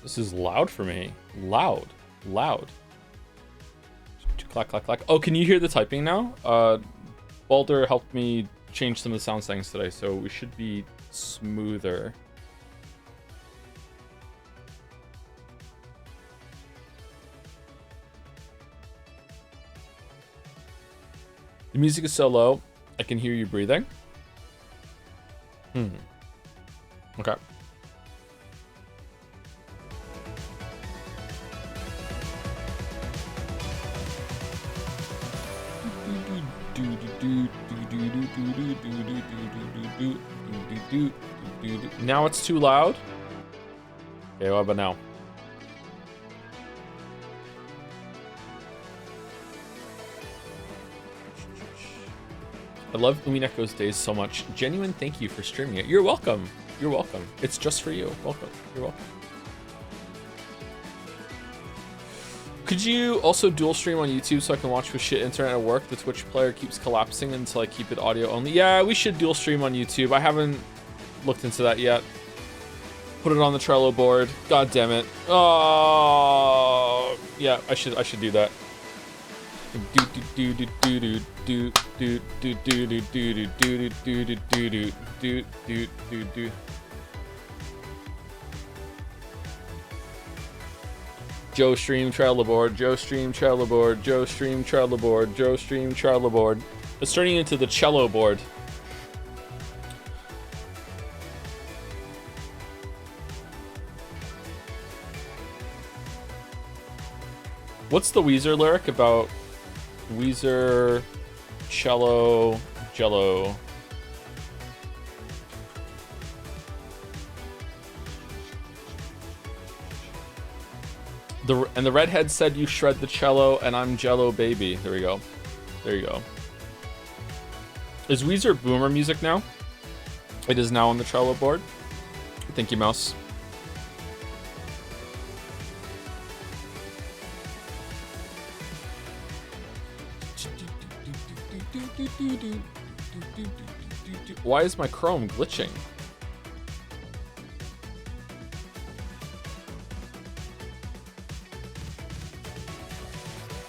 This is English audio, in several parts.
This is loud for me. Loud. Clack, clack, clack. Oh, can you hear the typing now? Balder helped me change some of the sound settings today, so we should be smoother. The music is so low, I can hear you breathing. Okay. Now it's too loud. Okay, what about now? I love Umineko's days so much. Genuine thank you for streaming it. You're welcome. You're welcome. It's just for you. Welcome. You're welcome. Could you also dual stream on YouTube so I can watch with shit internet at work? The Twitch player keeps collapsing until I keep it audio only. Yeah, we should dual stream on YouTube. I haven't looked into that yet. Put it on the Trello board. God damn it. Oh, yeah, I should do that. Joe stream Trello board, Joe stream Trello board, Joe stream Trello board, Joe stream Trello board. It's turning into the cello board. What's the Weezer lyric about Weezer, cello, jello? And the redhead said you shred the cello and I'm jello baby. There we go. There you go. Is Weezer boomer music now? It is now on the Trello board. Thank you, Mouse. Why is my Chrome glitching?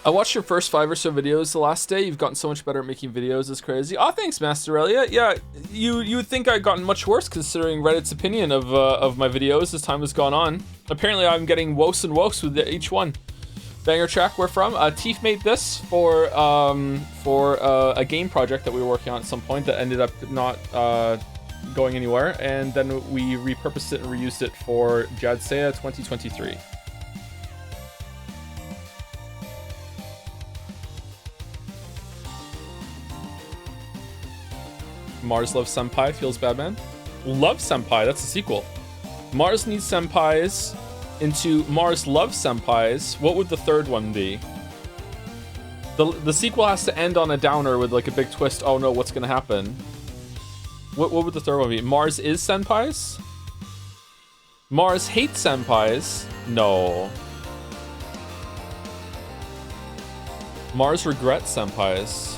I watched your first 5 or so videos the last day. You've gotten so much better at making videos. It's crazy. Oh, thanks, Master Elliot. Yeah, you would think I'd gotten much worse considering Reddit's opinion of my videos as time has gone on. Apparently, I'm getting worse and worse with each one. Banger track, where from? Teef made this for a game project that we were working on at some point that ended up not going anywhere, and then we repurposed it and reused it for Jadsea 2023. Mars Love Senpai feels bad, man. Love Senpai, that's a sequel. Mars Needs Senpais into Mars Love Senpais. What would the third one be? The sequel has to end on a downer with like a big twist. Oh no, what's gonna happen? What would the third one be? Mars is Senpais? Mars hates Senpais? No. Mars regrets Senpais.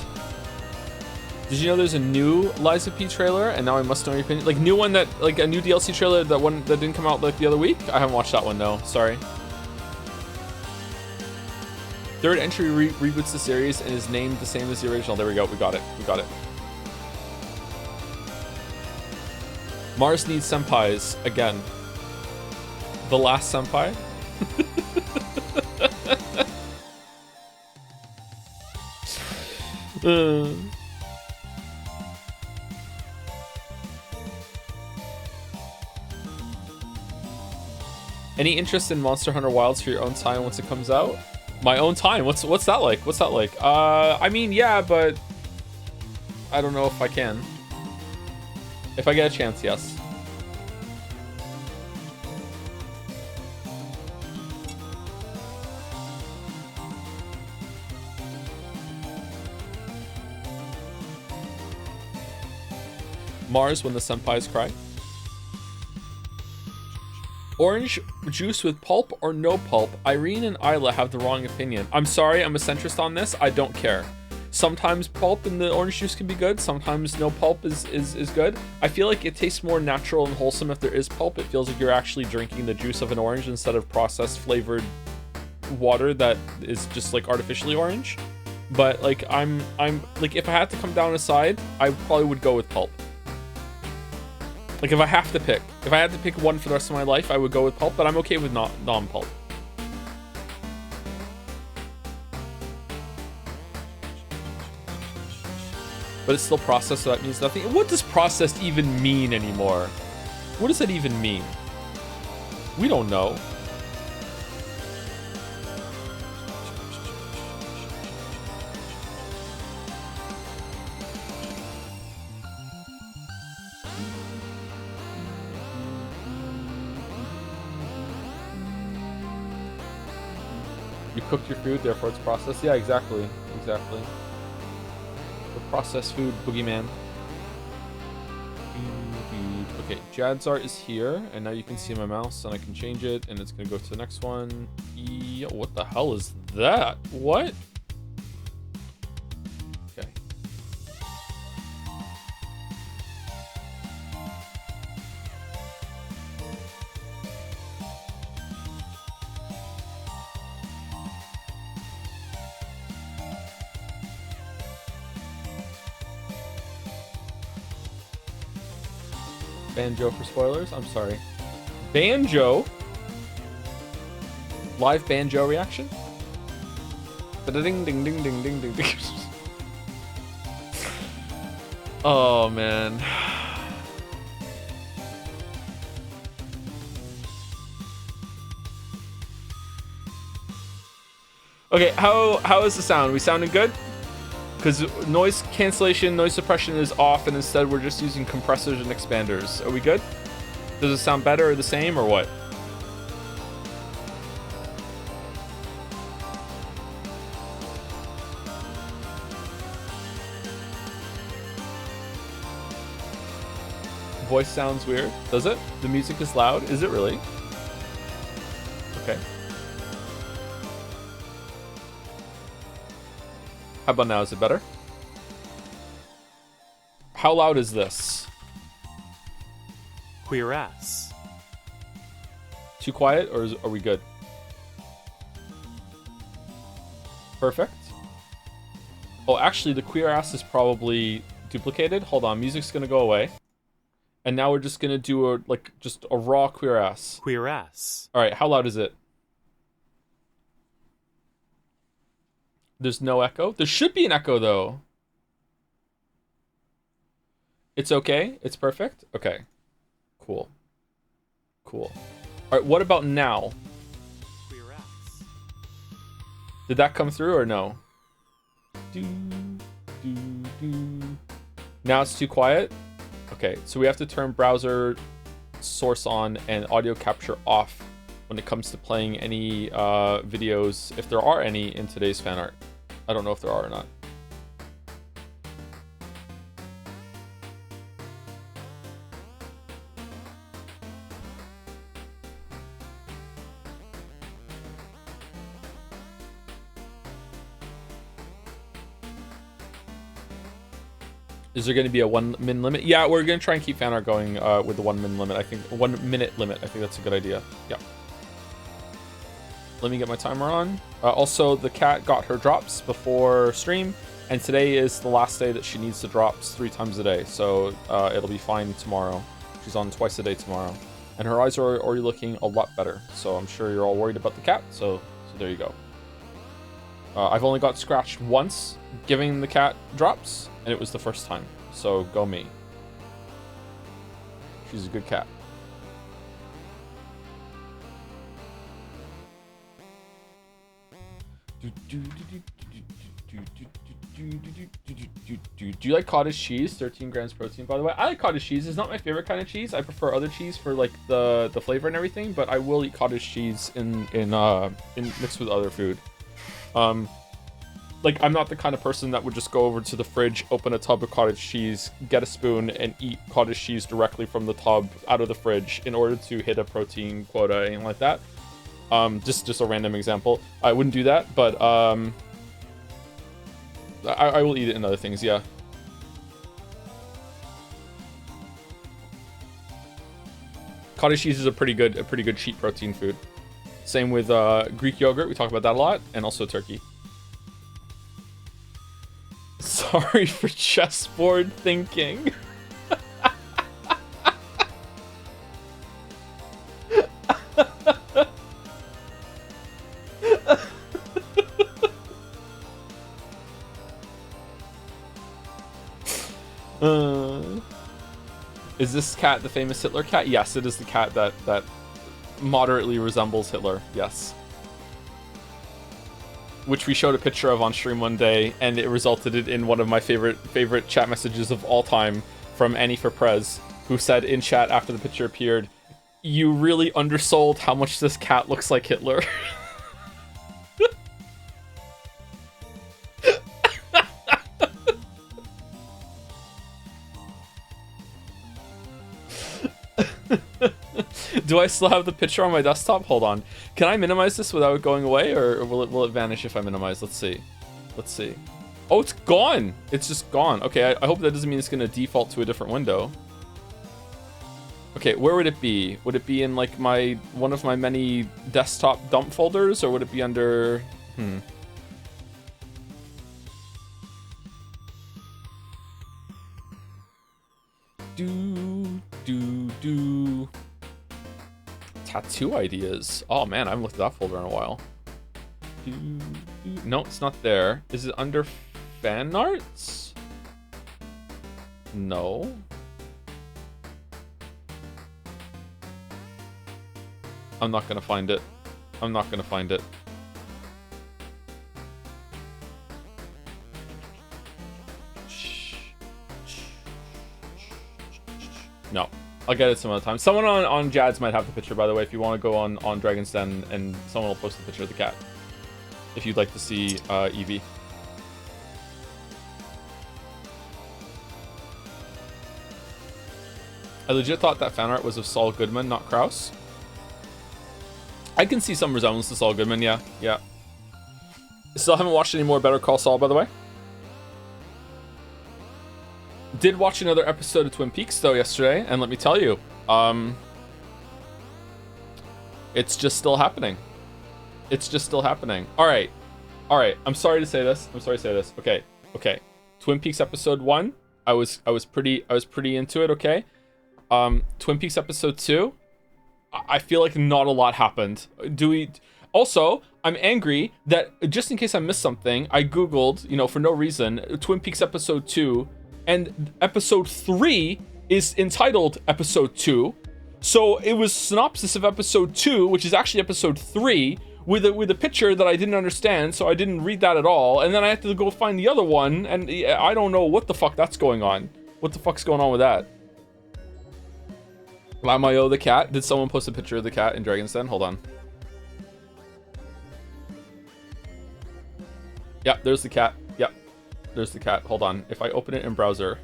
Did you know there's a new Liza P trailer? And now I must know your opinion. Like new one that, like a new DLC trailer, that one that didn't come out like the other week? I haven't watched that one, no, sorry. Third entry reboots the series and is named the same as the original. There we go, we got it. Mars Needs Senpais, again. The last senpai? Any interest in Monster Hunter Wilds for your own time once it comes out? My own time? What's that like? What's that like? I mean, yeah, but I don't know if I can. If I get a chance, yes. Mars when the senpais cry. Orange juice with pulp or no pulp? Irene and Isla have the wrong opinion. I'm sorry, I'm a centrist on this. I don't care. Sometimes pulp in the orange juice can be good. Sometimes no pulp is good. I feel like it tastes more natural and wholesome if there is pulp. It feels like you're actually drinking the juice of an orange instead of processed flavored water that is just like artificially orange. But like I'm like, if I had to come down a side, I probably would go with pulp. Like if I had to pick one for the rest of my life, I would go with pulp, but I'm okay with non-pulp. But it's still processed, so that means nothing. What does processed even mean anymore? What does that even mean? We don't know. You cooked your food, therefore it's processed. Yeah, exactly. Exactly. The processed food boogeyman. Okay, Jadzar is here, and now you can see my mouse, and I can change it, and it's gonna go to the next one. Yeah, what the hell is that? What? Okay. Banjo for spoilers? I'm sorry. Banjo? Live banjo reaction? Ding ding ding ding ding ding ding. Oh man. Okay, how is the sound? We sounding good? Because noise cancellation, noise suppression is off, and instead we're just using compressors and expanders. Are we good? Does it sound better or the same, or what? Voice sounds weird. Does it? The music is loud. Is it really? Okay. How about now? Is it better? How loud is this? Queer ass. Too quiet, or are we good? Perfect. Oh, actually, the queer ass is probably duplicated. Hold on, music's gonna go away. And now we're just gonna do just a raw queer ass. Queer ass. All right, how loud is it? There's no echo. There should be an echo though. It's okay. It's perfect. Okay. Cool. Cool. All right. What about now? Queer ass. Did that come through or no? Now it's too quiet. Okay. So we have to turn browser source on and audio capture off when it comes to playing any videos, if there are any in today's fan art. I don't know if there are or not. Is there going to be a 1 min limit? Yeah, we're going to try and keep fan art going with the 1 min limit. I think 1 minute limit. I think that's a good idea. Yeah. Let me get my timer on. Also, the cat got her drops before stream, and today is the last day that she needs the drops 3 times a day. So it'll be fine tomorrow. She's on twice a day tomorrow, and her eyes are already looking a lot better. So I'm sure you're all worried about the cat. So there you go. I've only got scratched once giving the cat drops, and it was the first time. So go me. She's a good cat. Do you like cottage cheese? 13 grams protein, by the way. I like cottage cheese. It's not my favorite kind of cheese. I prefer other cheese for like the flavor and everything, but I will eat cottage cheese in mixed with other food. Like, I'm not the kind of person that would just go over to the fridge, open a tub of cottage cheese, get a spoon, and eat cottage cheese directly from the tub out of the fridge in order to hit a protein quota, anything like that. Just a random example. I wouldn't do that, but I will eat it in other things, yeah. Cottage cheese is a pretty good cheap protein food. Same with Greek yogurt. We talk about that a lot, and also turkey. Sorry for chessboard thinking. Is this cat the famous Hitler cat? Yes, it is the cat that moderately resembles Hitler. Yes. Which we showed a picture of on stream one day, and it resulted in one of my favorite chat messages of all time from Annie for Prez, who said in chat after the picture appeared, "You really undersold how much this cat looks like Hitler." Do I still have the picture on my desktop? Hold on. Can I minimize this without it going away, or will it vanish if I minimize? Let's see. Let's see. Oh, it's gone. It's just gone. Okay, I hope that doesn't mean it's gonna default to a different window. Okay, where would it be? Would it be in like one of my many desktop dump folders, or would it be under? Do. Tattoo ideas. Oh man, I haven't looked at that folder in a while. No, it's not there. Is it under fan arts? No. I'm not gonna find it. I'm not gonna find it. No. I'll get it some other time. Someone on Jads might have the picture, by the way, if you want to go on Dragon's Den, and someone will post the picture of the cat. If you'd like to see Eevee. I legit thought that fan art was of Saul Goodman, not Krauss. I can see some resemblance to Saul Goodman, yeah. Still haven't watched any more Better Call Saul, by the way. Did watch another episode of Twin Peaks though yesterday, and let me tell you, it's just still happening. It's just still happening. All right. I'm sorry to say this. Okay. Twin Peaks episode 1, I was pretty into it. Okay. Twin Peaks episode 2, I feel like not a lot happened. Also, I'm angry that just in case I missed something, I googled, for no reason, Twin Peaks episode 2. And episode 3 is entitled episode 2. So it was synopsis of episode 2, which is actually episode 3, with a picture that I didn't understand, so I didn't read that at all. And then I had to go find the other one, and I don't know what the fuck that's going on. What the fuck's going on with that? Lamayo the cat. Did someone post a picture of the cat in Dragon's Den? Hold on. Yeah, there's the cat. Yep. There's the cat. Hold on. If I open it in browser,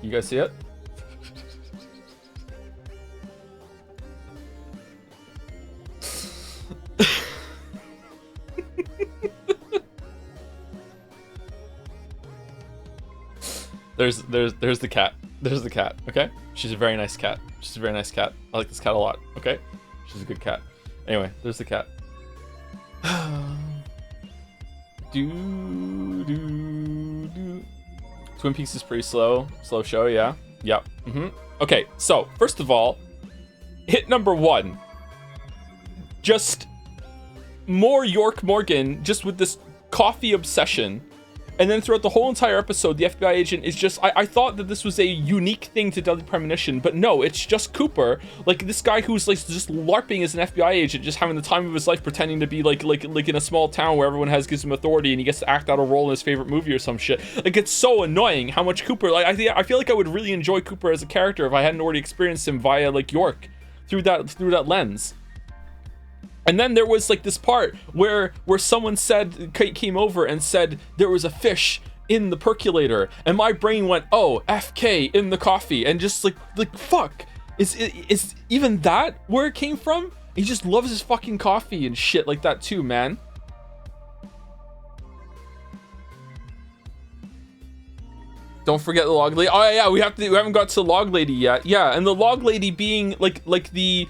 you guys see it? There's the cat. There's the cat. Okay, she's a very nice cat. She's a very nice cat. I like this cat a lot. Okay, she's a good cat. Anyway, there's the cat. Twin Peaks is pretty slow show, yeah. Yep. Okay, so first of all, hit number 1, just more York Morgan, just with this coffee obsession. And then throughout the whole entire episode, the FBI agent is just... I thought that this was a unique thing to Deadly Premonition, but no, it's just Cooper. Like, this guy who's, like, just LARPing as an FBI agent, just having the time of his life pretending to be, like in a small town where everyone gives him authority and he gets to act out a role in his favorite movie or some shit. Like, it's so annoying how much Cooper... Like, I feel like I would really enjoy Cooper as a character if I hadn't already experienced him via, like, York through that lens. And then there was like this part where someone came over and said there was a fish in the percolator, and my brain went, oh, FK in the coffee, and just like fuck, is even that where it came from? He just loves his fucking coffee and shit like that too, man. Don't forget the log lady. Oh yeah, we haven't got to the log lady yet. Yeah, and the log lady being like the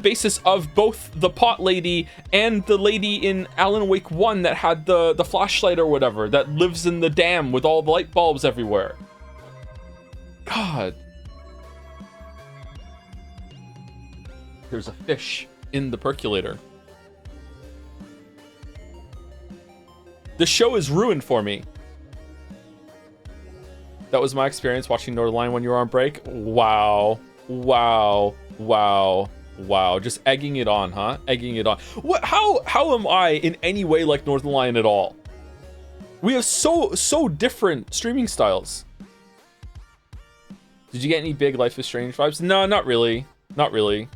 basis of both the pot lady and the lady in Alan Wake 1 that had the flashlight or whatever that lives in the dam with all the light bulbs everywhere. God. There's a fish in the percolator. The show is ruined for me. That was my experience watching Northern when you were on break. Wow. Wow. Wow. Wow. Just egging it on, huh? Egging it on. What? How am I in any way like Northern Lion at all? We have so different streaming styles. Did you get any big Life is Strange vibes? No, not really. Not really.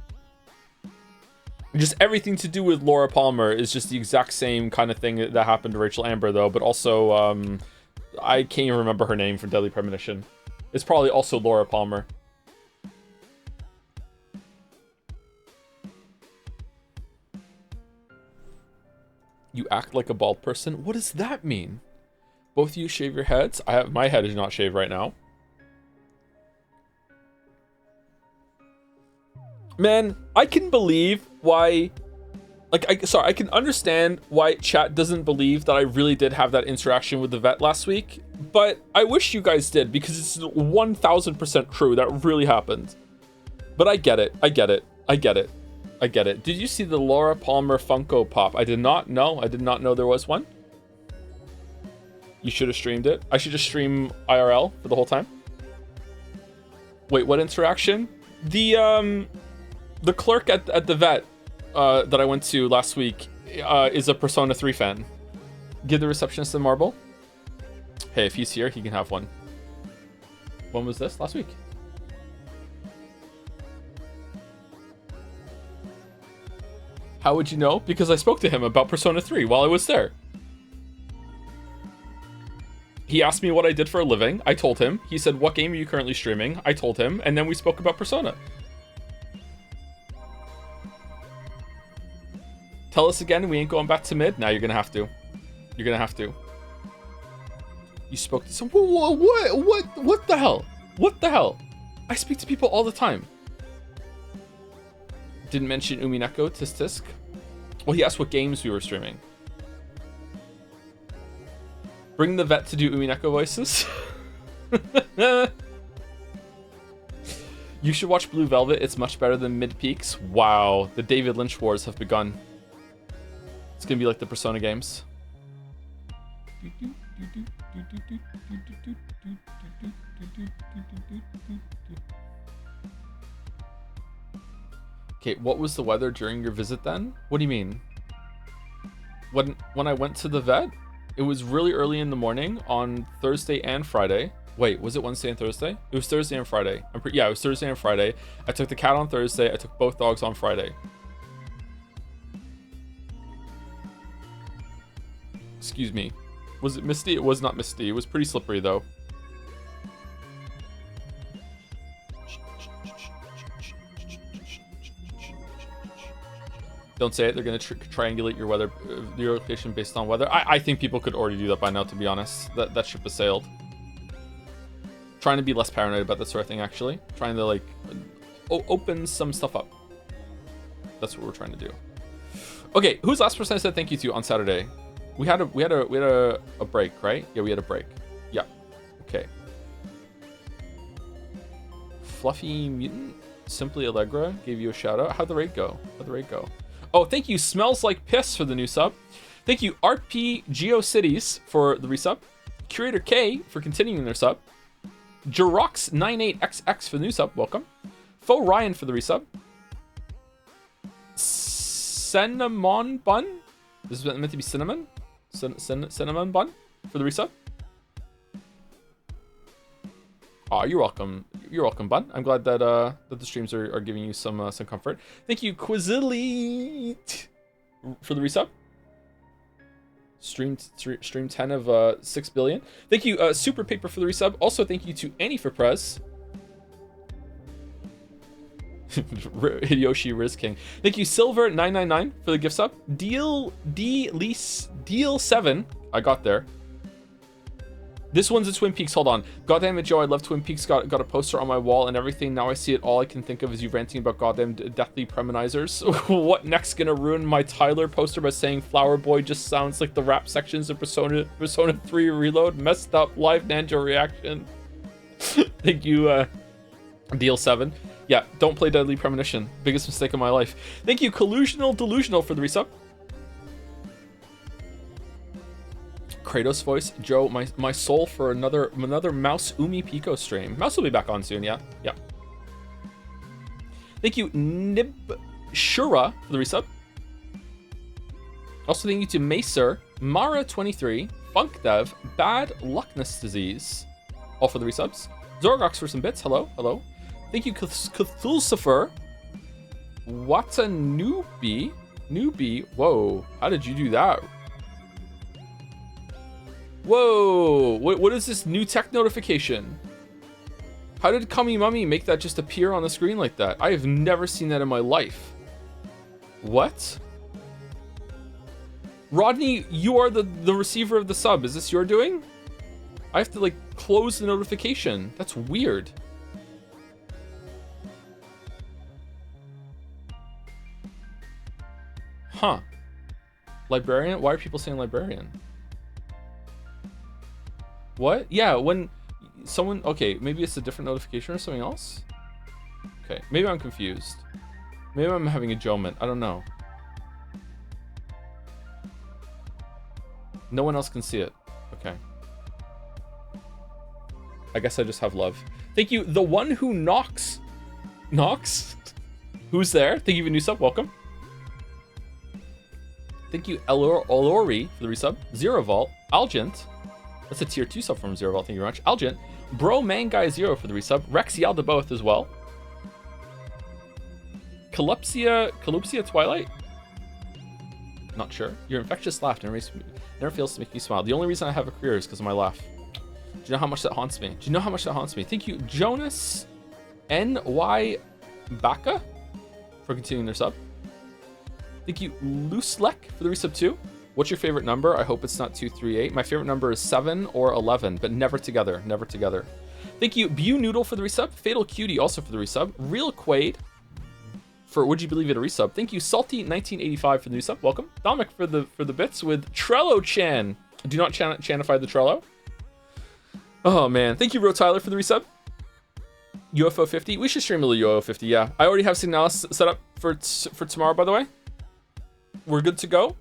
Just everything to do with Laura Palmer is just the exact same kind of thing that happened to Rachel Amber, though. But also, I can't even remember her name from Deadly Premonition. It's probably also Laura Palmer. You act like a bald person? What does that mean? Both of you shave your heads? My head is not shaved right now. Man, I can believe why, I can understand why chat doesn't believe that I really did have that interaction with the vet last week, but I wish you guys did, because it's 1000% true. That really happened. But I get it. I get it. I get it. I get it. Did you see the Laura Palmer Funko Pop? I did not know. I did not know there was one. You should have streamed it. I should just stream IRL for the whole time. Wait, what interaction? The clerk at the vet that I went to last week is a Persona 3 fan. Give the receptionist a marble. Hey, if he's here, he can have one. When was this? Last week. How would you know? Because I spoke to him about Persona 3 while I was there. He asked me what I did for a living. I told him. He said, what game are you currently streaming? I told him, and then we spoke about Persona. Tell us again, we ain't going back to mid? Now you're gonna have to. You're gonna have to. You spoke to some... What the hell? What the hell? I speak to people all the time. Didn't mention Umineko, tisk tisk. Well, he asked what games we were streaming. Bring the vet to do Umineko voices. You should watch Blue Velvet. It's much better than Mid Peaks. Wow, the David Lynch wars have begun. It's gonna be like the Persona games. Okay, what was the weather during your visit then? What do you mean? When I went to the vet, it was really early in the morning on Thursday and Friday. Wait, was it Wednesday and Thursday? It was Thursday and Friday. Yeah, it was Thursday and Friday. I took the cat on Thursday. I took both dogs on Friday. Excuse me. Was it misty? It was not misty. It was pretty slippery though. Don't say it. They're going to triangulate your weather, your location based on weather. I think people could already do that by now, to be honest. That ship has sailed. Trying to be less paranoid about that sort of thing, actually. Trying to, like, open some stuff up. That's what we're trying to do. Okay, who's the last person I said thank you to on Saturday? We had a break, right? Yeah, we had a break. Yeah. Okay. Fluffy Mutant, Simply Allegra gave you a shout out. How'd the raid go? Oh, thank you, Smells Like Piss, for the new sub. Thank you, RP GeoCities, for the resub. Curator K for continuing their sub. Jirox98XX for the new sub. Welcome. Faux Ryan for the resub. Cinnamon Bun. This is meant to be cinnamon. Cinnamon Bun for the resub. Oh, you're welcome. You're welcome, Bun. I'm glad that that the streams are giving you some comfort. Thank you, Quizilite, for the resub. Stream 10 of 6 billion. Thank you, Super Paper, for the resub. Also, thank you to Annie for Prez. Hideyoshi Riz King. Thank you, Silver999, for the gift sub. Deal 7. I got there. This one's a Twin Peaks. Hold on. Goddamn it, Joe. I love Twin Peaks. Got a poster on my wall and everything. Now I see it. All I can think of is you ranting about goddamn deathly premonizers. What next gonna ruin my Tyler poster by saying Flower Boy just sounds like the rap sections of Persona 3 Reload? Messed up live Ninja reaction. Thank you, Deal 7. Yeah, don't play Deadly Premonition. Biggest mistake of my life. Thank you, Collusional Delusional, for the resub. Kratos voice, Joe, my soul for another Mouse Umi Pico stream. Mouse will be back on soon, yeah. Thank you, Nib Shura, for the resub. Also thank you to Macer, Mara23, Funk Dev, Bad Luckness Disease, all for the resubs. Zorgox for some bits, hello. Thank you, Cthulcifer, Newbie, whoa, how did you do that? Whoa, what is this new tech notification? How did Kami Mummy make that just appear on the screen like that? I have never seen that in my life. What? Rodney, you are the receiver of the sub. Is this your doing? I have to like close the notification. That's weird. Huh. Librarian? Why are people saying librarian? What? Yeah, when someone... Okay, maybe it's a different notification or something else? Okay, maybe I'm confused. Maybe I'm having a Joe-ment. I don't know. No one else can see it. Okay. I guess I just have love. Thank you, the one who knocks. Knocks? Who's there? Thank you for the new sub. Welcome. Thank you, Elori, for the resub. Zero Vault. Algent. That's a tier 2 sub from Zero Vault. Thank you very much. Algent. Bro Manguy 0 for the resub. Rex Yalda both as well. Calypsia Twilight? Not sure. Your infectious laugh never fails to make me smile. The only reason I have a career is because of my laugh. Do you know how much that haunts me? Thank you, Jonas N.Y. Baka, for continuing their sub. Thank you, Looselek, for the resub too. What's your favorite number? I hope it's not 238. My favorite number is 7 or 11, but never together. Never together. Thank you, Bew Noodle, for the resub. Fatal Cutie, also for the resub. Real Quaid, for Would You Believe It, a resub. Thank you, Salty1985, for the resub. Welcome. Dominic for the bits with Trello Chan. Do not chanify the Trello. Oh man. Thank you, Ro Tyler, for the resub. UFO 50. We should stream a little UFO 50. Yeah, I already have Signalis set up for tomorrow. By the way, we're good to go.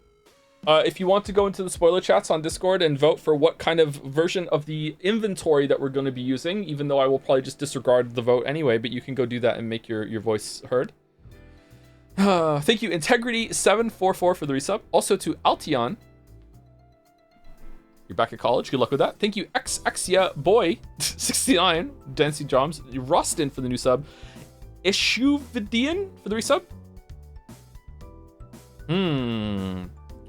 If you want to go into the spoiler chats on Discord and vote for what kind of version of the inventory that we're going to be using, even though I will probably just disregard the vote anyway, but you can go do that and make your voice heard. Thank you, Integrity744, for the resub. Also to Altion. You're back at college. Good luck with that. Thank you, Xexia Boy 69, Dancy Joms, Rustin for the new sub. Ishuvidian for the resub.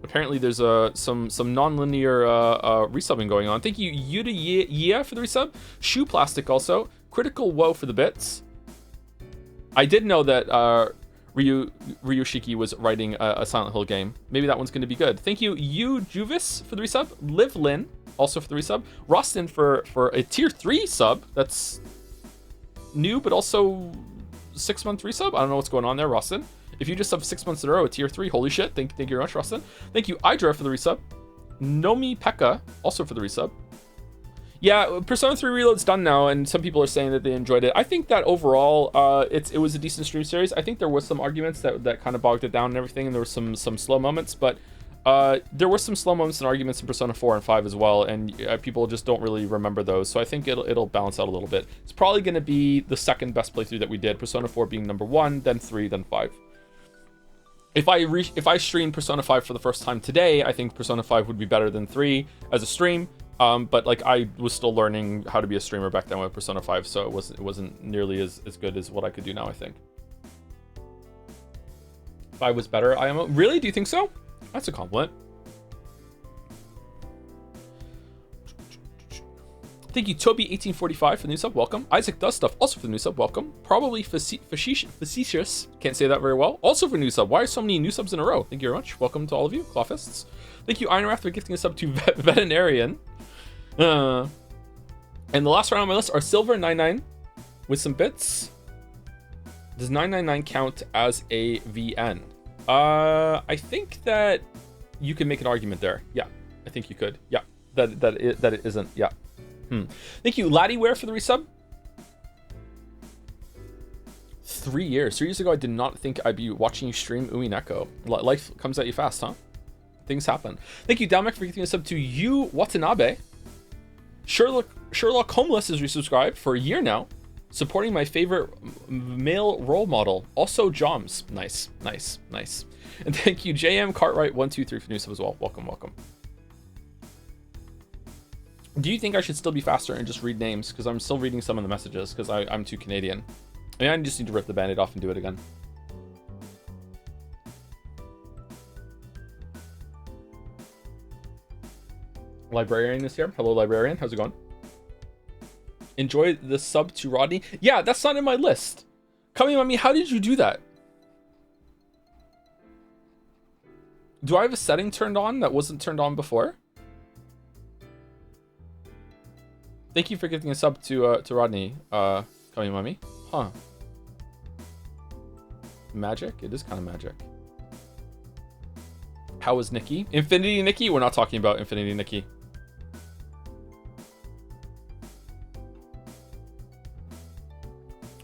Apparently there's some non-linear resubbing going on. Thank you, Yuda for the resub. Shoe Plastic also. Critical Woe for the bits. I did know that Ryushiki was writing a Silent Hill game. Maybe that one's going to be good. Thank you, Juvis, for the resub. Liv Lin, also for the resub. Rostin for a tier 3 sub. That's new, but also 6-month resub. I don't know what's going on there, Rostin. If you just have 6 months in a row at tier 3, holy shit. Thank you very much, Rostin. Thank you, Idra, for the resub. Nomi Pekka, also for the resub. Yeah, Persona 3 Reload's done now, and some people are saying that they enjoyed it. I think that overall, it was a decent stream series. I think there was some arguments that kind of bogged it down and everything, and there were some slow moments, but there were some slow moments and arguments in Persona 4 and 5 as well, and people just don't really remember those, so I think it'll balance out a little bit. It's probably going to be the second best playthrough that we did, Persona 4 being number 1, then 3, then 5. If I streamed Persona 5 for the first time today, I think Persona 5 would be better than 3 as a stream. But like I was still learning how to be a streamer back then with Persona 5, so it wasn't nearly as good as what I could do now, I think. 5 was better, IMO. Really? Do you think so? That's a compliment. Thank you, Toby1845, for the new sub. Welcome. Isaac Does Stuff, also for the new sub. Welcome. Probably facetious. Can't say that very well. Also for new sub. Why are so many new subs in a row? Thank you very much. Welcome to all of you, Clawfists. Thank you, Ironwrath, for gifting a sub to Veterinarian. And the last round on my list are Silver 99 with some bits. Does 999 count as a VN? I think that you can make an argument there. Yeah, I think you could. Yeah, that it isn't. Yeah. Thank you, Laddieware, for the resub. 3 years. 3 years ago, I did not think I'd be watching you stream Umineko. Life comes at you fast, huh? Things happen. Thank you, Damek, for giving a sub to you, Watanabe. Sherlock Homeless is resubscribed for a year now, supporting my favorite male role model. Also, Joms. Nice. And thank you, JM Cartwright123 for new sub as well. Welcome. Do you think I should still be faster and just read names? Because I'm still reading some of the messages because I'm too Canadian. I mean, I just need to rip the band-aid off and do it again. Librarian is here. Hello, Librarian. How's it going? Enjoy the sub to Rodney. Yeah, that's not in my list. Coming on me, how did you do that? Do I have a setting turned on that wasn't turned on before? Thank you for giving a sub to Rodney, Coming Mummy. Huh. Magic? It is kind of magic. How is Nikki? Infinity Nikki? We're not talking about Infinity Nikki.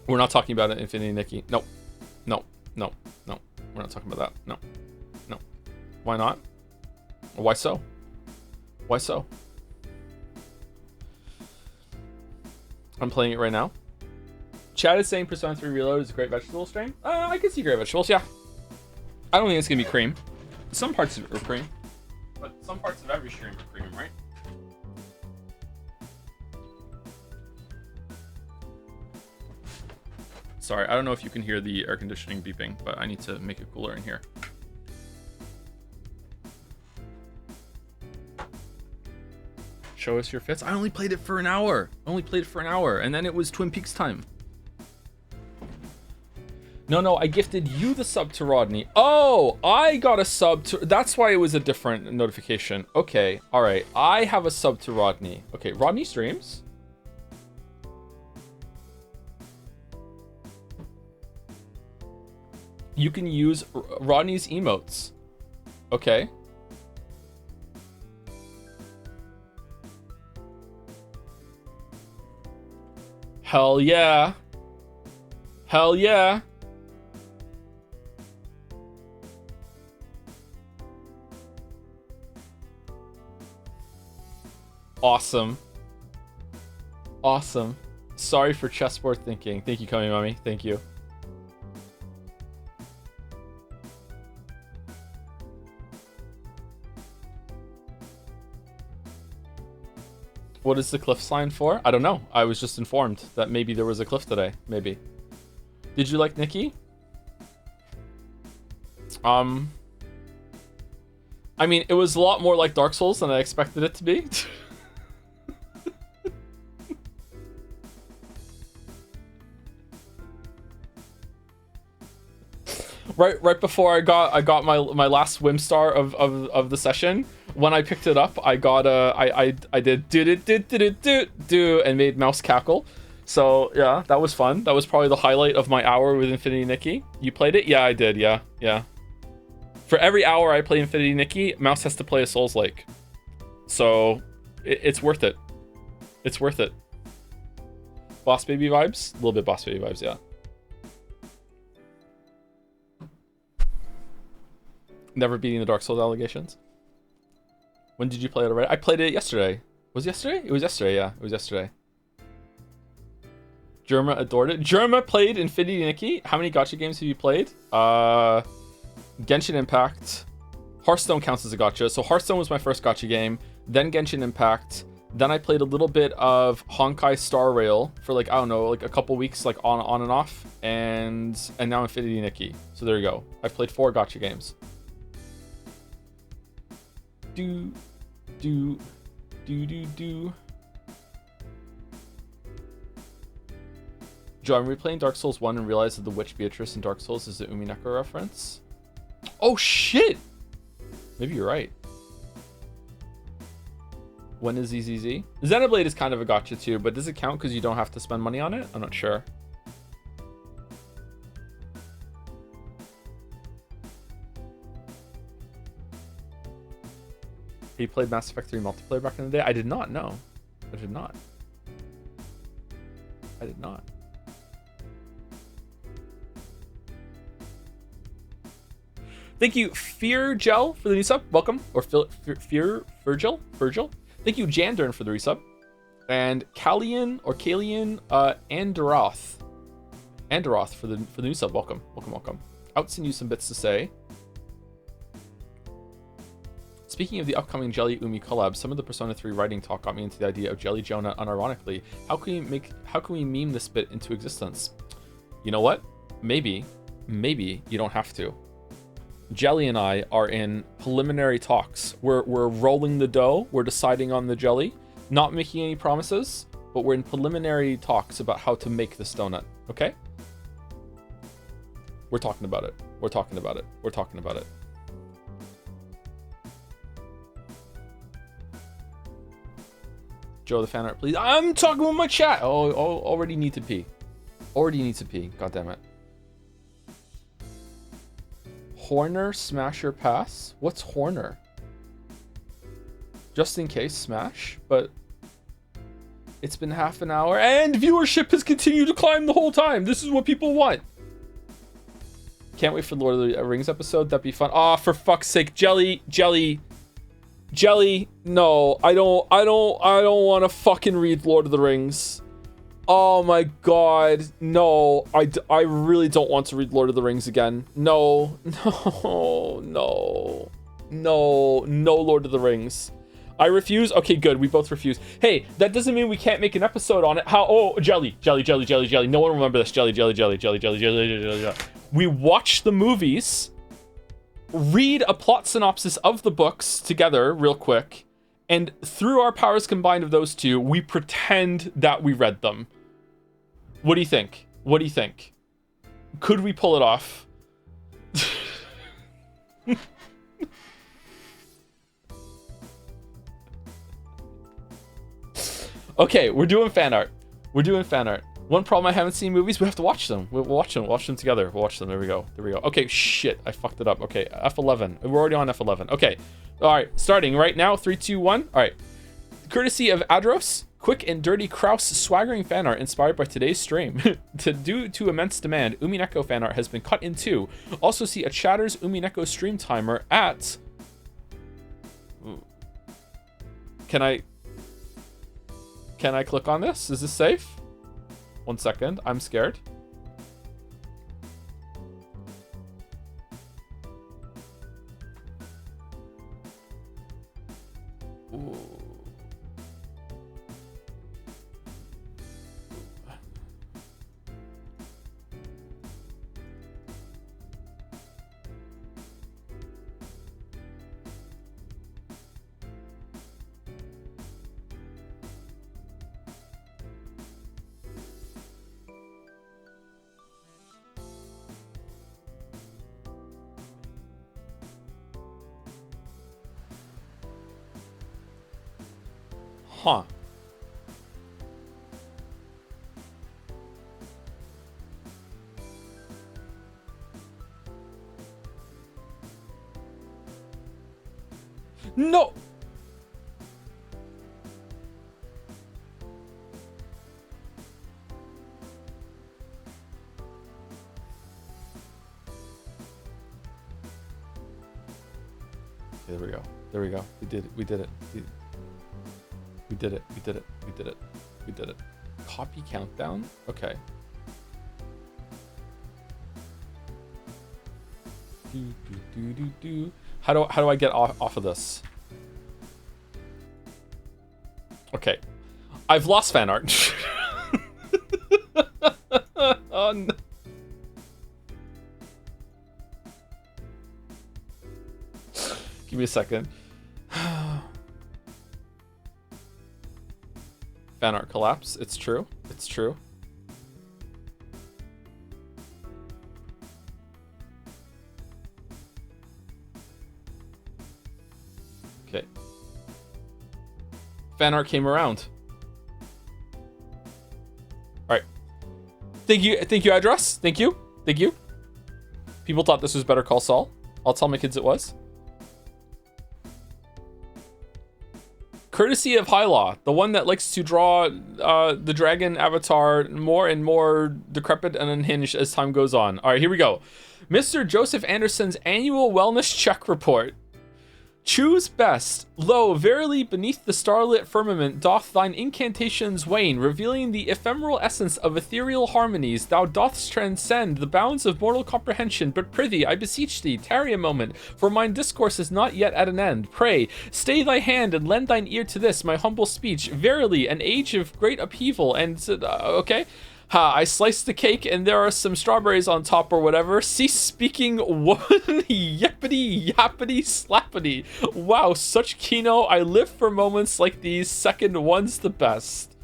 We're not talking about Infinity Nikki. No. We're not talking about that. No. Why not? Why so? I'm playing it right now. Chad is saying Persona 3 Reload is a great vegetable stream. I can see great vegetables, yeah. I don't think it's gonna be cream. Some parts of it are cream, but some parts of every stream are cream, right? Sorry, I don't know if you can hear the air conditioning beeping, but I need to make it cooler in here. Show us your fits. I only played it for an hour. And then it was Twin Peaks time. No, I gifted you the sub to Rodney. Oh, I got a sub to... That's why it was a different notification. Okay, all right. I have a sub to Rodney. Okay, Rodney streams. You can use Rodney's emotes. Okay. Hell yeah. Awesome. Sorry for chessboard thinking. Thank you, Kami Mommy. Thank you. What is the cliff sign for? I don't know. I was just informed that maybe there was a cliff today. Maybe. Did you like Nikki? I mean, it was a lot more like Dark Souls than I expected it to be. Right before I got my last Wim star of the session. When I picked it up, I got I did do and made mouse cackle. So yeah, that was fun. That was probably the highlight of my hour with Infinity Nikki. You played it? Yeah, I did. Yeah. For every hour I play Infinity Nikki, mouse has to play a Souls-like. So it's worth it. It's worth it. Boss Baby vibes? A little bit Boss Baby vibes, yeah. Never beating the Dark Souls allegations. When did you play it already? I played it yesterday. Was it yesterday? It was yesterday, yeah. It was yesterday. Germa adored it. Germa played Infinity Nikki. How many gacha games have you played? Genshin Impact. Hearthstone counts as a gacha. So Hearthstone was my first gacha game. Then Genshin Impact. Then I played a little bit of Honkai Star Rail for like, I don't know, like a couple weeks, like on and off. And now Infinity Nikki. So there you go. I've played 4 gacha games. Do. Joe, I'm replaying Dark Souls 1 and realized that the Witch Beatrice in Dark Souls is the Umineko reference. Oh shit! Maybe you're right. When is ZZZ? Xenoblade is kind of a gotcha too, but does it count because you don't have to spend money on it? I'm not sure. He played Mass Effect 3 multiplayer back in the day? I did not, no. I did not. I did not. Thank you, Fear Gel, for the new sub. Welcome. Or Fear Virgil? Thank you, Jandern, for the resub. And Kalian Andaroth. Andaroth for the new sub. Welcome. Welcome. Out send you some bits to say. Speaking of the upcoming Jelly Umi collab, some of the Persona 3 writing talk got me into the idea of Jelly Jonah unironically. How can we meme this bit into existence? You know what? Maybe you don't have to. Jelly and I are in preliminary talks. We're rolling the dough. We're deciding on the jelly. Not making any promises, but we're in preliminary talks about how to make this donut. Okay? We're talking about it. Joe, the fan art, please. I'm talking with my chat. Oh, already need to pee. God damn it. Horner Smasher Pass? What's Horner? Just in case Smash, but it's been half an hour and viewership has continued to climb the whole time. This is what people want. Can't wait for the Lord of the Rings episode. That'd be fun. Ah, for fuck's sake, Jelly. No, I don't want to fucking read Lord of the Rings. Oh my god, no, I really don't want to read Lord of the Rings again. No, Lord of the Rings. I refuse. Okay, good, we both refuse. Hey, that doesn't mean we can't make an episode on it. How? Oh, jelly. No one remember this. Jelly. We watch the movies, read a plot synopsis of the books together real quick, and through our powers combined of those two, we pretend that we read them. What do you think? Could we pull it off? Okay, we're doing fan art. One problem, I haven't seen movies. We have to watch them. We'll watch them together. There we go. Okay, shit, I fucked it up. Okay, F11. We're already on F11. Okay, all right, starting right now. 3, 2, 1. All right. Courtesy of Adros, quick and dirty Kraus swaggering fan art inspired by today's stream. Due to immense demand, Umineko fan art has been cut in two. Also see a Chatter's Umineko stream timer at... Can I click on this? Is this safe? 1 second, I'm scared. Ooh. Huh. No. Okay, there we go. We did it. We did it. Copy countdown? Okay. How do I get off of this? Okay. I've lost fan art. Oh no. Give me a second. Fan art collapse. It's true. Okay. fan art came around. All right. Thank you, address. Thank you. People thought this was Better Call Saul. I'll tell my kids it was. Courtesy of High Law, the one that likes to draw the dragon avatar more and more decrepit and unhinged as time goes on. All right, here we go. Mr. Joseph Anderson's annual wellness check report. Choose best. Lo, verily beneath the starlit firmament doth thine incantations wane, revealing the ephemeral essence of ethereal harmonies. Thou dothst transcend the bounds of mortal comprehension, but prithee, I beseech thee, tarry a moment, for mine discourse is not yet at an end. Pray, stay thy hand and lend thine ear to this, my humble speech. Verily, an age of great upheaval, and, okay? Ha, I sliced the cake and there are some strawberries on top or whatever. Cease speaking one yippity yappity slappity. Wow, such kino. I live for moments like these. Second one's the best.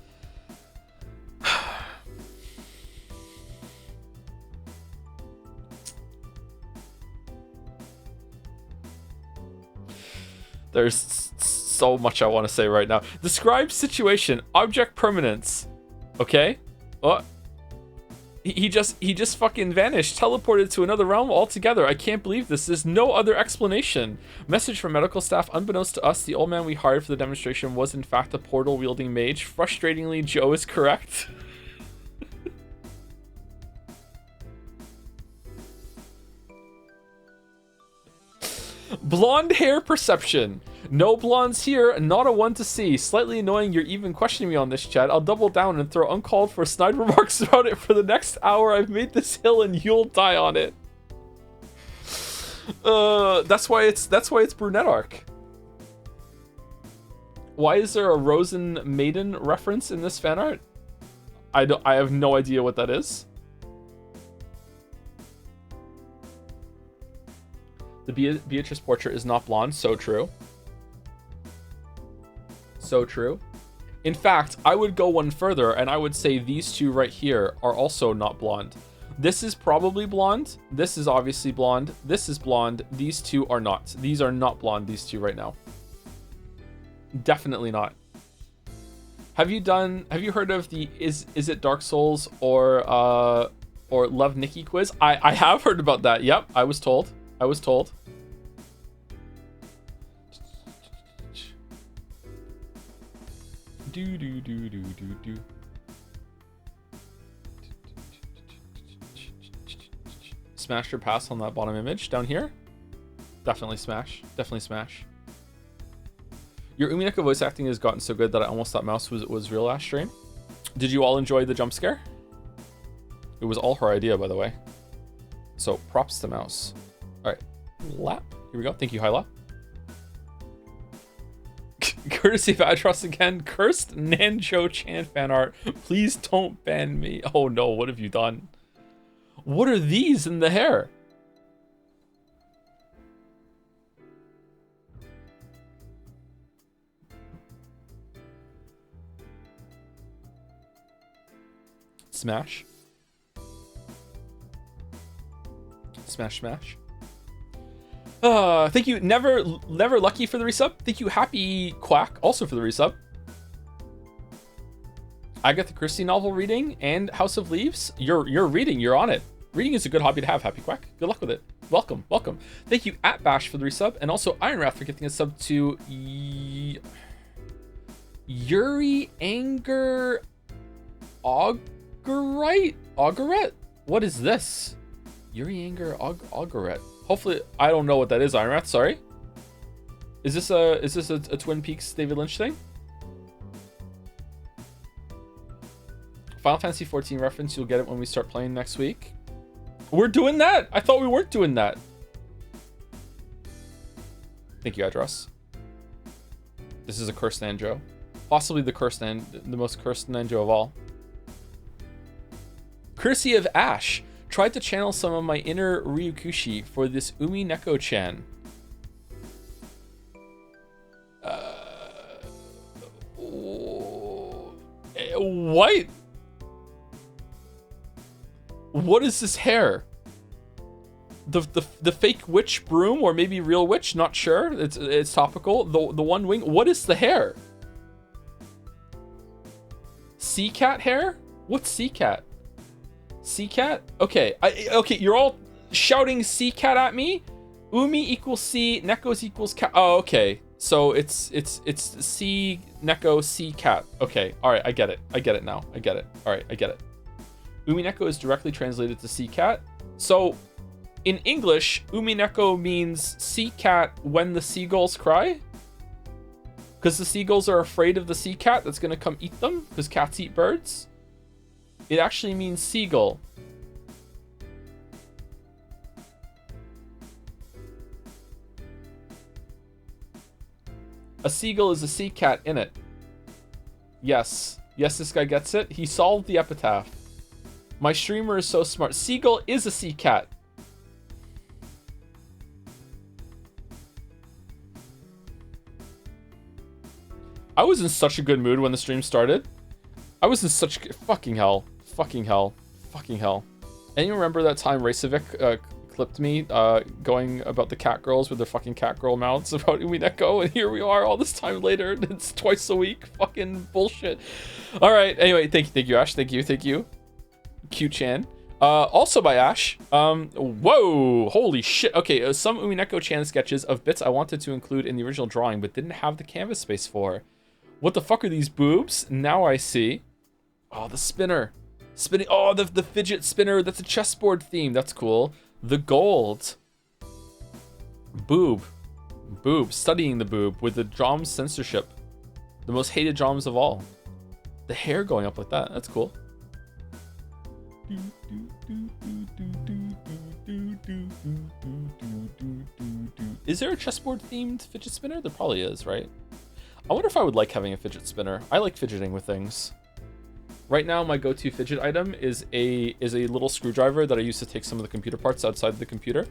There's so much I want to say right now. Describe situation, object permanence. Okay? Oh. He just fucking vanished, teleported to another realm altogether. I can't believe this. There's no other explanation. Message from medical staff. Unbeknownst to us, the old man we hired for the demonstration was in fact a portal-wielding mage. Frustratingly, Joe is correct. Blonde hair perception. No blondes here, not a one to see. Slightly annoying you're even questioning me on this, chat. I'll double down and throw uncalled for snide remarks about it for the next hour. I've made this hill and you'll die on it. That's why it's brunette arc. Why is there a Rosen Maiden reference in this fan art? I have no idea what that is. The Beatrice portrait is not blonde. So true. So true. In fact, I would go one further and I would say these two right here are also not blonde. This is probably blonde. This is obviously blonde. This is blonde. These two are not. These are not blonde, these two right now. Definitely not. Have you heard of the is it Dark Souls or Love Nikki quiz? I have heard about that. Yep, I was told. Do. Smash or pass on that bottom image down here? Definitely smash. Definitely smash. Your Umineko voice acting has gotten so good that I almost thought Mouse was real last stream. Did you all enjoy the jump scare? It was all her idea, by the way. So props to Mouse. All right, lap. Here we go. Thank you, Hyla. Courtesy of Atros again. Cursed Nanjo Chan fan art. Please don't ban me. Oh no, what have you done? What are these in the hair? Smash. Smash, smash. Thank you, never lucky for the resub. Thank you, Happy Quack, also for the resub. Agatha Christie novel reading and House of Leaves. You're reading, you're on it. Reading is a good hobby to have, Happy Quack. Good luck with it. Welcome. Thank you, Bash for the resub, and also Ironwrath for giving a sub to Yuri Anger Auguret? What is this? Yuri Anger Auguret. Hopefully, I don't know what that is, Ironwrath, sorry. Is this a Twin Peaks David Lynch thing? Final Fantasy 14 reference, you'll get it when we start playing next week. We're doing that? I thought we weren't doing that. Thank you, Adros. This is a cursed Nanjo. Possibly the most cursed Nanjo of all. Courtesy of Ash. Tried to channel some of my inner Ryukushi for this Umineko-chan. What? What is this hair? The fake witch broom, or maybe real witch? Not sure. It's topical. The one wing. What is the hair? Sea cat hair? What's sea cat? Sea cat? Okay, okay, you're all shouting sea cat at me? Umi equals sea, Nekos equals cat. Oh, okay. So it's sea, Neko, sea cat. Okay, all right, I get it. I get it now. I get it. All right, I get it. Umineko is directly translated to sea cat. So in English, Umineko means sea cat when the seagulls cry. Because the seagulls are afraid of the sea cat that's going to come eat them. Because cats eat birds. It actually means seagull. A seagull is a sea cat in it. Yes. Yes, this guy gets it. He solved the epitaph. My streamer is so smart. Seagull is a sea cat. I was in such a good mood when the stream started. I was in such fucking hell. Fucking hell. Fucking hell. And you remember that time Racevic clipped me going about the cat girls with their fucking cat girl mouths about Umineko, and here we are all this time later. It's twice a week. Fucking bullshit. All right. Anyway, thank you, Ash. Thank you. Q-chan. Also by Ash. Whoa, holy shit. Okay, some Umineko-chan sketches of bits I wanted to include in the original drawing, but didn't have the canvas space for. What the fuck are these boobs? Now I see. Oh, the spinner. Spinning. Oh, the fidget spinner. That's a chessboard theme. That's cool. The gold. Boob. Studying the boob with the drums censorship. The most hated drums of all. The hair going up like that. That's cool. Is there a chessboard themed fidget spinner? There probably is, right? I wonder if I would like having a fidget spinner. I like fidgeting with things. Right now, my go-to fidget item is a little screwdriver that I use to take some of the computer parts outside the computer,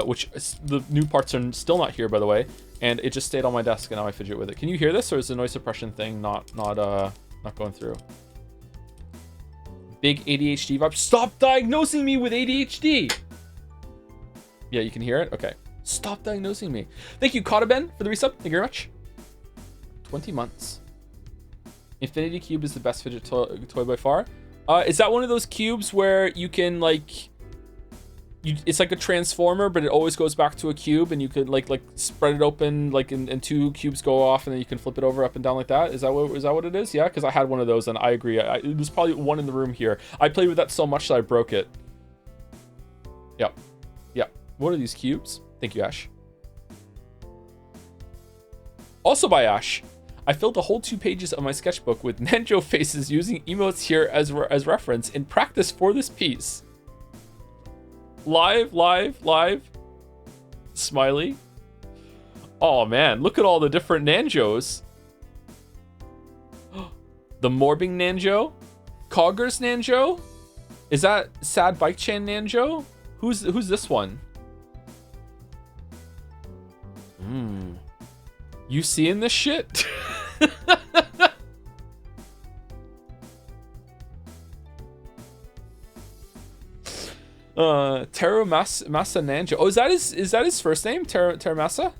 which the new parts are still not here, by the way, and it just stayed on my desk, and now I fidget with it. Can you hear this, or is the noise suppression thing not going through? Big ADHD vibe. Stop diagnosing me with ADHD. Yeah, you can hear it. Okay. Stop diagnosing me. Thank you, Kotaben, for the resub. Thank you very much. 20 months. Infinity Cube is the best fidget toy by far. Is that one of those cubes where you can like, it's like a transformer, but it always goes back to a cube, and you could like spread it open, like and two cubes go off, and then you can flip it over up and down like that? Is that what it is? Yeah, because I had one of those, and I agree. There's probably one in the room here. I played with that so much that I broke it. Yep. What are these cubes? Thank you, Ash. Also by Ash. I filled the whole 2 pages of my sketchbook with Nanjo faces using emotes here as reference in practice for this piece. Live. Smiley. Oh man, look at all the different Nanjos. The Morbing Nanjo? Coggers Nanjo? Is that Sad Bike Chan Nanjo? Who's this one? You seeing this shit? Teramasa Nanjo. Oh, is that his first name? Teramasa?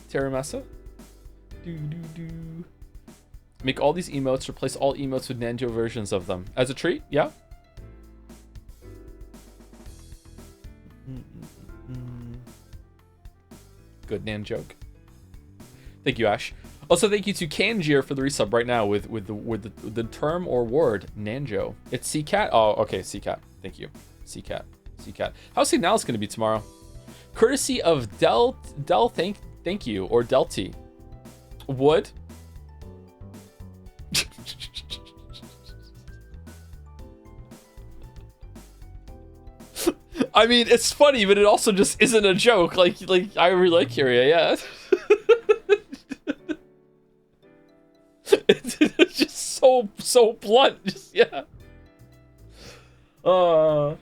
Teramasa? Make all these emotes, replace all emotes with Nanjo versions of them. As a treat? Yeah? Good Nan joke. Thank you, Ash. Also, thank you to Kanjir for the resub right now with the term or word Nanjo. It's Seacat. Oh, okay, Seacat. Thank you, Seacat. How's Signal's gonna be tomorrow? Courtesy of Del. Thank you, or Delty. Wood. I mean, it's funny, but it also just isn't a joke. Like I really like Kyria, yeah. It's just so blunt. Just, yeah. Look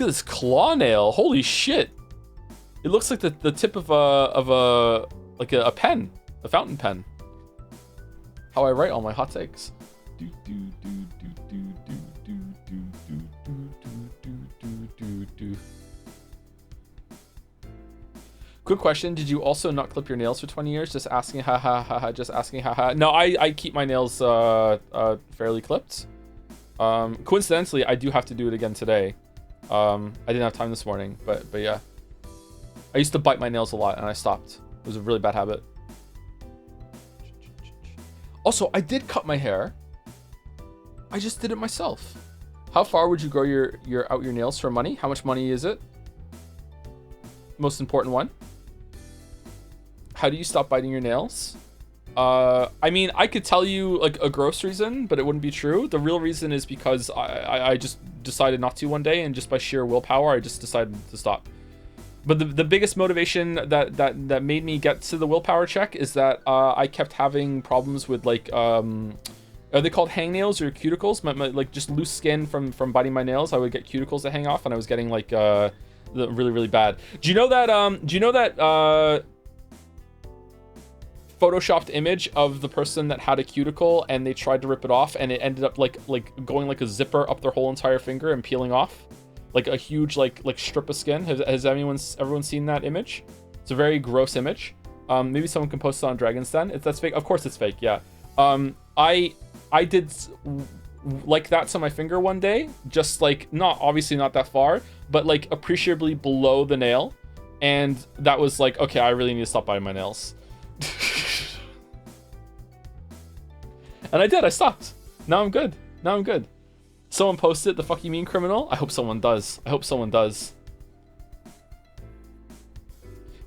at this claw nail. Holy shit. It looks like the tip of a pen, a fountain pen. How I write all my hot takes. Good question. Did you also not clip your nails for 20 years? Just asking, ha ha ha ha. Just asking, ha ha. No, I keep my nails fairly clipped. Coincidentally, I do have to do it again today. I didn't have time this morning, but yeah. I used to bite my nails a lot and I stopped. It was a really bad habit. Also, I did cut my hair. I just did it myself. How far would you grow your nails for money? How much money is it? Most important one. How do you stop biting your nails? I mean, I could tell you like a gross reason, but it wouldn't be true. The real reason is because I just decided not to one day, and just by sheer willpower, I just decided to stop. But the biggest motivation that made me get to the willpower check is that I kept having problems with like are they called hangnails or cuticles? My like just loose skin from biting my nails. I would get cuticles that hang off, and I was getting like really bad. Do you know that photoshopped image of the person that had a cuticle and they tried to rip it off and it ended up like going like a zipper up their whole entire finger and peeling off like a huge like strip of skin? Has everyone seen that image? It's a very gross image. Maybe someone can post it on Dragon's Den. If that's fake, of course it's fake. Yeah. I did like that to my finger one day, just like obviously not that far, but like appreciably below the nail, and that was like, okay, I really need to stop biting my nails. And I did. I stopped. Now I'm good. Someone posted, the fuck you mean, criminal? I hope someone does.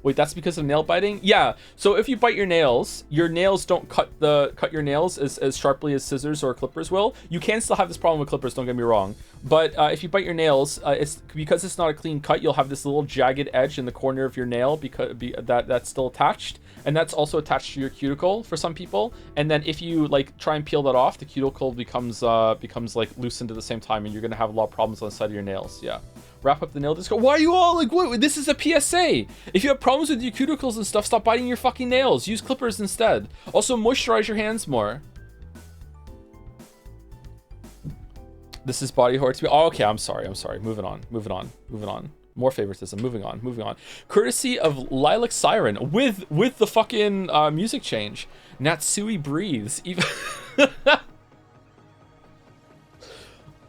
Wait, that's because of nail biting? Yeah. So if you bite your nails don't cut your nails as sharply as scissors or clippers will. You can still have this problem with clippers, don't get me wrong. But if you bite your nails, it's because it's not a clean cut, you'll have this little jagged edge in the corner of your nail because that's still attached. And that's also attached to your cuticle for some people. And then if you like try and peel that off, the cuticle becomes like loosened at the same time, and you're gonna have a lot of problems on the side of your nails. Yeah. Wrap up the nail disco. Why are you all like, what? This is a PSA. If you have problems with your cuticles and stuff, stop biting your fucking nails. Use clippers instead. Also, moisturize your hands more. This is body horror to be. Oh, okay, I'm sorry. Moving on. More favoritism. Moving on. Courtesy of Lilac Siren with the fucking music change. Natsui breathes. Even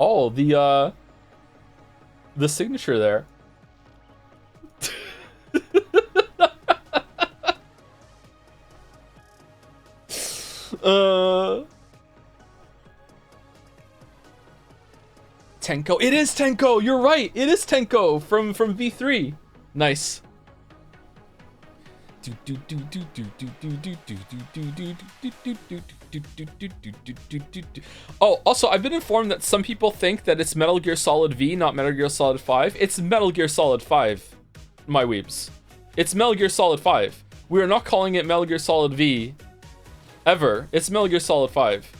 oh, the signature there. Tenko. It is Tenko. You're right. It is Tenko from V3. Nice. Oh, also, I've been informed that some people think that it's Metal Gear Solid V, not Metal Gear Solid 5. It's Metal Gear Solid 5, my weebs. It's Metal Gear Solid 5. We are not calling it Metal Gear Solid V ever. It's Metal Gear Solid 5.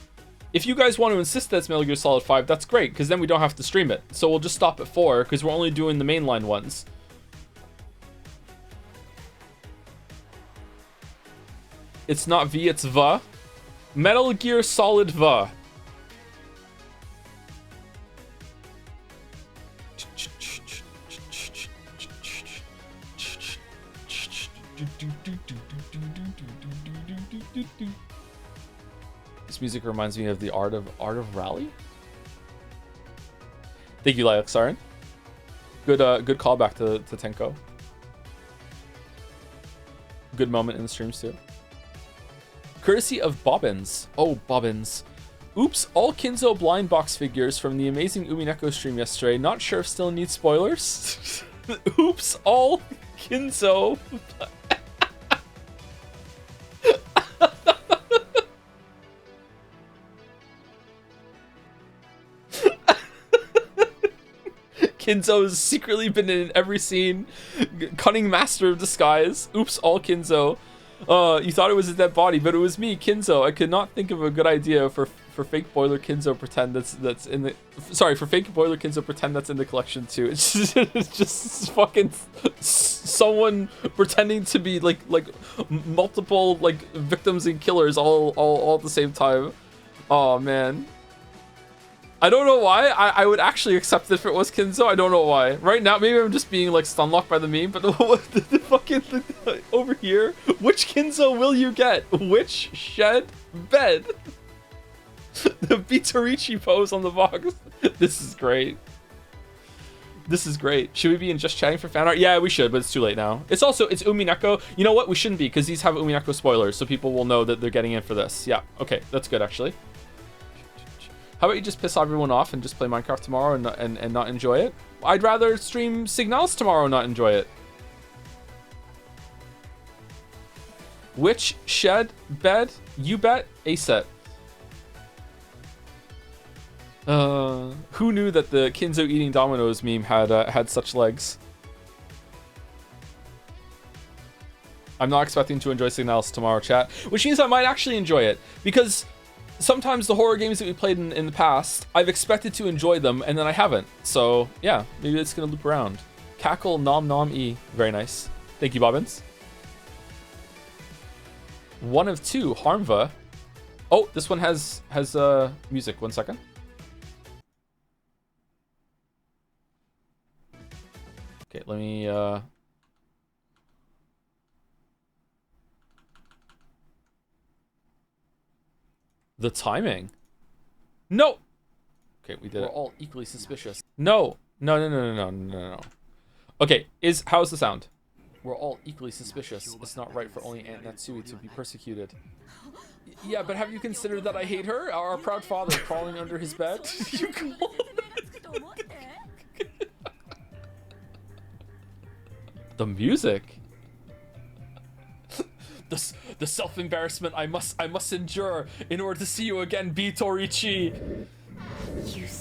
If you guys want to insist that it's Metal Gear Solid 5, that's great, because then we don't have to stream it. So we'll just stop at 4, because we're only doing the mainline ones. It's not V, it's VA. Metal Gear Solid VA. This music reminds me of the Art of Rally. Thank you, Lilac Siren. Good callback to Tenko. Good moment in the streams too. Courtesy of Bobbins. Oh, Bobbins. Oops, all Kinzo blind box figures from the amazing Umineko stream yesterday. Not sure if still needs spoilers. Oops, all Kinzo. Kinzo has secretly been in every scene. Cunning master of disguise. Oops, all Kinzo. You thought it was a dead body, but it was me, Kinzo. I could not think of a good idea for fake boiler Kinzo pretend that's in the. Sorry, for fake boiler Kinzo pretend that's in the collection too. It's just fucking someone pretending to be like multiple like victims and killers all at the same time. Oh man. I don't know why. I would actually accept it if it was Kinzo. I don't know why. Right now, maybe I'm just being like stunlocked by the meme, but what the fucking over here? Which Kinzo will you get? Which shed bed? The Bitorichi pose on the box. This is great. This is great. Should we be in just chatting for fan art? Yeah, we should, but it's too late now. It's Umineko. You know what? We shouldn't be, because these have Umineko spoilers, so people will know that they're getting in for this. Yeah, okay, that's good actually. How about you just piss everyone off and just play Minecraft tomorrow and not enjoy it? I'd rather stream Signals tomorrow and not enjoy it. Which shed bed? You bet. A set. Who knew that the Kinzo eating Dominoes meme had such legs? I'm not expecting to enjoy Signals tomorrow, chat, which means I might actually enjoy it, because sometimes the horror games that we played in the past, I've expected to enjoy them, and then I haven't. So, yeah, maybe it's going to loop around. Cackle nom nom e. Very nice. Thank you, Bobbins. One of two, Harmva. Oh, this one has music. 1 second. Okay, let me... The timing. No. Okay, we did it. We're all equally suspicious. No. No. Okay, how's the sound? We're all equally suspicious. It's not right for only Aunt Natsui to be persecuted. Yeah, but have you considered that I hate her? Our proud father crawling under his bed? You call the music. The self-embarrassment I must endure in order to see you again, Bitorichi.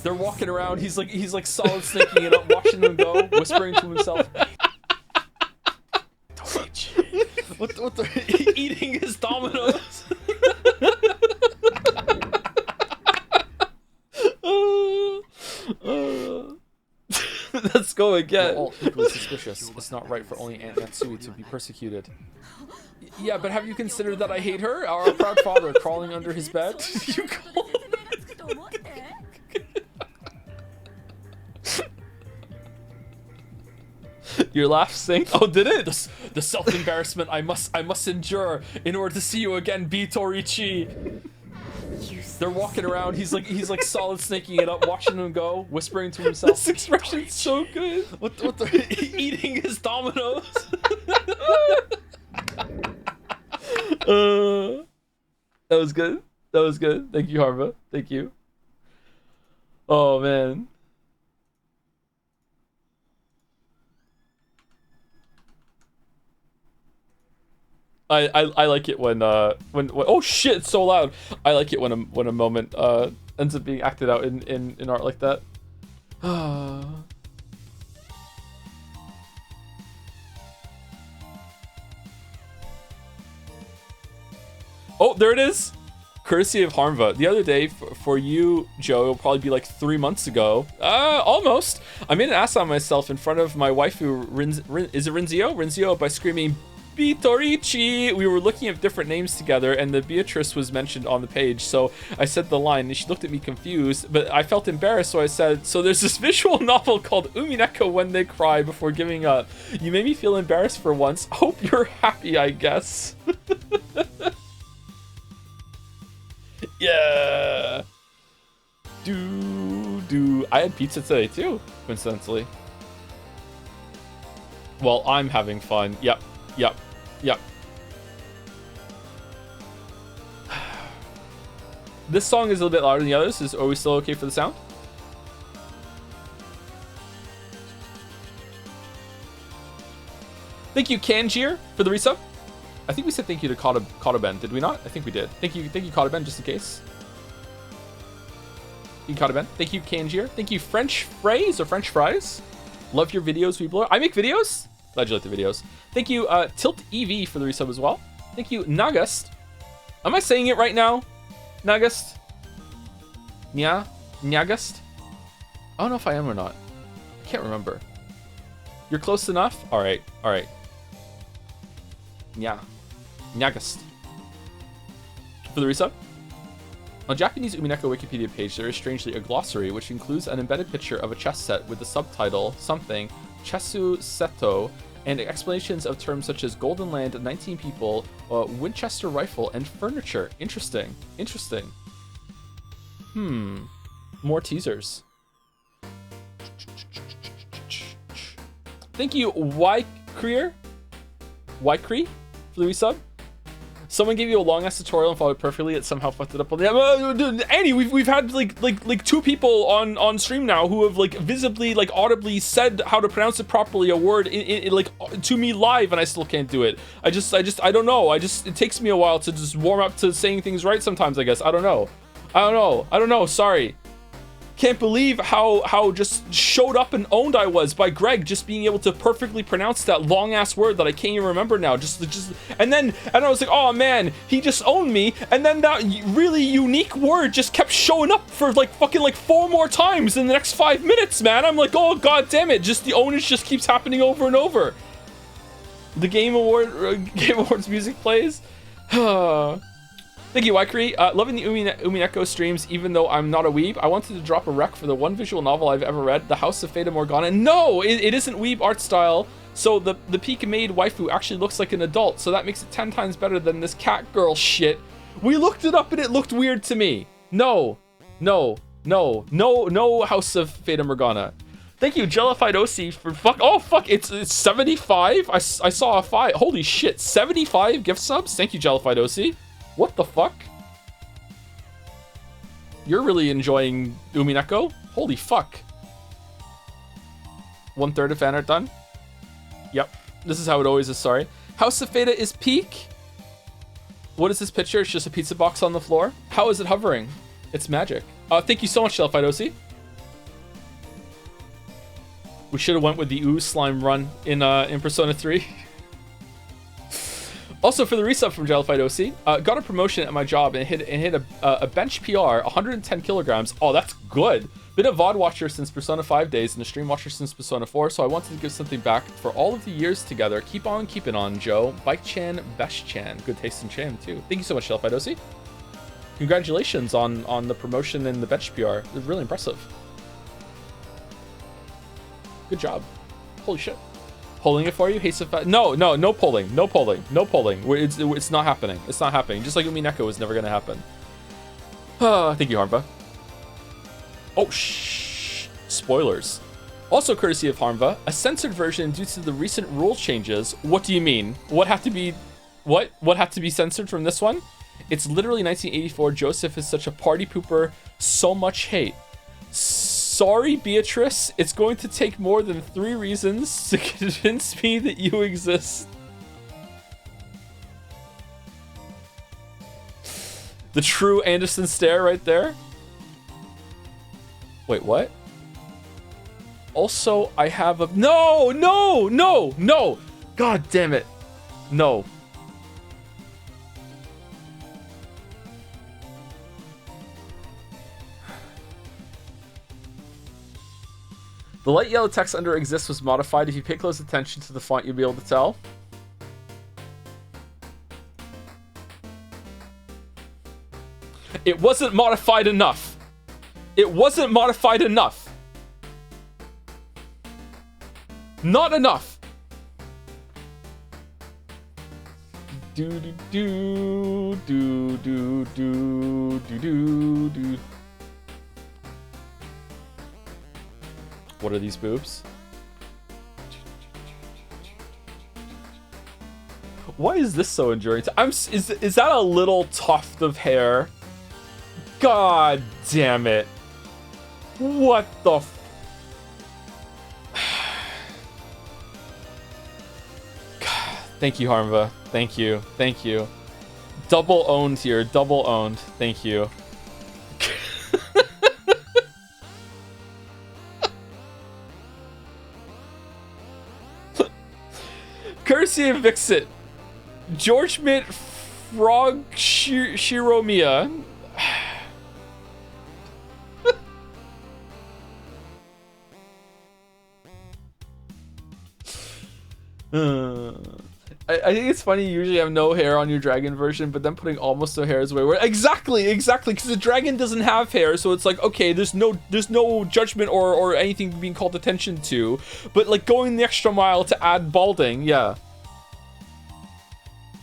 They're walking around. He's like solid snaking it up, watching them go, whispering to himself. Bitorichi. What the eating his dominoes. Let's go again. We're all equally suspicious. It's not right for only Aunt Natsui to be persecuted. Yeah, but have you considered that I hate her? Our proud father crawling under his bed? You call Your laugh synced? Oh, did it? The self-embarrassment I must endure in order to see you again, Bitorichi. They're walking around. He's like solid snaking it up, watching them go, whispering to himself. This expression's so good. What the eating his dominoes. That was good. That was good. Thank you, Harva. Thank you. Oh man. I like it when oh shit, it's so loud. I like it when a moment ends up being acted out in art like that. Oh, there it is. Courtesy of Harmva. The other day, for you, Joe, it'll probably be like 3 months ago. Almost. I made an ass out of myself in front of my waifu, is it Rinzio, by screaming, Bitorichi! We were looking at different names together, and the Beatrice was mentioned on the page, so I said the line, and she looked at me confused, but I felt embarrassed, so I said, so there's this visual novel called Umineko When They Cry Before Giving Up. You made me feel embarrassed for once. Hope you're happy, I guess. Yeah. I had pizza today too, coincidentally. Well, I'm having fun. Yep. This song is a little bit louder than the others. Are we still okay for the sound? Thank you, Kanjir, for the resub. I think we said thank you to Kotoben, did we not? I think we did. Thank you, Kotoben, just in case. Thank you, Kotoben. Thank you, Kanjir. Thank you, French Fries or French Fries. Love your videos, we blow. I make videos. Glad you like the videos. Thank you, Tilt EV for the resub as well. Thank you, Nagast. Am I saying it right now? Nagast? Nyagast? I don't know if I am or not. I can't remember. You're close enough? Alright. Nyagast. For the resub. On Japanese Umineko Wikipedia page, there is strangely a glossary which includes an embedded picture of a chess set with the subtitle something Chesu Seto and explanations of terms such as Golden Land, 19 people, Winchester rifle, and furniture. Interesting. Interesting. More teasers. Thank you, Ykreer, for the resub. Someone gave you a long ass tutorial and followed perfectly. It somehow fucked it up. Annie, we've had like two people on stream now who have like visibly, like audibly said how to pronounce it properly, a word in like to me live, and I still can't do it. I don't know. It takes me a while to just warm up to saying things right sometimes. I guess I don't know. Sorry. Can't believe how just showed up and owned I was by Greg just being able to perfectly pronounce that long ass word that I can't even remember now. And I was like, oh man, he just owned me. And then that really unique word just kept showing up for like fucking like 4 more times in the next 5 minutes, man. I'm like, oh god damn it, just the ownage just keeps happening over and over. The Game Awards music plays. Thank you, Ykreer. Loving the Umineko streams, even though I'm not a weeb. I wanted to drop a rec for the one visual novel I've ever read, The House of Fata Morgana. No, it isn't weeb art style. So the peak maid waifu actually looks like an adult, so that makes it 10 times better than this cat girl shit. We looked it up and it looked weird to me. No, House of Fata Morgana. Thank you, Jellified OC, for fuck. Oh fuck, it's 75. I saw a 5. Holy shit, 75 gift subs. Thank you, Jellified OC. What the fuck? You're really enjoying Umineko? Holy fuck. 1/3 of fan art done? Yep. This is how it always is, sorry. House of Fata is peak? What is this picture? It's just a pizza box on the floor? How is it hovering? It's magic. Thank you so much, Jellified OC. We should have went with the ooze slime run in Persona 3. Also, for the resub from Jellified OC, got a promotion at my job and hit a bench PR, 110 kilograms. Oh, that's good. Been a VOD watcher since Persona 5 days and a stream watcher since Persona 4, so I wanted to give something back for all of the years together. Keep on keeping on, Joe. Bike-chan, Besh-chan. Good taste in Chan, too. Thank you so much, Jellified OC. Congratulations on the promotion and the bench PR. It's really impressive. Good job. Holy shit. Pulling it for you? Hey, no pulling. It's not happening. It's not happening. Just like Umineko is never going to happen. Thank you, Harmva. Oh, shh. Spoilers. Also courtesy of Harmva, a censored version due to the recent rule changes. What do you mean? What had to be censored from this one? It's literally 1984. Joseph is such a party pooper. So much hate. Sorry, Beatrice. It's going to take more than 3 reasons to convince me that you exist. The true Anderson stare right there. Wait, what? Also, I have a... No! God damn it. No. The light yellow text under exists was modified. If you pay close attention to the font, you'll be able to tell. It wasn't modified enough. It wasn't modified enough. Not enough. Do do do do do do do do. What are these boobs? Why is this so enduring? Is that a little tuft of hair? God damn it. What the Thank you, Harmva. Thank you. Thank you. Double owned here. Double owned. Thank you. Courtesy of Vixit. George Mitt Frog Shiromia. I think it's funny. You usually have no hair on your dragon version, but then putting almost no hair is way worse. Exactly, because the dragon doesn't have hair, so it's like, okay, there's no judgment or anything being called attention to, but like going the extra mile to add balding, yeah.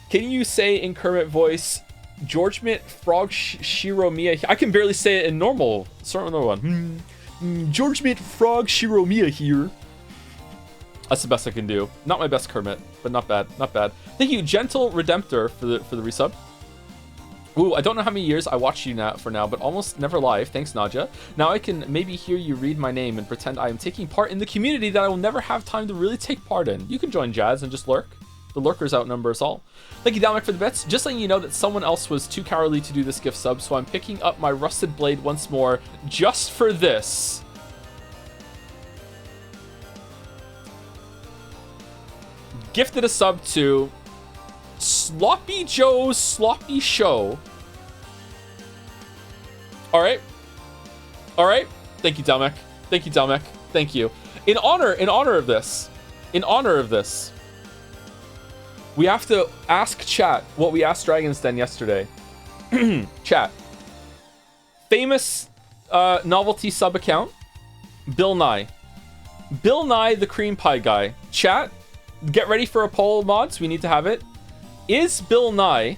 Can you say in Kermit voice, George Mitt Frog Shiromiya? I can barely say it in normal. Start with another one. George Mitt Frog Shiromiya here. That's the best I can do. Not my best Kermit, but not bad, not bad. Thank you, Gentle Redemptor, for the resub. Ooh, I don't know how many years I watched you now but almost never live. Thanks, Nadia. Now I can maybe hear you read my name and pretend I am taking part in the community that I will never have time to really take part in. You can join Jazz and just lurk. The lurkers outnumber us all. Thank you, Dalmec, for the bits. Just letting you know that someone else was too cowardly to do this gift sub, so I'm picking up my rusted blade once more just for this. Gifted a sub to Sloppy Joe's Sloppy Show. All right. Thank you, Dalmec. Thank you, Dalmec. Thank you. In honor of this, we have to ask chat what we asked Dragon's Den yesterday. Chat. Famous novelty sub account, Bill Nye. Bill Nye, the cream pie guy. Chat, get ready for a poll, mods. We need to have it. Is Bill Nye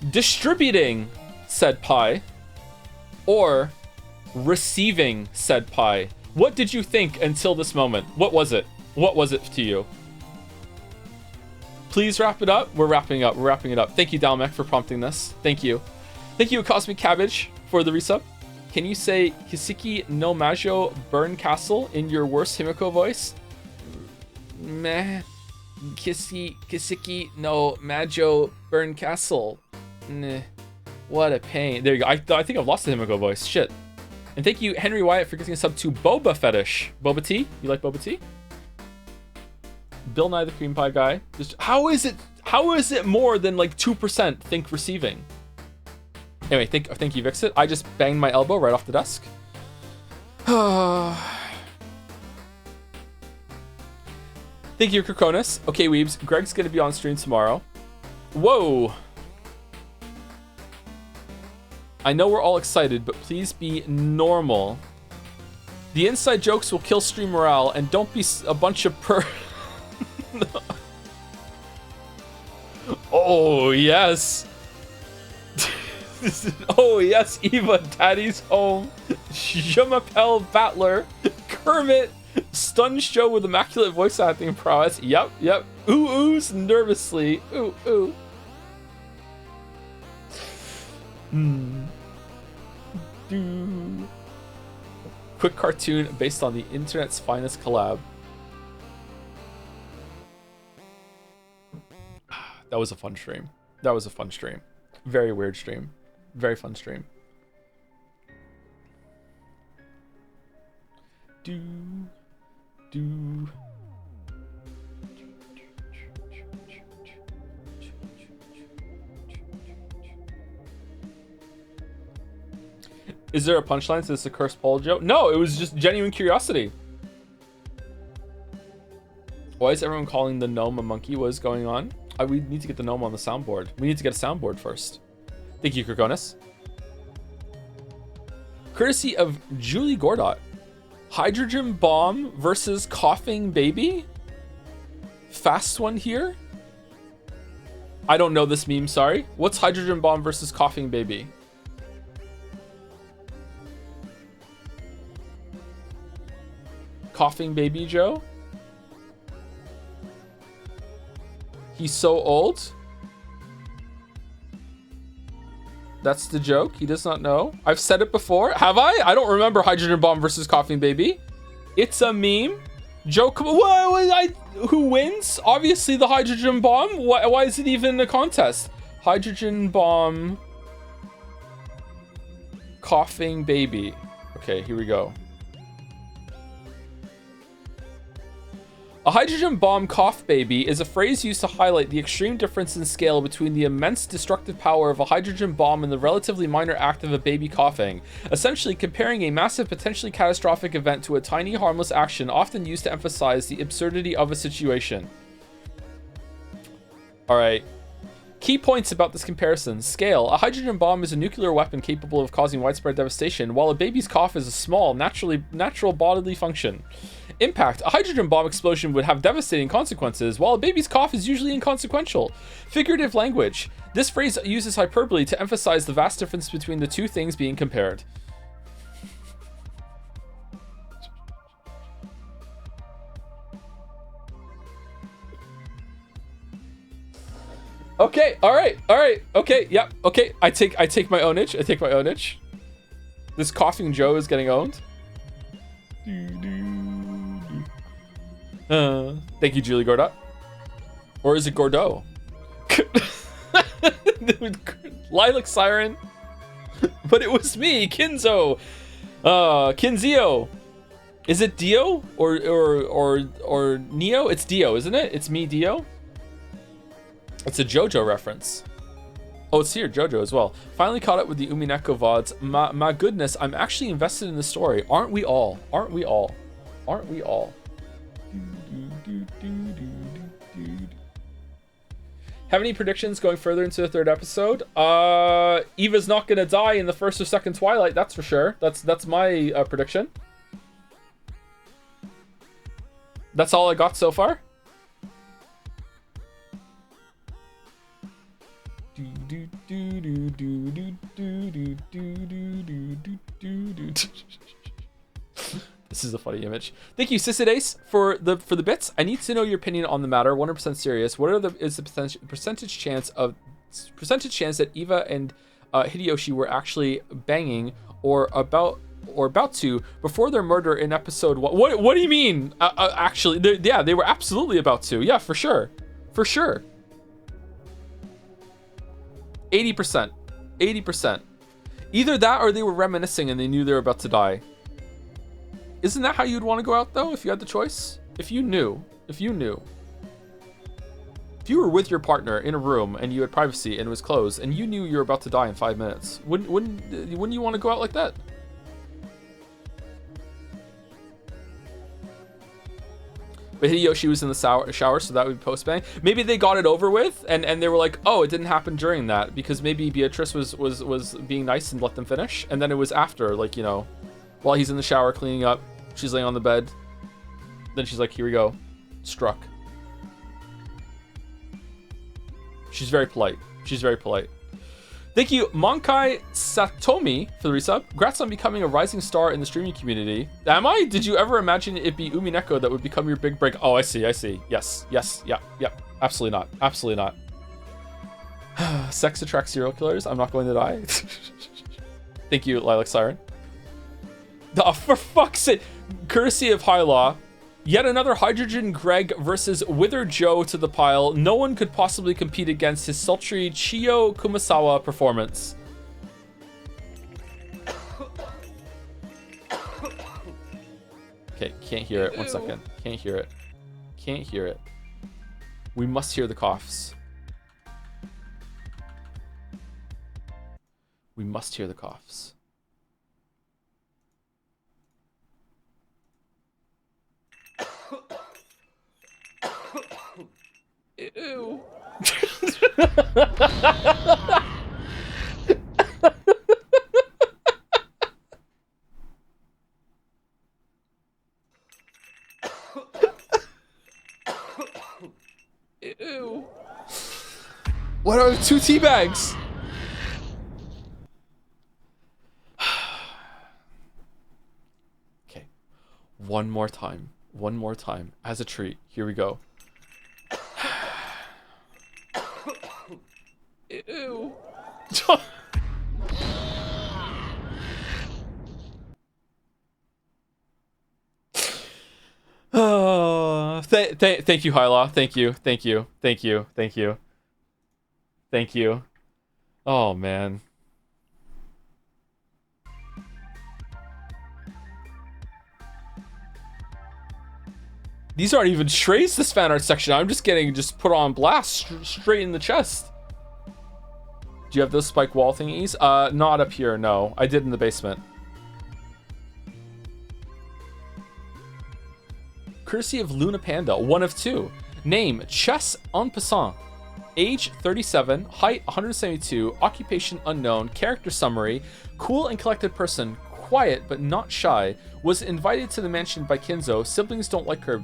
distributing said pie or receiving said pie? What did you think until this moment? What was it? What was it to you? Please wrap it up. We're wrapping up. We're wrapping it up. Thank you, Dalmec, for prompting this. Thank you. Thank you, Cosmic Cabbage, for the resub. Can you say Kisiki no Majo Burn Castle in your worst Himiko voice? Meh. Kisiki no Majo Burn Castle. Nah. What a pain. There you go. I think I've lost the Himiko voice. Shit. And thank you, Henry Wyatt, for getting a sub to Boba Fetish. Boba tea? You like boba tea? Bill Nye the cream pie guy. Just, how is it more than like 2% think receiving? Anyway, thank you, Vixit. I just banged my elbow right off the desk. Thank you, Krakonis. Okay, Weebs. Greg's gonna be on stream tomorrow. Whoa. I know we're all excited, but please be normal. The inside jokes will kill stream morale, and don't be a bunch of Oh, yes. Oh, yes, Eva, Daddy's home. Je m'appelle Battler. Kermit. Stun show with immaculate voice acting prowess. Yep. Ooh-oohs nervously. Ooh. Quick cartoon based on the internet's finest collab. That was a fun stream. Very weird stream. Very fun stream. Is there a punchline to this accursed poll joke? No, it was just genuine curiosity. Why is everyone calling the gnome a monkey? What is going on? We need to get the gnome on the soundboard. We need to get a soundboard first. Thank you, Krakonis. Courtesy of Julie Gordot. Hydrogen bomb versus coughing baby? Fast one here? I don't know this meme, sorry. What's hydrogen bomb versus coughing baby? Coughing baby Joe? He's so old? That's the joke? He does not know? I've said it before. Have I? I don't remember hydrogen bomb versus coughing baby. It's a meme. Joke. Who wins? Obviously the hydrogen bomb. Why is it even a contest? Hydrogen bomb. Coughing baby. Okay, here we go. A hydrogen bomb cough baby is a phrase used to highlight the extreme difference in scale between the immense destructive power of a hydrogen bomb and the relatively minor act of a baby coughing, essentially comparing a massive, potentially catastrophic event to a tiny, harmless action often used to emphasize the absurdity of a situation. All right. Key points about this comparison. Scale. A hydrogen bomb is a nuclear weapon capable of causing widespread devastation, while a baby's cough is a small, natural bodily function. Impact. A hydrogen bomb explosion would have devastating consequences, while a baby's cough is usually inconsequential. Figurative language. This phrase uses hyperbole to emphasize the vast difference between the two things being compared. Okay, all right, okay, yep, okay. I take my ownage. This coughing Joe is getting owned. Thank you, Julie Gorda. Or is it Gordo? Lilac Siren. But it was me, Kinzo. Kinzio. Is it Dio or Neo? It's Dio, isn't it? It's me, Dio. It's a JoJo reference. Oh, it's here, JoJo as well. Finally caught up with the Umineko VODs. My goodness, I'm actually invested in the story. Aren't we all? Aren't we all? Aren't we all? Have any predictions going further into the third episode? Eva's not gonna die in the first or second Twilight, that's for sure. That's my prediction. That's all I got so far. This is a funny image. Thank you, Sisidace, for the bits. I need to know your opinion on the matter. 100% serious. What is the percentage chance that Eva and Hideyoshi were actually banging or about to before their murder in episode 1? What do you mean? Actually, they were absolutely about to. Yeah, for sure. 80%. Either that or they were reminiscing and they knew they were about to die. Isn't that how you'd want to go out though, if you had the choice? If you were with your partner in a room and you had privacy and it was closed and you knew you were about to die in 5 minutes, wouldn't you want to go out like that? But Hideyoshi was in the shower, so that would be post-bang. Maybe they got it over with, and they were like, oh, it didn't happen during that, because maybe Beatrice was being nice and let them finish, and then it was after, like, you know, while he's in the shower cleaning up, she's laying on the bed, then she's like, here we go, struck. She's very polite. Thank you, Monkai Satomi, for the resub. Congrats on becoming a rising star in the streaming community. Am I? Did you ever imagine it'd be Umineko that would become your big break? Oh, I see. Yes. Yep. Absolutely not. Sex attracts serial killers. I'm not going to die. Thank you, Lilac Siren. Oh, for fuck's sake. Courtesy of High Law. Yet another Hydrogen Greg versus Wither Joe to the pile. No one could possibly compete against his sultry Chiyo Kumasawa performance. Okay, can't hear it. 1 second. Can't hear it. We must hear the coughs. Ew. Ew. What are 2 tea bags? Okay. One more time as a treat. Here we go. Ew. Oh, thank you, Hyla. Thank you. Oh, man. These aren't even trays, this fan art section. I'm just getting put on blast straight in the chest. Do you have those spike wall thingies? Not up here, no. I did in the basement. Courtesy of Luna Panda, 1 of 2. Name, Chess en passant. Age 37, height 172, occupation unknown, character summary, cool and collected person, quiet but not shy, was invited to the mansion by Kinzo. Siblings don't like her,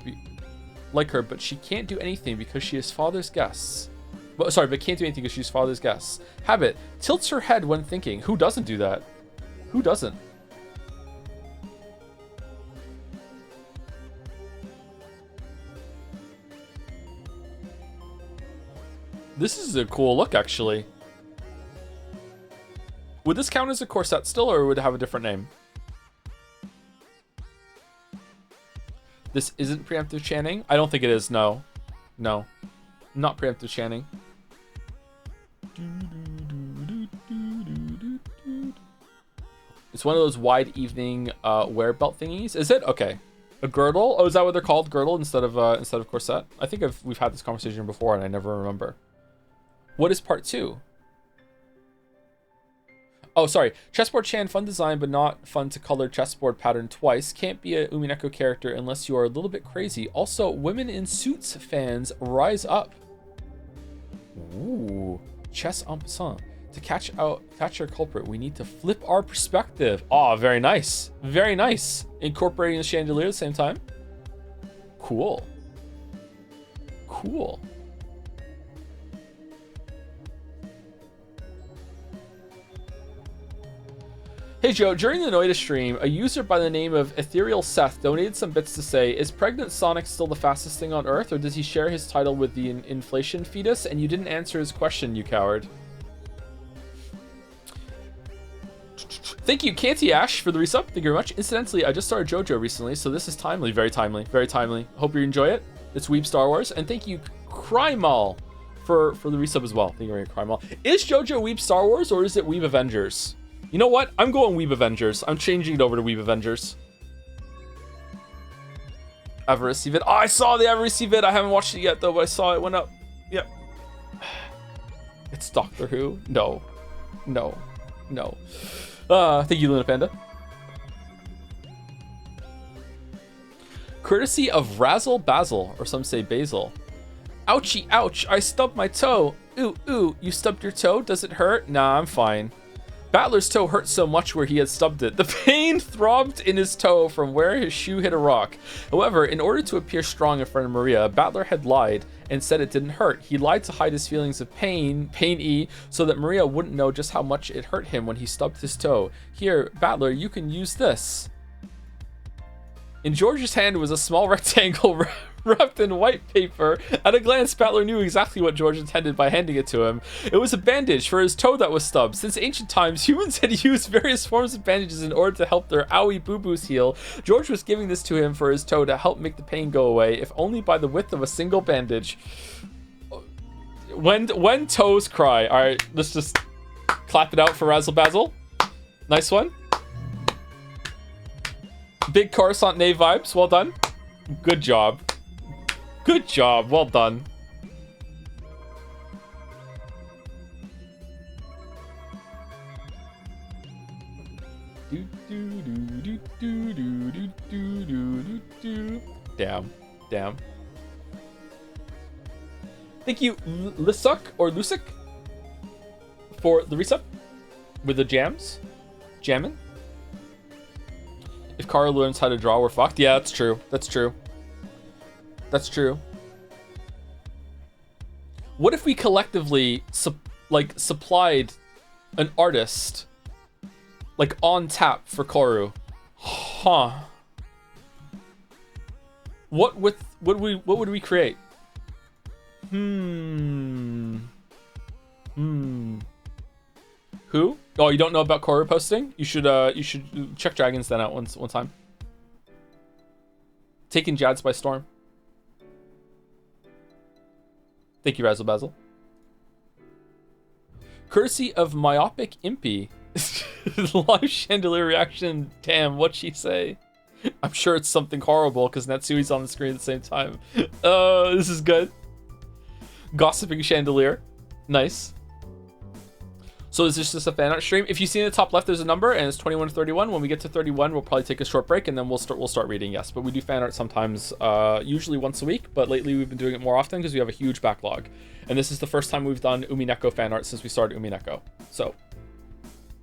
but she can't do anything because she is father's guests. But can't do anything because she's father's guests. Habit, tilts her head when thinking. Who doesn't do that? Who doesn't? This is a cool look, actually. Would this count as a corset still, or would it have a different name? This isn't preemptive chanting? I don't think it is, no. No. Not preemptive chanting. It's one of those wide evening wear belt thingies. Is it? Okay. A girdle? Oh, is that what they're called? Girdle instead of corset? I think we've had this conversation before and I never remember. What is part 2? Oh, sorry. Chessboard Chan, fun design, but not fun to color chessboard pattern twice. Can't be a Umineko character unless you are a little bit crazy. Also, women in suits fans, rise up. Ooh. Chess en passant. To catch our culprit, we need to flip our perspective. Oh, very nice. Very nice. Incorporating the chandelier at the same time. Cool. Cool. Hey Joe, during the Noida stream, a user by the name of Ethereal Seth donated some bits to say, is pregnant Sonic still the fastest thing on Earth, or does he share his title with the inflation fetus? And you didn't answer his question, you coward. Thank you, Canty Ash, for the resub. Thank you very much. Incidentally, I just started JoJo recently, so this is timely. Very timely. Very timely. Hope you enjoy it. It's Weeb Star Wars. And thank you, Crymal, for the resub as well. Thank you very much, Crymal. Is JoJo Weeb Star Wars, or is it Weeb Avengers? You know what? I'm going Weeb Avengers. I'm changing it over to Weeb Avengers. Avarice vid. Oh, I saw the Avarice vid. I haven't watched it yet, though, but I saw it went up. Yep. It's Doctor Who? No. No. No. Thank you, Luna Panda. Courtesy of Razzle Basil, or some say Basil. Ouchie, ouch, I stubbed my toe. Ooh, ooh, you stubbed your toe? Does it hurt? Nah, I'm fine. Battler's toe hurt so much where he had stubbed it. The pain throbbed in his toe from where his shoe hit a rock. However, in order to appear strong in front of Maria, Battler had lied and said it didn't hurt. He lied to hide his feelings of pain-y, so that Maria wouldn't know just how much it hurt him when he stubbed his toe. Here, Battler, you can use this. In George's hand was a small rectangle wrapped in white paper. At a glance, Battler knew exactly what George intended by handing it to him. It was a bandage for his toe that was stubbed. Since ancient times, humans had used various forms of bandages in order to help their owie boo-boos heal. George was giving this to him for his toe to help make the pain go away, if only by the width of a single bandage. When toes cry. All right, let's just clap it out for Razzle Basil. Nice one. Big Coruscant Nave vibes. Well done. Good job. Good job. Well done. Damn. Damn. Thank you, Lisuk or Lusik, for the resub with the jams. Jammin'. If Kara learns how to draw, we're fucked. Yeah, that's true. That's true. That's true. What if we collectively supplied an artist like on tap for Koru? Huh. What would we create? Who? Oh, you don't know about Koru posting? You should check Dragons Den out one time. Taking Jads by storm. Thank you, Razzle Basil. Courtesy of Myopic Impy. Live chandelier reaction. Damn, what'd she say? I'm sure it's something horrible because Natsui's on the screen at the same time. Oh, this is good. Gossiping chandelier. Nice. So is this just a fan art stream? If you see in the top left, there's a number, and it's 21 to 31. When we get to 31, we'll probably take a short break, and then we'll start reading. Yes, but we do fan art sometimes, usually once a week. But lately, we've been doing it more often because we have a huge backlog, and this is the first time we've done Umineko fan art since we started Umineko. So,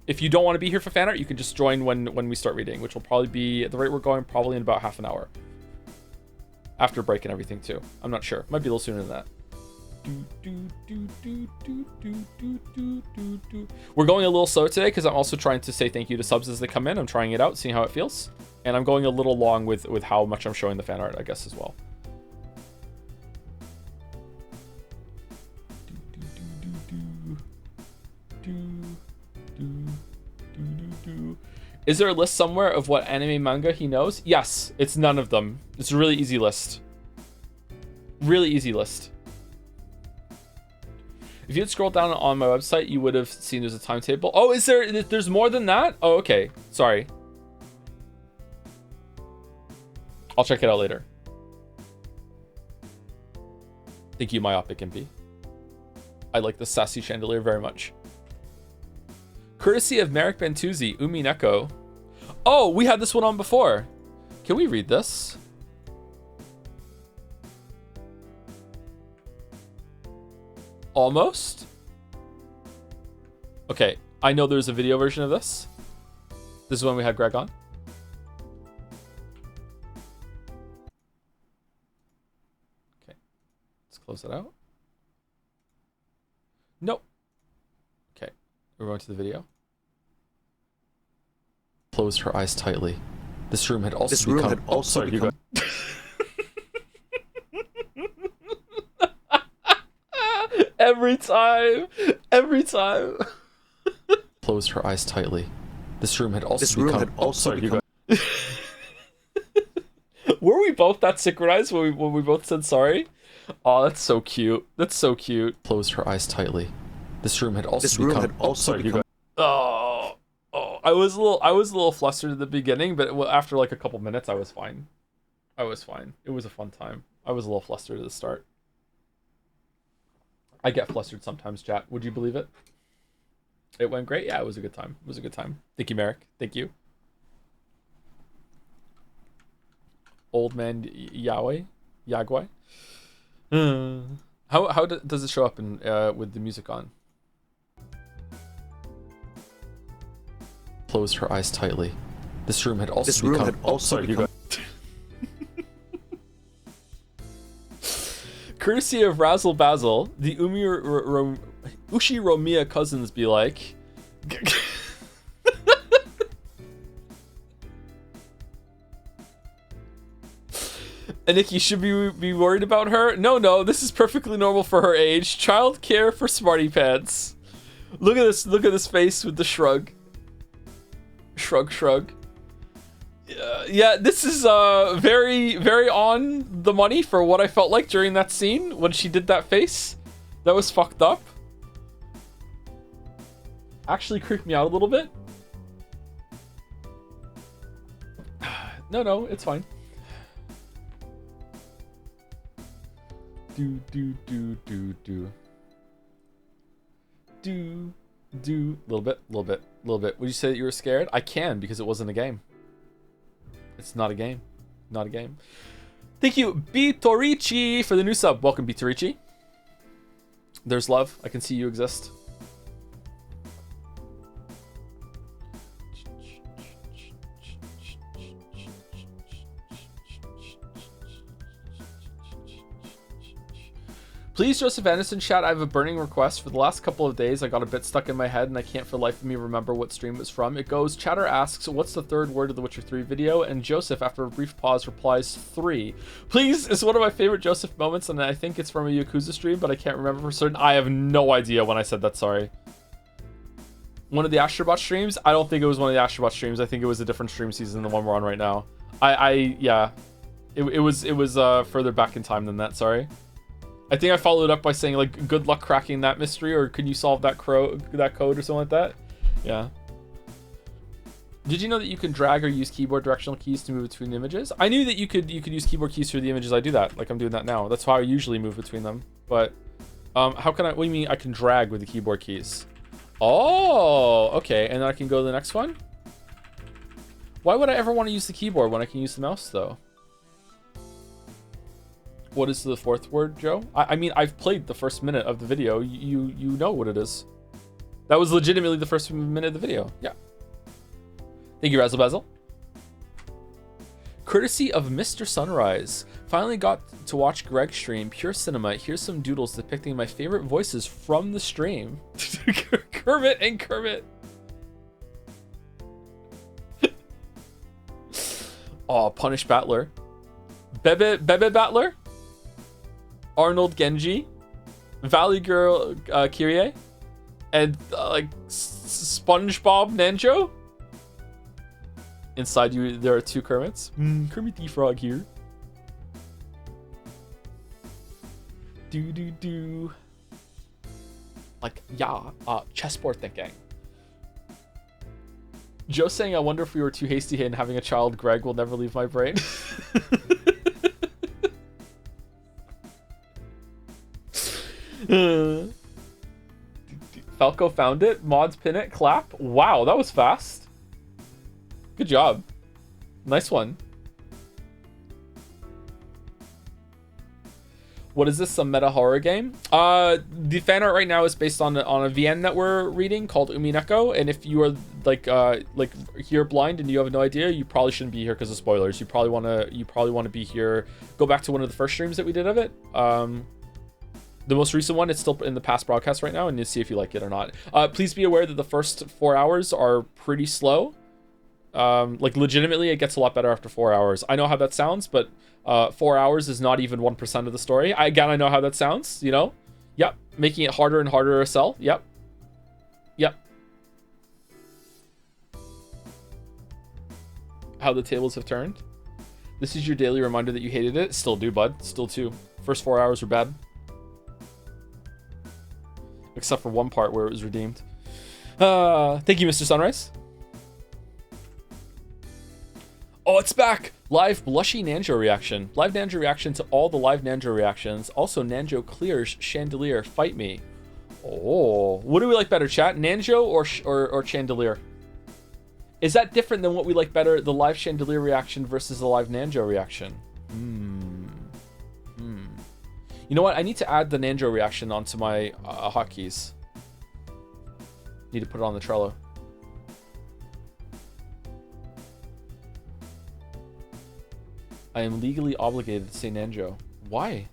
if you don't want to be here for fan art, you can just join when we start reading, which will probably be at the rate we're going, probably in about half an hour. After break and everything too. I'm not sure. Might be a little sooner than that. We're going a little slow today because I'm also trying to say thank you to subs as they come in. I'm trying it out, seeing how it feels, and I'm going a little long with how much I'm showing the fan art, I guess, as well. Is there a list somewhere of what anime manga he knows? Yes, it's none of them. It's a really easy list. Really easy list. If you had scrolled down on my website, you would have seen there's a timetable. Oh, is there? There's more than that? Oh, okay. Sorry. I'll check it out later. Thank you, Myopic MP. I like the sassy chandelier very much. Courtesy of Merrick Bentuzzi, Umineko. Oh, we had this one on before. Can we read this? Almost. Okay, I know there's a video version of this. This is when we had Greg on. Okay, let's close that out. Nope. Okay, we're going to the video. Closed her eyes tightly. This room had also become... Every time. Closed her eyes tightly. This room had also become... Were we both that synchronized when we both said sorry? Oh, that's so cute. That's so cute. Closed her eyes tightly. This room had also become... Oh, I was a little flustered at the beginning, but after like a couple minutes, I was fine. It was a fun time. I was a little flustered at the start. I get flustered sometimes, chat. Would you believe it? It went great. Yeah, it was a good time. Thank you, Merrick. Thank you. Old man Yagway. How does it show up in with the music on? Closed her eyes tightly. This room had also become... Courtesy of Razzle Basil, the Ushiromiya cousins be like... Aniki, should be worried about her? No, this is perfectly normal for her age. Child care for smarty pants. Look at this face with the shrug. Shrug. Yeah, this is very on the money for what I felt like during that scene when she did that face. That was fucked up. Actually creeped me out a little bit. No, it's fine. Do. Little bit. Would you say that you were scared? I can, because it wasn't a game. It's not a game. Thank you, Bitorichi, for the new sub. Welcome, Bitorichi. There's love. I can see you exist. Please, Joseph Anderson, chat, I have a burning request. For the last couple of days, I got a bit stuck in my head, and I can't for the life of me remember what stream it was from. It goes, chatter asks, what's the third word of the Witcher 3 video? And Joseph, after a brief pause, replies, 3. Please, it's one of my favorite Joseph moments, and I think it's from a Yakuza stream, but I can't remember for certain. I have no idea when I said that, sorry. One of the Astrobot streams? I don't think it was one of the Astrobot streams. I think it was a different stream season than the one we're on right now. Yeah. It was further back in time than that, sorry. I think I followed up by saying, like, good luck cracking that mystery, or can you solve that code or something like that? Yeah. Did you know that you can drag or use keyboard directional keys to move between images? I knew that you could use keyboard keys for the images. I do that. Like, I'm doing that now. That's how I usually move between them. But how can I... What do you mean I can drag with the keyboard keys? Oh, okay. And then I can go to the next one? Why would I ever want to use the keyboard when I can use the mouse, though? What is the fourth word, Joe? I mean, I've played the first minute of the video. You know what it is. That was legitimately the first minute of the video. Yeah. Thank you, Razzle Basil. Courtesy of Mr. Sunrise. Finally got to watch Greg stream Pure Cinema. Here's some doodles depicting my favorite voices from the stream. Kermit and Kermit. Oh, Punish Battler. Bebe Battler. Arnold Genji. Valley Girl Kyrie. And like SpongeBob Nanjo. Inside you, there are two Kermits. Kermit the Frog here. Do. Like, yeah, chessboard thinking. Joe saying, I wonder if we were too hasty in having a child. Greg will never leave my brain. Falco found it. Mods pin it. Clap. Wow, that was fast. Good job. Nice one. What is this? Some meta horror game? The fan art right now is based on a VN that we're reading called Umineko, and if you are like here blind and you have no idea, you probably shouldn't be here because of spoilers. You probably want to be here. Go back to one of the first streams that we did of it. The most recent one, it's still in the past broadcast right now, and you'll see if you like it or not. Please be aware that the first 4 hours are pretty slow. Like legitimately, it gets a lot better after 4 hours. I know how that sounds, but 4 hours is not even 1% of the story. I know how that sounds, you know? Yep. Making it harder and harder to sell. Yep. How the tables have turned. This is your daily reminder that you hated it. Still do, bud. Still too. First 4 hours were bad. Except for one part where it was redeemed. Thank you, Mr. Sunrise. Oh, it's back! Live Blushy Nanjo reaction. Live Nanjo reaction to all the live Nanjo reactions. Also, Nanjo clears Chandelier. Fight me. Oh, what do we like better, chat? Nanjo or Chandelier? Is that different than what we like better, the live Chandelier reaction versus the live Nanjo reaction? You know what? I need to add the Nanjo reaction onto my hotkeys. Need to put it on the Trello. I am legally obligated to say Nanjo. Why?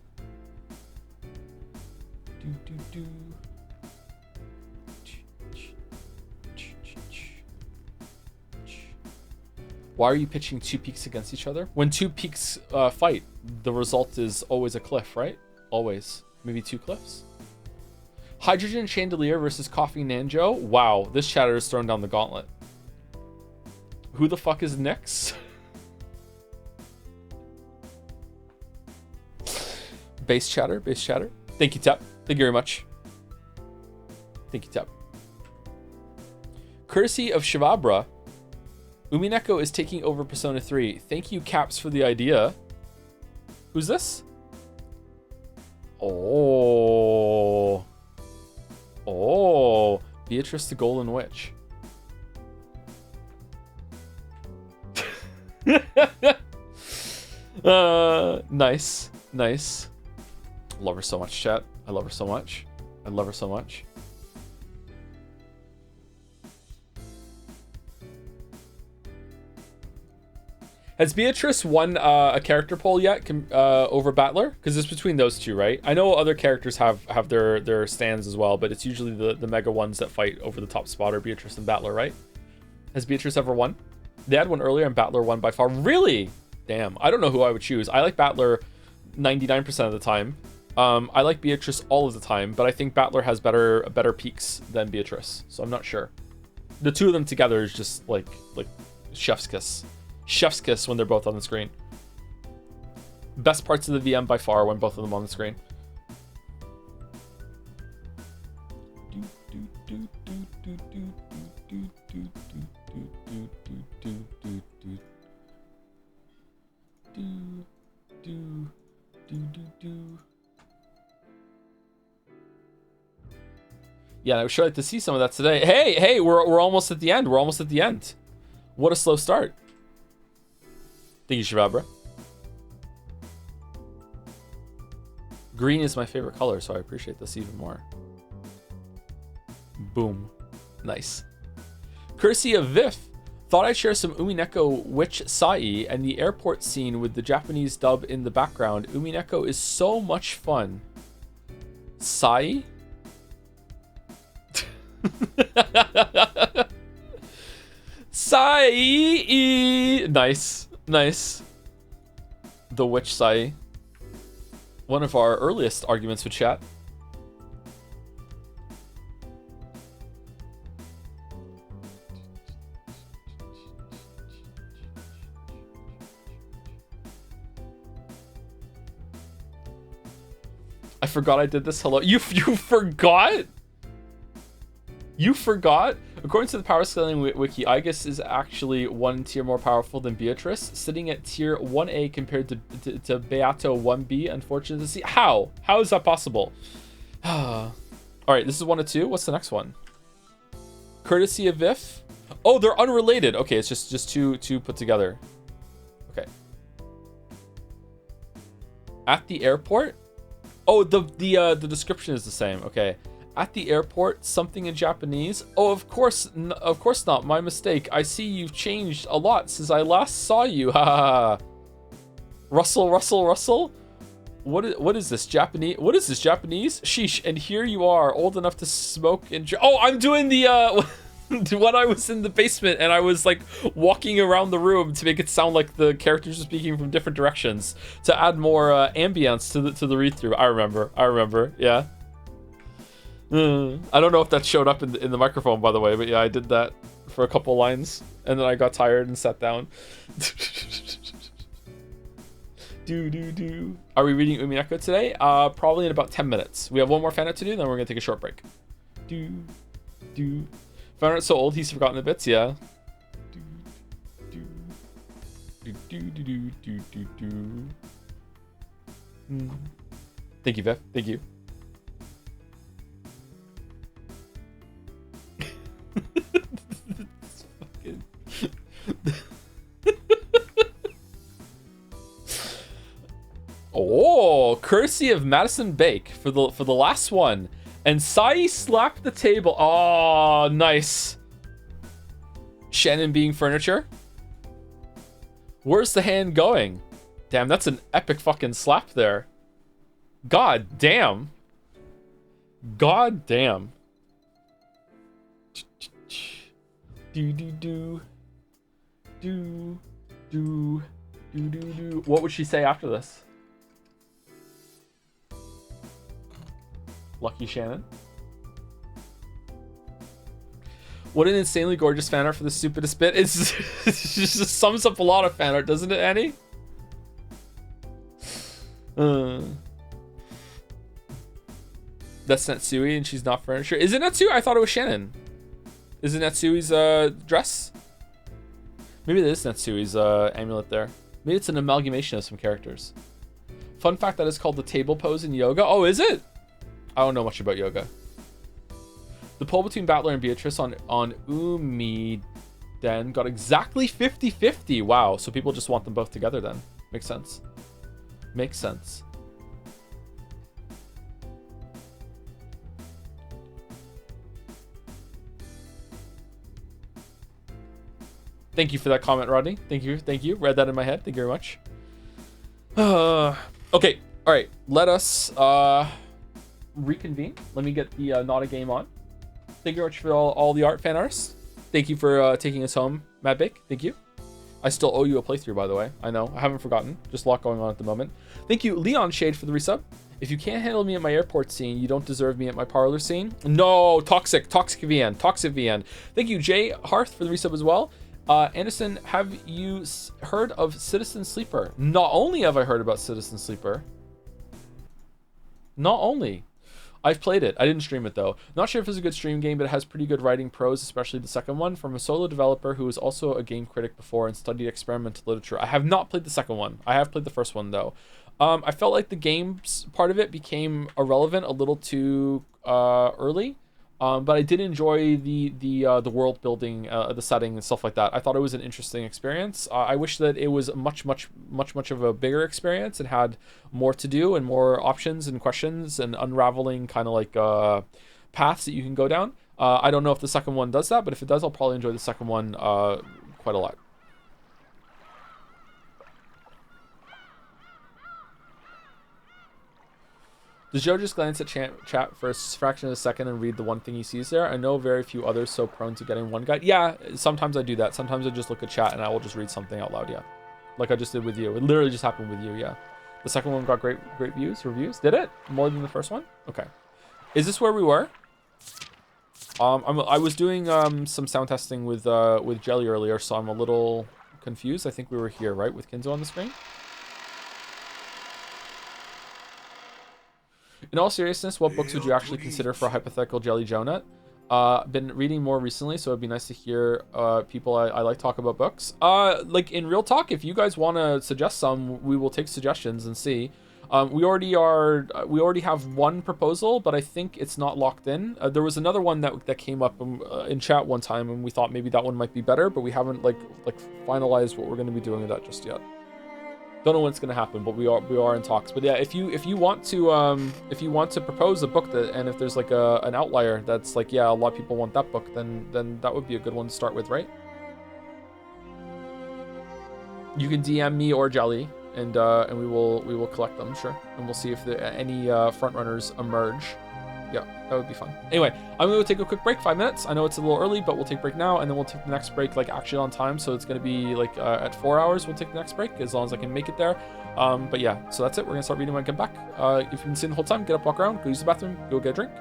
Why are you pitching two peaks against each other? When two peaks fight, the result is always a cliff, right? Always. Maybe two cliffs? Hydrogen Chandelier versus Coffee Nanjo? Wow, this chatter is throwing down the gauntlet. Who the fuck is next? Base chatter. Thank you, Tap. Thank you very much. Thank you, Tap. Courtesy of Shivabra, Umineko is taking over Persona 3. Thank you, Caps, for the idea. Who's this? Oh, Beatrice the Golden Witch. Nice. Love her so much, chat. I love her so much. Has Beatrice won a character poll yet over Battler? Because it's between those two, right? I know other characters have their stands as well, but it's usually the mega ones that fight over the top spot are Beatrice and Battler, right? Has Beatrice ever won? They had one earlier and Battler won by far. Really? Damn. I don't know who I would choose. I like Battler 99% of the time. I like Beatrice all of the time, but I think Battler has better peaks than Beatrice, so I'm not sure. The two of them together is just like chef's kiss. Chef's kiss when they're both on the screen. Best parts of the VM by far when both of them on the screen. Yeah, I would sure like to see some of that today. Hey, we're almost at the end. We're almost at the end. What a slow start. Thank you, Shababra. Green is my favorite color, so I appreciate this even more. Boom. Nice. Courtesy of Vif. Thought I'd share some Umineko Witch Sai and the airport scene with the Japanese dub in the background. Umineko is so much fun. Sai? Sai! Nice. Nice. The Witch Sai. One of our earliest arguments with chat. I forgot I did this. Hello. You forgot? You forgot? According to the power scaling wiki, Aegis is actually 1 tier more powerful than Beatrice, sitting at tier 1A compared to Beato 1B. Unfortunate to see. How? How is that possible? All right, this is 1 of 2. What's the next one? Courtesy of Vif. Oh, they're unrelated. Okay, it's just two put together. Okay. At the airport. Oh, the description is the same. Okay. At the airport, something in Japanese. Oh, of course not. My mistake. I see you've changed a lot since I last saw you. Ha. Russell. What is this Japanese? What is this Japanese? Sheesh. And here you are, old enough to smoke and oh, I'm doing the when I was in the basement and I was like walking around the room to make it sound like the characters are speaking from different directions to add more ambience to the read through. I remember. Yeah. I don't know if that showed up in the microphone, by the way, but yeah, I did that for a couple lines and then I got tired and sat down. Are we reading Umineko today? Probably in about 10 minutes. We have one more fan art to do, then we're gonna take a short break. Fan art's so old he's forgotten the bits, yeah. Thank you, Viv. Thank you. Oh, courtesy of Madison Bake for the last one. And Sai slapped the table. Oh, nice. Shannon being furniture. Where's the hand going? Damn, that's an epic fucking slap there. God damn. God damn. What would she say after this? Lucky Shannon. What an insanely gorgeous fan art for the stupidest bit. It just sums up a lot of fan art, doesn't it, Annie? That's Natsui and she's not furniture. Is it Natsui? I thought it was Shannon. Is it Natsui's dress? Maybe it is Natsui's amulet there. Maybe it's an amalgamation of some characters. Fun fact, that is called the table pose in yoga. Oh, is it? I don't know much about yoga. The poll between Battler and Beatrice on Umi then got exactly 50-50. Wow, so people just want them both together then. Makes sense. Makes sense. Thank you for that comment, Rodney. Thank you. Read that in my head. Thank you very much. Okay, all right. Let us reconvene. Let me get the not a game on. Thank you very much for all the art fan artists. Thank you for taking us home, Matt Bake. Thank you. I still owe you a playthrough, by the way. I know. I haven't forgotten. Just a lot going on at the moment. Thank you, Leon Shade, for the resub. If you can't handle me at my airport scene, you don't deserve me at my parlor scene. No, toxic VN. Thank you, Jay Hearth, for the resub as well. Anderson, have you heard of Citizen Sleeper? Not only have I heard about Citizen Sleeper, not only I've played it. I didn't stream it though. Not sure if it's a good stream game, but it has pretty good writing prose, especially the second one, from a solo developer who was also a game critic before and studied experimental literature. I have not played the second one. I have played the first one though. I felt like the games part of it became irrelevant a little too early. But I did enjoy the world building, the setting and stuff like that. I thought it was an interesting experience. I wish that it was much of a bigger experience and had more to do and more options and questions and unraveling kind of like paths that you can go down. I don't know if the second one does that, but if it does, I'll probably enjoy the second one quite a lot. Does Joe just glance at chat for a fraction of a second and read the one thing he sees there? I know very few others so prone to getting one guide. Yeah, sometimes I do that. Sometimes I just look at chat and I will just read something out loud, yeah. Like I just did with you. It literally just happened with you, yeah. The second one got great reviews. Did it? More than the first one? Okay. Is this where we were? I was doing some sound testing with Jelly earlier, so I'm a little confused. I think we were here, right? With Kinzo on the screen? In all seriousness, what books would you actually consider for a hypothetical Jelly Jonut? Been reading more recently, so it'd be nice to hear people I like talk about books. Like in real talk, if you guys want to suggest some, we will take suggestions and see. We already have one proposal, but I think it's not locked in. There was another one that came up in chat one time, and we thought maybe that one might be better, but we haven't like finalized what we're going to be doing with that just yet. Don't know when it's gonna happen, but we are in talks. But yeah, if you want to propose a book and if there's like an outlier that's like, yeah, a lot of people want that book, then that would be a good one to start with, right? You can DM me or Jelly, and we will collect them, sure, and we'll see if any front runners emerge. Yeah, that would be fun. Anyway, I'm gonna take a quick break, 5 minutes. I know it's a little early, but we'll take a break now, and then we'll take the next break like actually on time. So it's gonna be like at 4 hours. We'll take the next break as long as I can make it there. But yeah, so that's it. We're gonna start reading when I get back. If you've been sitting the whole time, get up, walk around, go use the bathroom, go get a drink.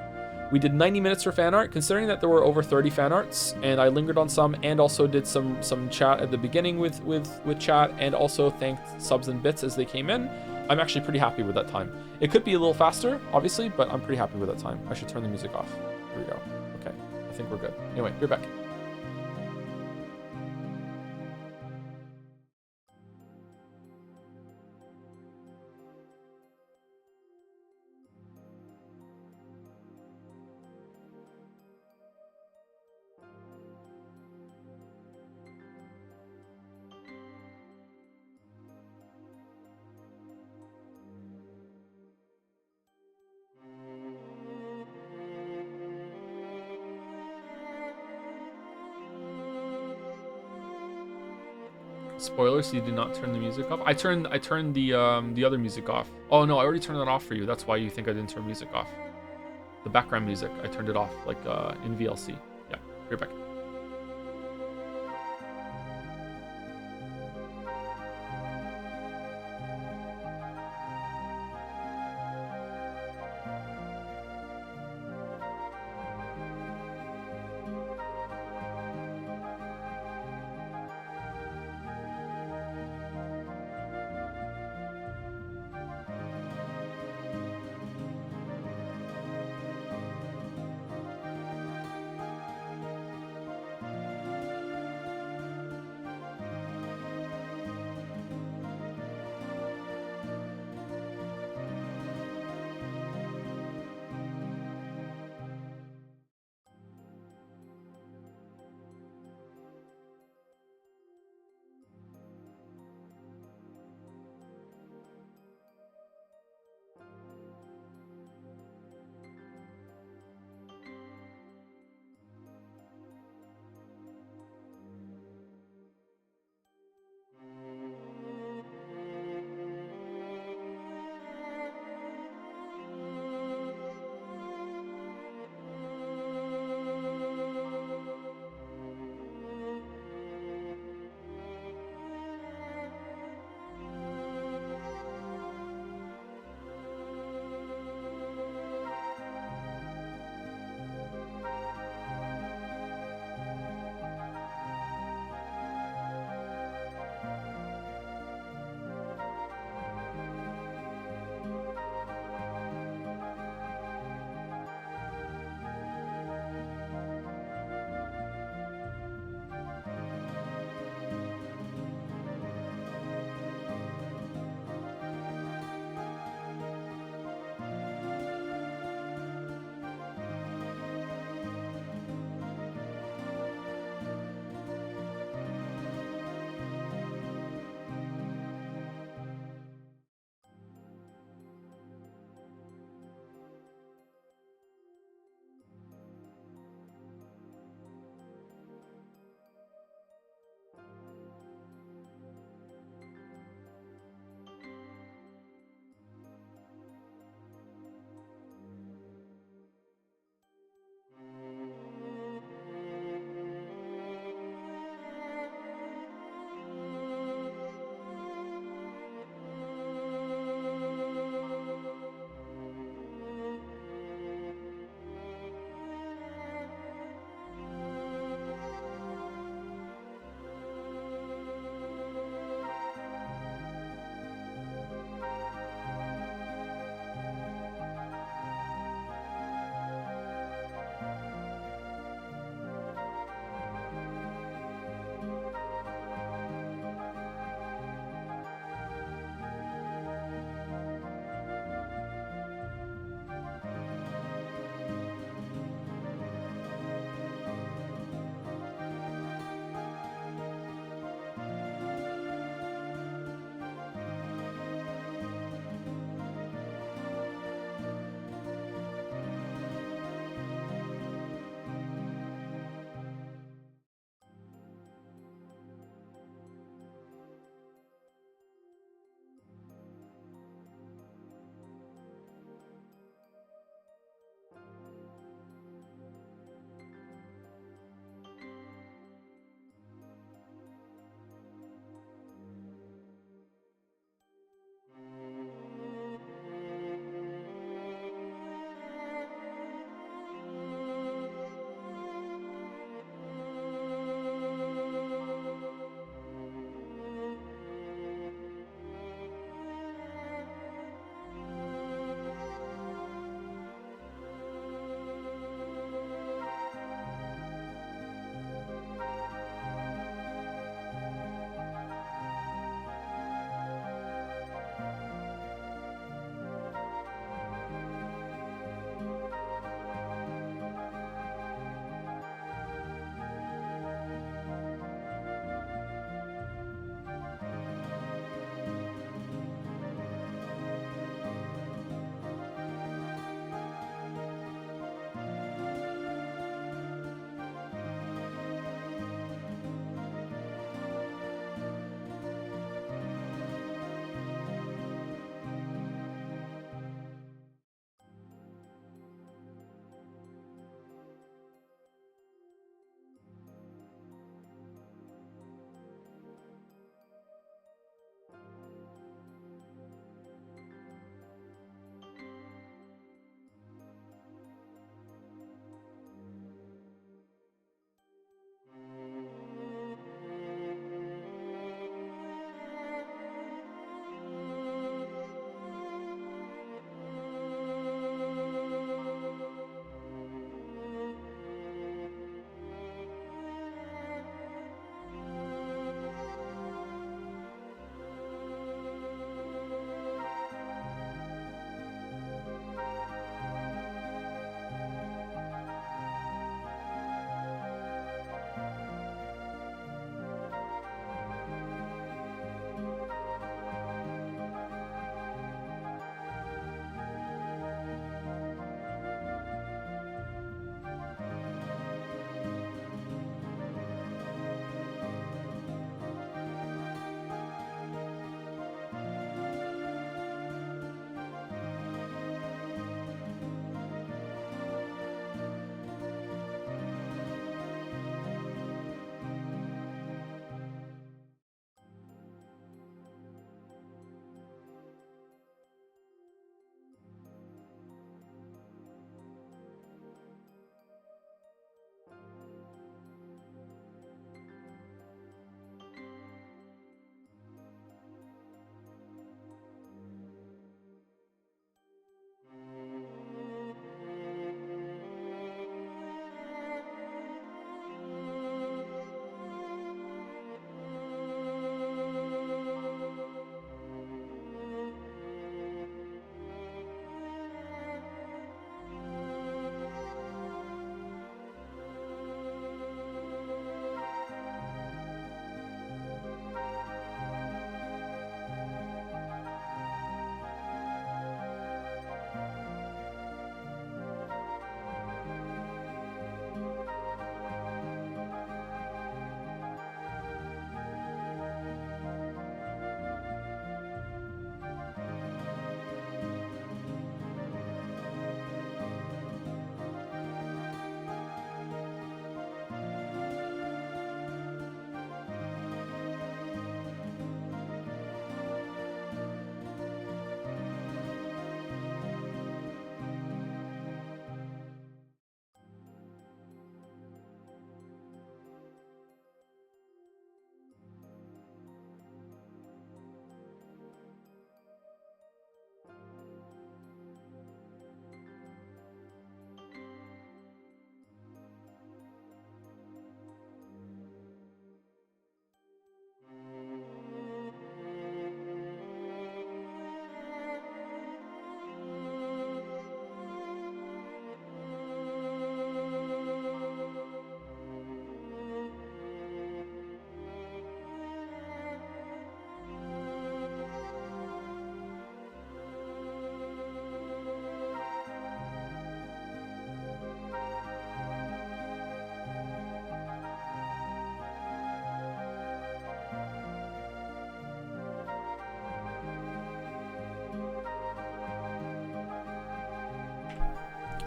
We did 90 minutes for fan art, considering that there were over 30 fan arts, and I lingered on some, and also did some chat at the beginning with chat, and also thanked subs and bits as they came in. I'm actually pretty happy with that time. It could be a little faster, obviously, but I'm pretty happy with that time. I should turn the music off. Here we go. Okay, I think we're good. Anyway, you're back. Spoilers, you did not turn the music off. I turned the other music off. Oh no, I already turned that off for you. That's why you think I didn't turn music off. The background music, I turned it off like in VLC. Yeah, you're back.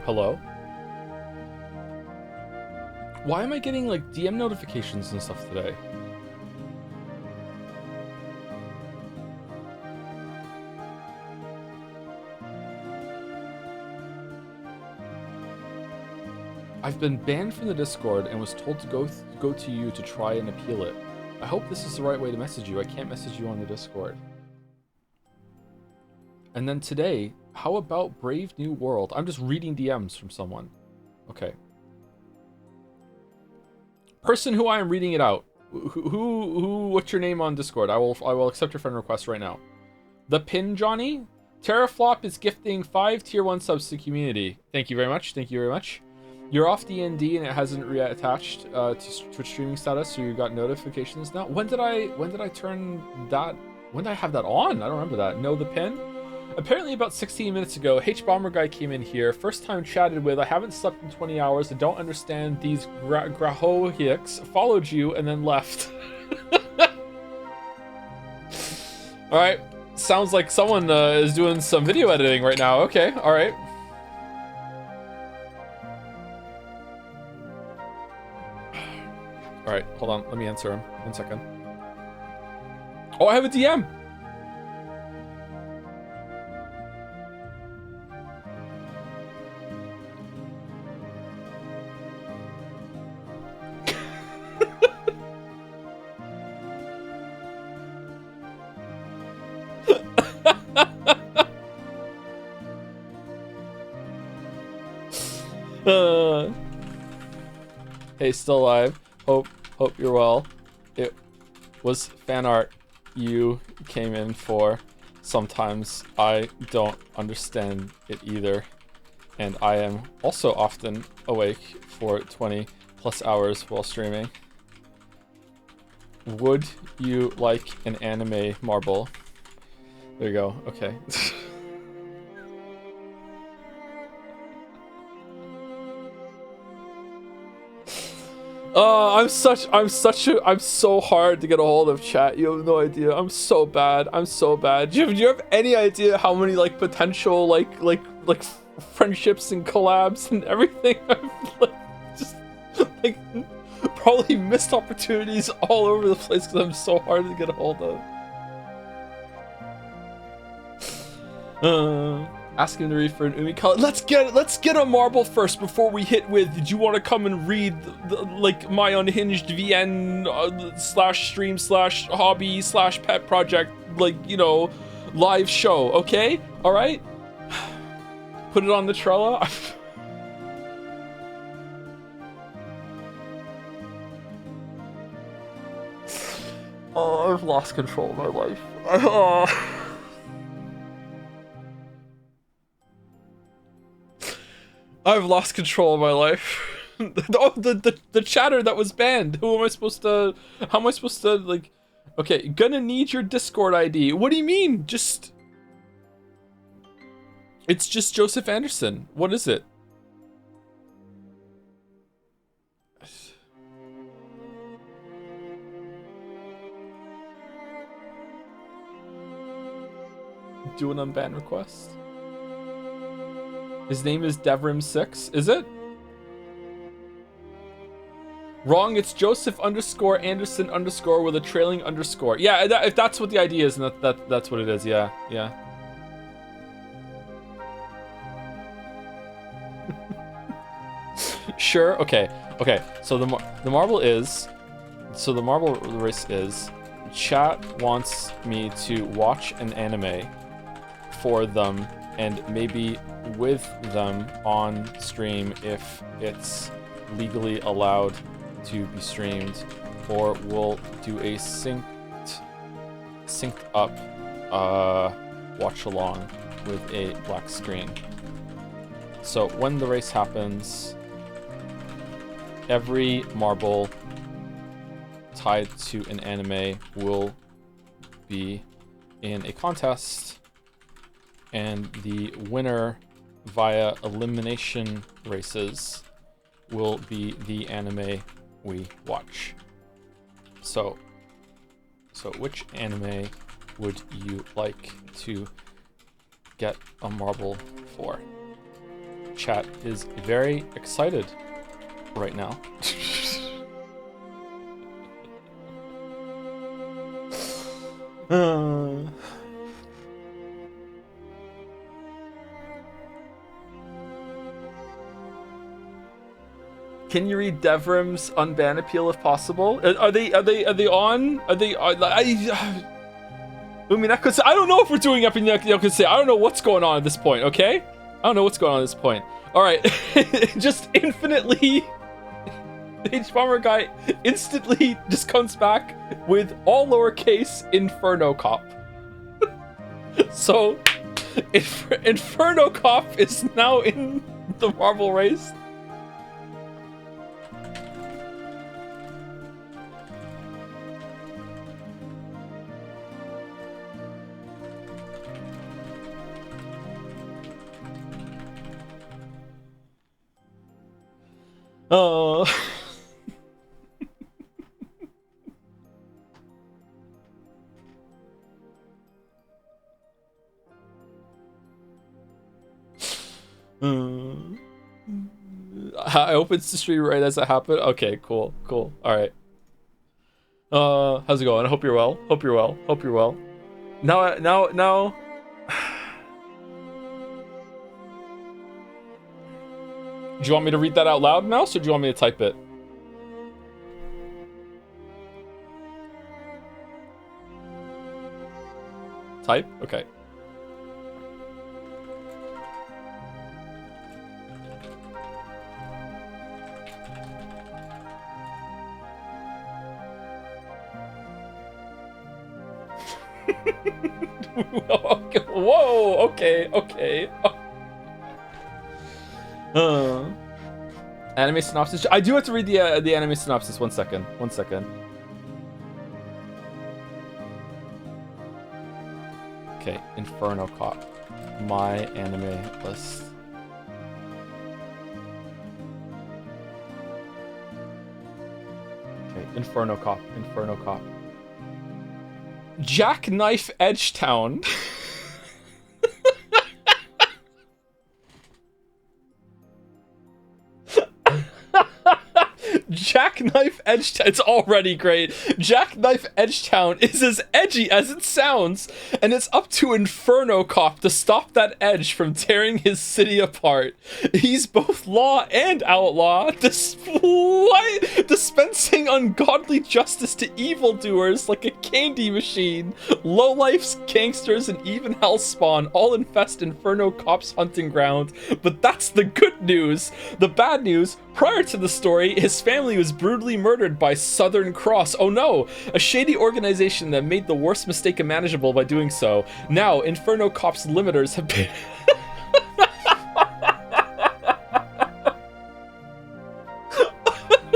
Hello? Why am I getting like DM notifications and stuff today? I've been banned from the Discord and was told to go to you to try and appeal it. I hope this is the right way to message you. I can't message you on the Discord. And then today, how about Brave New World? I'm just reading DMs from someone. Okay. Person who I am reading it out. What's your name on Discord? I will accept your friend request right now. The Pin Johnny? Terraflop is gifting 5 tier 1 subs to community. Thank you very much. Thank you very much. You're off DND and it hasn't reattached to Twitch streaming status, so you got notifications now. When did I turn that? When did I have that on? I don't remember that. Know the pin? Apparently about 16 minutes ago, H-Bomber guy came in here. First time chatted with. I haven't slept in 20 hours. I don't understand these Grahohiks. Followed you and then left. All right. Sounds like someone is doing some video editing right now. Okay. All right. All right. Hold on. Let me answer him. 1 second. Oh, I have a DM. Hey, still alive. Hope you're well. It was fan art you came in for. Sometimes I don't understand it either. And I am also often awake for 20 plus hours while streaming. Would you like an anime marble? There you go. Okay. I'm so hard to get a hold of, chat. You have no idea. I'm so bad. Do you have any idea how many like potential like friendships and collabs and everything I've just like probably missed opportunities all over the place because I'm so hard to get a hold of. Ask him to read for an Umineko. Let's get a marble first before we hit with. Did you want to come and read like my unhinged VN /stream /hobby /pet project, like, you know, live show? Okay, all right. Put it on the Trello. Oh, I've lost control of my life. Oh. I've lost control of my life. Oh, the chatter that was banned. Who am I supposed to? How am I supposed to like? Okay, gonna need your Discord ID. What do you mean? Just. It's just Joseph Anderson. What is it? Do an unban request. His name is Devrim6. Is it? Wrong, it's Joseph_Anderson_ with a trailing underscore. Yeah, if that's what the idea is, and that's what it is. Yeah. Sure. Okay. So the marble race is, chat wants me to watch an anime for them and maybe with them on stream if it's legally allowed to be streamed, or we'll do a synced up watch along with a black screen. So when the race happens, every marble tied to an anime will be in a contest, and the winner via elimination races will be the anime we watch. So which anime would you like to get a marble for? chat is very excited right now. Can you read Devrim's unban appeal if possible? Are they on? Are they? Umineko, I don't know if we're doing Umineko. I don't know what's going on at this point. Okay, I don't know what's going on at this point. All right, just infinitely. The H-Bomber guy instantly just comes back with all lowercase Inferno Cop. So, Inferno Cop is now in the Marvel race. Oh. I opened the stream right as it happened. Okay, cool. All right. How's it going? I hope you're well. Hope you're well. Now. Do you want me to read that out loud, Mouse, or do you want me to type it? Type? Okay. Whoa, okay. Anime synopsis. I do have to read the anime synopsis. One second. Okay, Inferno Cop. My anime list. Okay, Inferno Cop. Jackknife Edgetown. Jackknife Edgetown. It's already great. Jackknife Edgetown is as edgy as it sounds, and it's up to Inferno Cop to stop that edge from tearing his city apart. He's both law and outlaw, dispensing ungodly justice to evildoers like a candy machine. Lowlifes, gangsters, and even hellspawn all infest Inferno Cop's hunting ground. But that's the good news. The bad news, prior to the story, his family was brutally murdered by Southern Cross. Oh no, a shady organization that made the worst mistake imaginable by doing so. Now, Inferno Cop's limiters have been...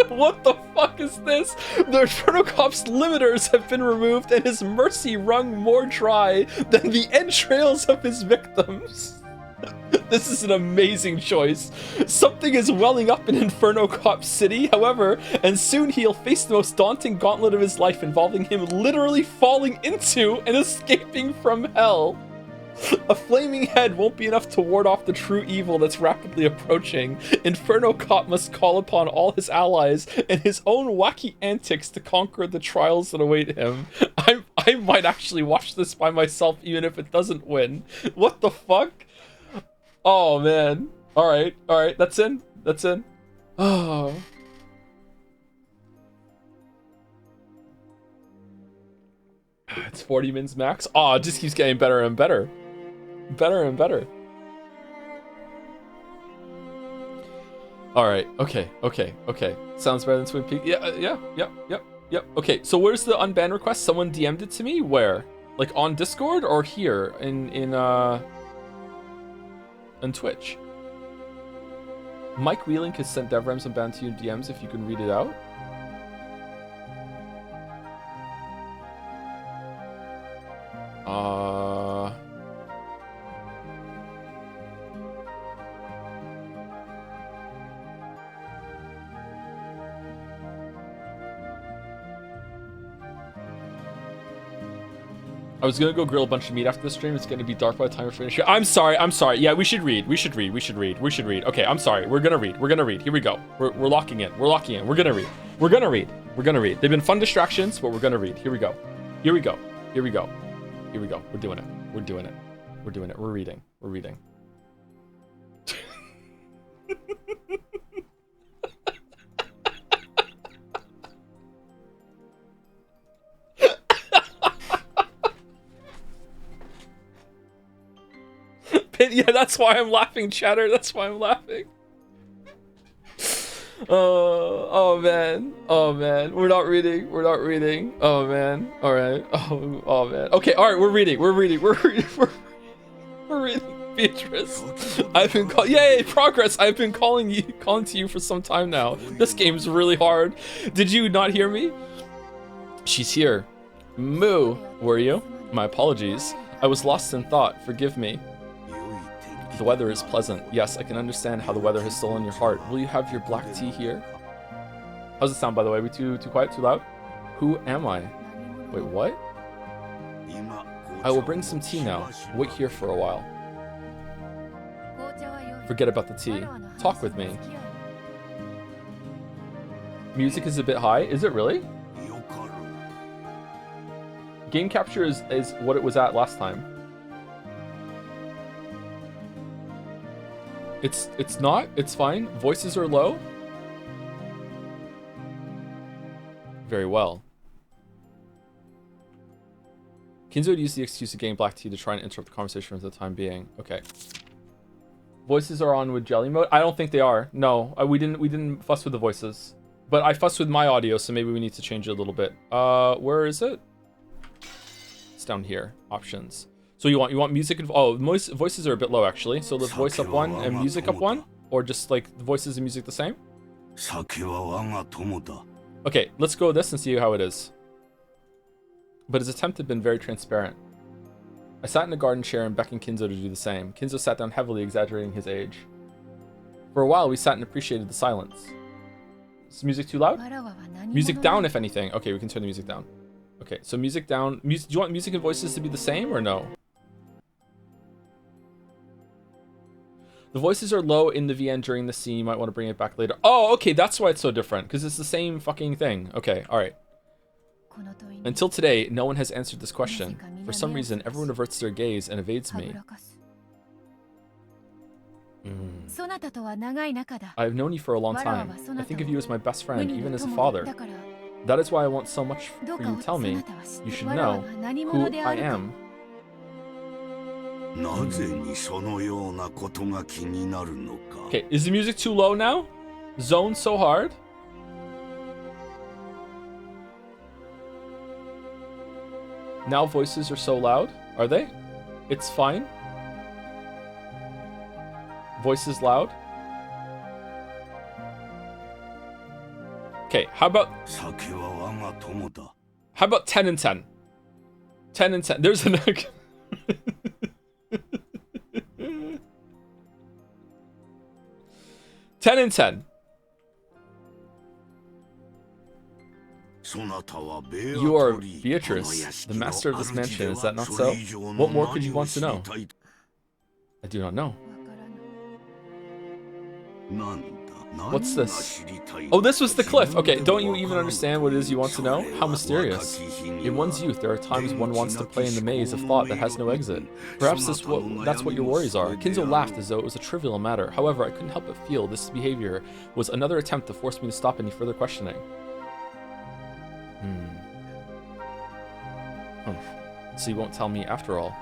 What the fuck is this? The Inferno Cop's limiters have been removed and his mercy wrung more dry than the entrails of his victims. This is an amazing choice. Something is welling up in Inferno Cop City, however, and soon he'll face the most daunting gauntlet of his life, involving him literally falling into and escaping from hell. A flaming head won't be enough to ward off the true evil that's rapidly approaching. Inferno Cop must call upon all his allies and his own wacky antics to conquer the trials that await him. I might actually watch this by myself even if it doesn't win. What the fuck? Oh man. Alright, that's in. Oh. It's 40 mins max. Oh, it just keeps getting better and better. Alright, okay. Sounds better than Twin Peaks. Yep. Okay, so where's the unban request? Someone DM'd it to me? Where? Like on Discord or here in Twitch? Mike Wheeling has sent DevRams unbanned to you in DMs if you can read it out. I was gonna go grill a bunch of meat after the stream. It's gonna be dark by the time we finish it. I'm sorry. Yeah, we should read. Okay, I'm sorry. We're gonna read. Here we go. We're locking in. We're gonna read. They've been fun distractions, but we're gonna read. Here we go. We're doing it. We're reading. Yeah, that's why I'm laughing, chatter. That's why I'm laughing. Oh man. We're not reading. Oh man. All right. Oh man. Okay. All right. We're reading. We're reading. Beatrice, I've been yay progress. I've been calling to you for some time now. This game's really hard. Did you not hear me? She's here. Moo. Were you? My apologies. I was lost in thought. Forgive me. The weather is pleasant. Yes, I can understand how the weather has stolen your heart. Will you have your black tea here? How's it sound, by the way? Are we too quiet, too loud? Who am I? Wait, what? I will bring some tea now. Wait here for a while. Forget about the tea. Talk with me. Music is a bit high. Is it really? Game capture is what it was at last time. It's not. It's fine. Voices are low. Very well. Kinzo would use the excuse of getting black tea to try and interrupt the conversation for the time being. Okay. Voices are on with jelly mode. I don't think they are. No, we didn't fuss with the voices, but I fussed with my audio, so maybe we need to change it a little bit. Where is it? It's down here. Options. So you want music and voices are a bit low actually. So let's voice up one and music up one, or just like the voices and music the same. Okay, let's go with this and see how it is. But his attempt had been very transparent. I sat in a garden chair and beckoned Kinzo to do the same. Kinzo sat down heavily, exaggerating his age. For a while, we sat and appreciated the silence. Is the music too loud? Music down, if anything. Okay, we can turn the music down. Okay, so music down. Do you want music and voices to be the same or no? The voices are low in the VN during the scene. You might want to bring it back later. Oh, okay, that's why it's so different, because it's the same fucking thing. Okay, all right. Until today, no one has answered this question. For some reason, everyone averts their gaze and evades me. I have known you for a long time. I think of you as my best friend, even as a father. That is why I want so much for you to tell me. You should know who I am. Okay, is the music too low now? Zone so hard? Now voices are so loud? Are they? It's fine. Voices loud. Okay, how about 10 and 10? 10 and 10. There's an 10 and 10. You are Beatrice, the master of this mansion, is that not so? What more could you want to know? I do not know. What's this? Oh, this was the cliff. Okay, don't you even understand what it is you want to know? How mysterious. In one's youth, there are times one wants to play in the maze of thought that has no exit. Perhaps that's what your worries are. Kinzo laughed as though it was a trivial matter. However, I couldn't help but feel this behavior was another attempt to force me to stop any further questioning. So you won't tell me after all?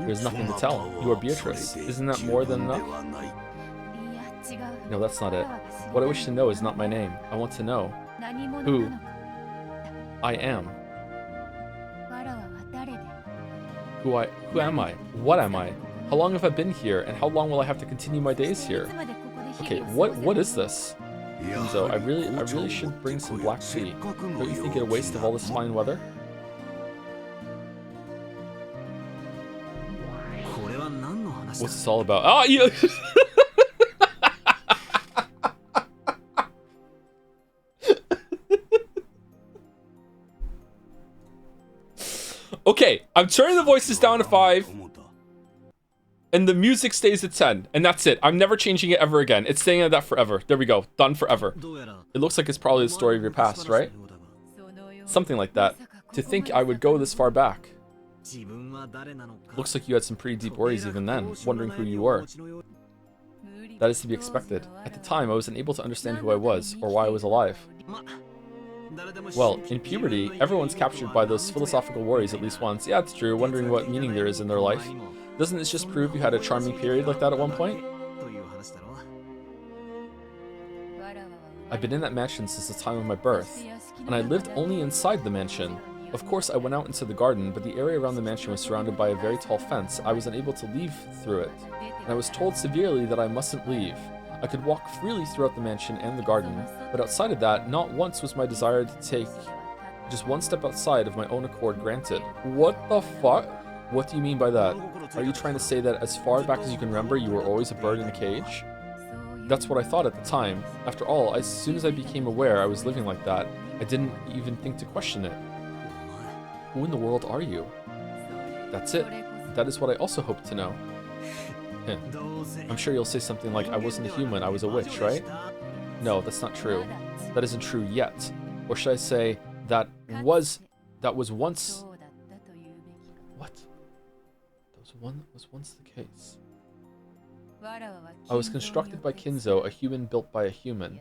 There's nothing to tell. You are Beatrice. Isn't that more than enough? No, that's not it. What I wish to know is not my name. I want to know who I am. Who am I? What am I? How long have I been here, and how long will I have to continue my days here? Okay, what is this? Kinzo, I really should bring some black tea. Don't you think it a waste of all this fine weather? What's this all about? Oh, you. Okay, I'm turning the voices down to 5. And the music stays at 10. And that's it. I'm never changing it ever again. It's staying at that forever. There we go. Done forever. It looks like it's probably the story of your past, right? Something like that. To think I would go this far back. Looks like you had some pretty deep worries even then, wondering who you were. That is to be expected. At the time, I was unable to understand who I was, or why I was alive. Well, in puberty, everyone's captured by those philosophical worries at least once. Yeah, it's true, wondering what meaning there is in their life. Doesn't this just prove you had a charming period like that at one point? I've been in that mansion since the time of my birth, and I lived only inside the mansion. Of course, I went out into the garden, but the area around the mansion was surrounded by a very tall fence. I was unable to leave through it, and I was told severely that I mustn't leave. I could walk freely throughout the mansion and the garden, but outside of that, not once was my desire to take just one step outside of my own accord granted. What the fuck? What do you mean by that? Are you trying to say that as far back as you can remember, you were always a bird in a cage? That's what I thought at the time. After all, as soon as I became aware I was living like that, I didn't even think to question it. Who in the world are you? That's it. That is what I also hoped to know. I'm sure you'll say something like, I wasn't a human, I was a witch, right? No, that's not true. That isn't true yet. Or should I say, that was once... What? That was once the case. I was constructed by Kinzo, a human built by a human.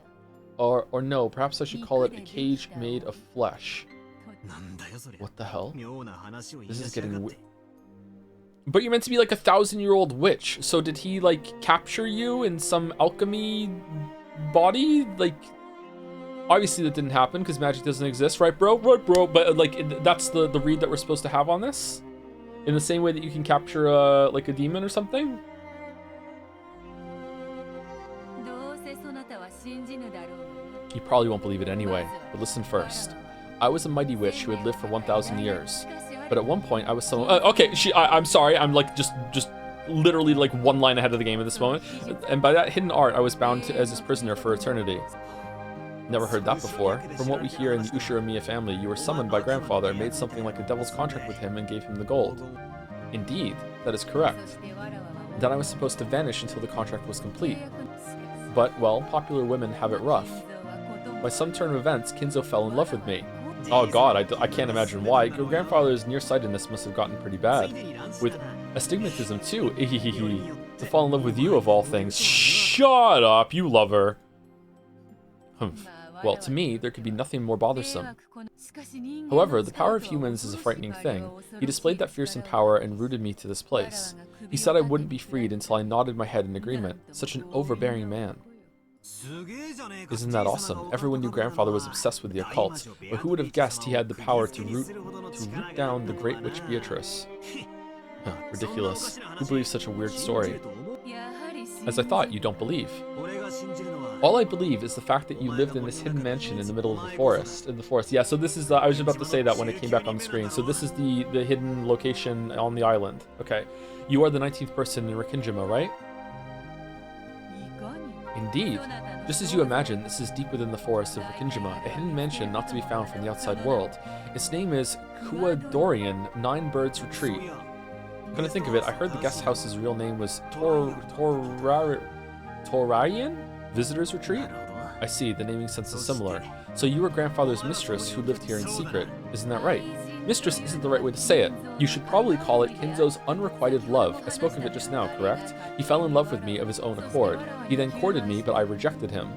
Or no, perhaps I should call it a cage made of flesh. What the hell? This is getting But you're meant to be like a 1,000-year-old witch. So did he like capture you in some alchemy body? Like, obviously that didn't happen because magic doesn't exist, right, bro? Right, bro. But like, that's the read that we're supposed to have on this. In the same way that you can capture like a demon or something. You probably won't believe it anyway. But listen first. I was a mighty witch who had lived for 1,000 years. But at one point, I was someone... okay, I'm sorry. I'm like just literally like one line ahead of the game at this moment. And by that hidden art, I was bound as his prisoner for eternity. Never heard that before. From what we hear in the Ushiramiya family, you were summoned by grandfather, made something like a devil's contract with him, and gave him the gold. Indeed, that is correct. Then I was supposed to vanish until the contract was complete. But, well, popular women have it rough. By some turn of events, Kinzo fell in love with me. Oh god, I can't imagine why. Your grandfather's nearsightedness must have gotten pretty bad. With astigmatism too. To fall in love with you of all things. Shut up, you love her. Humph. Well, to me, there could be nothing more bothersome. However, the power of humans is a frightening thing. He displayed that fearsome power and rooted me to this place. He said I wouldn't be freed until I nodded my head in agreement. Such an overbearing man. Isn't that awesome? Everyone knew grandfather was obsessed with the occult, but who would have guessed he had the power to root down the great witch Beatrice? Ridiculous. Who believes such a weird story? As I thought, you don't believe. All I believe is the fact that you lived in this hidden mansion in the middle of the forest. Yeah, so this is, I was about to say that when it came back on the screen. So this is the hidden location on the island. Okay. You are the 19th person in Rikingima, right? Indeed. Just as you imagine, this is deep within the forest of Rikingima, a hidden mansion not to be found from the outside world. Its name is Kuadorian, Nine Birds Retreat. Come to think of it, I heard the guest house's real name was Torarian? Visitor's Retreat? I see, the naming sense is similar. So you were grandfather's mistress who lived here in secret, isn't that right? Mistress isn't the right way to say it. You should probably call it Kinzo's unrequited love. I spoke of it just now, correct? He fell in love with me of his own accord. He then courted me, but I rejected him.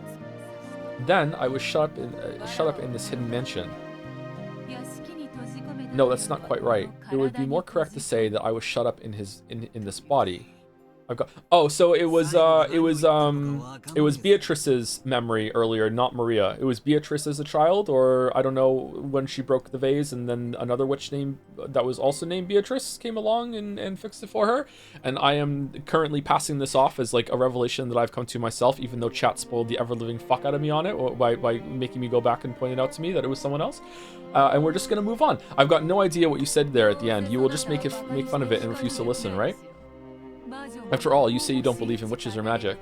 Then I was shut up in this hidden mansion. No, that's not quite right. It would be more correct to say that I was shut up in this body. Oh, so it was Beatrice's memory earlier, not Maria. It was Beatrice as a child, or I don't know, when she broke the vase, and then another witch that was also named Beatrice came along and fixed it for her. And I am currently passing this off as like a revelation that I've come to myself, even though chat spoiled the ever-living fuck out of me on it by making me go back and point it out to me that it was someone else. And we're just gonna move on. I've got no idea what you said there at the end. You will just make fun of it and refuse to listen, right? After all, you say you don't believe in witches or magic.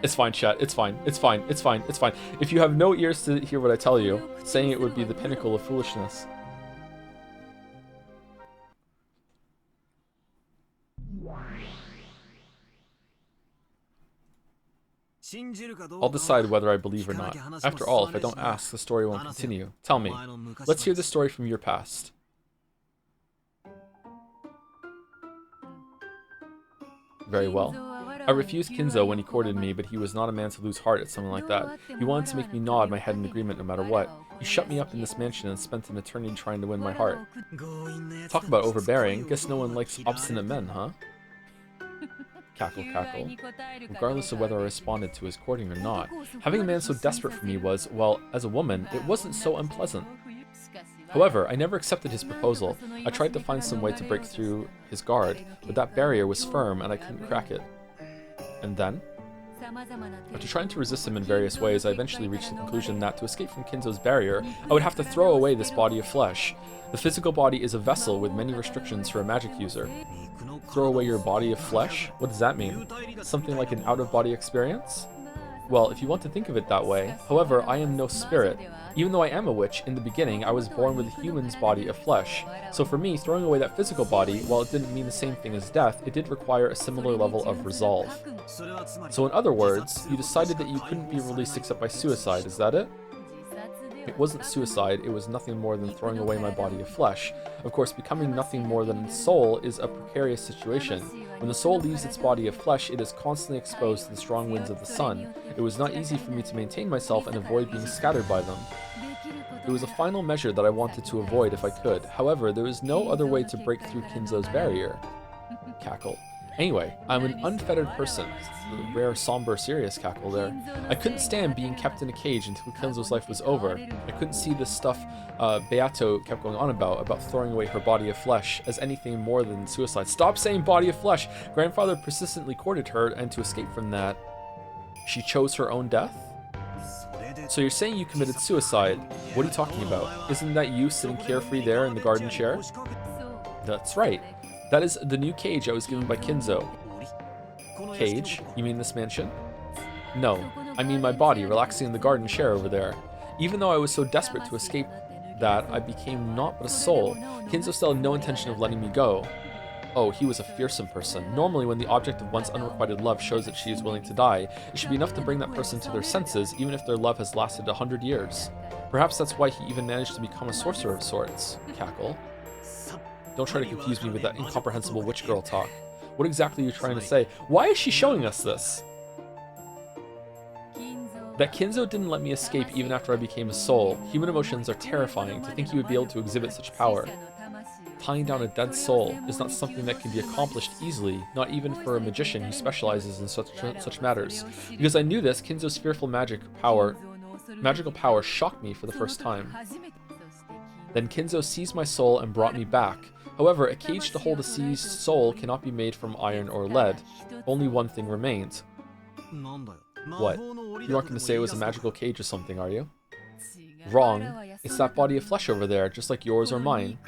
It's fine, chat. It's fine. It's fine. It's fine. It's fine. If you have no ears to hear what I tell you, saying it would be the pinnacle of foolishness. I'll decide whether I believe or not. After all, if I don't ask, the story won't continue. Tell me. Let's hear the story from your past. Very well. I refused Kinzo when he courted me, but he was not a man to lose heart at something like that. He wanted to make me nod my head in agreement no matter what. He shut me up in this mansion and spent an eternity trying to win my heart. Talk about overbearing. Guess no one likes obstinate men, huh? Cackle, cackle. Regardless of whether I responded to his courting or not, having a man so desperate for me was, well, as a woman, it wasn't so unpleasant. However, I never accepted his proposal. I tried to find some way to break through his guard, but that barrier was firm and I couldn't crack it. And then? After trying to resist him in various ways, I eventually reached the conclusion that to escape from Kinzo's barrier, I would have to throw away this body of flesh. The physical body is a vessel with many restrictions for a magic user. Throw away your body of flesh? What does that mean? Something like an out-of-body experience? Well, if you want to think of it that way. However, I am no spirit. Even though I am a witch, in the beginning I was born with a human's body of flesh. So for me, throwing away that physical body, while it didn't mean the same thing as death, it did require a similar level of resolve. So in other words, you decided that you couldn't be released except by suicide, is that it? It wasn't suicide, it was nothing more than throwing away my body of flesh. Of course, becoming nothing more than soul is a precarious situation. When the soul leaves its body of flesh, it is constantly exposed to the strong winds of the sun. It was not easy for me to maintain myself and avoid being scattered by them. It was a final measure that I wanted to avoid if I could. However, there was no other way to break through Kinzo's barrier. Cackle. Anyway, I'm an unfettered person. Rare, somber, serious cackle there. I couldn't stand being kept in a cage until Kinzo's life was over. I couldn't see the stuff Beato kept going on about throwing away her body of flesh, as anything more than suicide. Stop saying body of flesh! Grandfather persistently courted her, and to escape from that, she chose her own death? So you're saying you committed suicide? What are you talking about? Isn't that you sitting carefree there in the garden chair? That's right. That is the new cage I was given by Kinzo. Cage? You mean this mansion? No, I mean my body relaxing in the garden chair over there. Even though I was so desperate to escape that, I became naught but a soul. Kinzo still had no intention of letting me go. Oh, he was a fearsome person. Normally, when the object of one's unrequited love shows that she is willing to die, it should be enough to bring that person to their senses, even if their love has lasted 100 years. Perhaps that's why he even managed to become a sorcerer of sorts. Cackle. Don't try to confuse me with that incomprehensible witch girl talk. What exactly are you trying to say? Why is she showing us this? That Kinzo didn't let me escape even after I became a soul. Human emotions are terrifying. To think he would be able to exhibit such power. Tying down a dead soul is not something that can be accomplished easily, not even for a magician who specializes in such matters. Because I knew this, Kinzo's fearful magical power shocked me for the first time. Then Kinzo seized my soul and brought me back. However, a cage to hold a seized soul cannot be made from iron or lead. Only one thing remains. What? You aren't going to say it was a magical cage or something, are you? Wrong. It's that body of flesh over there, just like yours or mine.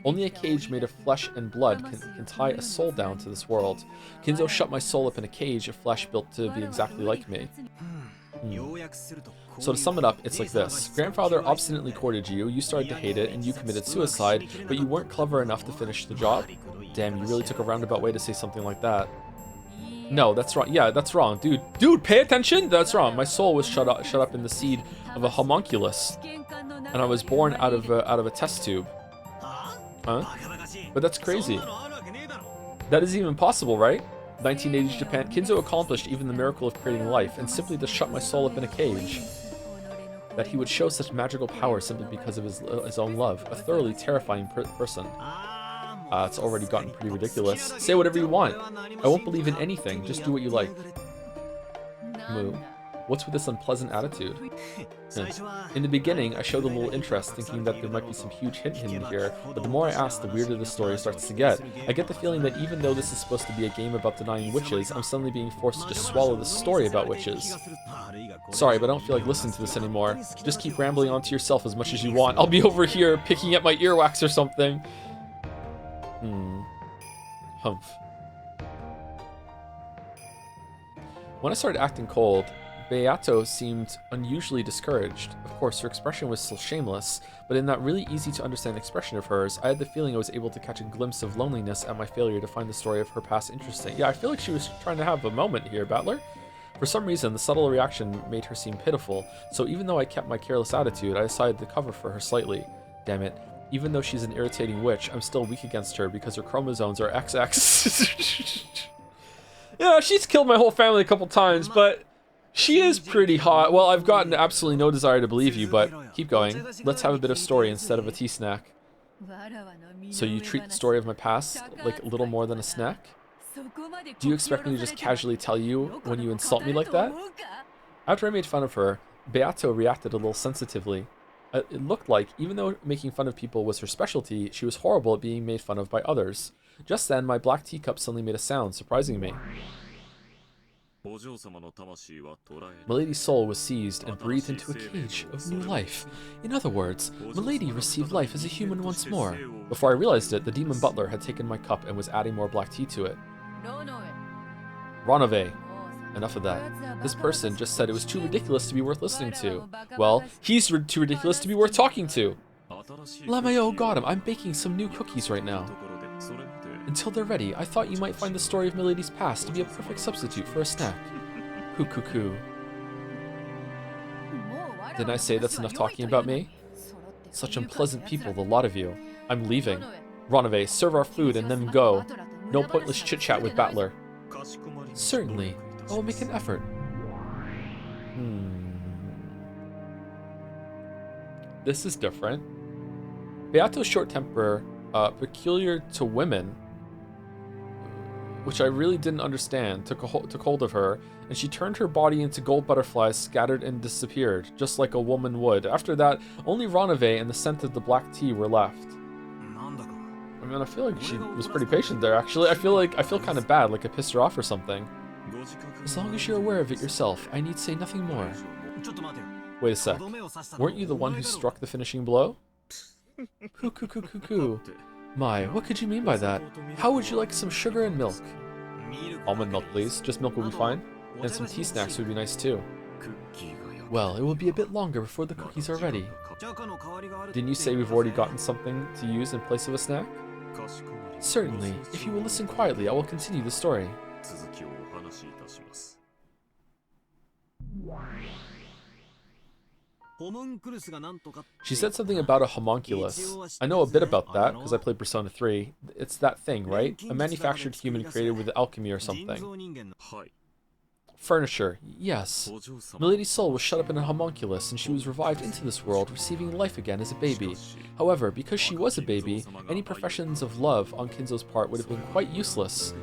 Only a cage made of flesh and blood can tie a soul down to this world. Kinzo shut my soul up in a cage of flesh built to be exactly like me. So to sum it up, it's like this. Grandfather obstinately courted you, you started to hate it, and you committed suicide, but you weren't clever enough to finish the job? Damn, you really took a roundabout way to say something like that. No, that's wrong. Yeah, that's wrong. Dude, pay attention! That's wrong. My soul was shut up in the seed of a homunculus, and I was born out of a test tube. Huh? But that's crazy. That isn't even possible, right? 1980s Japan, Kinzo accomplished even the miracle of creating life, and simply to shut my soul up in a cage. That he would show such magical power simply because of his own love. A thoroughly terrifying person. It's already gotten pretty ridiculous. Say whatever you want. I won't believe in anything. Just do what you like. Moo. What's with this unpleasant attitude? In the beginning, I showed a little interest, thinking that there might be some huge hint hidden here, but the more I ask, the weirder the story starts to get. I get the feeling that even though this is supposed to be a game about denying witches, I'm suddenly being forced to just swallow this story about witches. Sorry, but I don't feel like listening to this anymore. Just keep rambling on to yourself as much as you want. I'll be over here picking at my earwax or something. Humph. When I started acting cold, Beato seemed unusually discouraged. Of course, her expression was still shameless, but in that really easy-to-understand expression of hers, I had the feeling I was able to catch a glimpse of loneliness at my failure to find the story of her past interesting. Yeah, I feel like she was trying to have a moment here, Battler. For some reason, the subtle reaction made her seem pitiful, so even though I kept my careless attitude, I decided to cover for her slightly. Damn it. Even though she's an irritating witch, I'm still weak against her because her chromosomes are XX. Yeah, she's killed my whole family a couple times, but she is pretty hot. Well, I've gotten absolutely no desire to believe you, but keep going. Let's have a bit of story instead of a tea snack. So you treat the story of my past like a little more than a snack? Do you expect me to just casually tell you when you insult me like that? After I made fun of her, Beato reacted a little sensitively. It looked like, even though making fun of people was her specialty, she was horrible at being made fun of by others. Just then, my black teacup suddenly made a sound, surprising me. Milady's soul was seized and breathed into a cage of new life. In other words, Milady received life as a human once more. Before I realized it, the demon butler had taken my cup and was adding more black tea to it. Ronove. Enough of that. This person just said it was too ridiculous to be worth listening to. Well, he's too ridiculous to be worth talking to. Lamayo got him. I'm baking some new cookies right now. Until they're ready, I thought you might find the story of Milady's past to be a perfect substitute for a snack. Coo. Didn't I say that's enough talking about me? Such unpleasant people, the lot of you. I'm leaving. Ronove, serve our food and then go. No pointless chit-chat with Battler. Certainly. I will make an effort. This is different. Beato's short temper, peculiar to women, which I really didn't understand, took hold of her, and she turned her body into gold butterflies, scattered and disappeared, just like a woman would. After that, only Ronove and the scent of the black tea were left. I mean, I feel like she was pretty patient there, actually. I feel kind of bad, like I pissed her off or something. As long as you're aware of it yourself, I need say nothing more. Wait a sec. Weren't you the one who struck the finishing blow? Coo. My, what could you mean by that? How would you like some sugar and milk? Almond milk, please. Just milk will be fine. And some tea snacks would be nice too. Well, it will be a bit longer before the cookies are ready. Didn't you say we've already gotten something to use in place of a snack? Certainly. If you will listen quietly, I will continue the story. She said something about a homunculus. I know a bit about that, because I played Persona 3. It's that thing, right? A manufactured human created with alchemy or something. Furniture, yes. Milady's soul was shut up in a homunculus, and she was revived into this world, receiving life again as a baby. However, because she was a baby, any professions of love on Kinzo's part would have been quite useless.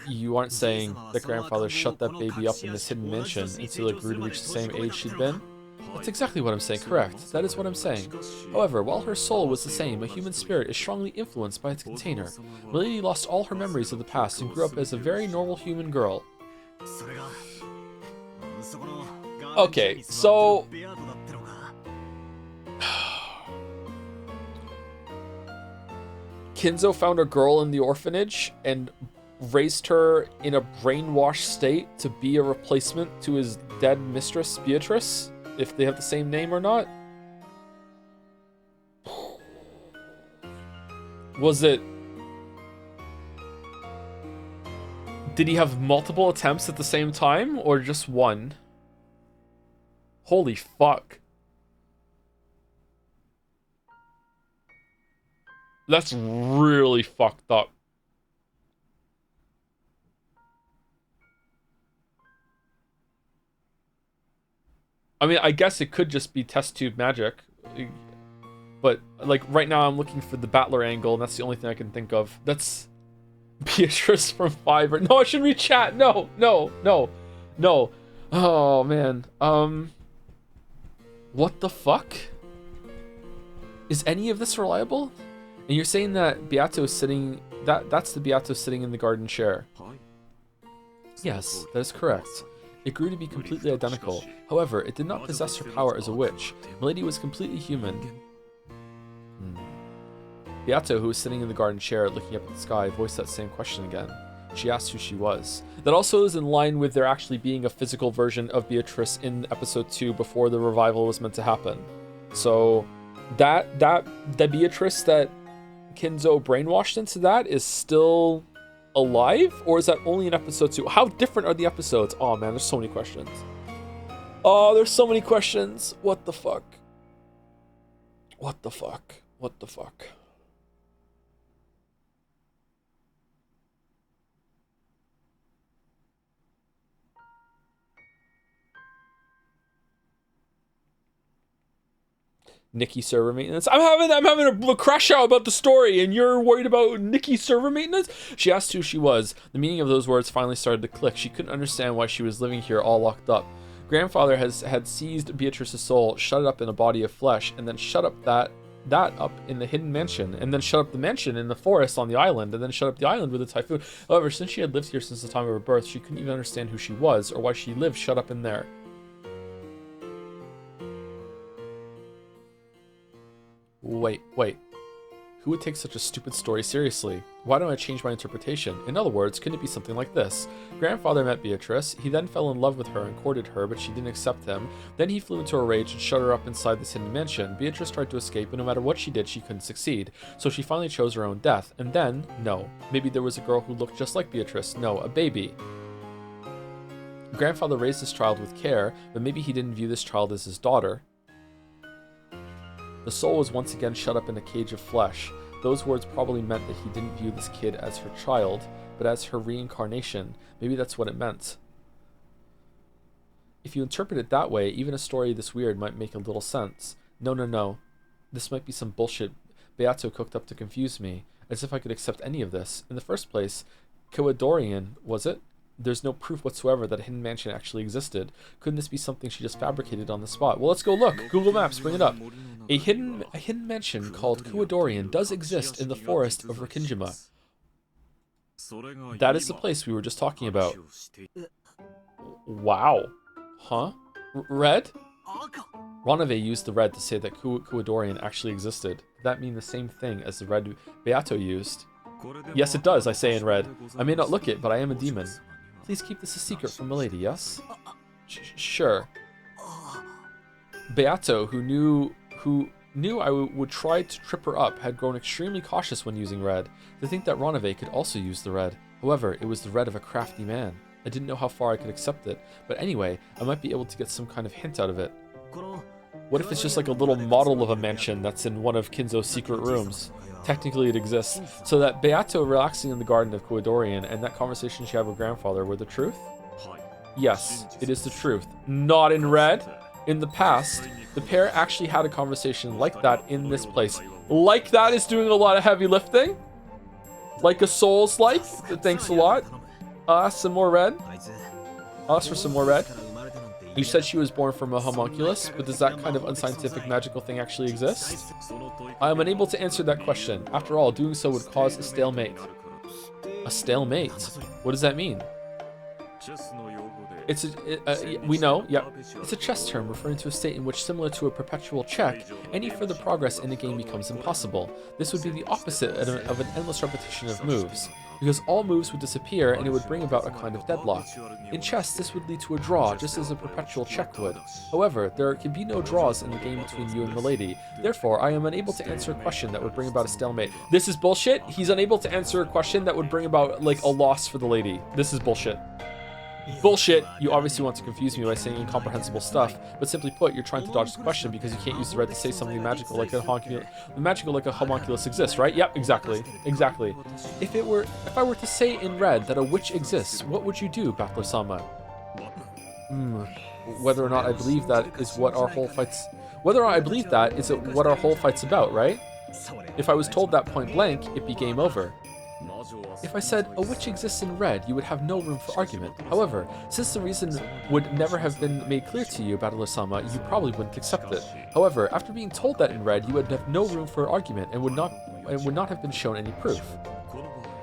You aren't saying that grandfather shut that baby up in this hidden mansion until it grew to reach the same age she'd been? That's exactly what I'm saying, correct. That is what I'm saying. However, while her soul was the same, a human spirit is strongly influenced by its container. Milady lost all her memories of the past and grew up as a very normal human girl. Okay, so... Kinzo found a girl in the orphanage and raised her in a brainwashed state to be a replacement to his dead mistress, Beatrice, if they have the same name or not. Was it... Did he have multiple attempts at the same time, or just one? Holy fuck. That's really fucked up. I mean, I guess it could just be test tube magic. But, like, right now I'm looking for the Battler angle, and that's the only thing I can think of. That's Beatrice from Fiverr. No, I shouldn't read chat. No. Oh, man. What the fuck? Is any of this reliable? And you're saying that Beato is sitting... That's the Beato sitting in the garden chair. Yes, that is correct. It grew to be completely identical. However, it did not possess her power as a witch. Milady was completely human. Beato, who was sitting in the garden chair looking up at the sky, voiced that same question again. She asked who she was. That also is in line with there actually being a physical version of Beatrice in episode 2 before the revival was meant to happen. So that Beatrice that Kinzo brainwashed into that is still alive, or is that only in episode 2? How different are the episodes? Oh man, there's so many questions. Oh, there's so many questions. What the fuck? What the fuck? What the fuck? Nikki server maintenance. I'm having a crash out about the story, and you're worried about Nikki server maintenance? She asked who she was. The meaning of those words finally started to click. She couldn't understand why she was living here all locked up. Grandfather had seized Beatrice's soul, shut it up in a body of flesh, and then shut up that up in the hidden mansion, and then shut up the mansion in the forest on the island, and then shut up the island with a typhoon. However, since she had lived here since the time of her birth, she couldn't even understand who she was or why she lived shut up in there. Wait. Who would take such a stupid story seriously? Why don't I change my interpretation? In other words, couldn't it be something like this? Grandfather met Beatrice. He then fell in love with her and courted her, but she didn't accept him. Then he flew into a rage and shut her up inside this hidden mansion. Beatrice tried to escape, but no matter what she did, she couldn't succeed. So she finally chose her own death. And then, no. Maybe there was a girl who looked just like Beatrice. No, a baby. Grandfather raised this child with care, but maybe he didn't view this child as his daughter. The soul was once again shut up in a cage of flesh. Those words probably meant that he didn't view this kid as her child, but as her reincarnation. Maybe that's what it meant. If you interpret it that way, even a story this weird might make a little sense. No. This might be some bullshit Beato cooked up to confuse me, as if I could accept any of this. In the first place, Koadorian, was it? There's no proof whatsoever that a hidden mansion actually existed. Couldn't this be something she just fabricated on the spot? Well, let's go look. Google Maps, bring it up. A hidden mansion called Koadorian does exist in the forest of Rikinjima. That is the place we were just talking about. Wow. Huh? Red? Ronave used the red to say that Koadorian actually existed. Did that mean the same thing as the red Beato used? Yes, it does, I say in red. I may not look it, but I am a demon. Please keep this a secret from milady, yes? Sure. Beato, who knew I would try to trip her up, had grown extremely cautious when using red. To think that Ronave could also use the red. However, it was the red of a crafty man. I didn't know how far I could accept it, but anyway, I might be able to get some kind of hint out of it. What if it's just like a little model of a mansion that's in one of Kinzo's secret rooms? Technically it exists. So that Beato relaxing in the garden of Koadorian and that conversation she had with grandfather were the truth? Yes, it is the truth. Not in red. In the past, the pair actually had a conversation like that in this place. Like that is doing a lot of heavy lifting? Like a Souls-like? Thanks a lot. Some more red. Ask for some more red. You said she was born from a homunculus, but does that kind of unscientific magical thing actually exist? I am unable to answer that question. After all, doing so would cause a stalemate. A stalemate? What does that mean? We know, yep. It's a chess term referring to a state in which, similar to a perpetual check, any further progress in the game becomes impossible. This would be the opposite of an endless repetition of moves, because all moves would disappear and it would bring about a kind of deadlock. In chess, this would lead to a draw, just as a perpetual check would. However, there can be no draws in the game between you and milady. Therefore, I am unable to answer a question that would bring about a stalemate. This is bullshit. He's unable to answer a question that would bring about, like, a loss for the lady. This is bullshit. Bullshit! You obviously want to confuse me by saying incomprehensible stuff, but simply put, you're trying to dodge the question because you can't use the red to say something magical like a homunculus exists, right? Yep, exactly. If I were to say in red that a witch exists, what would you do, Battler-sama? Whether or not I believe that is what our whole fight's... Whether or not I believe that is what our whole fight's about, right? If I was told that point blank, it'd be game over. If I said, a witch exists in red, you would have no room for argument. However, since the reason would never have been made clear to you, Battler-sama, you probably wouldn't accept it. However, after being told that in red, you would have no room for argument and would not have been shown any proof.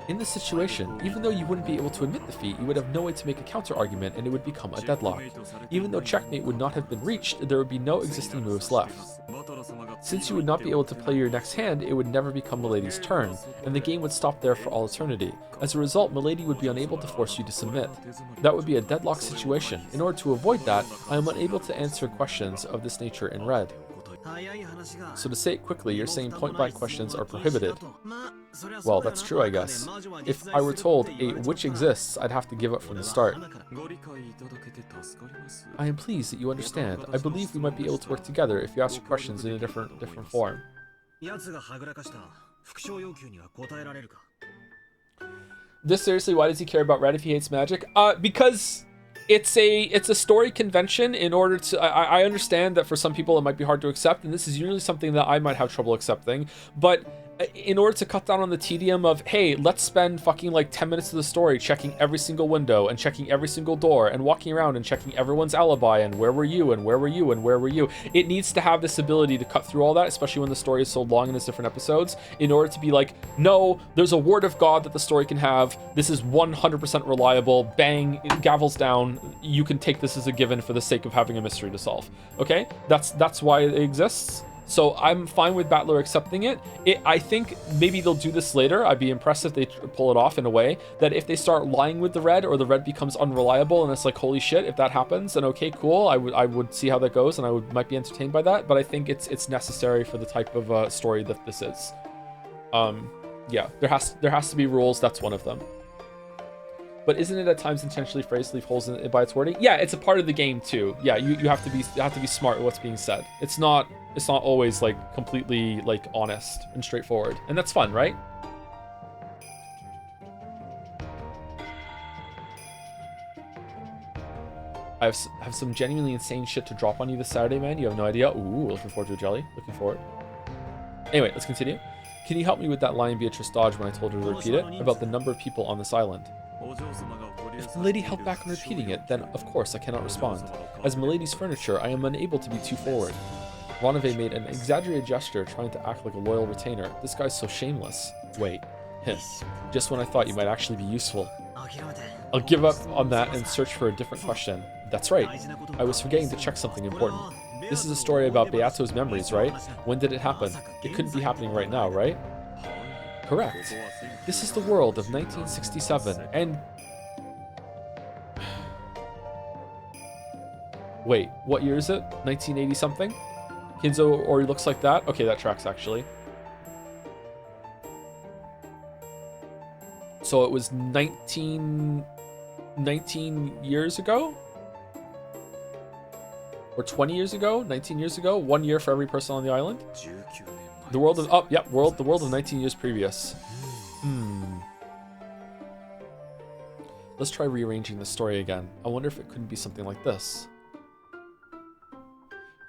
In this situation, even though you wouldn't be able to admit defeat, you would have no way to make a counter-argument and it would become a deadlock. Even though checkmate would not have been reached, there would be no existing moves left. Since you would not be able to play your next hand, it would never become Milady's turn, and the game would stop there for all eternity. As a result, Milady would be unable to force you to submit. That would be a deadlock situation. In order to avoid that, I am unable to answer questions of this nature in red. So to say it quickly, you're saying point-blank questions are prohibited. Well, that's true, I guess. If I were told a which exists, I'd have to give up from the start. I am pleased that you understand. I believe we might be able to work together if you ask your questions in a different form. This seriously, why does he care about red if he hates magic? Because it's a story convention in order to... I understand that for some people it might be hard to accept, and this is usually something that I might have trouble accepting, but in order to cut down on the tedium of, hey, let's spend fucking like 10 minutes of the story checking every single window and checking every single door and walking around and checking everyone's alibi and where were you and where were you and where were you. It needs to have this ability to cut through all that, especially when the story is so long and it's different episodes, in order to be like, no, there's a word of God that the story can have. This is 100% reliable. Bang, gavels down. You can take this as a given for the sake of having a mystery to solve. Okay? That's why it exists. So I'm fine with Battler accepting it. I think maybe they'll do this later. I'd be impressed if they pull it off in a way that if they start lying with the red or the red becomes unreliable and it's like, holy shit, if that happens, then okay, cool. I would see how that goes and I might be entertained by that. But I think it's necessary for the type of story that this is. Yeah, there has to be rules. That's one of them. But isn't it at times intentionally phrased to leave holes in it by its wording? Yeah, it's a part of the game too. Yeah, you have to be smart with what's being said. It's not always like completely like honest and straightforward, and that's fun, right? I have some genuinely insane shit to drop on you this Saturday, man. You have no idea. Ooh, looking forward to a jelly. Looking forward. Anyway, let's continue. Can you help me with that line Beatrice dodged when I told her to repeat it about the number of people on this island? If the lady held back on repeating it, then of course I cannot respond. As Milady's furniture, I am unable to be too forward. Ronove made an exaggerated gesture, trying to act like a loyal retainer. This guy's so shameless. Wait, him. Just when I thought you might actually be useful. I'll give up on that and search for a different question. That's right. I was forgetting to check something important. This is a story about Beato's memories, right? When did it happen? It couldn't be happening right now, right? Correct. This is the world of 1967, and... Wait, what year is it? 1980 something? Kinzo Ori looks like that? Okay, that tracks actually. So it was 19 years ago? Or 20 years ago? 19 years ago? 1 year for every person on the island? The world of... Oh, yep, the world of 19 years previous. Let's try rearranging the story again. I wonder if it couldn't be something like this.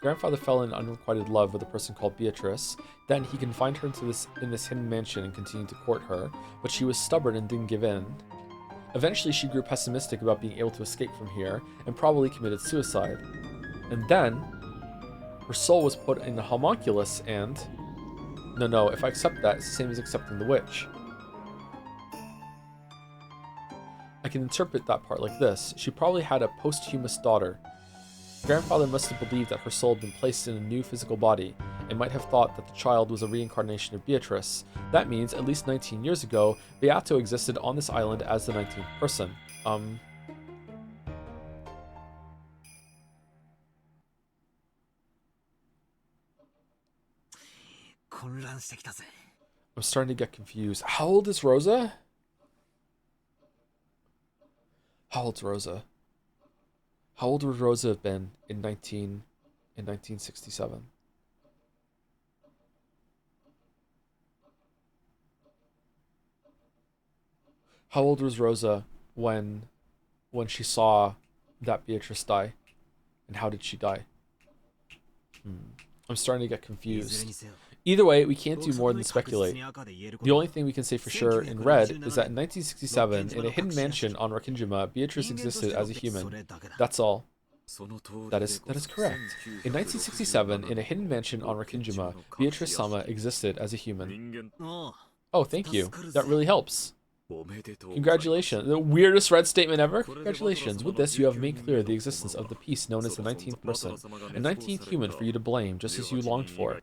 Grandfather fell in unrequited love with a person called Beatrice. Then he confined her in this hidden mansion and continued to court her, but she was stubborn and didn't give in. Eventually, she grew pessimistic about being able to escape from here and probably committed suicide. And then, her soul was put in a homunculus and... No, if I accept that, it's the same as accepting the witch. I can interpret that part like this. She probably had a posthumous daughter. Grandfather must have believed that her soul had been placed in a new physical body, and might have thought that the child was a reincarnation of Beatrice. That means, at least 19 years ago, Beato existed on this island as the 19th person. I'm starting to get confused. How old is Rosa? How old's Rosa? How old would Rosa have been in 1967? How old was Rosa when she saw that Beatrice die? And how did she die? I'm starting to get confused. Either way, we can't do more than speculate. The only thing we can say for sure in red is that in 1967, in a hidden mansion on Rakinjima, Beatrice existed as a human. That's all. That is correct. In 1967, in a hidden mansion on Rakinjima, Beatrice Sama existed as a human. Oh, thank you. That really helps. Congratulations. The weirdest red statement ever. Congratulations. With this, you have made clear the existence of the piece known as the 19th person. A 19th human for you to blame, just as you longed for.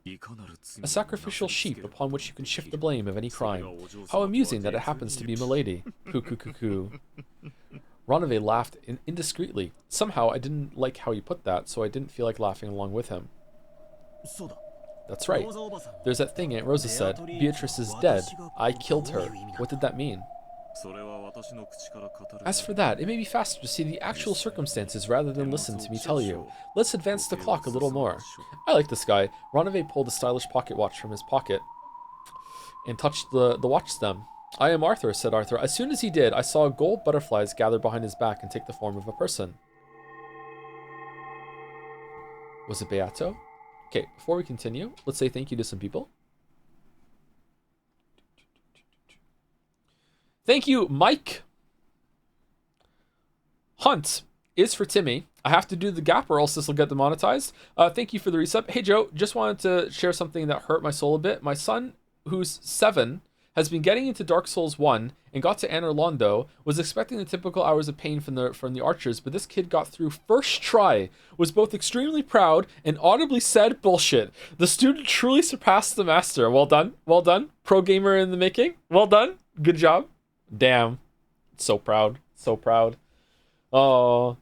A sacrificial sheep upon which you can shift the blame of any crime. How amusing that it happens to be Milady. Coo. Ronove laughed indiscreetly. Somehow, I didn't like how he put that, so I didn't feel like laughing along with him. That's right. There's that thing Aunt Rosa said. Beatrice is dead. I killed her. What did that mean? As for that, it may be faster to see the actual circumstances rather than listen to me tell you. Let's advance the clock a little more. I like this guy. Ronove pulled a stylish pocket watch from his pocket and touched the watch stem. I am Arthur, said Arthur. As soon as he did, I saw gold butterflies gather behind his back and take the form of a person. Was it Beato? Okay, before we continue, let's say thank you to some people. Thank you, Mike. Hunt is for Timmy. I have to do the gap or else this will get demonetized. Thank you for the resub. Hey, Joe, just wanted to share something that hurt my soul a bit. My son, who's 7, has been getting into Dark Souls 1 and got to enter Rondo, was expecting the typical hours of pain from the archers, but this kid got through first try, was both extremely proud and audibly said bullshit. The student truly surpassed the master. Well done. Well done. Pro gamer in the making. Well done. Good job. Damn. So proud. So proud. Oh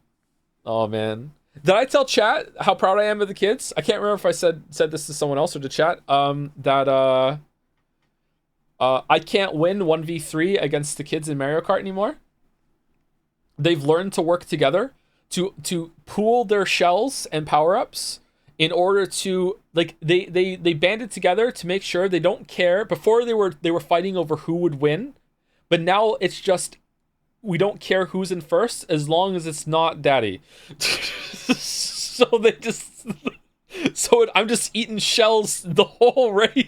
man. Did I tell chat how proud I am of the kids? I can't remember if I said this to someone else or to chat. I can't win 1v3 against the kids in Mario Kart anymore. They've learned to work together to pool their shells and power-ups in order to, like, they banded together to make sure they don't care. Before they were fighting over who would win, but now it's just we don't care who's in first as long as it's not daddy. So they just I'm just eating shells the whole race.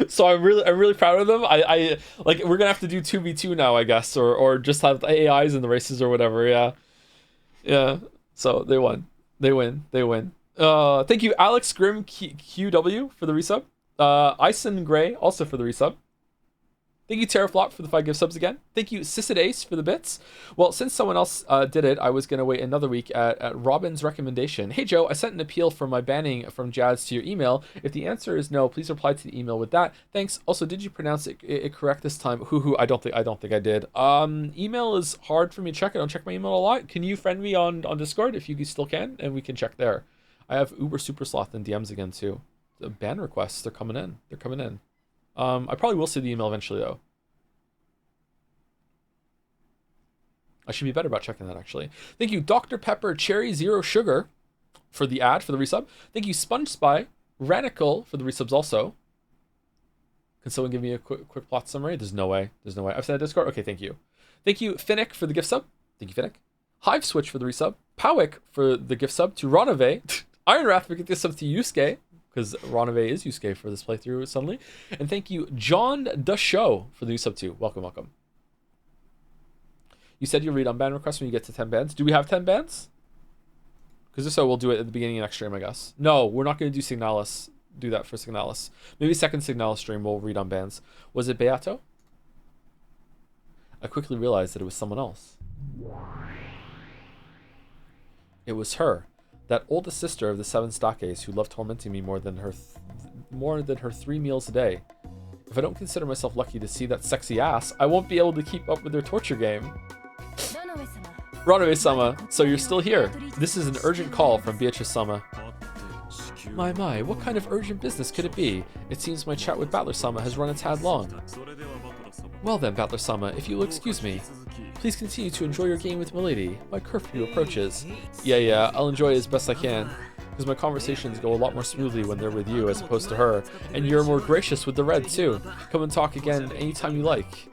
So I'm really proud of them. I like, we're gonna have to do 2v2 now, I guess, or just have AIs in the races or whatever. Yeah. So they win. Thank you, Alex Grimm QW for the resub. Ison Gray also for the resub. Thank you, Terraflop, for the 5 gift subs again. Thank you, Ace for the bits. Well, since someone else did it, I was going to wait another week at Robin's recommendation. Hey, Joe, I sent an appeal for my banning from Jazz to your email. If the answer is no, please reply to the email with that. Thanks. Also, did you pronounce it correct this time? I don't think I did. Email is hard for me to check. I don't check my email a lot. Can you friend me on Discord if you still can? And we can check there. I have Uber Super Sloth in DMs again, too. The ban requests, they're coming in. I probably will see the email eventually, though. I should be better about checking that, actually. Thank you, Dr. Pepper Cherry Zero Sugar for the ad, for the resub. Thank you, Sponge Spy Radical for the resubs also. Can someone give me a quick plot summary? There's no way. I've sent a Discord? Okay, thank you. Thank you, Finnick, for the gift sub. Thank you, Finnick. Hive Switch for the resub. Powick for the gift sub to Ronove. Iron Wrath for the gift sub to Yusuke, because Ronove is Yusuke for this playthrough suddenly. And thank you, John the Show, for the new sub too. Welcome. You said you'll read unban requests when you get to 10 bans. Do we have 10 bans? Because if so, we'll do it at the beginning of next stream, I guess. No, we're not going to do Signalis. Do that for Signalis. Maybe second Signalis stream we'll read unbans. Was it Beato? I quickly realized that it was someone else. It was her. That oldest sister of the 7 Stakes who loved tormenting me more than her 3 meals a day. If I don't consider myself lucky to see that sexy ass, I won't be able to keep up with her torture game. Ronove-sama, so you're still here. This is an urgent call from Beatrice-sama. My, what kind of urgent business could it be? It seems my chat with Battler-sama has run a tad long. Well then, Battler-sama, if you'll excuse me. Please continue to enjoy your game with Milady. My curfew approaches. Yeah, I'll enjoy it as best I can. Because my conversations go a lot more smoothly when they're with you as opposed to her. And you're more gracious with the red too. Come and talk again anytime you like.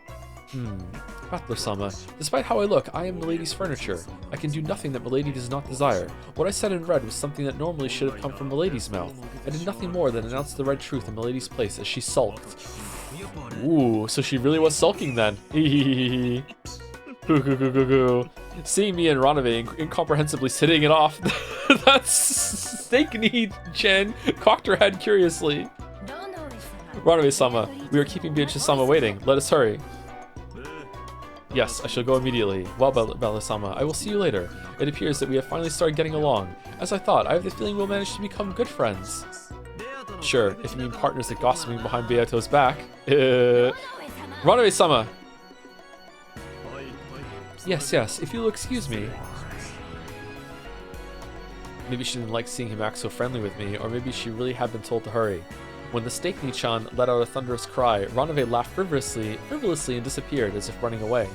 Battler-sama, despite how I look, I am Milady's furniture. I can do nothing that Milady does not desire. What I said in red was something that normally should have come from Milady's mouth. I did nothing more than announce the red truth in Milady's place as she sulked. Ooh, so she really was sulking then. Seeing me and Ronove incomprehensibly sitting it off. That's snake knee Chen cocked her head curiously. Ranabe-sama, we are keeping Beatrice-sama waiting. Let us hurry. Yes, I shall go immediately. Well, Bella-sama, I will see you later. It appears that we have finally started getting along. As I thought, I have the feeling we'll manage to become good friends. Sure, if you mean partners that gossiping behind Beato's back. Ranabe-sama! Yes, if you'll excuse me. Maybe she didn't like seeing him act so friendly with me, or maybe she really had been told to hurry. When the snake Nichan let out a thunderous cry, Ranabe laughed frivolously and disappeared as if running away.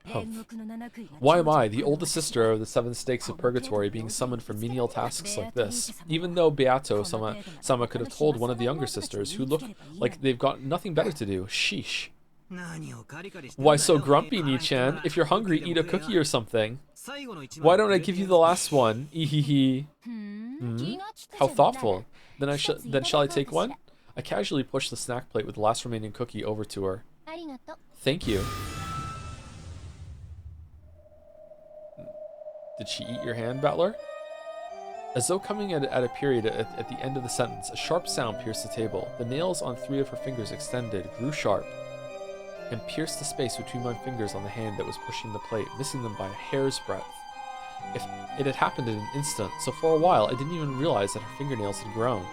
Humph. Why am I, the oldest sister of the 7 stakes of purgatory, being summoned for menial tasks like this? Even though Beato-sama could have told one of the younger sisters, who look like they've got nothing better to do. Sheesh. Why so grumpy, Nichan? If you're hungry, eat a cookie or something. Why don't I give you the last one? Ehehe. How thoughtful. Then shall I take one? I casually pushed the snack plate with the last remaining cookie over to her. Thank you. Did she eat your hand, Battler? As though coming at a period at the end of the sentence, a sharp sound pierced the table. The nails on 3 of her fingers extended, grew sharp, and pierced the space between my fingers on the hand that was pushing the plate, missing them by a hair's breadth. It had happened in an instant, so for a while I didn't even realize that her fingernails had grown.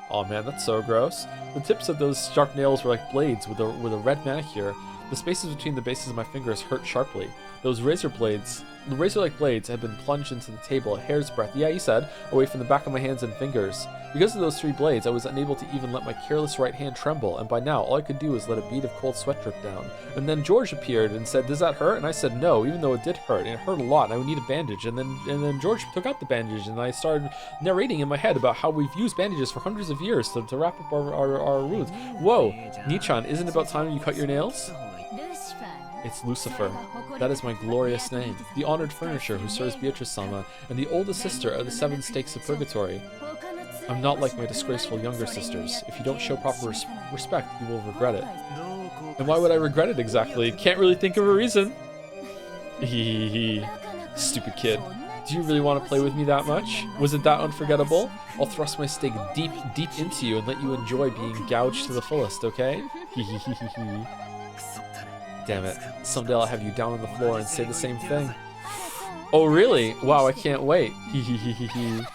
Aw man, that's so gross. The tips of those sharp nails were like blades with a red manicure. The spaces between the bases of my fingers hurt sharply. Those razor-like blades had been plunged into the table a hair's breadth, yeah, you said, away from the back of my hands and fingers. Because of those 3 blades, I was unable to even let my careless right hand tremble, and by now all I could do was let a bead of cold sweat drip down. And then George appeared and said, "Does that hurt?" And I said no, even though it did hurt, and it hurt a lot, and I would need a bandage. And then George took out the bandage, and I started narrating in my head about how we've used bandages for hundreds of years to wrap up our wounds. Whoa, Nichan, isn't it about time you cut your nails? It's Lucifer. That is my glorious name, the honored furnisher who serves Beatrice-sama, and the oldest sister of the 7 stakes of purgatory. I'm not like my disgraceful younger sisters. If you don't show proper respect, you will regret it. And why would I regret it exactly? Can't really think of a reason. Hehehe. Stupid kid. Do you really want to play with me that much? Was it that unforgettable? I'll thrust my stake deep into you and let you enjoy being gouged to the fullest, okay? Hehehehe. Damn it. Someday I'll have you down on the floor and say the same thing. Oh, really? Wow, I can't wait. Hehehehe.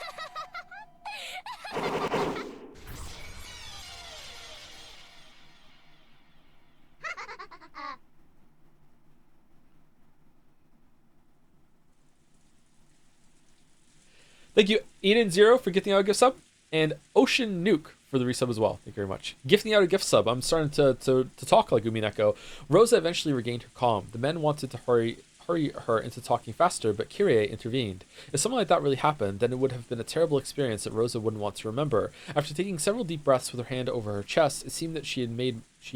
Thank you, Eden0 for gifting out a gift sub, and Ocean Nuke for the resub as well. Thank you very much. Gifting out a gift sub. I'm starting to talk like Umineko. Rosa eventually regained her calm. The men wanted to hurry her into talking faster, but Kyrie intervened. If something like that really happened, then it would have been a terrible experience that Rosa wouldn't want to remember. After taking several deep breaths with her hand over her chest, it seemed that she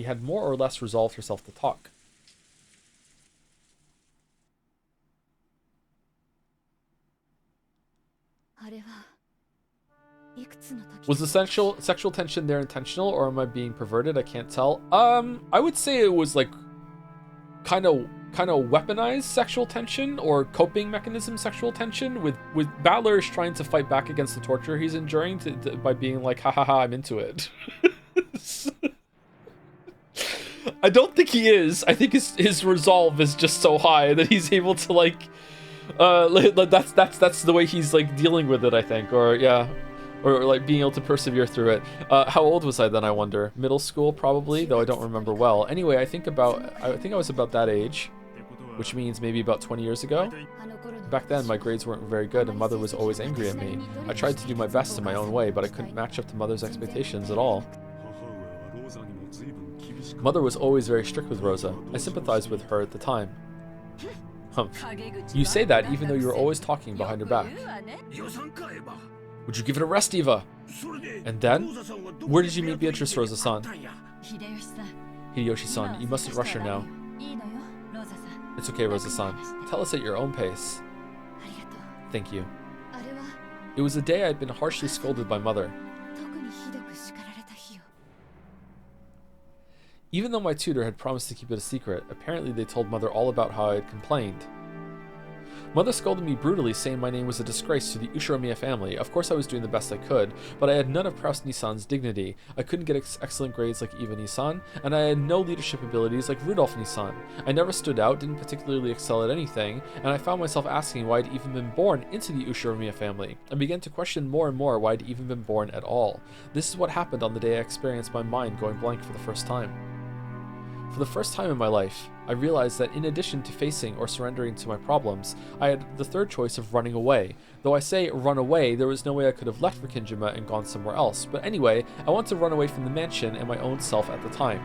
had more or less resolved herself to talk. Was the sexual tension there intentional, or am I being perverted? I can't tell. I would say it was like kind of weaponized sexual tension, or coping mechanism sexual tension, with Battler trying to fight back against the torture he's enduring by being like, ha ha ha, I'm into it. I don't think he is. I think his resolve is just so high that he's able to like that's the way he's like dealing with it, I think, or yeah. Or like being able to persevere through it. How old was I then, I wonder? Middle school, probably, though I don't remember well. Anyway, I think I was about that age, which means maybe about 20 years ago. Back then, my grades weren't very good, and Mother was always angry at me. I tried to do my best in my own way, but I couldn't match up to Mother's expectations at all. Mother was always very strict with Rosa. I sympathized with her at the time. Humph. You say that even though you were always talking behind her back. Would you give it a rest, Eva? And then? Where did you meet Beatrice, Rosa-san? Hideyoshi-san, you mustn't rush her now. It's okay, Rosa-san. Tell us at your own pace. Thank you. It was a day I had been harshly scolded by Mother. Even though my tutor had promised to keep it a secret, apparently they told Mother all about how I had complained. Mother scolded me brutally, saying my name was a disgrace to the Ushiromiya family. Of course I was doing the best I could, but I had none of Proust Nissan's dignity. I couldn't get excellent grades like Eva Nissan, and I had no leadership abilities like Rudolph Nissan. I never stood out, didn't particularly excel at anything, and I found myself asking why I'd even been born into the Ushiromiya family. I began to question more and more why I'd even been born at all. This is what happened on the day I experienced my mind going blank for the first time. For the first time in my life, I realized that in addition to facing or surrendering to my problems, I had the third choice of running away. Though I say run away, there was no way I could have left Rikijima and gone somewhere else. But anyway, I wanted to run away from the mansion and my own self at the time.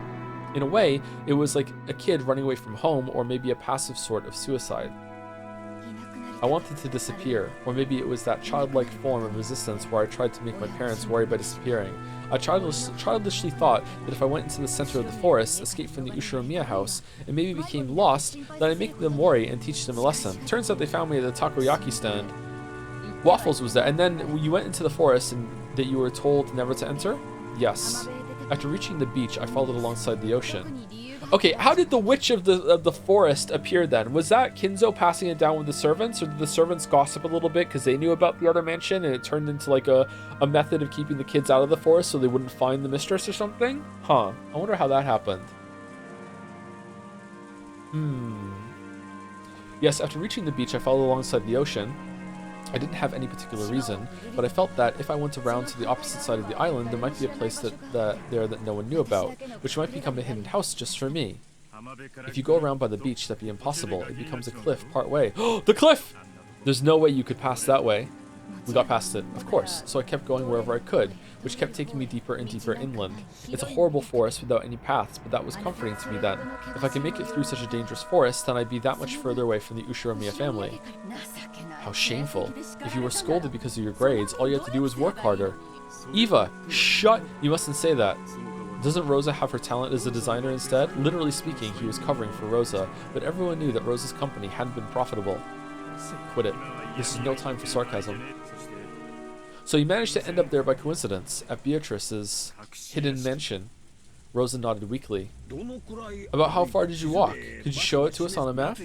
In a way, it was like a kid running away from home, or maybe a passive sort of suicide. I wanted to disappear, or maybe it was that childlike form of resistance where I tried to make my parents worry by disappearing. I childishly thought that if I went into the center of the forest, escaped from the Ushiromiya house, and maybe became lost, then I'd make them worry and teach them a lesson. Turns out they found me at the takoyaki stand. Waffles was there, and then you went into the forest and that you were told never to enter? Yes. After reaching the beach, I followed alongside the ocean. Okay, how did the witch of the forest appear then? Was that Kinzo passing it down with the servants, or did the servants gossip a little bit because they knew about the other mansion and it turned into like a method of keeping the kids out of the forest so they wouldn't find the mistress or something? Huh. I wonder how that happened. Yes, after reaching the beach, I followed alongside the ocean. I didn't have any particular reason, but I felt that if I went around to the opposite side of the island, there might be a place that no one knew about, which might become a hidden house just for me. If you go around by the beach, that'd be impossible. It becomes a cliff part way. Oh, the cliff! There's no way you could pass that way. We got past it, of course, so I kept going wherever I could, which kept taking me deeper and deeper inland. It's a horrible forest without any paths, but that was comforting to me then. If I could make it through such a dangerous forest, then I'd be that much further away from the Ushiromiya family. How shameful. If you were scolded because of your grades, all you had to do was work harder. Eva, shut! You mustn't say that. Doesn't Rosa have her talent as a designer instead? Literally speaking, he was covering for Rosa, but everyone knew that Rosa's company hadn't been profitable. Quit it. This is no time for sarcasm. So you managed to end up there by coincidence, at Beatrice's hidden mansion. Rosa nodded weakly. About how far did you walk? Could you show it to us on a map?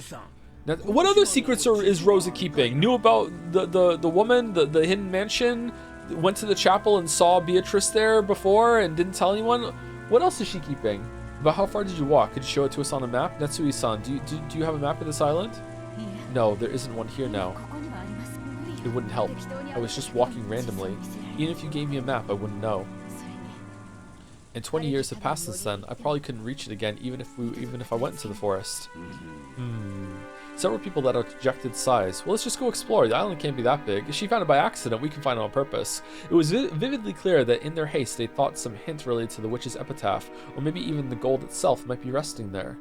Now, what other secrets is Rosa keeping? Knew about the woman, the hidden mansion, went to the chapel and saw Beatrice there before and didn't tell anyone? What else is she keeping? About how far did you walk? Could you show it to us on a map? Netsui-san, do you have a map of this island? No, there isn't one here now. It wouldn't help. I was just walking randomly. Even if you gave me a map, I wouldn't know. And 20 years have passed since then. I probably couldn't reach it again, even if I went into the forest. Several people that objected size. Well, let's just go explore. The island can't be that big. If she found it by accident, we can find it on purpose. It was vividly clear that in their haste, they thought some hint related to the witch's epitaph, or maybe even the gold itself might be resting there.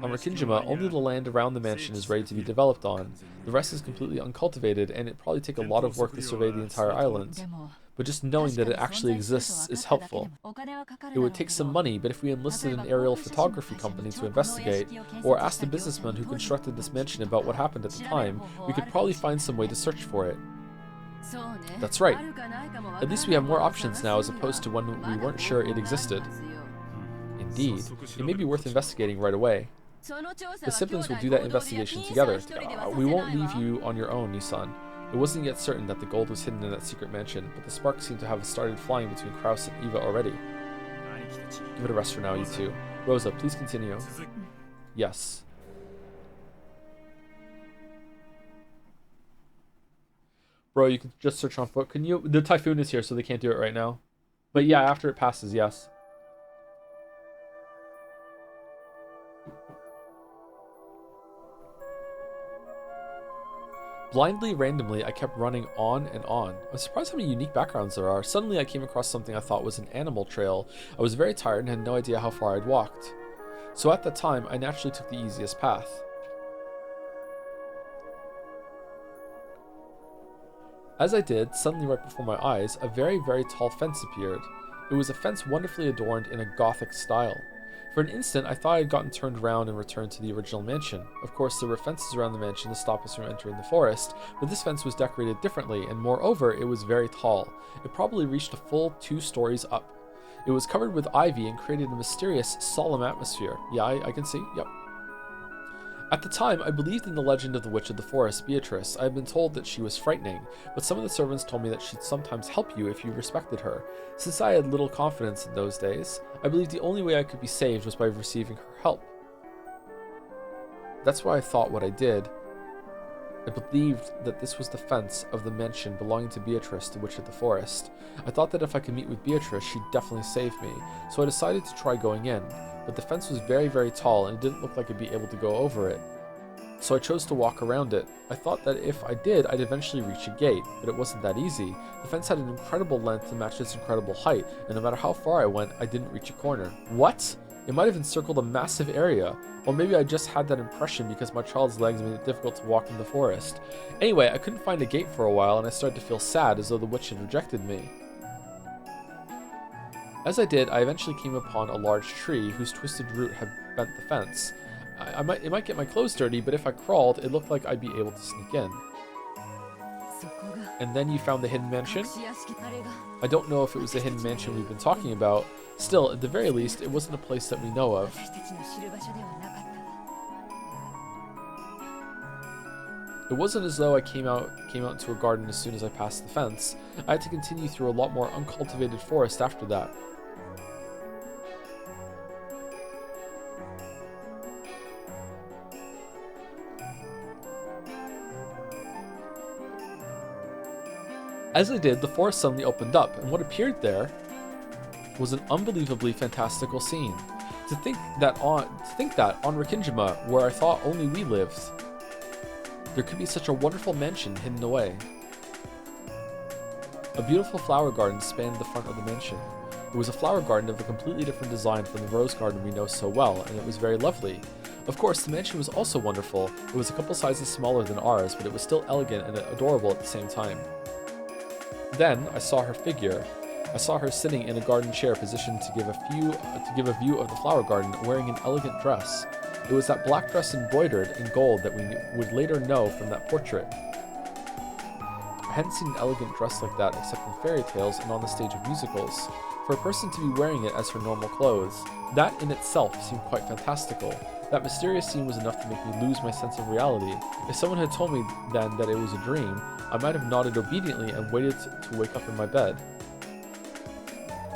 On Rikijima, only the land around the mansion is ready to be developed on. The rest is completely uncultivated, and it'd probably take a lot of work to survey the entire island. But just knowing that it actually exists is helpful. It would take some money, but if we enlisted an aerial photography company to investigate, or asked the businessman who constructed this mansion about what happened at the time, we could probably find some way to search for it. That's right. At least we have more options now as opposed to when we weren't sure it existed. Indeed, it may be worth investigating right away. The siblings will do that investigation together. We won't leave you on your own, Nissan. It wasn't yet certain that the gold was hidden in that secret mansion, but the sparks seem to have started flying between Kraus and Eva already. Give it a rest for now, you two. Rosa, please continue. Yes. Bro, you can just search on foot. Can you? The typhoon is here, so they can't do it right now. But yeah, after it passes, yes. Blindly, randomly, I kept running on and on. I'm surprised how many unique backgrounds there are. Suddenly, I came across something I thought was an animal trail. I was very tired and had no idea how far I'd walked. So at that time, I naturally took the easiest path. As I did, suddenly right before my eyes, a very, very tall fence appeared. It was a fence wonderfully adorned in a Gothic style. For an instant, I thought I had gotten turned around and returned to the original mansion. Of course, there were fences around the mansion to stop us from entering the forest, but this fence was decorated differently, and moreover, it was very tall. It probably reached a full 2 stories up. It was covered with ivy and created a mysterious, solemn atmosphere. Yeah, I can see. Yep. At the time, I believed in the legend of the Witch of the Forest, Beatrice. I had been told that she was frightening, but some of the servants told me that she'd sometimes help you if you respected her. Since I had little confidence in those days, I believed the only way I could be saved was by receiving her help. That's why I thought what I did. I believed that this was the fence of the mansion belonging to Beatrice, the Witch of the Forest. I thought that if I could meet with Beatrice, she'd definitely save me, so I decided to try going in. But the fence was very, very tall, and it didn't look like I'd be able to go over it. So I chose to walk around it. I thought that if I did, I'd eventually reach a gate, but it wasn't that easy. The fence had an incredible length to match its incredible height, and no matter how far I went, I didn't reach a corner. What? It might have encircled a massive area. Or maybe I just had that impression because my child's legs made it difficult to walk in the forest. Anyway, I couldn't find a gate for a while, and I started to feel sad as though the witch had rejected me. As I did, I eventually came upon a large tree whose twisted root had bent the fence. It might get my clothes dirty, but if I crawled, it looked like I'd be able to sneak in. And then you found the hidden mansion? I don't know if it was the hidden mansion we've been talking about. Still, at the very least, it wasn't a place that we know of. It wasn't as though I came out into a garden as soon as I passed the fence. I had to continue through a lot more uncultivated forest after that. As I did, the forest suddenly opened up, and what appeared there was an unbelievably fantastical scene. To think that on Rikkinjima, where I thought only we lived, there could be such a wonderful mansion hidden away. A beautiful flower garden spanned the front of the mansion. It was a flower garden of a completely different design from the rose garden we know so well, and it was very lovely. Of course, the mansion was also wonderful. It was a couple sizes smaller than ours, but it was still elegant and adorable at the same time. Then I saw her figure. I saw her sitting in a garden chair positioned to give a view of the flower garden, wearing an elegant dress. It was that black dress embroidered in gold that we would later know from that portrait. I hadn't seen an elegant dress like that except in fairy tales and on the stage of musicals. For a person to be wearing it as her normal clothes, that in itself seemed quite fantastical. That mysterious scene was enough to make me lose my sense of reality. If someone had told me then that it was a dream, I might have nodded obediently and waited to wake up in my bed.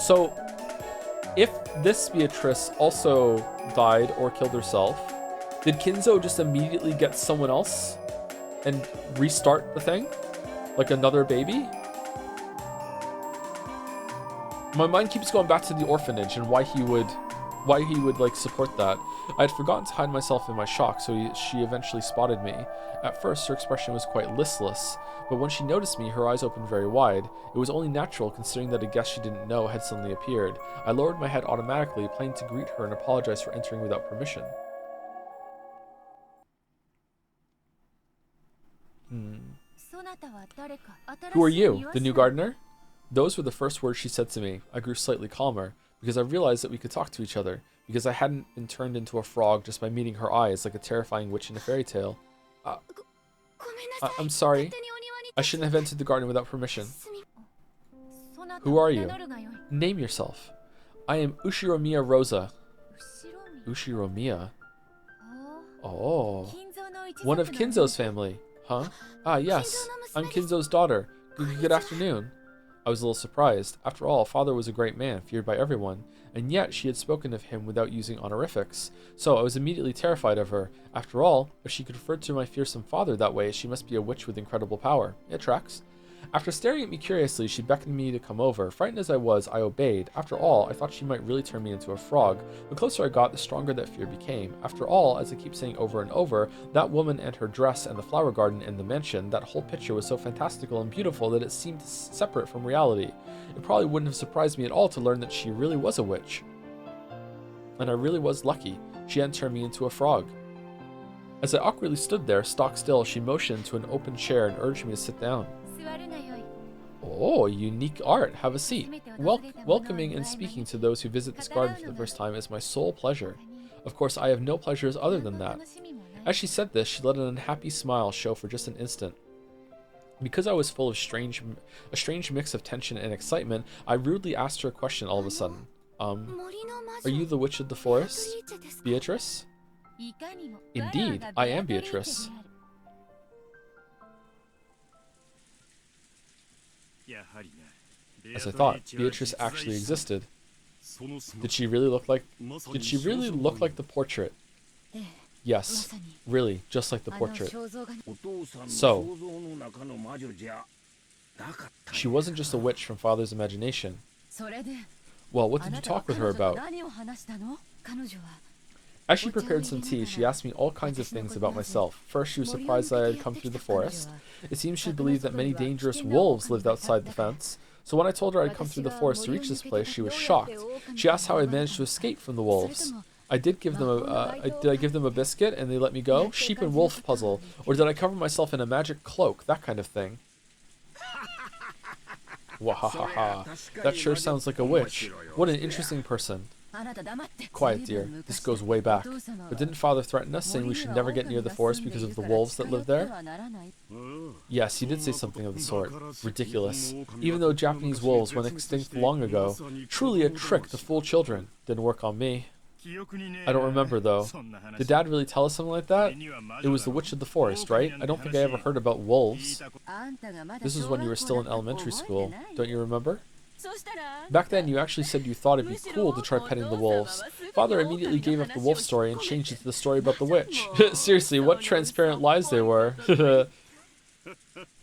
So, if this Beatrice also died or killed herself, did Kinzo just immediately get someone else and restart the thing? Like another baby? My mind keeps going back to the orphanage and why he would like support that. I had forgotten to hide myself in my shock, so she eventually spotted me. At first, her expression was quite listless, but when she noticed me, her eyes opened very wide. It was only natural, considering that a guest she didn't know had suddenly appeared. I lowered my head automatically, planning to greet her and apologize for entering without permission. Who are you? The new gardener? Those were the first words she said to me. I grew slightly calmer, because I realized that we could talk to each other, because I hadn't been turned into a frog just by meeting her eyes like a terrifying witch in a fairy tale. I'm sorry. I shouldn't have entered the garden without permission. Who are you? Name yourself. I am Ushiromiya Rosa. Ushiromiya? Oh. One of Kinzo's family, huh? Ah, yes. I'm Kinzo's daughter. Good afternoon. I was a little surprised. After all, father was a great man, feared by everyone, and yet she had spoken of him without using honorifics. So I was immediately terrified of her. After all, if she could refer to my fearsome father that way, she must be a witch with incredible power. It tracks. After staring at me curiously, she beckoned me to come over. Frightened as I was, I obeyed. After all, I thought she might really turn me into a frog. The closer I got, the stronger that fear became. After all, as I keep saying over and over, that woman and her dress and the flower garden and the mansion, that whole picture was so fantastical and beautiful that it seemed separate from reality. It probably wouldn't have surprised me at all to learn that she really was a witch. And I really was lucky. She hadn't turned me into a frog. As I awkwardly stood there, stock still, she motioned to an open chair and urged me to sit down. Oh, unique art. Have a seat. Welcoming and speaking to those who visit this garden for the first time is my sole pleasure. Of course, I have no pleasures other than that. As she said this, she let an unhappy smile show for just an instant. Because I was full of a strange mix of tension and excitement, I rudely asked her a question all of a sudden. Are you the witch of the forest? Beatrice? Indeed, I am Beatrice. As I thought, Beatrice actually existed. Did she really look like the portrait? Yes, really, just like the portrait. So, she wasn't just a witch from father's imagination. Well, what did you talk with her about? As she prepared some tea, she asked me all kinds of things about myself. First, she was surprised that I had come through the forest. It seems she believed that many dangerous wolves lived outside the fence. So when I told her I'd come through the forest to reach this place, she was shocked. She asked how I managed to escape from the wolves. I did give them did I give them a biscuit and they let me go? Sheep and wolf puzzle. Or did I cover myself in a magic cloak? That kind of thing. Wahahaha. That sure sounds like a witch. What an interesting person. Quiet, dear. This goes way back. But didn't father threaten us, saying we should never get near the forest because of the wolves that live there? Yes, he did say something of the sort. Ridiculous. Even though Japanese wolves went extinct long ago, truly a trick to fool children. Didn't work on me. I don't remember, though. Did Dad really tell us something like that? It was the Witch of the Forest, right? I don't think I ever heard about wolves. This was when you were still in elementary school. Don't you remember? Back then, you actually said you thought it'd be cool to try petting the wolves. Father immediately gave up the wolf story and changed it to the story about the witch. Seriously, what transparent lies they were.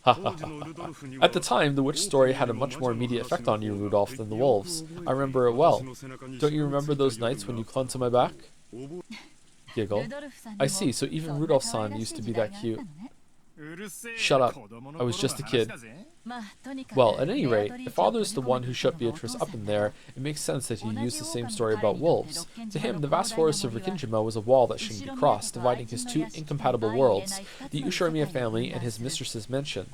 At the time, the witch story had a much more immediate effect on you, Rudolph, than the wolves. I remember it well. Don't you remember those nights when you clung to my back? Giggle. I see, so even Rudolph-san used to be that cute. Shut up. I was just a kid. Well, at any rate, if father's the one who shut Beatrice up in there, it makes sense that he used the same story about wolves. To him, the vast forest of Rikijima was a wall that shouldn't be crossed, dividing his two incompatible worlds, the Ushiromiya family and his mistress's mansion.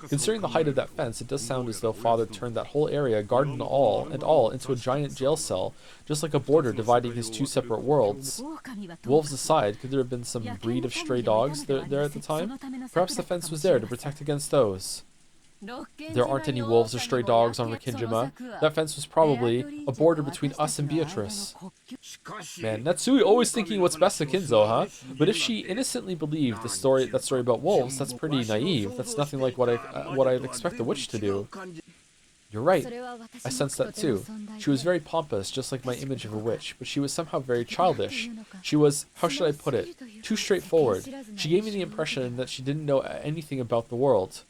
Considering the height of that fence, it does sound as though father turned that whole area, garden and all, into a giant jail cell, just like a border dividing his two separate worlds. Wolves aside, could there have been some breed of stray dogs there at the time? Perhaps the fence was there to protect against those. There aren't any wolves or stray dogs on Rikijima. That fence was probably a border between us and Beatrice. Man, Natsui always thinking what's best for Kinzo, huh? But if she innocently believed that story about wolves, that's pretty naive. That's nothing like what I'd expect a witch to do. You're right. I sensed that too. She was very pompous, just like my image of a witch, but she was somehow very childish. She was, how should I put it, too straightforward. She gave me the impression that she didn't know anything about the world.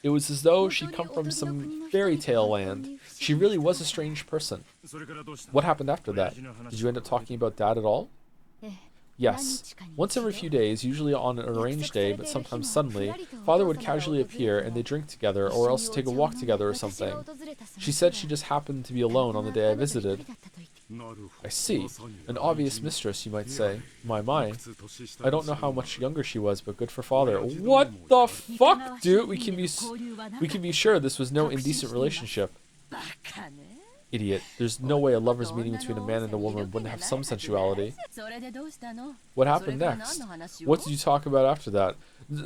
It was as though she'd come from some fairy tale land. She really was a strange person. What happened after that? Did you end up talking about Dad at all? Yes. Once every few days, usually on an arranged day, but sometimes suddenly, father would casually appear and they'd drink together or else take a walk together or something. She said she just happened to be alone on the day I visited. I see. An obvious mistress, you might say. My. I don't know how much younger she was, but good for father. What the fuck, dude? We can be sure this was no indecent relationship. Idiot. There's no way a lover's meeting between a man and a woman wouldn't have some sensuality. What happened next? What did you talk about after that?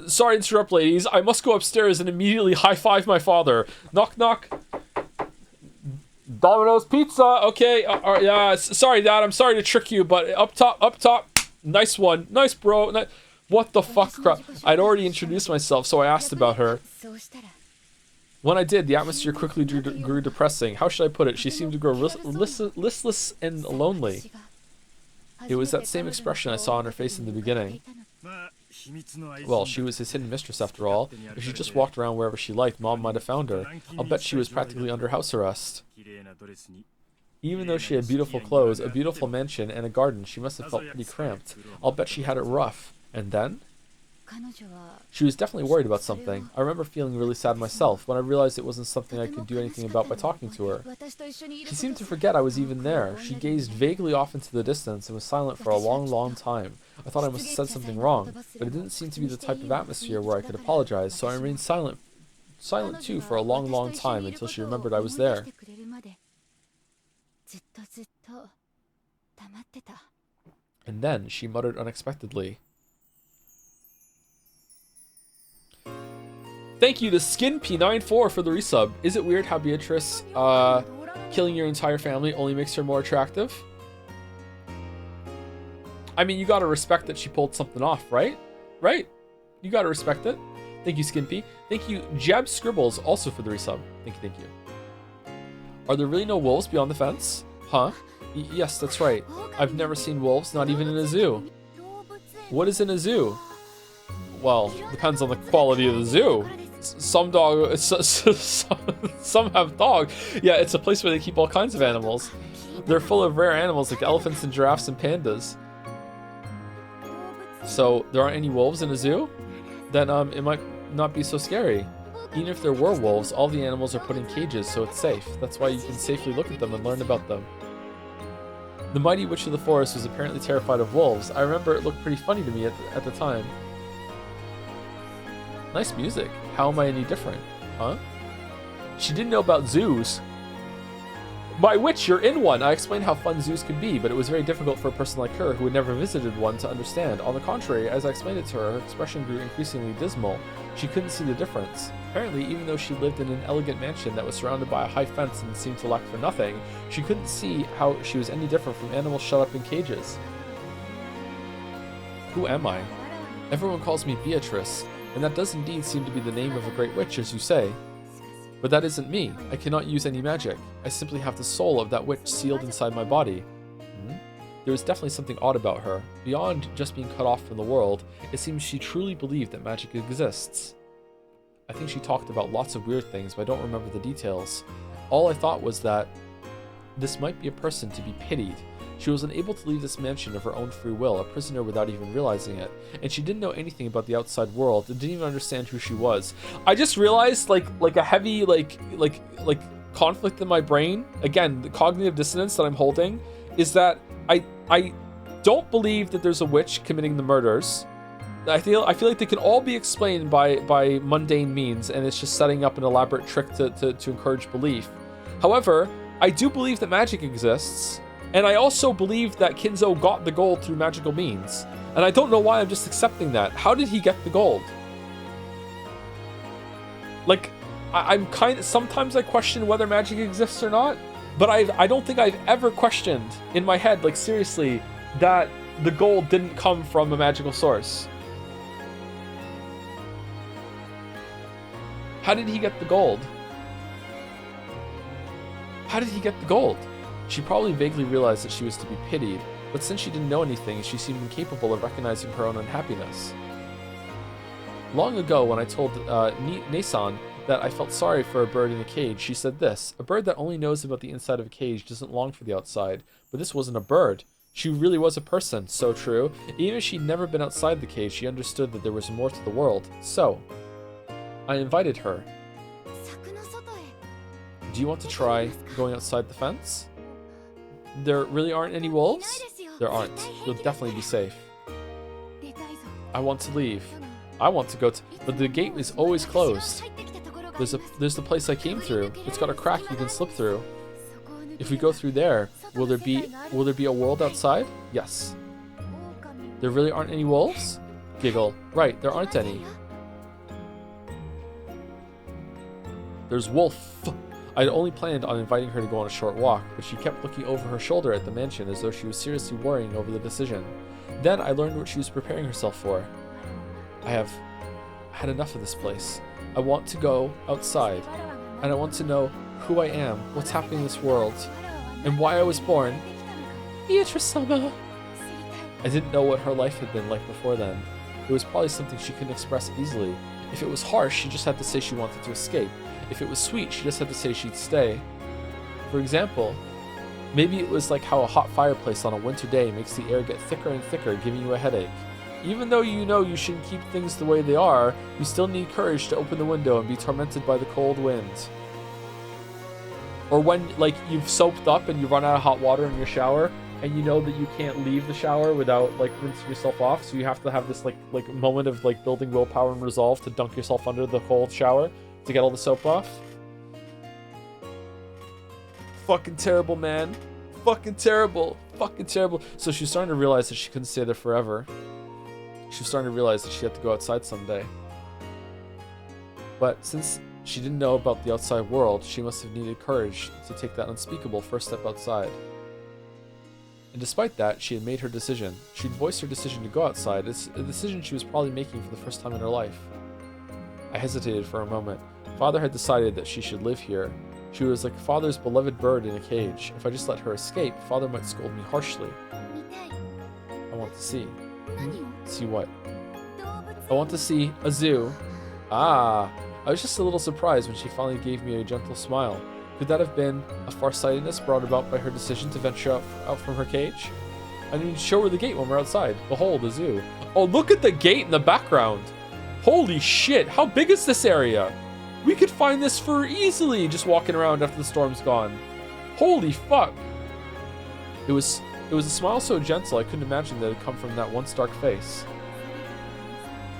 Sorry to interrupt, ladies. I must go upstairs and immediately high-five my father. Knock, knock. Domino's Pizza. Okay. Yeah. Sorry, Dad. I'm sorry to trick you, but up top. Nice one. Nice, bro. What the fuck, crap? I'd already introduced myself, so I asked about her. When I did, the atmosphere quickly grew depressing. How should I put it? She seemed to grow listless and lonely. It was that same expression I saw on her face in the beginning. Well, she was his hidden mistress after all. If she just walked around wherever she liked, Mom might have found her. I'll bet she was practically under house arrest. Even though she had beautiful clothes, a beautiful mansion, and a garden, she must have felt pretty cramped. I'll bet she had it rough. And then? She was definitely worried about something. I remember feeling really sad myself when I realized it wasn't something I could do anything about by talking to her. She seemed to forget I was even there. She gazed vaguely off into the distance and was silent for a long time. I thought I must have said something wrong, but it didn't seem to be the type of atmosphere where I could apologize, so I remained silent too for a long time until she remembered I was there. And then she muttered unexpectedly, "Thank you to SkinP94 for the resub. Is it weird how Beatrice, killing your entire family only makes her more attractive?" I mean, you gotta respect that she pulled something off, right? Right? You gotta respect it. Thank you, Skimpy. Thank you, Jab Scribbles, also for the resub. Thank you, thank you. Are there really no wolves beyond the fence? Huh? Yes, that's right. I've never seen wolves, not even in a zoo. What is in a zoo? Well, depends on the quality of the zoo. Some have dog. Yeah, it's a place where they keep all kinds of animals. They're full of rare animals like elephants and giraffes and pandas. So there aren't any wolves in a zoo? Then it might not be so scary. Even if there were wolves, all the animals are put in cages, so it's safe. That's why you can safely look at them and learn about them. The mighty witch of the forest was apparently terrified of wolves. I remember it looked pretty funny to me at the time. Nice music. How am I any different? Huh? She didn't know about zoos. My witch, you're in one! I explained how fun zoos could be, but it was very difficult for a person like her who had never visited one to understand. On the contrary, as I explained it to her, her expression grew increasingly dismal. She couldn't see the difference. Apparently, even though she lived in an elegant mansion that was surrounded by a high fence and seemed to lack for nothing, she couldn't see how she was any different from animals shut up in cages. Who am I? Everyone calls me Beatrice, and that does indeed seem to be the name of a great witch, as you say. But that isn't me. I cannot use any magic. I simply have the soul of that witch sealed inside my body. There was definitely something odd about her. Beyond just being cut off from the world, it seems she truly believed that magic exists. I think she talked about lots of weird things, but I don't remember the details. All I thought was that this might be a person to be pitied. She was unable to leave this mansion of her own free will, a prisoner without even realizing it. And she didn't know anything about the outside world and didn't even understand who she was. I just realized like a heavy like conflict in my brain. Again, the cognitive dissonance that I'm holding is that I don't believe that there's a witch committing the murders. I feel like they can all be explained by mundane means, and it's just setting up an elaborate trick to encourage belief. However, I do believe that magic exists. And I also believe that Kinzo got the gold through magical means. And I don't know why I'm just accepting that. How did he get the gold? Like, I'm kind of... Sometimes I question whether magic exists or not. But I don't think I've ever questioned in my head, like seriously, that the gold didn't come from a magical source. How did he get the gold? How did he get the gold? She probably vaguely realized that she was to be pitied, but since she didn't know anything, she seemed incapable of recognizing her own unhappiness. Long ago, when I told Nason that I felt sorry for a bird in a cage, she said this: a bird that only knows about the inside of a cage doesn't long for the outside. But this wasn't a bird. She really was a person. So true. Even if she'd never been outside the cage, she understood that there was more to the world. So, I invited her. Do you want to try going outside the fence? There really aren't any wolves? There aren't. You'll definitely be safe. I want to leave. I want to go to... But the gate is always closed. There's the place I came through. It's got a crack you can slip through. If we go through there, will there be a world outside? Yes. There really aren't any wolves? Giggle. Right, there aren't any. There's wolf. I'd only planned on inviting her to go on a short walk, but she kept looking over her shoulder at the mansion as though she was seriously worrying over the decision. Then I learned what she was preparing herself for. I have had enough of this place. I want to go outside, and I want to know who I am, what's happening in this world, and why I was born. Beatrice-sama. I didn't know what her life had been like before then. It was probably something she couldn't express easily. If it was harsh, she just had to say she wanted to escape. If it was sweet, she just had to say she'd stay. For example, maybe it was like how a hot fireplace on a winter day makes the air get thicker and thicker, giving you a headache. Even though you know you shouldn't keep things the way they are, you still need courage to open the window and be tormented by the cold wind. Or when, like, you've soaped up and you run out of hot water in your shower, and you know that you can't leave the shower without, like, rinsing yourself off, so you have to have this, like moment of, like, building willpower and resolve to dunk yourself under the cold shower to get all the soap off. Fucking terrible, man. Fucking terrible. Fucking terrible. So she's starting to realize that she couldn't stay there forever. She was starting to realize that she had to go outside someday. But since she didn't know about the outside world, she must have needed courage to take that unspeakable first step outside. And despite that, she had made her decision. She'd voiced her decision to go outside. It's a decision she was probably making for the first time in her life. I hesitated for a moment. Father had decided that she should live here. She was like Father's beloved bird in a cage. If I just let her escape, Father might scold me harshly. I want to see. See what? I want to see a zoo. Ah, I was just a little surprised when she finally gave me a gentle smile. Could that have been a farsightedness brought about by her decision to venture out from her cage? I need to show her the gate when we're outside. Behold, the zoo. Oh, look at the gate in the background. Holy shit, how big is this area? We could find this for easily just walking around after the storm's gone. Holy fuck. It was a smile so gentle I couldn't imagine that it had come from that once dark face.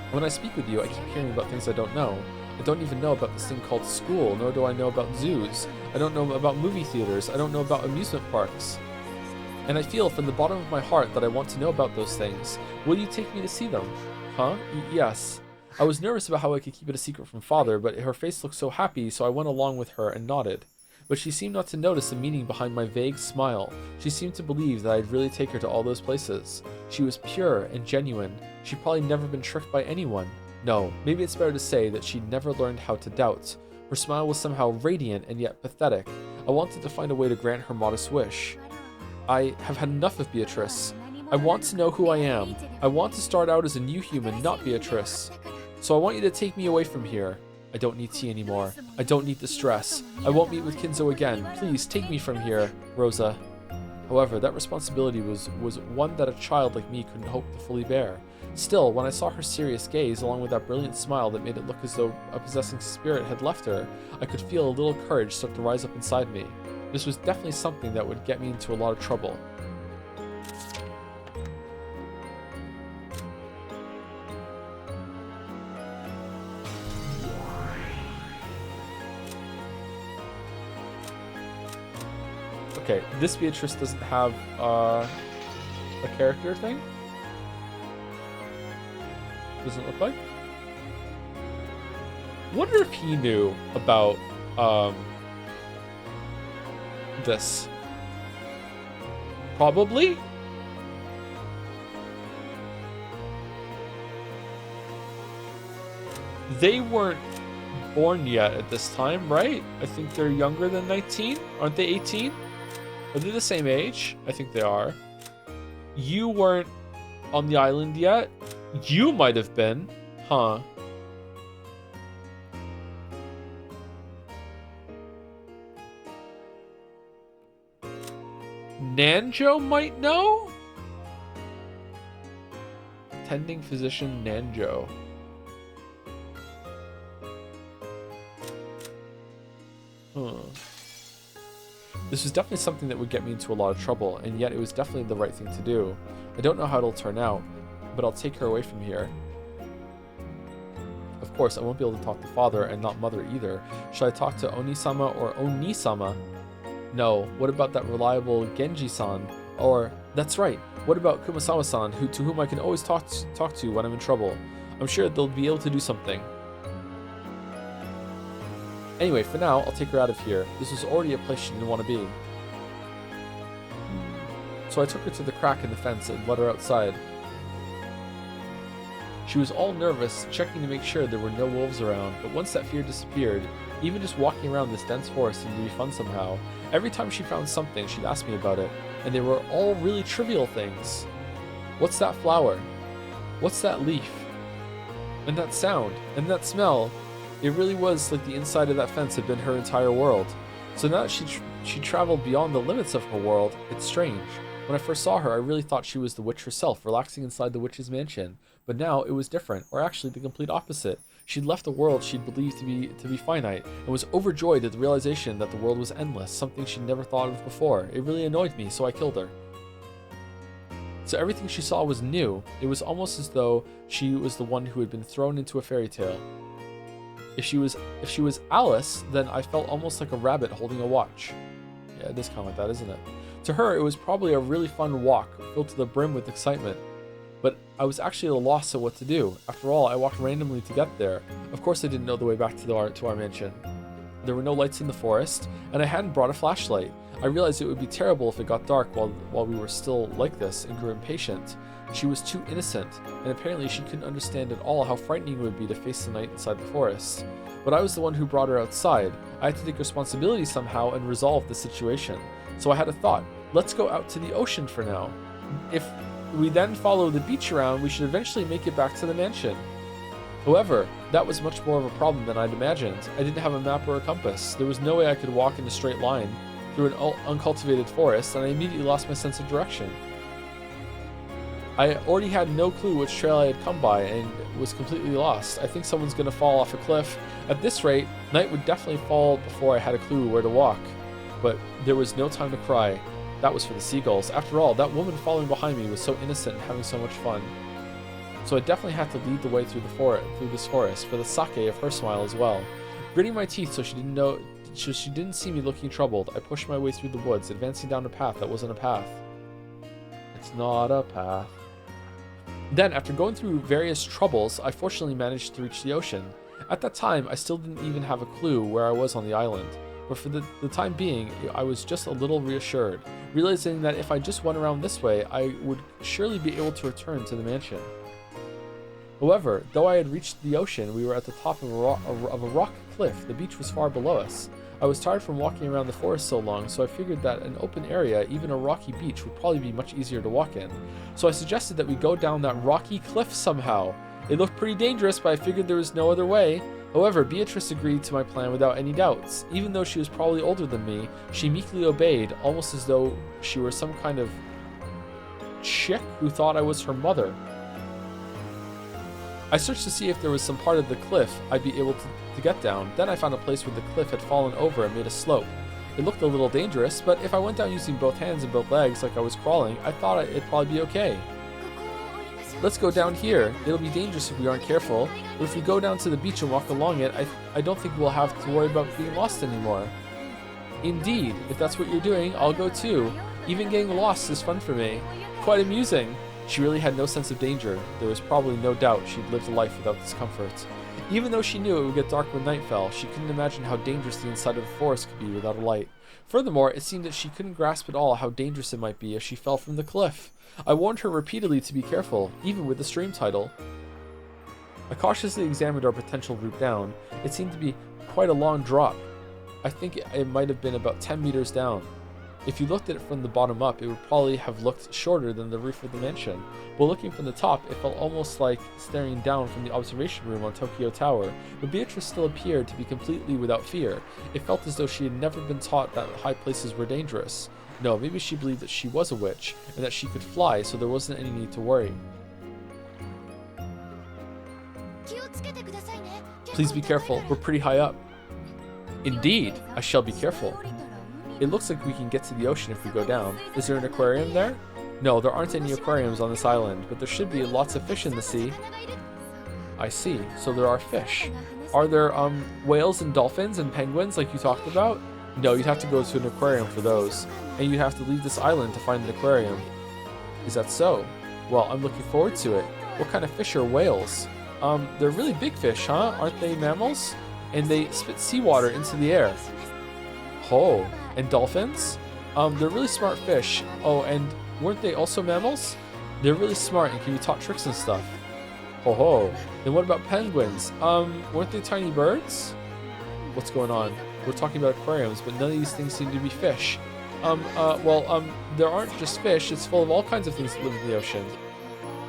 When I speak with you, I keep hearing about things I don't know. I don't even know about this thing called school, nor do I know about zoos. I don't know about movie theaters. I don't know about amusement parks. And I feel from the bottom of my heart that I want to know about those things. Will you take me to see them? Huh? Yes. I was nervous about how I could keep it a secret from Father, but her face looked so happy, so I went along with her and nodded. But she seemed not to notice the meaning behind my vague smile. She seemed to believe that I'd really take her to all those places. She was pure and genuine. She'd probably never been tricked by anyone. No, maybe it's better to say that she'd never learned how to doubt. Her smile was somehow radiant and yet pathetic. I wanted to find a way to grant her modest wish. I have had enough of Beatrice. I want to know who I am. I want to start out as a new human, not Beatrice. So I want you to take me away from here. I don't need tea anymore. I don't need the stress. I won't meet with Kinzo again. Please, take me from here, Rosa. However, that responsibility was one that a child like me couldn't hope to fully bear. Still, when I saw her serious gaze, along with that brilliant smile that made it look as though a possessing spirit had left her, I could feel a little courage start to rise up inside me. This was definitely something that would get me into a lot of trouble. Okay, this Beatrice doesn't have a character thing. Doesn't look like. Wonder if he knew about this. Probably. They weren't born yet at this time, right? I think they're younger than 19. Aren't they 18? Are they the same age? I think they are. You weren't on the island yet. You might have been. Huh. Nanjo might know? Attending physician Nanjo. Huh. This was definitely something that would get me into a lot of trouble, and yet it was definitely the right thing to do. I don't know how it'll turn out, but I'll take her away from here. Of course, I won't be able to talk to Father and not Mother either. Should I talk to Onisama or Oni-sama? No. What about that reliable Genji-san? Or, that's right, what about Kumasawa-san, to whom I can always talk to when I'm in trouble? I'm sure they'll be able to do something. Anyway, for now, I'll take her out of here. This was already a place she didn't want to be. So I took her to the crack in the fence and let her outside. She was all nervous, checking to make sure there were no wolves around, but once that fear disappeared, even just walking around this dense forest seemed to be fun somehow. Every time she found something, she'd ask me about it, and they were all really trivial things. What's that flower? What's that leaf? And that sound? And that smell? It really was like the inside of that fence had been her entire world. So now that she traveled beyond the limits of her world, it's strange. When I first saw her, I really thought she was the witch herself, relaxing inside the witch's mansion. But now it was different, or actually the complete opposite. She'd left a world she'd believed to be finite, and was overjoyed at the realization that the world was endless, something she'd never thought of before. It really annoyed me, so I killed her. So everything she saw was new. It was almost as though she was the one who had been thrown into a fairy tale. If she was Alice, then I felt almost like a rabbit holding a watch. Yeah, it is kind of like that, isn't it? To her, it was probably a really fun walk, filled to the brim with excitement. But I was actually at a loss of what to do. After all, I walked randomly to get there. Of course I didn't know the way back to our mansion. There were no lights in the forest, and I hadn't brought a flashlight. I realized it would be terrible if it got dark while we were still like this, and grew impatient. She was too innocent, and apparently she couldn't understand at all how frightening it would be to face the night inside the forest. But I was the one who brought her outside. I had to take responsibility somehow and resolve the situation. So I had a thought. Let's go out to the ocean for now. If we then follow the beach around, we should eventually make it back to the mansion. However, that was much more of a problem than I'd imagined. I didn't have a map or a compass. There was no way I could walk in a straight line through an uncultivated forest, and I immediately lost my sense of direction. I already had no clue which trail I had come by and was completely lost. I think someone's gonna fall off a cliff. At this rate, night would definitely fall before I had a clue where to walk. But there was no time to cry. That was for the seagulls. After all, that woman following behind me was so innocent and having so much fun. So I definitely had to lead the way through this forest for the sake of her smile as well. Gritting my teeth so she didn't see me looking troubled, I pushed my way through the woods, advancing down a path that wasn't a path. It's not a path. Then, after going through various troubles, I fortunately managed to reach the ocean. At that time, I still didn't even have a clue where I was on the island. But for the time being, I was just a little reassured, realizing that if I just went around this way, I would surely be able to return to the mansion. However, though I had reached the ocean, we were at the top of a rock cliff. The beach was far below us. I was tired from walking around the forest so long, so I figured that an open area, even a rocky beach, would probably be much easier to walk in. So I suggested that we go down that rocky cliff somehow. It looked pretty dangerous, but I figured there was no other way. However, Beatrice agreed to my plan without any doubts. Even though she was probably older than me, she meekly obeyed, almost as though she were some kind of chick who thought I was her mother. I searched to see if there was some part of the cliff I'd be able to get down. Then I found a place where the cliff had fallen over and made a slope. It looked a little dangerous, but if I went down using both hands and both legs like I was crawling, I thought it'd probably be okay. Let's go down here. It'll be dangerous if we aren't careful, but if we go down to the beach and walk along it, I don't think we'll have to worry about being lost anymore. Indeed, if that's what you're doing, I'll go too. Even getting lost is fun for me. Quite amusing. She really had no sense of danger. There was probably no doubt she'd lived a life without discomfort. Even though she knew it would get dark when night fell, she couldn't imagine how dangerous the inside of the forest could be without a light. Furthermore, it seemed that she couldn't grasp at all how dangerous it might be if she fell from the cliff. I warned her repeatedly to be careful, even with the stream tidal. I cautiously examined our potential route down. It seemed to be quite a long drop. I think it might have been about 10 meters down. If you looked at it from the bottom up, it would probably have looked shorter than the roof of the mansion. But looking from the top, it felt almost like staring down from the observation room on Tokyo Tower. But Beatrice still appeared to be completely without fear. It felt as though she had never been taught that high places were dangerous. No, maybe she believed that she was a witch, and that she could fly, so there wasn't any need to worry. Please be careful, we're pretty high up. Indeed, I shall be careful. It looks like we can get to the ocean if we go down. Is there an aquarium there? No, there aren't any aquariums on this island, but there should be lots of fish in the sea. I see, so there are fish. Are there whales and dolphins and penguins like you talked about? No, you'd have to go to an aquarium for those. And you'd have to leave this island to find an aquarium. Is that so? Well, I'm looking forward to it. What kind of fish are whales? They're really big fish, huh? Aren't they mammals? And they spit seawater into the air. Oh, and dolphins? They're really smart fish. Oh, and weren't they also mammals? They're really smart and can be taught tricks and stuff. Ho ho. And what about penguins? Weren't they tiny birds? What's going on? We're talking about aquariums, but none of these things seem to be fish. There aren't just fish. It's full of all kinds of things that live in the ocean.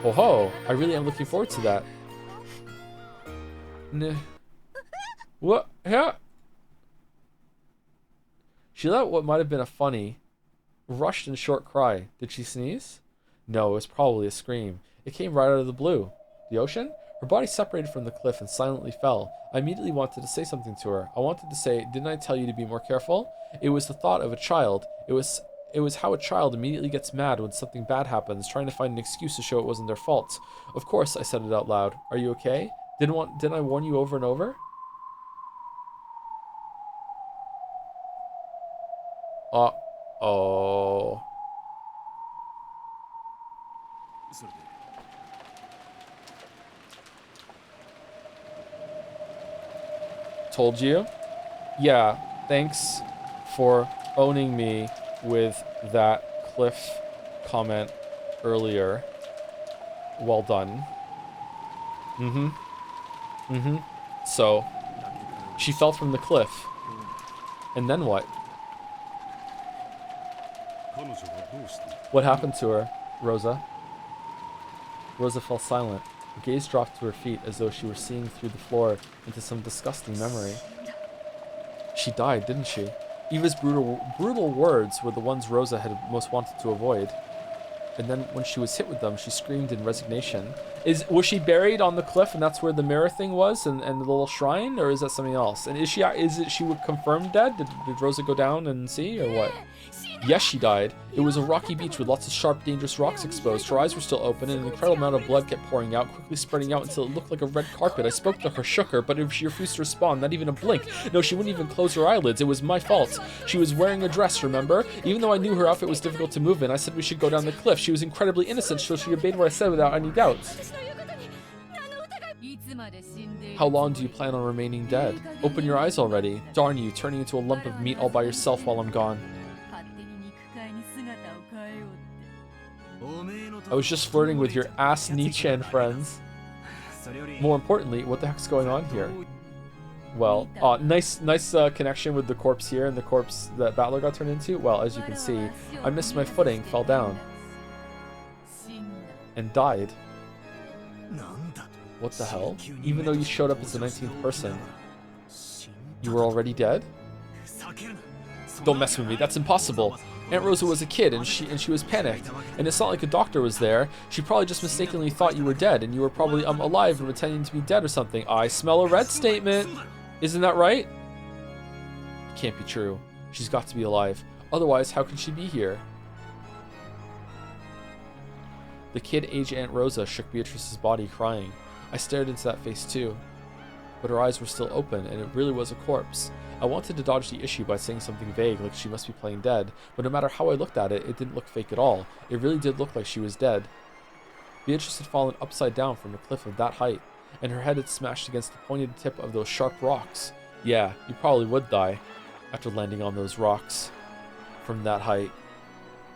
Ho ho. I really am looking forward to that. What? Yeah. She let what might have been a funny, rushed and short cry. Did she sneeze? No, it was probably a scream. It came right out of the blue. The ocean? Her body separated from the cliff and silently fell. I immediately wanted to say something to her. I wanted to say, didn't I tell you to be more careful? It was the thought of a child. It was how a child immediately gets mad when something bad happens, trying to find an excuse to show it wasn't their fault. Of course, I said it out loud. Are you okay? Didn't I warn you over and over? Uh-oh. Told you? Yeah, thanks for owning me with that cliff comment earlier. Well done. So, she fell from the cliff. And then what? What happened to her, Rosa? Rosa fell silent. Her gaze dropped to her feet as though she were seeing through the floor into some disgusting memory. She died, didn't she? Eva's brutal words were the ones Rosa had most wanted to avoid. And then when she was hit with them, she screamed in resignation. Was she buried on the cliff and that's where the mirror thing was and the little shrine, or is that something else? And she confirmed dead? Did Rosa go down and see, or what? Yes, she died. It was a rocky beach with lots of sharp, dangerous rocks exposed. Her eyes were still open, and an incredible amount of blood kept pouring out, quickly spreading out until it looked like a red carpet. I spoke to her, shook her, but she refused to respond, not even a blink. No, she wouldn't even close her eyelids. It was my fault. She was wearing a dress, remember? Even though I knew her outfit was difficult to move in, I said we should go down the cliff. She was incredibly innocent, so she obeyed what I said without any doubts. How long do you plan on remaining dead? Open your eyes already. Darn you, turning into a lump of meat all by yourself while I'm gone. I was just flirting with your ass Nichan friends. More importantly, what the heck's going on here? Well, nice connection with the corpse here and the corpse that Battler got turned into. Well, as you can see, I missed my footing, fell down, and died. What the hell? Even though you showed up as the 19th person, you were already dead? Don't mess with me, that's impossible. Aunt Rosa was a kid and she was panicked, and it's not like a doctor was there. She probably just mistakenly thought you were dead and you were probably alive and pretending to be dead or something. I smell a red statement. Isn't that right? It can't be true. She's got to be alive. Otherwise, how can she be here? The kid-age Aunt Rosa shook Beatrice's body, crying. I stared into that face too, but her eyes were still open and it really was a corpse. I wanted to dodge the issue by saying something vague like she must be playing dead, but no matter how I looked at it, it didn't look fake at all. It really did look like she was dead. Beatrice had fallen upside down from a cliff of that height, and her head had smashed against the pointed tip of those sharp rocks. Yeah, you probably would die after landing on those rocks from that height.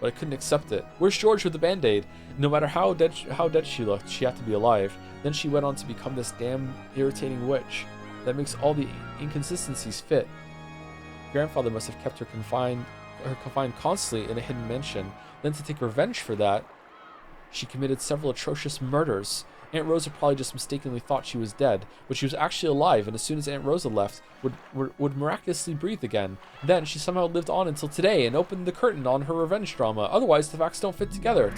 But I couldn't accept it. Where's George with the band-aid? No matter how dead she looked, she had to be alive. Then she went on to become this damn irritating witch that makes all the inconsistencies fit. Grandfather must have kept her confined constantly in a hidden mansion. Then to take revenge for that, she committed several atrocious murders. Aunt Rosa probably just mistakenly thought she was dead, but she was actually alive, and as soon as Aunt Rosa left, would miraculously breathe again. Then she somehow lived on until today and opened the curtain on her revenge drama. Otherwise, the facts don't fit together.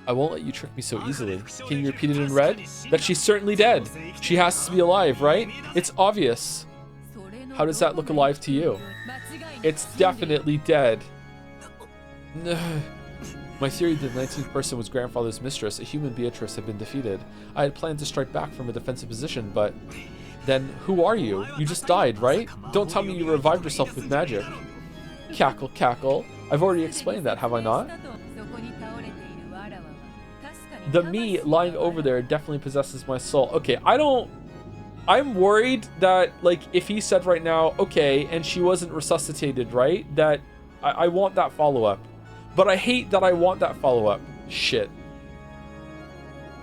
I won't let you trick me so easily. Can you repeat it in red? That she's certainly dead. She has to be alive, right? It's obvious. How does that look alive to you? It's definitely dead. My theory that the 19th person was grandfather's mistress, a human Beatrice, had been defeated. I had planned to strike back from a defensive position, but... Then, who are you? You just died, right? Don't tell me you revived yourself with magic. Cackle, cackle. I've already explained that, have I not? The me lying over there definitely possesses my soul. Okay, I'm worried that, like, if he said right now, okay, and she wasn't resuscitated, right? That I want that follow-up. But I hate that I want that follow-up. Shit.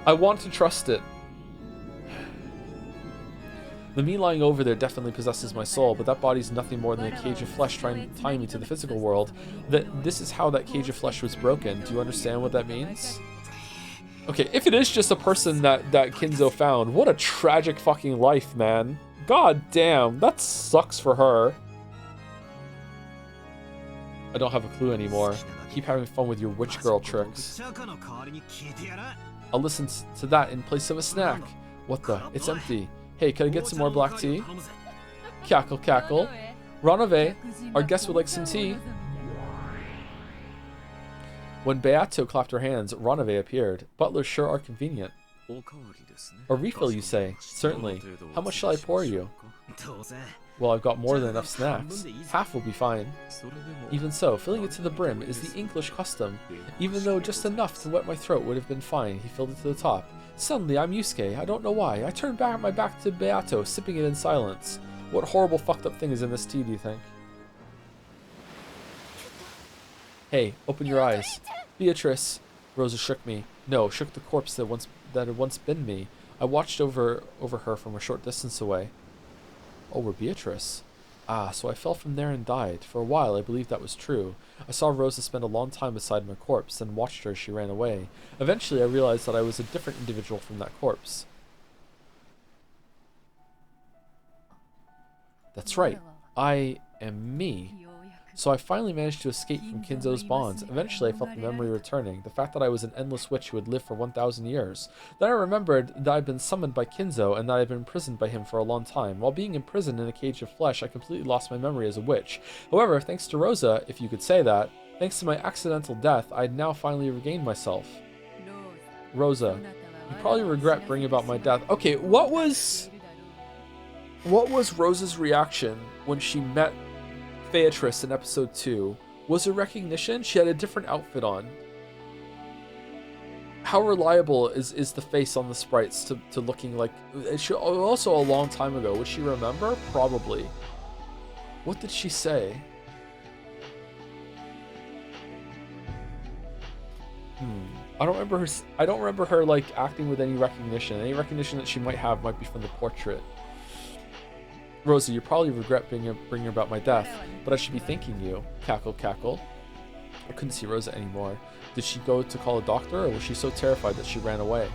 I want to trust it. The me lying over there definitely possesses my soul, but that body's nothing more than a cage of flesh trying to tie me to the physical world. This is how that cage of flesh was broken. Do you understand what that means? Okay, if it is just a person that Kinzo found, what a tragic fucking life, man. God damn, that sucks for her. I don't have a clue anymore. Keep having fun with your witch girl tricks. I'll listen to that in place of a snack. What the? It's empty. Hey, can I get some more black tea? Cackle, cackle. Ranove, our guest would like some tea. When Beato clapped her hands, Ranove appeared. Butlers sure are convenient. A refill, you say? Certainly. How much shall I pour you? Well, I've got more than enough snacks. Half will be fine. Even so, filling it to the brim is the English custom. Even though just enough to wet my throat would have been fine, he filled it to the top. Suddenly, I'm Yusuke. I don't know why. I turned back my back to Beato, sipping it in silence. What horrible fucked up thing is in this tea, do you think? Hey, open your eyes. Beatrice. Rosa shook me. No, shook the corpse that had once been me. I watched over her from a short distance away. Oh, we're Beatrice. Ah, so I fell from there and died. For a while, I believed that was true. I saw Rosa spend a long time beside my corpse, then watched her as she ran away. Eventually, I realized that I was a different individual from that corpse. That's right. I am me. So I finally managed to escape from Kinzo's bonds. Eventually, I felt the memory returning, the fact that I was an endless witch who had lived for 1,000 years. Then I remembered that I had been summoned by Kinzo and that I had been imprisoned by him for a long time. While being imprisoned in a cage of flesh, I completely lost my memory as a witch. However, thanks to Rosa, if you could say that, thanks to my accidental death, I had now finally regained myself. Rosa, you probably regret bringing about my death. Okay, what was Rosa's reaction when she met Beatrice in episode 2? Was it recognition? She had a different outfit on. How reliable is the face on the sprites to looking like... Also a long time ago. Would she remember? Probably. What did she say? I don't remember her like acting with any recognition. Any recognition that she might have might be from the portrait. Rosa, you probably regret bringing about my death, but I should be thanking you. Cackle, cackle. I couldn't see Rosa anymore. Did she go to call a doctor, or was she so terrified that she ran away?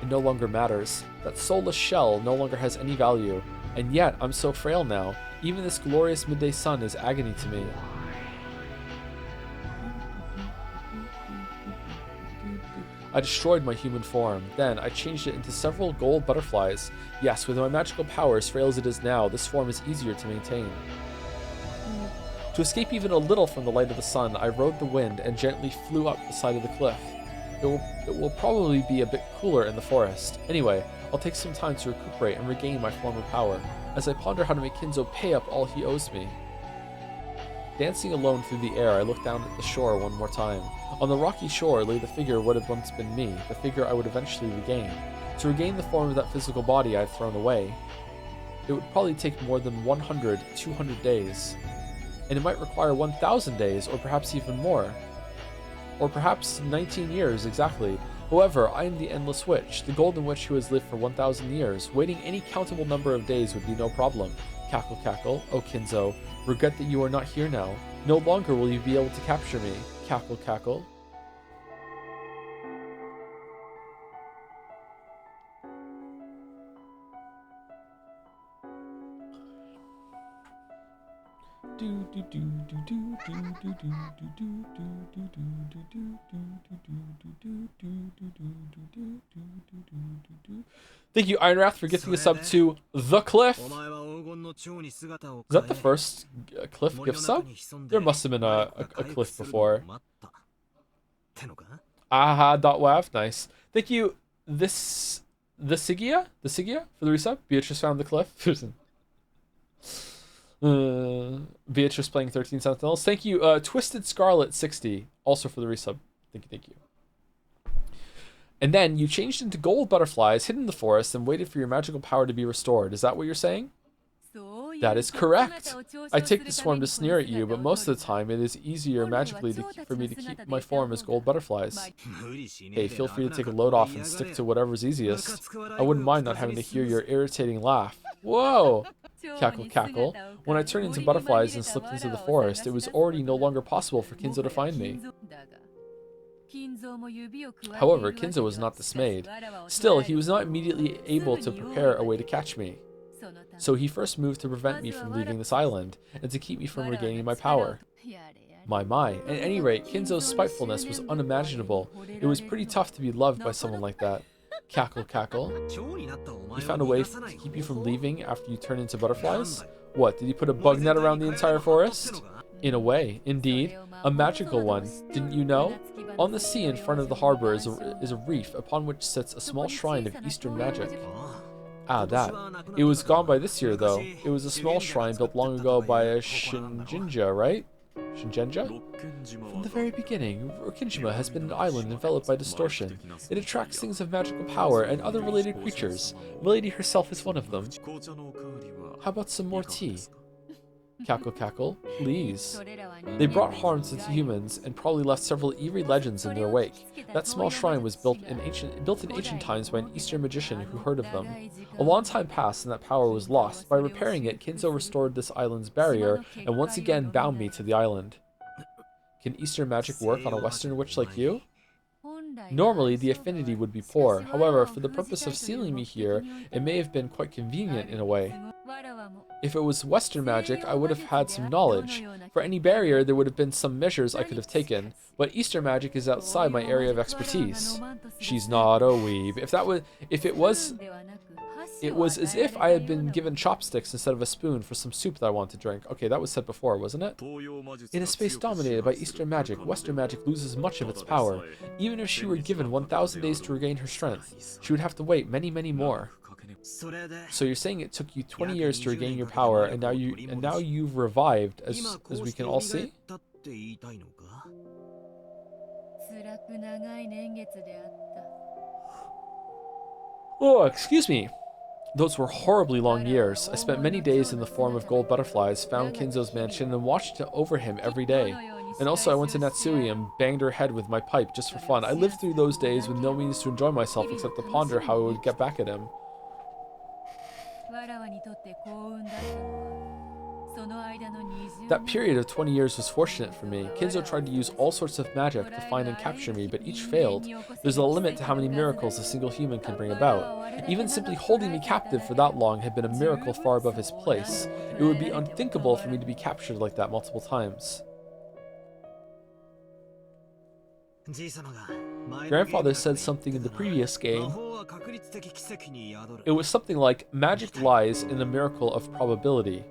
It no longer matters. That soulless shell no longer has any value, and yet I'm so frail now. Even this glorious midday sun is agony to me. I destroyed my human form. Then, I changed it into several gold butterflies. Yes, with my magical powers, frail as it is now, this form is easier to maintain. To escape even a little from the light of the sun, I rode the wind and gently flew up the side of the cliff. It will probably be a bit cooler in the forest. Anyway, I'll take some time to recuperate and regain my former power, as I ponder how to make Kinzo pay up all he owes me. Dancing alone through the air, I looked down at the shore one more time. On the rocky shore lay the figure what had once been me, the figure I would eventually regain. To regain the form of that physical body I had thrown away, it would probably take more than 100, 200 days. And it might require 1,000 days, or perhaps even more. Or perhaps 19 years, exactly. However, I am the Endless Witch, the Golden Witch who has lived for 1,000 years. Waiting any countable number of days would be no problem. Cackle, cackle. Oh, Kinzo, regret that you are not here now. No longer will you be able to capture me. Cackle, cackle. Thank you, Ironwrath, for gifting us up to The Cliff. Is that the first Cliff gift sub? There must have been a Cliff before. Aha.wav, nice. Thank you, the Sigia for the resub. Beatrice found the Cliff. Beatrice playing 13 Sentinels. Thank you, Twisted Scarlet 60, also for the resub. Thank you. And then you changed into gold butterflies, hid in the forest, and waited for your magical power to be restored. Is that what you're saying? That is correct. I take this form to sneer at you, but most of the time it is easier magically for me to keep my form as gold butterflies. Hey, feel free to take a load off and stick to whatever's easiest. I wouldn't mind not having to hear your irritating laugh. Whoa! Cackle, cackle. When I turned into butterflies and slipped into the forest, it was already no longer possible for Kinzo to find me. However, Kinzo was not dismayed. Still, he was not immediately able to prepare a way to catch me. So he first moved to prevent me from leaving this island, and to keep me from regaining my power. My. At any rate, Kinzo's spitefulness was unimaginable. It was pretty tough to be loved by someone like that. Cackle, cackle. He found a way to keep you from leaving after you turned into butterflies? What, did he put a bug net around the entire forest? In a way, indeed. A magical one, didn't you know? On the sea in front of the harbor is a reef upon which sits a small shrine of Eastern magic. Ah, that. It was gone by this year, though. It was a small shrine built long ago by a Shinjinja, right? Shinjenja? From the very beginning, Rokkinjima has been an island enveloped by distortion. It attracts things of magical power and other related creatures. Milady herself is one of them. How about some more tea? Cackle cackle, please. They brought harms into humans and probably left several eerie legends in their wake. That small shrine was built in ancient times by an Eastern magician who heard of them. A long time passed and that power was lost. By repairing it, Kinzo restored this island's barrier and once again bound me to the island. Can Eastern magic work on a Western witch like you? Normally, the affinity would be poor. However, for the purpose of sealing me here, it may have been quite convenient in a way. If it was Western magic, I would have had some knowledge. For any barrier, there would have been some measures I could have taken, but Eastern magic is outside my area of expertise. She's not a weeb. It was as if I had been given chopsticks instead of a spoon for some soup that I wanted to drink. Okay, that was said before, wasn't it? In a space dominated by Eastern magic, Western magic loses much of its power. Even if she were given 1,000 days to regain her strength, she would have to wait many, many more. So you're saying it took you 20 years to regain your power, and now you've revived, as we can all see? Oh, excuse me. Those were horribly long years. I spent many days in the form of gold butterflies, found Kinzo's mansion, and watched over him every day. And also I went to Natsui and banged her head with my pipe just for fun. I lived through those days with no means to enjoy myself except to ponder how I would get back at him. That period of 20 years was fortunate for me. Kinzo tried to use all sorts of magic to find and capture me, but each failed. There's a limit to how many miracles a single human can bring about. Even simply holding me captive for that long had been a miracle far above his place. It would be unthinkable for me to be captured like that multiple times. Grandfather said something in the previous game. It was something like, magic lies in the miracle of probability.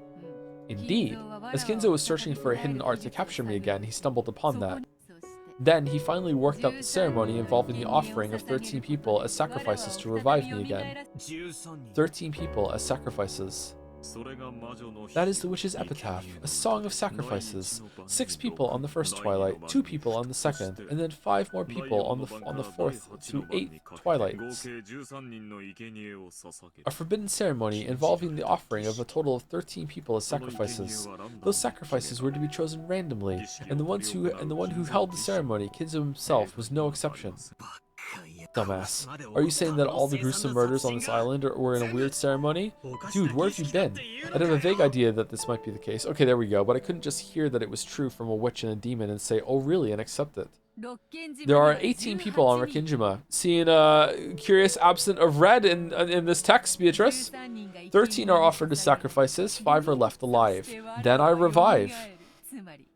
Indeed, as Kinzo was searching for a hidden art to capture me again, he stumbled upon that. Then he finally worked out the ceremony involving the offering of 13 people as sacrifices to revive me again. 13 people as sacrifices. That is the witch's epitaph, a song of sacrifices. 6 people on the first twilight, 2 people on the second, and then 5 more people on the fourth through 8 twilights. A forbidden ceremony involving the offering of a total of 13 people as sacrifices. Those sacrifices were to be chosen randomly, and the one who held the ceremony, Kinzo himself, was no exception. Dumbass. Are you saying that all the gruesome murders on this island were in a weird ceremony? Dude, where have you been? I'd have a vague idea that this might be the case. Okay, there we go. But I couldn't just hear that it was true from a witch and a demon and say, oh really, and accept it. There are 18 people on Rokkinjima. Seeing a curious absent of red in this text, Beatrice. 13 are offered as sacrifices, 5 are left alive. Then I revive.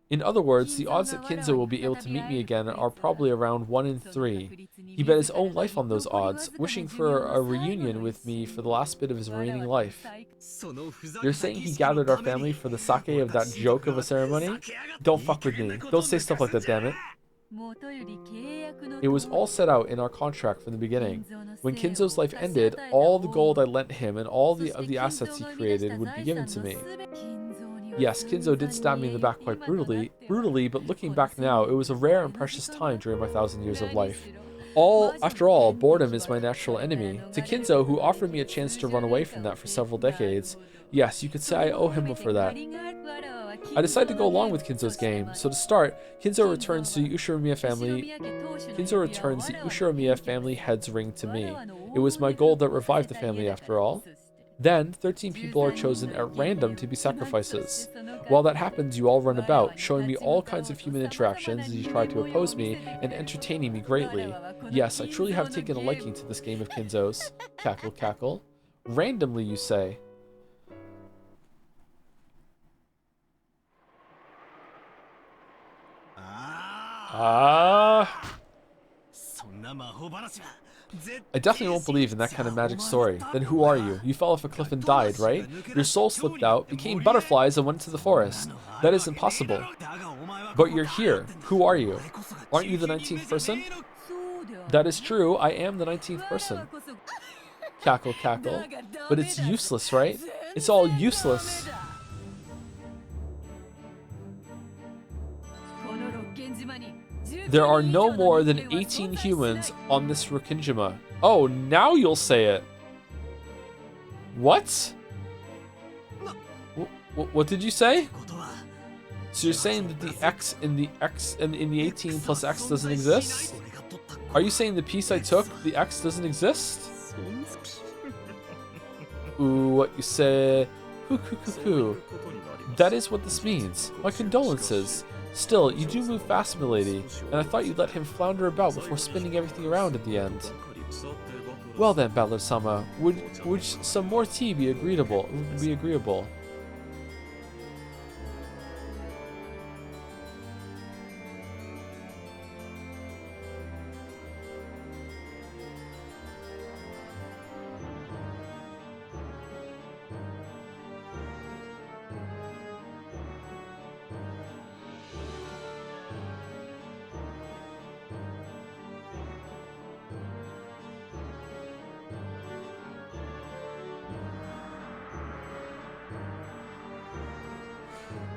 In other words, the odds that Kinzo will be able to meet me again are probably around 1 in 3. He bet his own life on those odds, wishing for a reunion with me for the last bit of his remaining life. You're saying he gathered our family for the sake of that joke of a ceremony? Don't fuck with me. Don't say stuff like that, damn it. It was all set out in our contract from the beginning. When Kinzo's life ended, all the gold I lent him and all of the assets he created would be given to me. Yes, Kinzo did stab me in the back quite brutally, but looking back now, it was a rare and precious time during my 1,000 years of life. After all, boredom is my natural enemy. To Kinzo, who offered me a chance to run away from that for several decades, yes, you could say I owe him for that. I decided to go along with Kinzo's game. So to start, Kinzo returns the Ushiromiya family head's ring to me. It was my gold that revived the family after all. Then, 13 people are chosen at random to be sacrifices. While that happens, you all run about, showing me all kinds of human interactions as you try to oppose me, and entertaining me greatly. Yes, I truly have taken a liking to this game of Kinzo's. Cackle, cackle. Randomly, you say. I definitely won't believe in that kind of magic story. Then who are you? You fell off a cliff and died, right? Your soul slipped out, became butterflies, and went into the forest. That is impossible. But you're here. Who are you? Aren't you the 19th person? That is true. I am the 19th person. Cackle, cackle. But it's useless, right? It's all useless. There are no more than 18 humans on this Rokkenjima. Oh, now you'll say it. What? What did you say? So you're saying that the X in the 18 plus X doesn't exist? Are you saying the piece I took, the X doesn't exist? Ooh, what you say? Hoo. That is what this means. My condolences. Still, you do move fast, milady, and I thought you'd let him flounder about before spinning everything around at the end. Well then, Battler-sama, would some more tea be agreeable?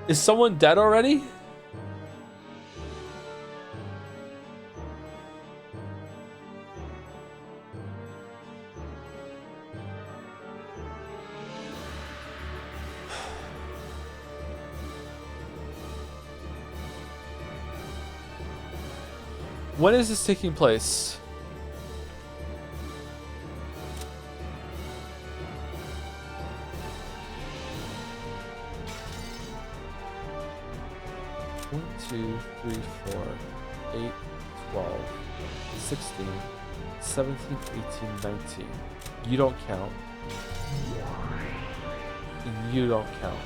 Is someone dead already? When is this taking place? One, 2, 3, 4, 8, 12, 16, 17, 18, 19. You don't count. You don't count.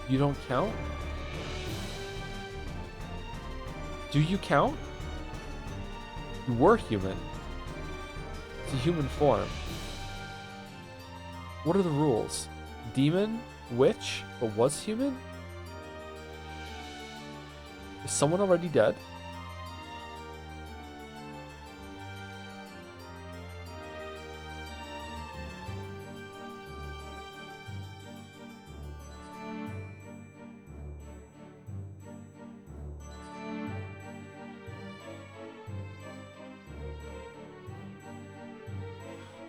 You don't count? Do you count? You were human. It's a human form. What are the rules? Demon? Witch? But was human? Is someone already dead?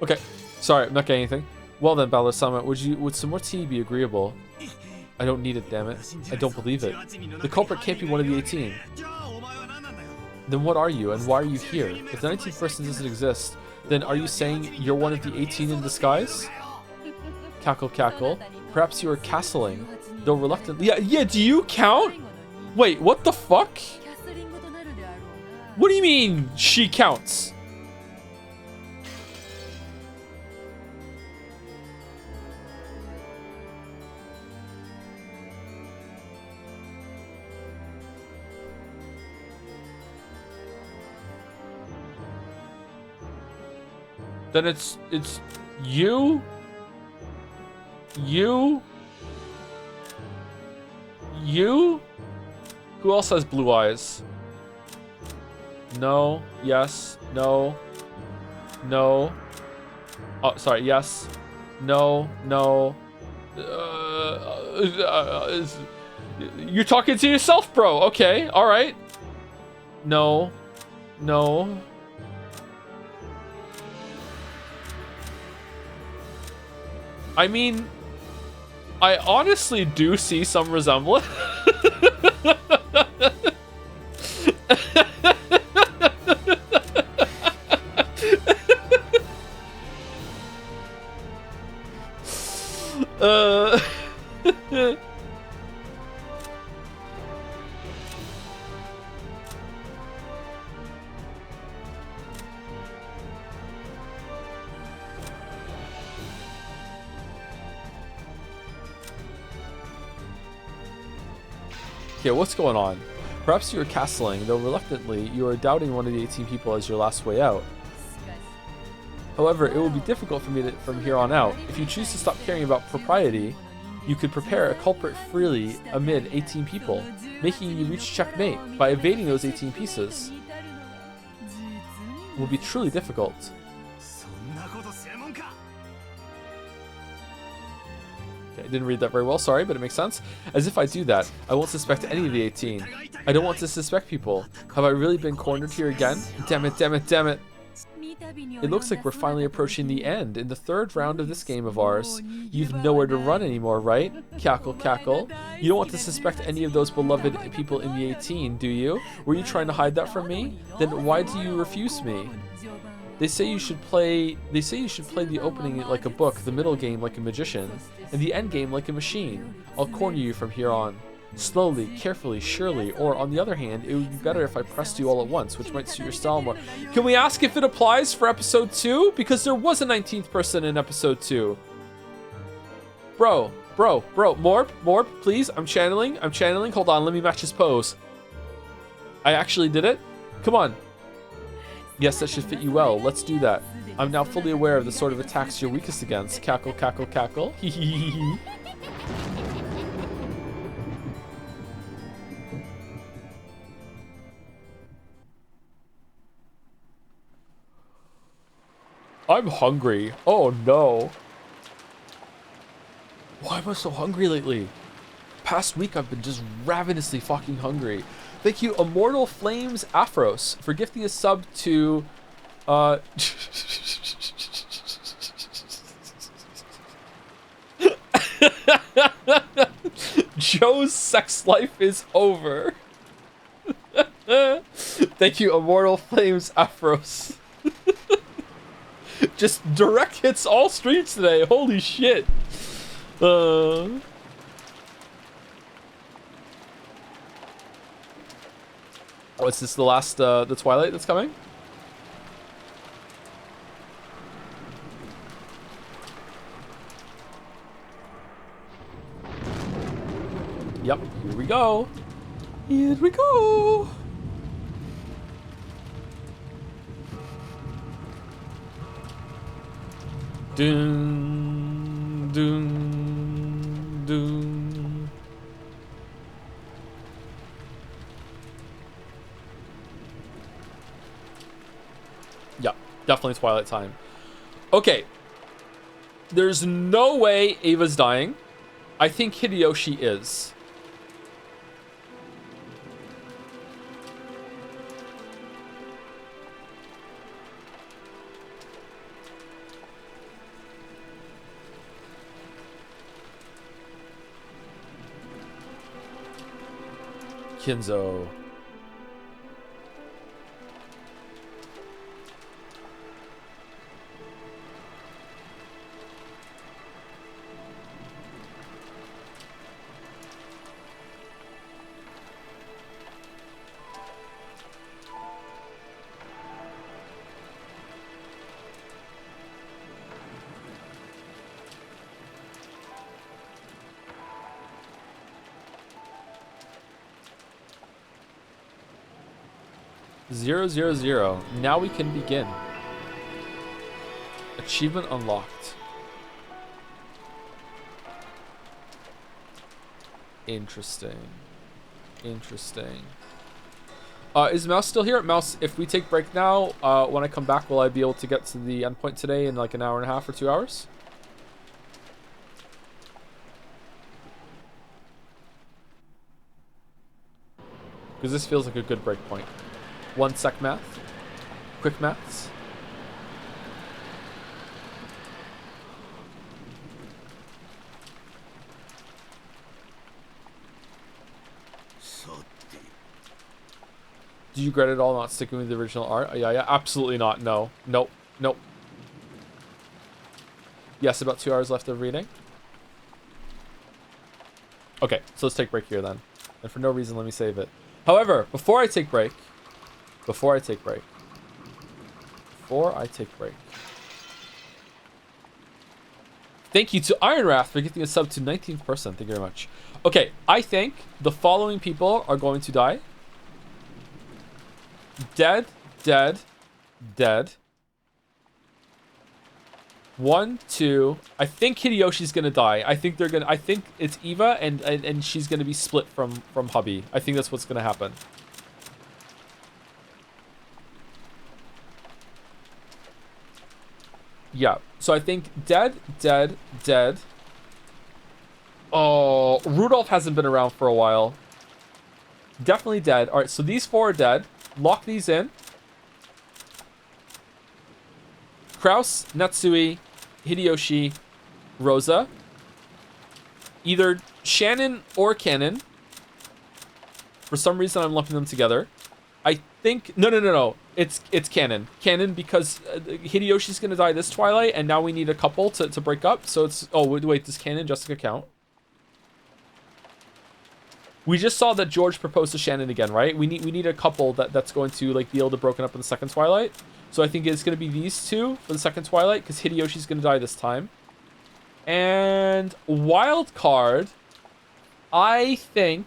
Okay, sorry, I'm not getting anything. Well then, Battler-sama, would some more tea be agreeable? I don't need it, damn it. I don't believe it. The culprit can't be one of the 18. Then what are you, and why are you here? If the 19th person doesn't exist, then are you saying you're one of the 18 in disguise? Cackle, cackle. Perhaps you are castling, though reluctantly. Yeah, do you count? Wait, what the fuck? What do you mean, she counts? Then it's you, you. Who else has blue eyes? No, yes, no, no. Oh, sorry, yes, no, no. You're talking to yourself, bro. Okay, all right. No, no. I mean, I honestly do see some resemblance. Okay, what's going on? Perhaps you are castling, though reluctantly, you are doubting one of the 18 people as your last way out. However, it will be difficult for me from here on out. If you choose to stop caring about propriety, you could prepare a culprit freely amid 18 people, making you reach checkmate by evading those 18 pieces. It will be truly difficult. Okay, I didn't read that very well, sorry, but it makes sense. As if I do that, I won't suspect any of the 18. I don't want to suspect people. Have I really been cornered here again? Damn it, damn it, damn it. It looks like we're finally approaching the end. In the third round of this game of ours, you've nowhere to run anymore, right? Cackle, cackle. You don't want to suspect any of those beloved people in the 18, do you? Were you trying to hide that from me? Then why do you refuse me? They say you should play the opening like a book, the middle game like a magician, and the end game like a machine. I'll corner you from here on. Slowly, carefully, surely, or on the other hand, it would be better if I pressed you all at once, which might suit your style more. Can we ask if it applies for episode 2? Because there was a 19th person in episode 2. Bro, Morb, please, I'm channeling. Hold on, let me match his pose. I actually did it. Come on. Yes, that should fit you well. Let's do that. I'm now fully aware of the sort of attacks you're weakest against. Cackle, cackle, cackle. Hehehehe. I'm hungry. Oh no. Why am I so hungry lately? Past week I've been just ravenously fucking hungry. Thank you, Immortal Flames Afros, for gifting a sub to Joe's sex life is over. Thank you, Immortal Flames Afros. Just direct hits all streams today. Holy shit. Oh, is this the last, the Twilight that's coming? Yep, here we go. Here we go. Doom, doom, doom. Yeah, definitely Twilight time. Okay. There's no way Ava's dying. I think Hideyoshi is. Kinzo. Zero, zero, zero. Now we can begin. Achievement unlocked. Interesting. Interesting. Is Mouse still here? Mouse, if we take break now, when I come back, will I be able to get to the endpoint today in like an hour and a half or 2 hours? Because this feels like a good break point. 1 sec math. Quick maths. Do you regret it all not sticking with the original art? Oh, yeah, absolutely not. No. Nope. Nope. Yes, about 2 hours left of reading. Okay, so let's take break here then. And for no reason, let me save it. However, before I take break, Thank you to Iron Wrath for getting a sub to 19th person. Thank you very much. Okay, I think the following people are going to die. Dead, dead, dead. 1, 2. I think Hideyoshi's gonna die. I think it's Eva and she's gonna be split from hubby. I think that's what's gonna happen. Yeah. So I think dead, dead, dead. Oh, Rudolph hasn't been around for a while. Definitely dead. All right, so these 4 are dead. Lock these in. Kraus, Natsui, Hideyoshi, Rosa. Either Shannon or Cannon. For some reason, I'm lumping them together. I think... No. It's Cannon. Cannon because Hideyoshi's going to die this Twilight, and now we need a couple to break up. So it's... Oh, wait. Does Cannon Jessica count? We just saw that George proposed to Shannon again, right? We need a couple that's going to like be able to broken up in the second Twilight. So I think it's going to be these 2 for the second Twilight because Hideyoshi's going to die this time. And wild card, I think...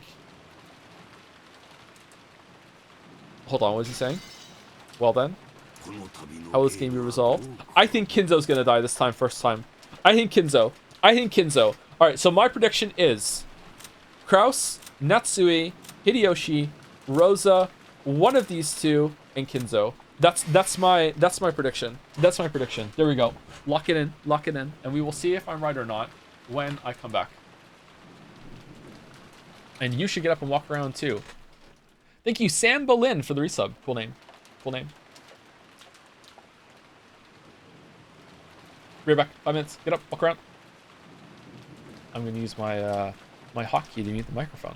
Hold on, what was he saying? Well then. How will this game be resolved? I think Kinzo's going to die this time, first time. I think Kinzo. Alright, so my prediction is... Kraus, Natsui, Hideyoshi, Rosa, one of these 2, and Kinzo. That's my prediction. That's my prediction. There we go. Lock it in, and we will see if I'm right or not when I come back. And you should get up and walk around too. Thank you, Sam Boleyn, for the resub. Cool name. Be right back. 5 minutes. Get up, walk around. I'm gonna use my my hotkey to mute the microphone.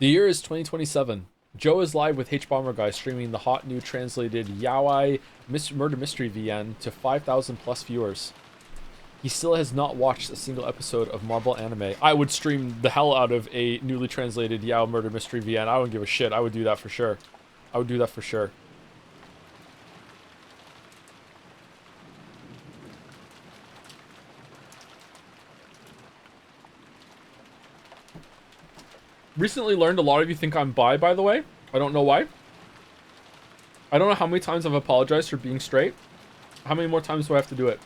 The year is 2027. Joe is live with H-Bomber Guy streaming the hot new translated Yaoi Murder Mystery VN to 5,000 plus viewers. He still has not watched a single episode of Marvel anime. I would stream the hell out of a newly translated Yaoi Murder Mystery VN. I wouldn't give a shit. I would do that for sure. I would do that for sure. Recently learned a lot of you think I'm bi, by the way. I don't know why. I don't know how many times I've apologized for being straight. How many more times do I have to do it?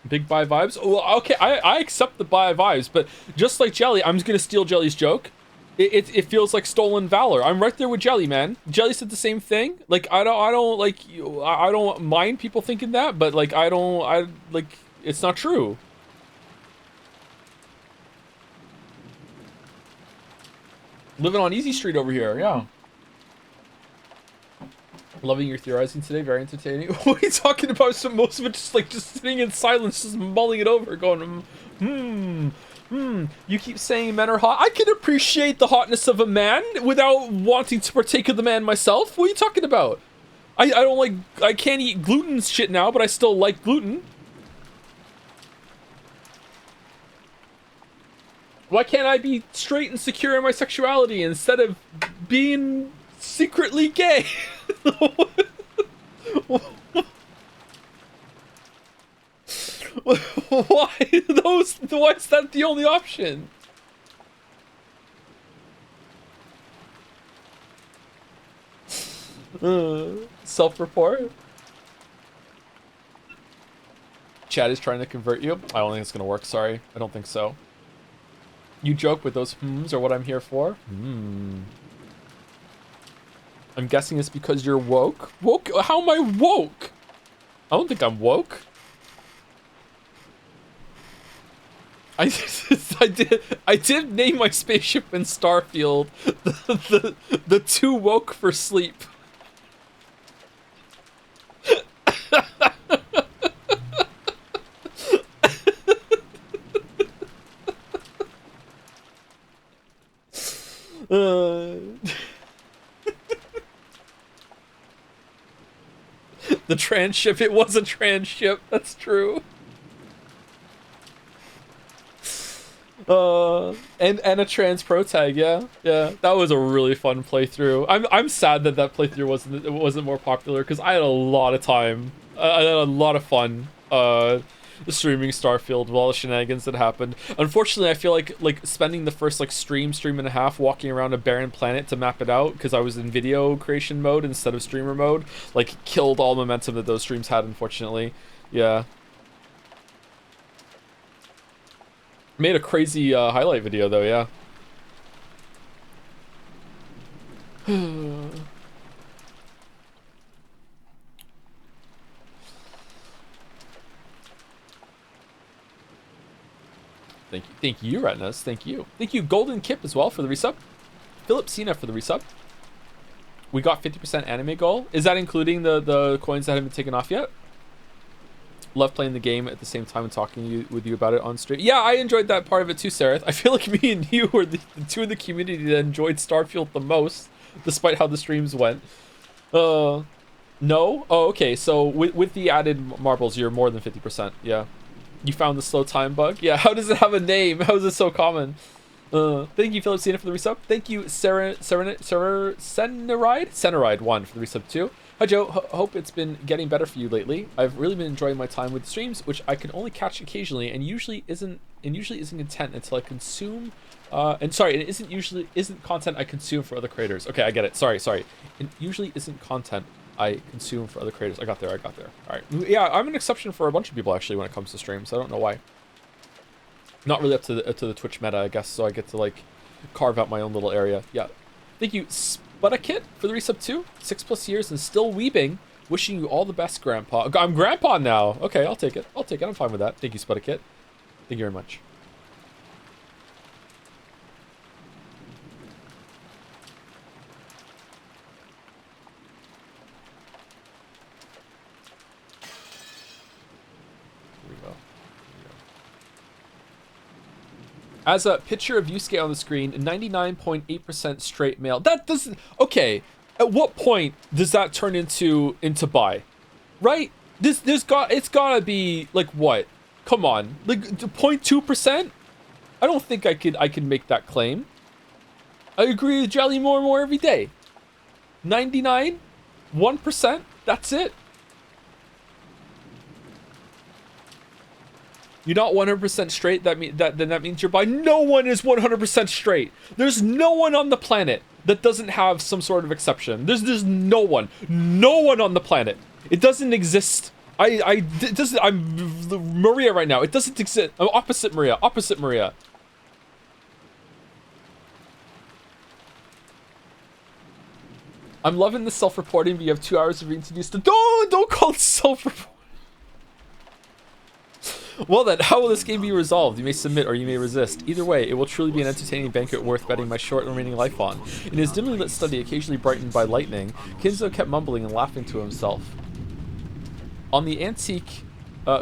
Big bi vibes? Oh, okay, I accept the bi vibes, but just like Jelly, I'm just gonna steal Jelly's joke. It feels like stolen valor. I'm right there with Jelly, man. Jelly said the same thing. Like I don't like I don't mind people thinking that, but like I like it's not true. Living on Easy Street over here, yeah. Loving your theorizing today, very entertaining. What are you talking about? So most of it just sitting in silence, just mulling it over, going, You keep saying men are hot. I can appreciate the hotness of a man without wanting to partake of the man myself. What are you talking about? I don't like, I can't eat gluten shit now, but I still like gluten. Why can't I be straight and secure in my sexuality instead of being secretly gay? Why those? Why is that the only option? Self-report. Chad is trying to convert you. I don't think it's gonna work. Sorry, I don't think so. You joke with those hmms are what I'm here for. I'm guessing it's because you're woke. Woke? How am I woke? I don't think I'm woke. I did name my spaceship in Starfield the too woke for sleep. The trans ship, it was a trans ship, that's true. And a trans pro tag, yeah. That was a really fun playthrough. I'm sad that playthrough wasn't more popular because I had a lot of time. I had a lot of fun streaming Starfield with all the shenanigans that happened. Unfortunately, I feel like spending the first stream and a half walking around a barren planet to map it out because I was in video creation mode instead of streamer mode, killed all momentum that those streams had, unfortunately. Yeah. Made a crazy highlight video though, yeah. Thank you, Retinas. Thank you, Golden Kip as well for the resub. Philip Cena for the resub. We got 50% anime goal. Is that including the coins that haven't been taken off yet? Love playing the game at the same time and talking with you about it on stream. Yeah, I enjoyed that part of it too, Sarah. I feel like me and you were the two in the community that enjoyed Starfield the most, despite how the streams went. No? Oh, okay. So with the added marbles, you're more than 50%. Yeah. You found the slow time bug? Yeah, how does it have a name? How is it so common? Thank you, Philip Cena, for the resub. Thank you, Seneride1 for the resub too. Hi Joe, hope it's been getting better for you lately. I've really been enjoying my time with streams, which I can only catch occasionally, and usually isn't content until I consume. It isn't content I consume for other creators. Okay, I get it. Sorry. It usually isn't content I consume for other creators. I got there. All right. Yeah, I'm an exception for a bunch of people actually when it comes to streams. I don't know why. Not really up to the Twitch meta, I guess. So I get to carve out my own little area. Yeah. Thank you, Spudakit, for the resub too. 6+ years and still weeping. Wishing you all the best, Grandpa. I'm Grandpa now. Okay, I'll take it. I'm fine with that. Thank you, Spudakit. Thank you very much. Here we go. As a picture of Yusuke on the screen, 99.8% straight male. That doesn't... Okay, at what point does that turn into bi? Right? It's gotta be, like, what? Come on. Like, 0.2%? I don't think I could make that claim. I agree with Jelly more and more every day. 99? 1%? That's it. You're not 100% straight. That means you're bi. No one is 100% straight. There's no one on the planet that doesn't have some sort of exception. There's no one on the planet. It doesn't exist. I'm Maria right now. It doesn't exist. I'm opposite Maria. Opposite Maria. I'm loving the self-reporting, but you have 2 hours of introduced to... Don't call it self-reporting. Well then, how will this game be resolved? You may submit or you may resist. Either way, it will truly be an entertaining banquet worth betting my short remaining life on. In his dimly lit study, occasionally brightened by lightning, Kinzo kept mumbling and laughing to himself. On the antique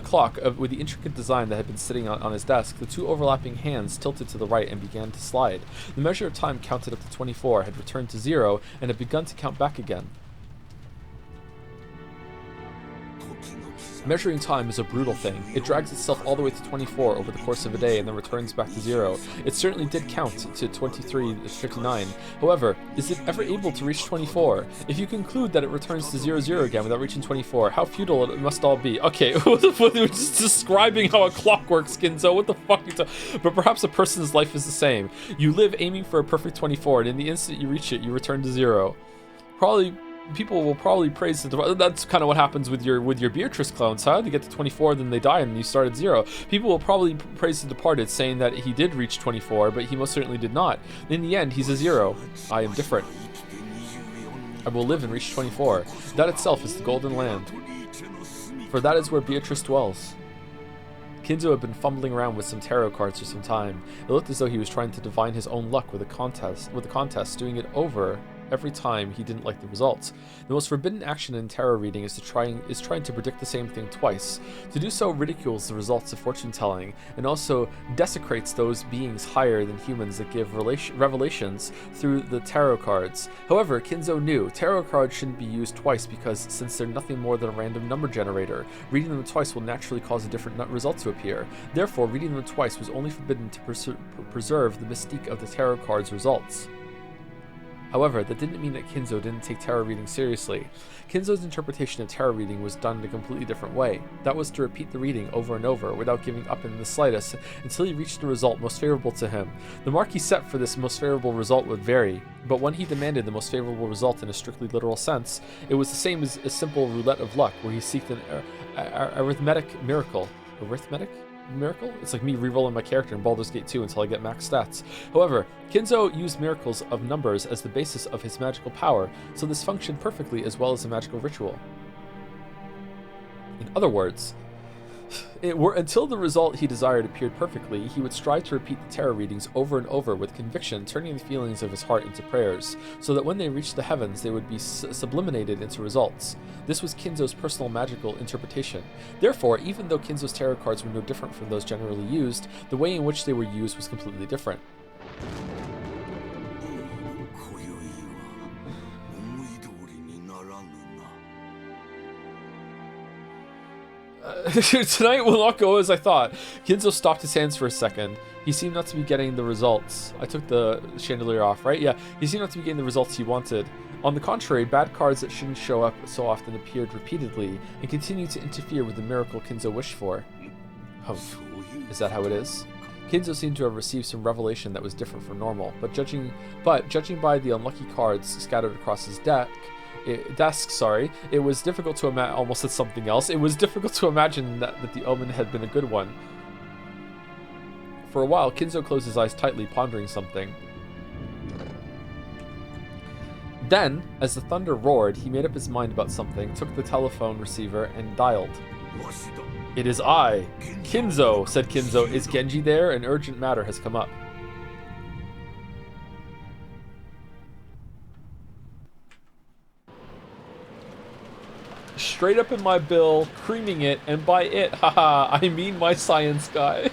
clock with the intricate design that had been sitting on his desk, the 2 overlapping hands tilted to the right and began to slide. The measure of time counted up to 24, had returned to 0, and had begun to count back again. Measuring time is a brutal thing. It drags itself all the way to 24 over the course of a day and then returns back to 0. It certainly did count to 23:59. However, is it ever able to reach 24? If you conclude that it returns to 00 again without reaching 24, how futile it must all be. Okay, we're just describing how a clock works, Kinzo. What the fuck are you talking? But perhaps a person's life is the same. You live aiming for a perfect 24, and in the instant you reach it, you return to 0. People will probably praise the... That's kind of what happens with your Beatrice clones, huh? They get to 24, then they die, and you start at 0. People will probably praise the departed, saying that he did reach 24, but he most certainly did not. In the end, he's a 0. I am different. I will live and reach 24. That itself is the golden land. For that is where Beatrice dwells. Kinzo had been fumbling around with some tarot cards for some time. It looked as though he was trying to divine his own luck with the contest, doing it over every time he didn't like the results. The most forbidden action in tarot reading is trying to predict the same thing twice. To do so ridicules the results of fortune telling, and also desecrates those beings higher than humans that give revelations through the tarot cards. However, Kinzo knew tarot cards shouldn't be used twice because since they're nothing more than a random number generator, reading them twice will naturally cause a different result to appear. Therefore, reading them twice was only forbidden to preserve the mystique of the tarot cards' results. However, that didn't mean that Kinzo didn't take tarot reading seriously. Kinzo's interpretation of tarot reading was done in a completely different way. That was to repeat the reading over and over without giving up in the slightest until he reached the result most favorable to him. The mark he set for this most favorable result would vary, but when he demanded the most favorable result in a strictly literal sense, it was the same as a simple roulette of luck where he seeked an arithmetic miracle. Arithmetic? Miracle? It's like me re-rolling my character in Baldur's Gate 2 until I get max stats. However, Kinzo used miracles of numbers as the basis of his magical power, so this functioned perfectly as well as a magical ritual. In other words, until the result he desired appeared perfectly, he would strive to repeat the tarot readings over and over with conviction, turning the feelings of his heart into prayers, so that when they reached the heavens, they would be sublimated into results. This was Kinzo's personal magical interpretation. Therefore, even though Kinzo's tarot cards were no different from those generally used, the way in which they were used was completely different. Tonight will not go as I thought. Kinzo stopped his hands for a second. He seemed not to be getting the results. I took the chandelier off, right? Yeah, he seemed not to be getting the results he wanted. On the contrary, bad cards that shouldn't show up so often appeared repeatedly and continued to interfere with the miracle Kinzo wished for. Is that how it is? Kinzo seemed to have received some revelation that was different from normal, but judging by the unlucky cards scattered across his desk, it was difficult to imagine. Almost said something else. It was difficult to imagine that the omen had been a good one. For a while, Kinzo closed his eyes tightly, pondering something. Then, as the thunder roared, he made up his mind about something, took the telephone receiver, and dialed. "It is I, Kinzo," said Kinzo. "Is Genji there? An urgent matter has come up." Straight up in my bill, creaming it, and by it, haha, I mean my science guy.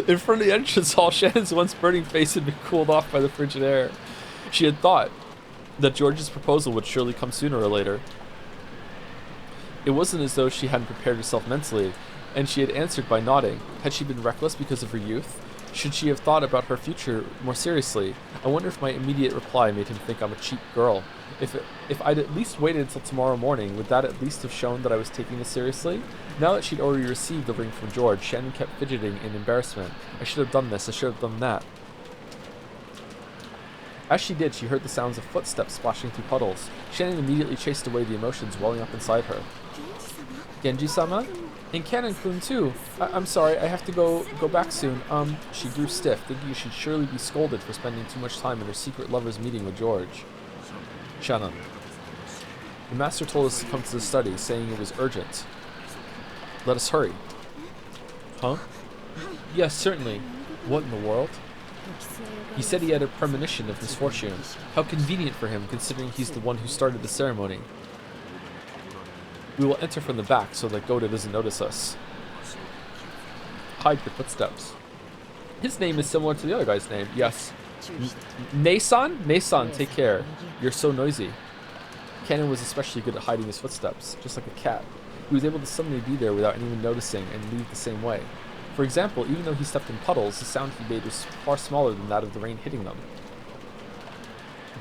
In front of the entrance hall, Shannon's once burning face had been cooled off by the frigid air. She had thought that George's proposal would surely come sooner or later. It wasn't as though she hadn't prepared herself mentally, and she had answered by nodding. Had she been reckless because of her youth? Should she have thought about her future more seriously? I wonder if my immediate reply made him think I'm a cheap girl. If I'd at least waited until tomorrow morning, would that at least have shown that I was taking this seriously? Now that she'd already received the ring from George, Shannon kept fidgeting in embarrassment. I should have done this, I should have done that. As she did, she heard the sounds of footsteps splashing through puddles. Shannon immediately chased away the emotions welling up inside her. Genji-sama? And Canon-kun too. I'm sorry, I have to go back soon. She grew stiff, thinking she'd surely be scolded for spending too much time in her secret lover's meeting with George. Shannon. The master told us to come to the study, saying it was urgent. Let us hurry. Huh? Yes, certainly. What in the world? He said he had a premonition of misfortune. How convenient for him, considering he's the one who started the ceremony. We will enter from the back so that Goda doesn't notice us. Hide your footsteps. His name is similar to the other guy's name. Yes. Nason? Nason, take care. You're so noisy. Canon was especially good at hiding his footsteps, just like a cat. He was able to suddenly be there without anyone noticing and leave the same way. For example, even though he stepped in puddles, the sound he made was far smaller than that of the rain hitting them.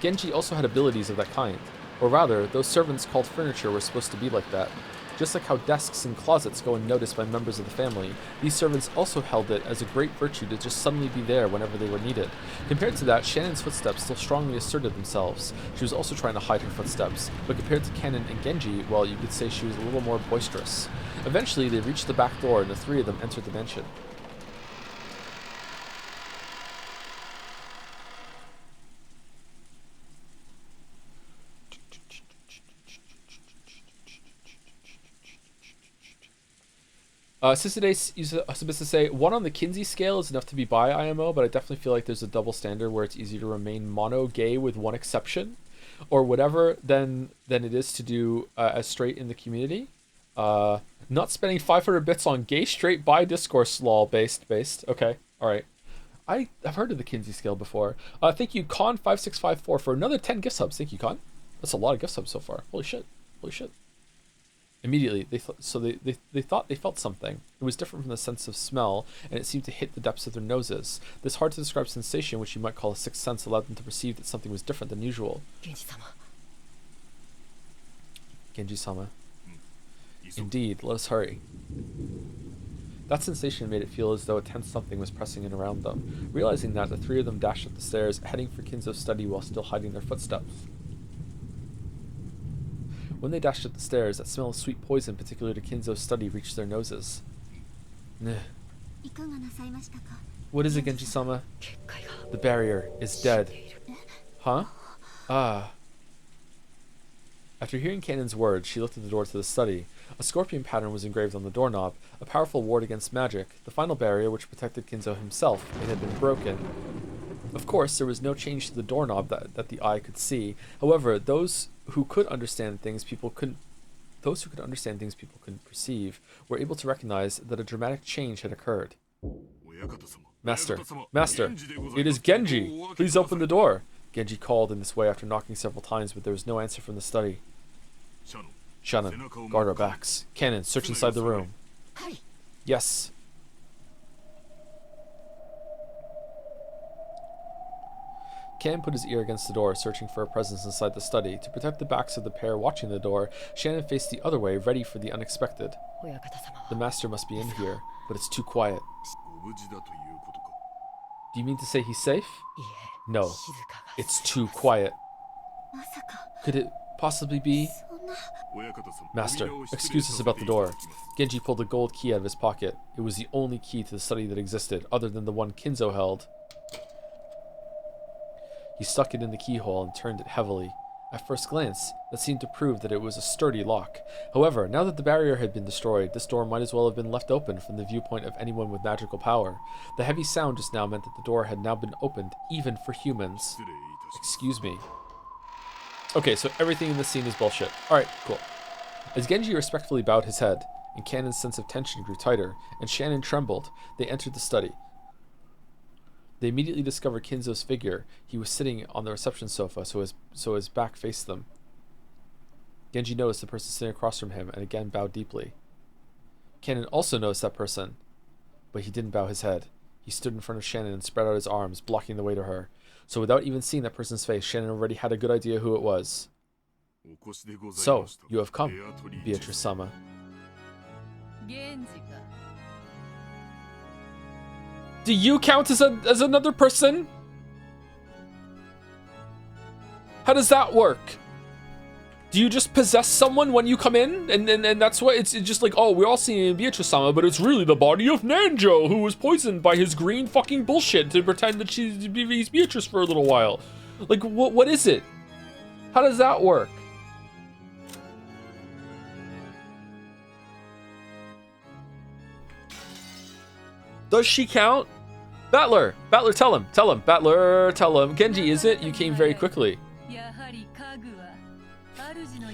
Genji also had abilities of that kind. Or rather, those servants called furniture were supposed to be like that. Just like how desks and closets go unnoticed by members of the family, these servants also held it as a great virtue to just suddenly be there whenever they were needed. Compared to that, Shannon's footsteps still strongly asserted themselves. She was also trying to hide her footsteps, but compared to Canon and Genji, well, you could say she was a little more boisterous. Eventually, they reached the back door and the three of them entered the mansion. Sisade is supposed to say, 1 on the Kinsey scale is enough to be bi IMO, but I definitely feel like there's a double standard where it's easier to remain mono-gay with one exception, or whatever, than it is to do as straight in the community. Not spending 500 bits on gay, straight, bi discourse lol based. Okay, alright. I've heard of the Kinsey scale before. Thank you, Con5654, for another 10 gift subs. Thank you, Con. That's a lot of gift subs so far. Holy shit. Immediately, they thought they felt something. It was different from the sense of smell, and it seemed to hit the depths of their noses. This hard-to-describe sensation, which you might call a sixth sense, allowed them to perceive that something was different than usual. Genji-sama. Indeed, let us hurry. That sensation made it feel as though a tense something was pressing in around them. Realizing that, the three of them dashed up the stairs, heading for Kinzo's study while still hiding their footsteps. When they dashed up the stairs, that smell of sweet poison particular to Kinzo's study reached their noses. What is it, Genji-sama? The barrier is dead. Huh? Ah. After hearing Kanon's words, she looked at the door to the study. A scorpion pattern was engraved on the doorknob, a powerful ward against magic, the final barrier which protected Kinzo himself. It had been broken. Of course, there was no change to the doorknob that the eye could see. However, those who could understand things people couldn't perceive were able to recognize that a dramatic change had occurred. Master, it is Genji! Please open the door! Genji called in this way after knocking several times, but there was no answer from the study. Shannon, guard our backs. Canon, search inside the room. Yes. Canon put his ear against the door, searching for a presence inside the study. To protect the backs of the pair watching the door, Shannon faced the other way, ready for the unexpected. The master must be in here, but it's too quiet. Do you mean to say he's safe? No, it's too quiet. Could it possibly be? Master, excuse us about the door. Genji pulled a gold key out of his pocket. It was the only key to the study that existed, other than the one Kinzo held. He stuck it in the keyhole and turned it heavily. At first glance, that seemed to prove that it was a sturdy lock. However, now that the barrier had been destroyed, this door might as well have been left open from the viewpoint of anyone with magical power. The heavy sound just now meant that the door had now been opened, even for humans. Excuse me. Okay, so everything in this scene is bullshit. Alright, cool. As Genji respectfully bowed his head, and Cannon's sense of tension grew tighter, and Shannon trembled. They entered the study. They immediately discovered Kinzo's figure. He was sitting on the reception sofa, so his back faced them. Genji noticed the person sitting across from him and again bowed deeply. Cannon also noticed that person, but he didn't bow his head. He stood in front of Shannon and spread out his arms, blocking the way to her. So without even seeing that person's face, Shannon already had a good idea who it was. So, you have come, Beatrice-sama. Do you count as another person? How does that work? Do you just possess someone when you come in? And that's what it's just like, oh, we're all seeing Beatrice-sama, but it's really the body of Nanjo, who was poisoned by his green fucking bullshit to pretend that he's Beatrice for a little while. Like, what is it? How does that work? Does she count? Battler, tell him. Battler, tell him. Genji, is it? You came very quickly.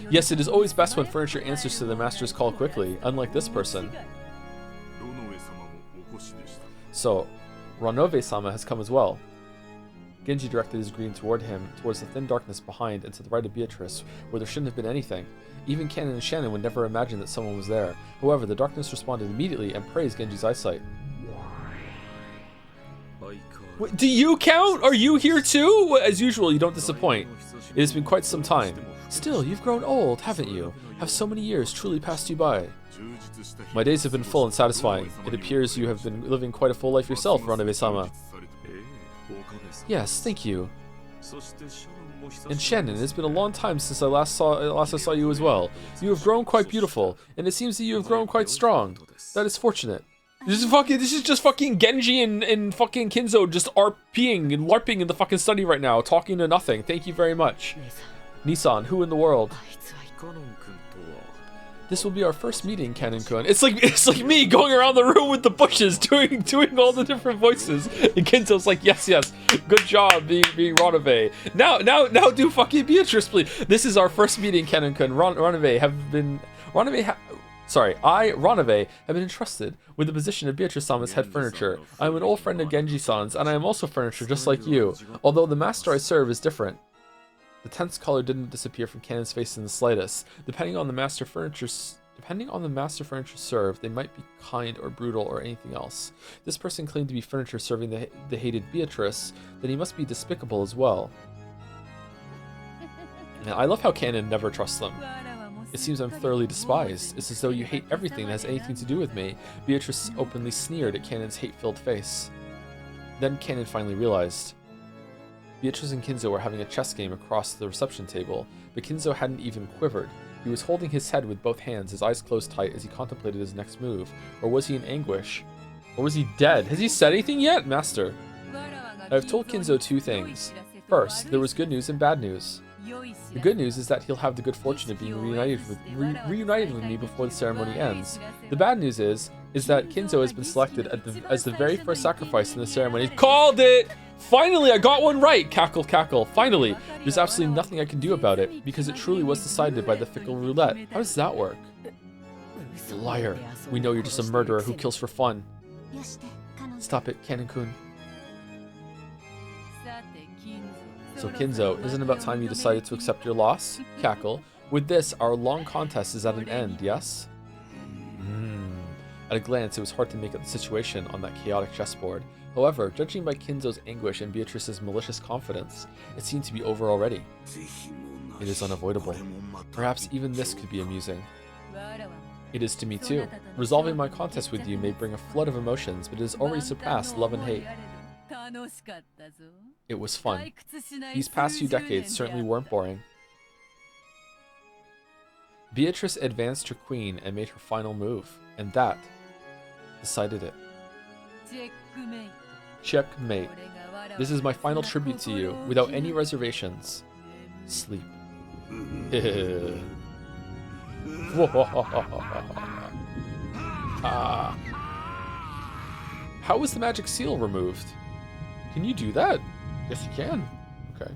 Yes, it is always best when furniture answers to the master's call quickly, unlike this person. So, Ranove-sama has come as well. Genji directed his greeting toward him, towards the thin darkness behind and to the right of Beatrice, where there shouldn't have been anything. Even Cannon and Shannon would never imagine that someone was there. However, the darkness responded immediately and praised Genji's eyesight. Wait, do you count? Are you here too? As usual, you don't disappoint. It has been quite some time. Still, you've grown old, haven't you? Have so many years truly passed you by? My days have been full and satisfying. It appears you have been living quite a full life yourself, Ranove-sama. Yes, thank you. And Shannon, it has been a long time since I last saw you as well. You have grown quite beautiful, and it seems that you have grown quite strong. That is fortunate. This is just fucking Genji and fucking Kinzo just RPing and LARPing in the fucking study right now, talking to nothing. Thank you very much. Nissan, who in the world? This will be our first meeting, Cannon-kun. It's like me going around the room with the bushes, doing all the different voices. And Kinzo's like, yes, good job being Ranove. Now do fucking Beatrice, please. This is our first meeting, Cannon-kun. Ranove have been entrusted with the position of Beatrice-sama's head furniture. I am an old friend of Genji-san's, and I am also furniture just like you, although the master I serve is different. The tense color didn't disappear from Cannon's face in the slightest. Depending on the master furniture served, they might be kind or brutal or anything else. This person claimed to be furniture serving the hated Beatrice, then he must be despicable as well. Now, I love how Cannon never trusts them. It seems I'm thoroughly despised. It's as though you hate everything that has anything to do with me. Beatrice openly sneered at Cannon's hate-filled face. Then Cannon finally realized. Beatrice and Kinzo were having a chess game across the reception table, but Kinzo hadn't even quivered. He was holding his head with both hands, his eyes closed tight as he contemplated his next move. Or was he in anguish? Or was he dead? Has he said anything yet, Master? I have told Kinzo two things. First, there was good news and bad news. The good news is that he'll have the good fortune of being reunited with me before the ceremony ends. The bad news is that Kinzo has been selected as the very first sacrifice in the ceremony. Called it! Finally, I got one right! Cackle, cackle. Finally! There's absolutely nothing I can do about it, because it truly was decided by the fickle roulette. How does that work? Liar. We know you're just a murderer who kills for fun. Stop it, Cannon-kun. So Kinzo, isn't it about time you decided to accept your loss? Cackle. With this, our long contest is at an end, yes? At a glance, it was hard to make out the situation on that chaotic chessboard. However, judging by Kinzo's anguish and Beatrice's malicious confidence, it seemed to be over already. It is unavoidable. Perhaps even this could be amusing. It is to me too. Resolving my contest with you may bring a flood of emotions, but it has already surpassed love and hate. It was fun. These past few decades certainly weren't boring. Beatrice advanced her queen and made her final move, and that decided it. Checkmate. This is my final tribute to you, without any reservations. Sleep. How was the magic seal removed? Can you do that? Yes, you can. Okay.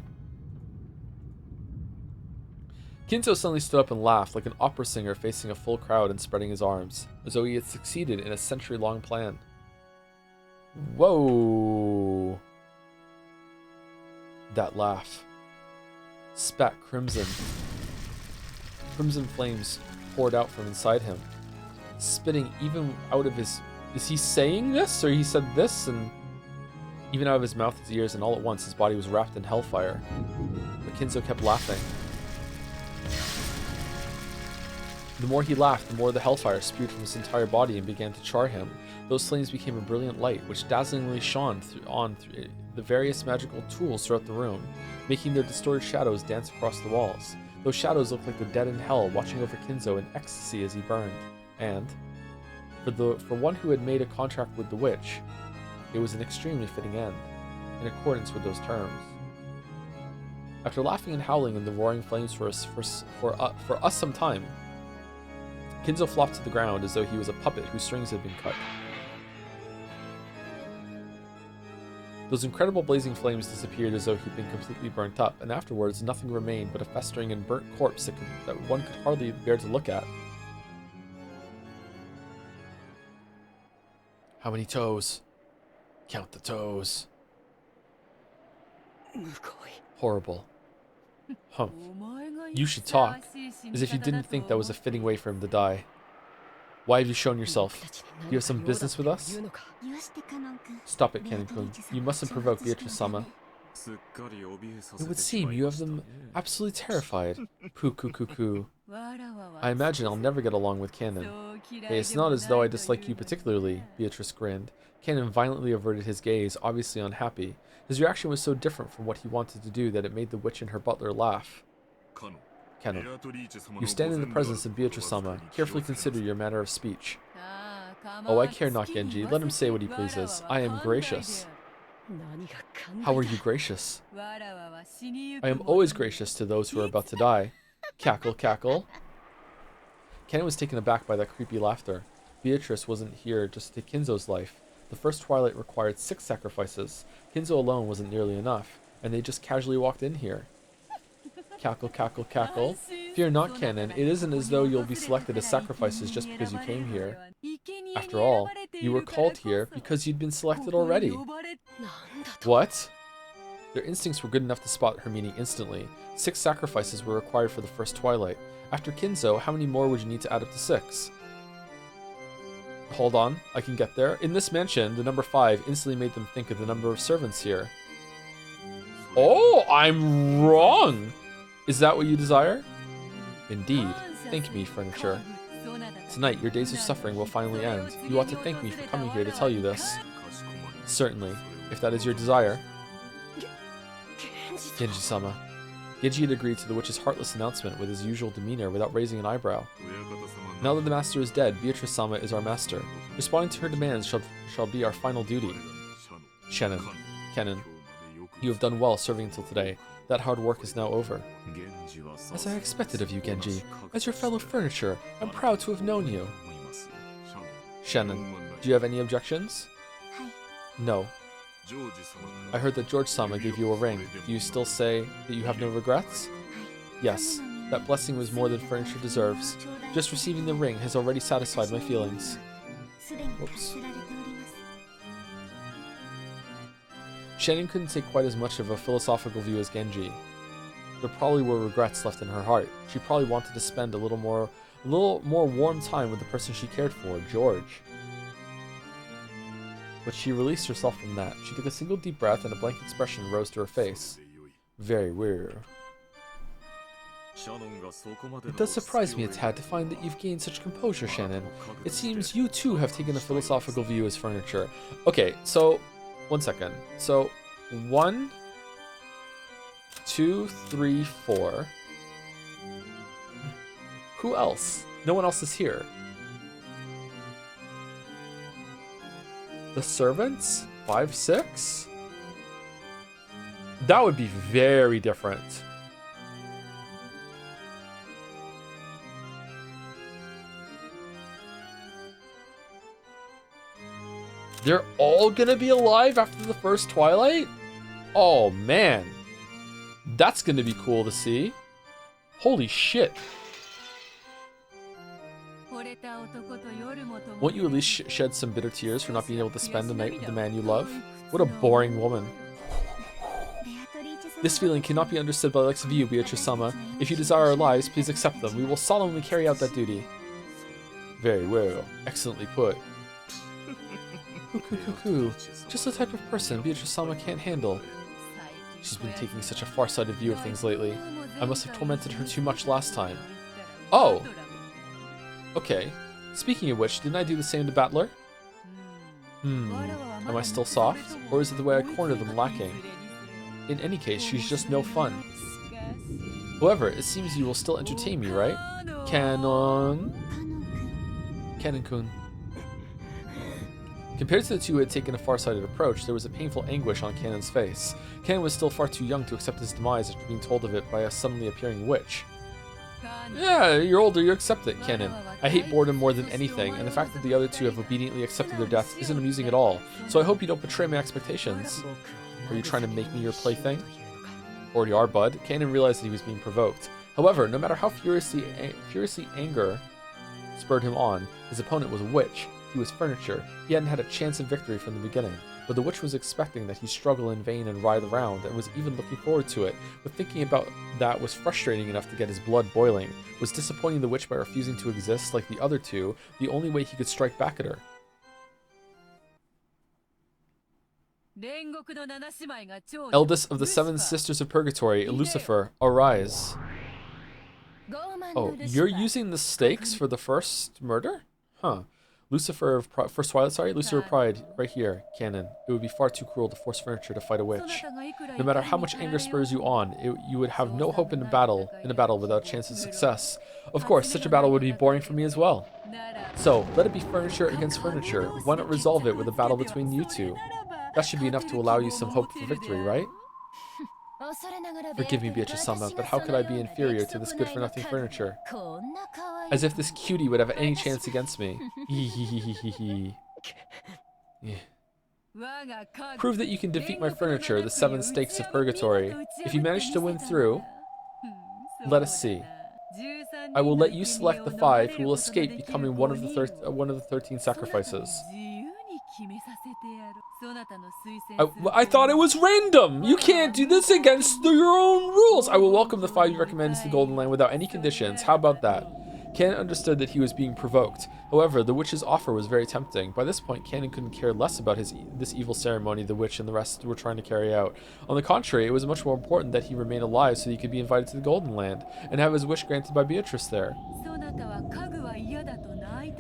Kinzo suddenly stood up and laughed like an opera singer facing a full crowd and spreading his arms, as though he had succeeded in a century-long plan. Whoa! That laugh spat crimson. Crimson flames poured out from inside him, spitting even out of his... Is he saying this? Or he said this? And even out of his mouth, his ears, and all at once his body was wrapped in hellfire. But Kinzo kept laughing. The more he laughed, the more the hellfire spewed from his entire body and began to char him. Those flames became a brilliant light, which dazzlingly shone through the various magical tools throughout the room, making their distorted shadows dance across the walls. Those shadows looked like the dead in hell, watching over Kinzo in ecstasy as he burned. And, for one who had made a contract with the witch, it was an extremely fitting end, in accordance with those terms. After laughing and howling in the roaring flames for us some time, Kinzo flopped to the ground as though he was a puppet whose strings had been cut. Those incredible blazing flames disappeared as though he'd been completely burnt up, and afterwards nothing remained but a festering and burnt corpse that one could hardly bear to look at. How many toes? Count the toes. Horrible. Humph. You should talk, as if you didn't think that was a fitting way for him to die. Why have you shown yourself? Do you have some business with us? Stop it, Canon-kun. You mustn't provoke Beatrice-sama. It would seem you have them absolutely terrified. Poo-coo-coo-coo. I imagine I'll never get along with Canon. Hey, it's not as though I dislike you particularly, Beatrice grinned. Canon violently averted his gaze, obviously unhappy. His reaction was so different from what he wanted to do that it made the witch and her butler laugh. Canon, you stand in the presence of Beatrice-sama. Carefully consider your manner of speech. Oh, I care not, Genji. Let him say what he pleases. I am gracious. How are you gracious? I am always gracious to those who are about to die. Cackle, cackle. Canon was taken aback by that creepy laughter. Beatrice wasn't here just to take Kinzo's life. The first twilight required 6 sacrifices. Kinzo alone wasn't nearly enough, and they just casually walked in here. Cackle, cackle, cackle. Fear not, Canon. It isn't as though you'll be selected as sacrifices just because you came here. After all, you were called here because you'd been selected already. What? Their instincts were good enough to spot her meaning instantly. 6 sacrifices were required for the first twilight. After Kinzo, how many more would you need to add up to 6? Hold on, I can get there. In this mansion, the number 5 instantly made them think of the number of servants here. Oh, I'm wrong! Is that what you desire? Indeed. Thank me, furniture. Tonight, your days of suffering will finally end. You ought to thank me for coming here to tell you this. Certainly, if that is your desire. Genji-sama. Genji had agreed to the witch's heartless announcement with his usual demeanor without raising an eyebrow. Now that the master is dead, Beatrice-sama is our master. Responding to her demands shall be our final duty. Kennen, you have done well serving until today. That hard work is now over. As I expected of you, Genji. As your fellow furniture, I'm proud to have known you. Shannon, do you have any objections? No. I heard that George-sama gave you a ring. Do you still say that you have no regrets? Yes. That blessing was more than furniture deserves. Just receiving the ring has already satisfied my feelings. Whoops. Shannon couldn't take quite as much of a philosophical view as Genji. There probably were regrets left in her heart. She probably wanted to spend a little more warm time with the person she cared for, George. But she released herself from that. She took a single deep breath and a blank expression rose to her face. Very weird. It does surprise me a tad to find that you've gained such composure, Shannon. It seems you too have taken a philosophical view as furniture. Okay, so, 1 second. So, 1, 2, 3, 4. Who else? No one else is here. The servants? 5, 6? That would be very different. They're all gonna be alive after the first Twilight? Oh man. That's gonna be cool to see. Holy shit. Won't you at least shed some bitter tears for not being able to spend the night with the man you love? What a boring woman. This feeling cannot be understood by the likes of you, Beatrice-sama. If you desire our lives, please accept them. We will solemnly carry out that duty. Very well. Excellently put. Cuckoo. Just the type of person Beatrice-sama can't handle. She's been taking such a far-sighted view of things lately. I must have tormented her too much last time. Oh! Okay. Speaking of which, didn't I do the same to Battler? Am I still soft? Or is it the way I cornered them lacking? In any case, she's just no fun. However, it seems you will still entertain me, right? Canon-kun. Compared to the two who had taken a far-sighted approach, there was a painful anguish on Canon's face. Canon was still far too young to accept his demise after being told of it by a suddenly appearing witch. Yeah, you're older, you accept it, Canon. I hate boredom more than anything, and the fact that the other two have obediently accepted their deaths isn't amusing at all, so I hope you don't betray my expectations. Are you trying to make me your plaything? Already are, bud. Canon realized that he was being provoked. However, no matter how furiously anger spurred him on, his opponent was a witch. He was furniture. He hadn't had a chance of victory from the beginning, but the witch was expecting that he struggle in vain and writhe around, and was even looking forward to it, but thinking about that was frustrating enough to get his blood boiling. Was disappointing the witch by refusing to exist like the other two, the only way he could strike back at her. Eldest of the 7 sisters of purgatory, Lucifer, arise. Oh, you're using the stakes for the first murder? Huh. Lucifer of first Twilight, Lucifer of Pride, right here, Canon. It would be far too cruel to force furniture to fight a witch. No matter how much anger spurs you on, you would have no hope in a battle without a chance of success. Of course, such a battle would be boring for me as well. So, let it be furniture against furniture. Why not resolve it with a battle between you two? That should be enough to allow you some hope for victory, right? Forgive me, Beatrice-sama, but how could I be inferior to this good-for-nothing furniture? As if this cutie would have any chance against me. Yeah. Prove that you can defeat my furniture, the 7 stakes of purgatory. If you manage to win through, let us see. I will let you select the 5 who will escape becoming one of the 13 sacrifices. I thought it was random! You can't do this against your own rules! I will welcome the 5 you recommend to the Golden Land without any conditions. How about that? Canon understood that he was being provoked. However, the witch's offer was very tempting. By this point, Canon couldn't care less about this evil ceremony the witch and the rest were trying to carry out. On the contrary, it was much more important that he remain alive so that he could be invited to the Golden Land and have his wish granted by Beatrice there.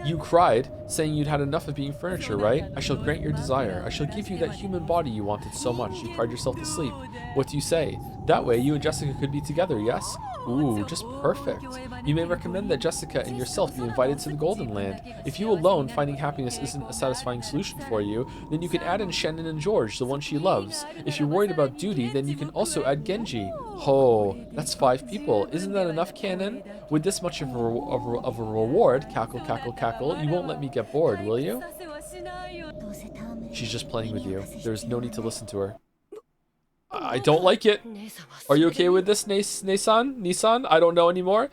You cried, saying you'd had enough of being furniture, right? I shall grant your desire. I shall give you that human body you wanted so much. You cried yourself to sleep. What do you say? That way, you and Jessica could be together, yes? Ooh, just perfect. You may recommend that Jessica and yourself be invited to the Golden Land. If you alone finding happiness isn't a satisfying solution for you, then you can add in Shannon and George, the one she loves. If you're worried about duty, then you can also add Genji. Oh, that's 5 people. Isn't that enough, Canon? With this much of a reward, cackle, cackle, cackle, you won't let me get bored, will you? She's just playing with you. There's no need to listen to her. I don't like it. Are you okay with this, Nissan? I don't know anymore.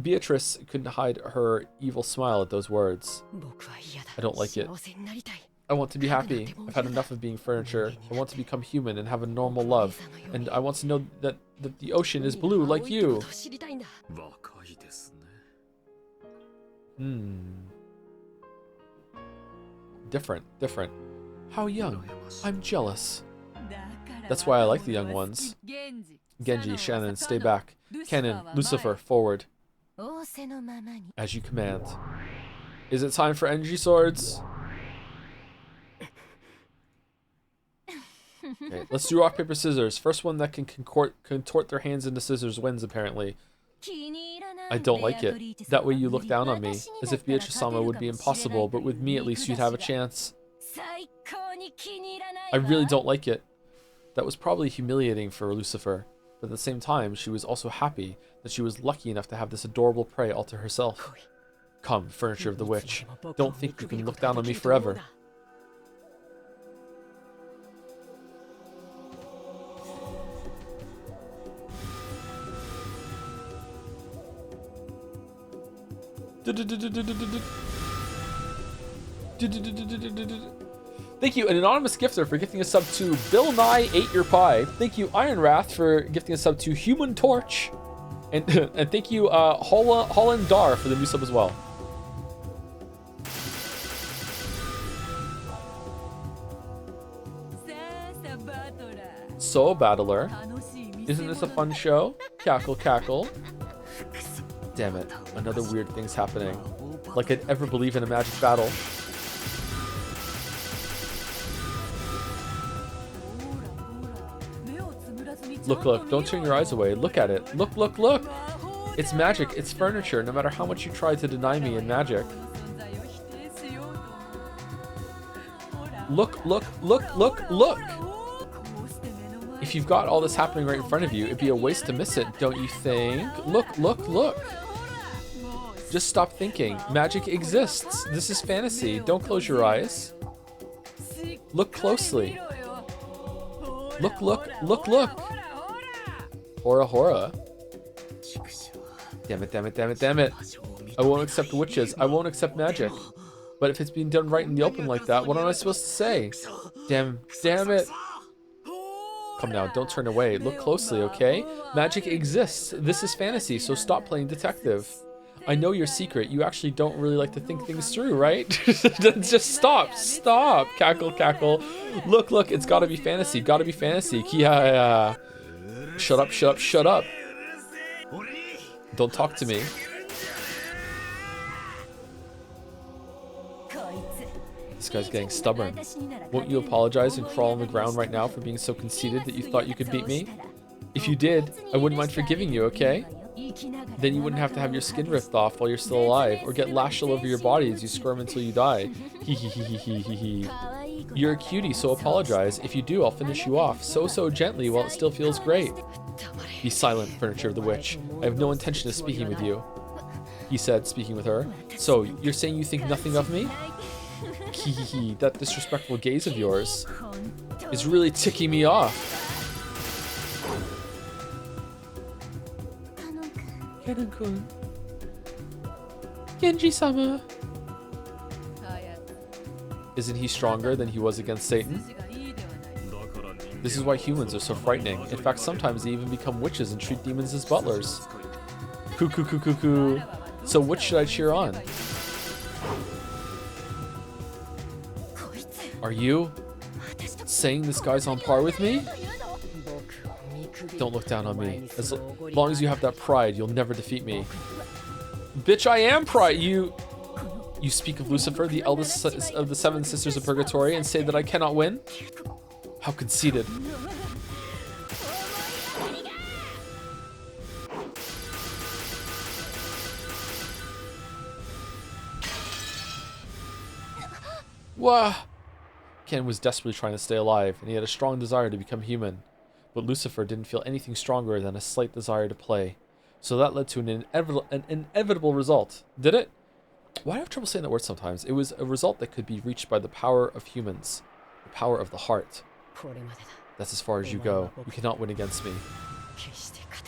Beatrice couldn't hide her evil smile at those words. I don't like it. I want to be happy. I've had enough of being furniture. I want to become human and have a normal love. And I want to know that the ocean is blue like you. Different. How young. I'm jealous. That's why I like the young ones. Genji, Shannon, stay back. Canon, Lucifer, forward. As you command. Is it time for energy swords? Okay, let's do rock, paper, scissors. First one that can contort their hands into scissors wins, apparently. I don't like it. That way you look down on me, as if Beatrice-sama would be impossible, but with me at least you'd have a chance. I really don't like it. That was probably humiliating for Lucifer, but at the same time, she was also happy that she was lucky enough to have this adorable prey all to herself. Come, furniture of the witch. Don't think you can look down on me forever. Thank you, an anonymous gifter, for gifting a sub to Bill Nye Ate Your Pie. Thank you, Iron Wrath, for gifting a sub to Human Torch. And and thank you, Holland Dar, for the new sub as well. So Battler. Isn't this a fun show? Cackle, cackle. Damn it, another weird thing's happening. Like I'd ever believe in a magic battle. Look, look, don't turn your eyes away. Look at it. Look, look, look. It's magic, it's furniture, no matter how much you try to deny me in magic. Look, look, look, look, look. If you've got all this happening right in front of you, it'd be a waste to miss it, don't you think? Look, look, look. Just stop thinking. Magic exists. This is fantasy. Don't close your eyes. Look closely. Look, look, look, look. Hora, hora. Damn it, damn it, damn it, damn it. I won't accept witches. I won't accept magic. But if it's being done right in the open like that, what am I supposed to say? Damn it. Come now, don't turn away. Look closely, okay? Magic exists. This is fantasy, so stop playing detective. I know your secret. You actually don't really like to think things through, right? Just stop. Stop. Cackle, cackle. Look, look. It's gotta be fantasy. Gotta be fantasy. Yeah. Shut up, shut up, shut up. Don't talk to me. This guy's getting stubborn. Won't you apologize and crawl on the ground right now for being so conceited that you thought you could beat me? If you did, I wouldn't mind forgiving you, okay? Then you wouldn't have to have your skin ripped off while you're still alive, or get lashed all over your body as you squirm until you die. Hee hee hee hee hee hee. You're a cutie, so apologize. If you do, I'll finish you off, so gently while it still feels great. Be silent, furniture of the witch. I have no intention of speaking with you. He said, speaking with her. So, you're saying you think nothing of me? Hee hee hee, that disrespectful gaze of yours is really ticking me off. Kennen-kun. Genji-sama. Isn't he stronger than he was against Satan? This is why humans are so frightening. In fact, sometimes they even become witches and treat demons as butlers. Cuckoo. So which should I cheer on? Are you saying this guy's on par with me? Don't look down on me. As long as you have that pride, you'll never defeat me. Bitch, I am pride. You speak of Lucifer, the eldest of the 7 sisters of purgatory, and say that I cannot win? How conceited. Wah! Ken was desperately trying to stay alive, and he had a strong desire to become human. But Lucifer didn't feel anything stronger than a slight desire to play. So that led to an inevitable result. Did it? Why do I have trouble saying that word sometimes? It was a result that could be reached by the power of humans. The power of the heart. That's as far as you go. You cannot win against me.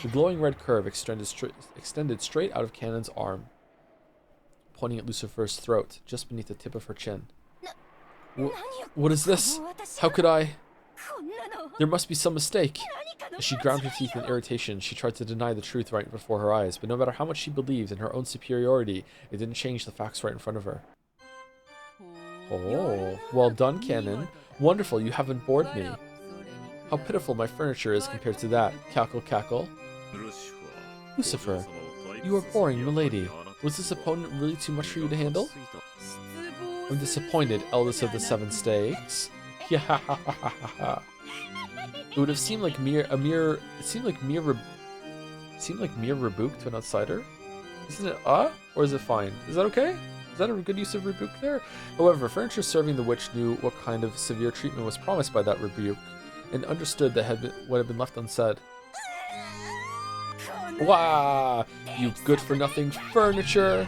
The glowing red curve extended straight out of Cannon's arm, pointing at Lucifer's throat, just beneath the tip of her chin. What is this? How could I? There must be some mistake. As she ground her teeth in irritation, she tried to deny the truth right before her eyes, but no matter how much she believed in her own superiority, it didn't change the facts right in front of her. Oh, well done, Cannon. Wonderful, you haven't bored me. How pitiful my furniture is compared to that. Cackle, cackle. Lucifer, you are boring, milady. Was this opponent really too much for you to handle? I'm disappointed, eldest of the 7 stakes. Yeah. It would have seemed like mere rebuke to an outsider. Isn't it or is it fine? Is that okay? Is that a good use of rebuke there? However, furniture serving the witch knew what kind of severe treatment was promised by that rebuke, and understood that what had been left unsaid. Wah! You good-for-nothing furniture!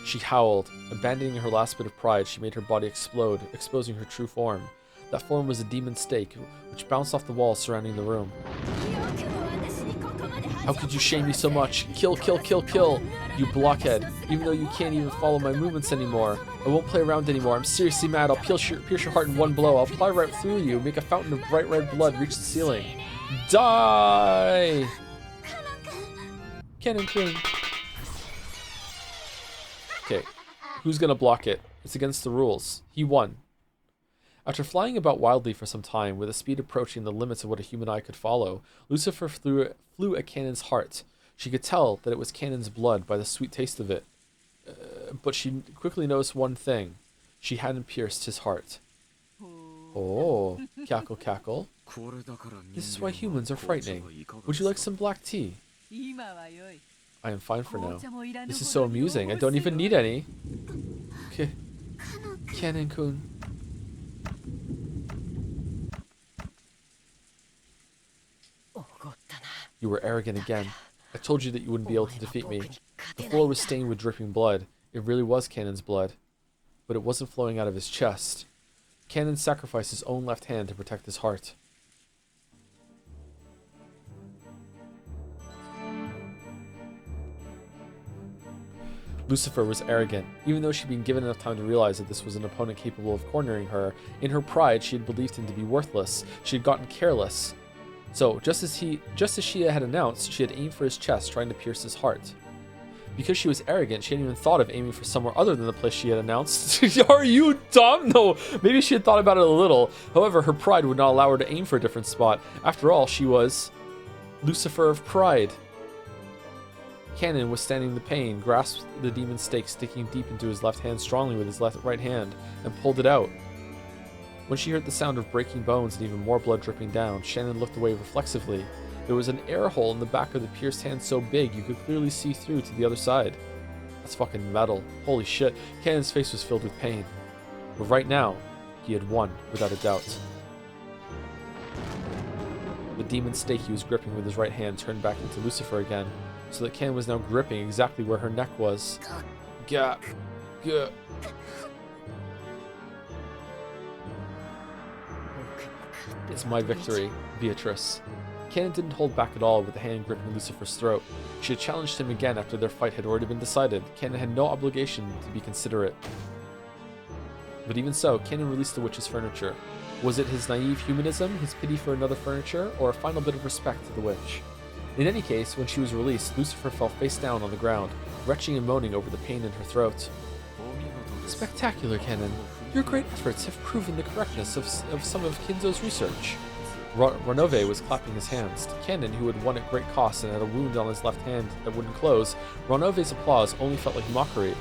She howled. Abandoning her last bit of pride, she made her body explode, exposing her true form. That form was a demon stake, which bounced off the walls surrounding the room. How could you shame me so much? Kill, kill, kill, kill. You blockhead. Even though you can't even follow my movements anymore. I won't play around anymore. I'm seriously mad. I'll pierce your heart in one blow. I'll fly right through you. Make a fountain of bright red blood reach the ceiling. Die! Cannon-kun. Okay. Who's gonna block it? It's against the rules. He won. After flying about wildly for some time, with a speed approaching the limits of what a human eye could follow, Lucifer flew at Cannon's heart. She could tell that it was Cannon's blood by the sweet taste of it. But she quickly noticed one thing. She hadn't pierced his heart. Oh, cackle, cackle. This is why humans are frightening. Would you like some black tea? I am fine for now. This is so amusing. I don't even need any. Okay. Cannon-kun. You were arrogant again. I told you that you wouldn't be able to defeat me. The floor was stained with dripping blood. It really was Cannon's blood. But it wasn't flowing out of his chest. Cannon sacrificed his own left hand to protect his heart. Lucifer was arrogant. Even though she'd been given enough time to realize that this was an opponent capable of cornering her, in her pride she had believed him to be worthless. She had gotten careless. So, just as she had announced, she had aimed for his chest, trying to pierce his heart. Because she was arrogant, she hadn't even thought of aiming for somewhere other than the place she had announced. Are you dumb? No, maybe she had thought about it a little. However, her pride would not allow her to aim for a different spot. After all, she was Lucifer of Pride. Cannon, withstanding the pain, grasped the demon's stake, sticking deep into his left hand strongly with his right hand, and pulled it out. When she heard the sound of breaking bones and even more blood dripping down, Shannon looked away reflexively. There was an air hole in the back of the pierced hand so big you could clearly see through to the other side. That's fucking metal. Holy shit. Cannon's face was filled with pain. But right now, he had won, without a doubt. The demon's stake he was gripping with his right hand turned back into Lucifer again, so that Cannon was now gripping exactly where her neck was. Gah. Gah. It's my victory, Beatrice. Cannon didn't hold back at all with the hand gripping Lucifer's throat. She had challenged him again after their fight had already been decided. Cannon had no obligation to be considerate. But even so, Cannon released the witch's furniture. Was it his naive humanism, his pity for another furniture, or a final bit of respect to the witch? In any case, when she was released, Lucifer fell face down on the ground, retching and moaning over the pain in her throat. Spectacular, Cannon. Your great efforts have proven the correctness of some of Kinzo's research. Ronove was clapping his hands. Cannon, who had won at great cost and had a wound on his left hand that wouldn't close, Ronove's applause only felt like mockery.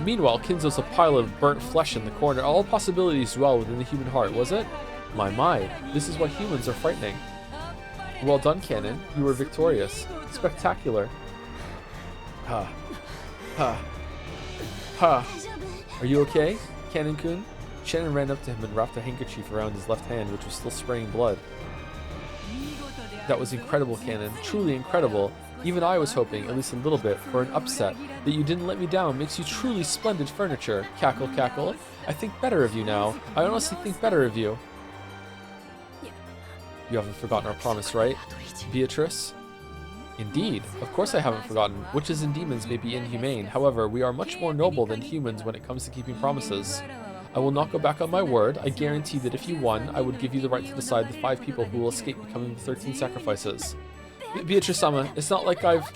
Meanwhile, Kinzo's a pile of burnt flesh in the corner. All possibilities dwell within the human heart, was it? My, this is why humans are frightening. Well done, Cannon. You were victorious. Spectacular. Ha. Ha. Ha. Are you okay, Cannon-kun? Shannon ran up to him and wrapped a handkerchief around his left hand, which was still spraying blood. That was incredible, Cannon. Truly incredible. Even I was hoping, at least a little bit, for an upset. That you didn't let me down makes you truly splendid furniture. Cackle, cackle. I think better of you now. I honestly think better of you. You haven't forgotten our promise, right, Beatrice? Indeed. Of course I haven't forgotten. Witches and demons may be inhumane. However, we are much more noble than humans when it comes to keeping promises. I will not go back on my word. I guarantee that if you won, I would give you the right to decide the 5 people who will escape becoming the 13 sacrifices. Beatrice-sama, it's not like I've...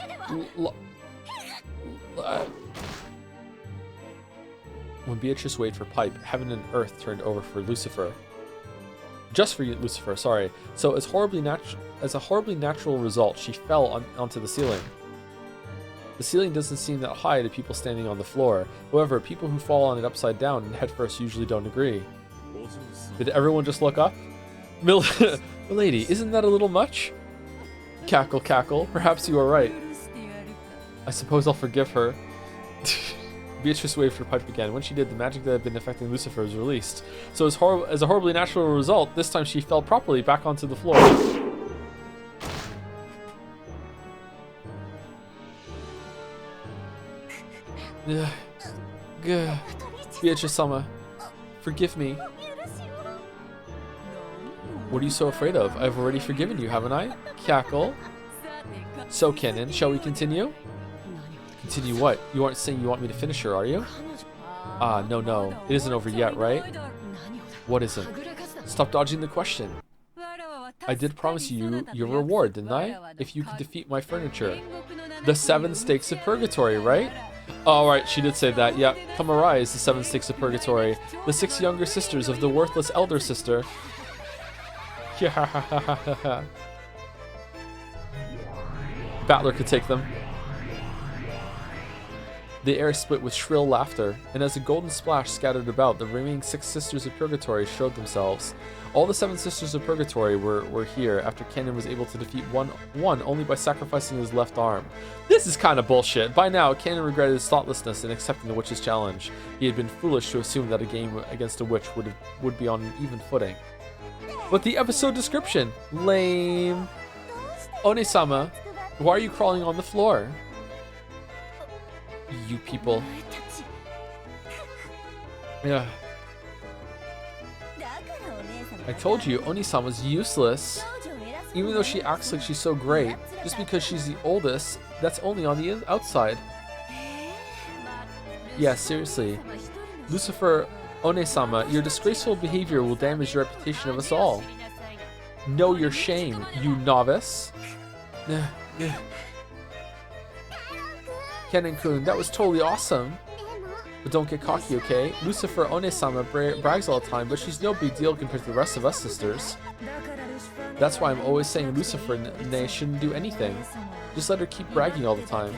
When Beatrice waited for Pipe, heaven and earth turned over for Lucifer. Just for you, Lucifer, sorry. So as a horribly natural result, she fell onto the ceiling. The ceiling doesn't seem that high to people standing on the floor. However, people who fall on it upside down and headfirst usually don't agree. Did everyone just look up? Milady, isn't that a little much? Cackle, cackle. Perhaps you are right. I suppose I'll forgive her. Beatrice waved her pipe again. When she did, the magic that had been affecting Lucifer was released. So as a horribly natural result, this time she fell properly back onto the floor. Beatrice-sama, forgive me. What are you so afraid of? I've already forgiven you, haven't I? Cackle. So, Canon, shall we continue? Continue what? You aren't saying you want me to finish her, are you? Ah, no. It isn't over yet, right? What isn't? Stop dodging the question. I did promise you your reward, didn't I? If you could defeat my furniture. The 7 stakes of purgatory, right? All right, she did say that. Yeah, come arise, the 7 stakes of purgatory. The 6 younger sisters of the worthless elder sister. Yeah. Battler could take them. The air split with shrill laughter, and as a golden splash scattered about, the remaining 6 sisters of purgatory showed themselves. All the 7 sisters of purgatory were here after Canon was able to defeat one only by sacrificing his left arm. This is kind of bullshit. By now, Canon regretted his thoughtlessness in accepting the witch's challenge. He had been foolish to assume that a game against a witch would be on an even footing. But the episode description, lame. One-sama, why are you crawling on the floor? You people. Yeah. I told you, Oni-sama's useless. Even though she acts like she's so great, just because she's the oldest, that's only on the outside. Yeah, seriously. Lucifer, One-sama, your disgraceful behavior will damage the reputation of us all. Know your shame, you novice. Kennen-kun, that was totally awesome. But don't get cocky, okay? Lucifer One-sama brags all the time, but she's no big deal compared to the rest of us sisters. That's why I'm always saying Lucifer shouldn't do anything. Just let her keep bragging all the time.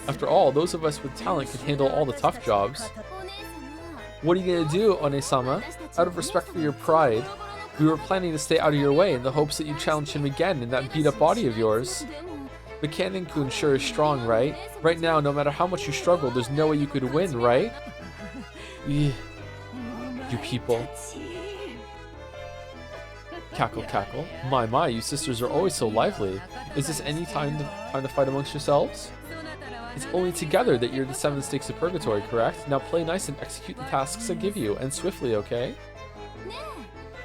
After all, those of us with talent can handle all the tough jobs. What are you gonna do, One-sama? Out of respect for your pride, we were planning to stay out of your way in the hopes that you'd challenge him again in that beat-up body of yours. But Kennen-kun sure is strong, right? Right now, no matter how much you struggle, there's no way you could win, right? You people. Cackle, cackle. My, you sisters are always so lively. Is this any time to fight amongst yourselves? It's only together that you're the 7 stakes of purgatory, correct? Now play nice and execute the tasks I give you, and swiftly, okay?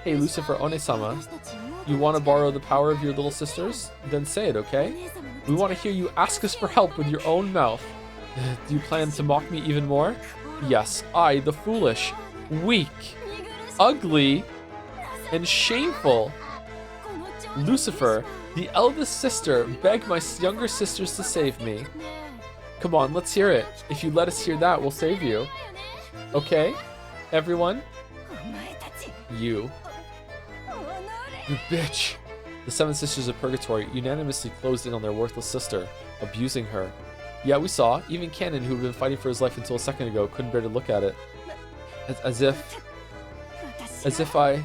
Hey, Lucifer One-sama. You want to borrow the power of your little sisters? Then say it, okay? We want to hear you ask us for help with your own mouth. Do you plan to mock me even more? Yes, I, the foolish, weak, ugly, and shameful Lucifer, the eldest sister, beg my younger sisters to save me. Come on, let's hear it. If you let us hear that, we'll save you. Okay? Everyone? You bitch. The 7 sisters of purgatory unanimously closed in on their worthless sister, abusing her. Yeah, we saw. Even Canon, who had been fighting for his life until a second ago, couldn't bear to look at it. As if I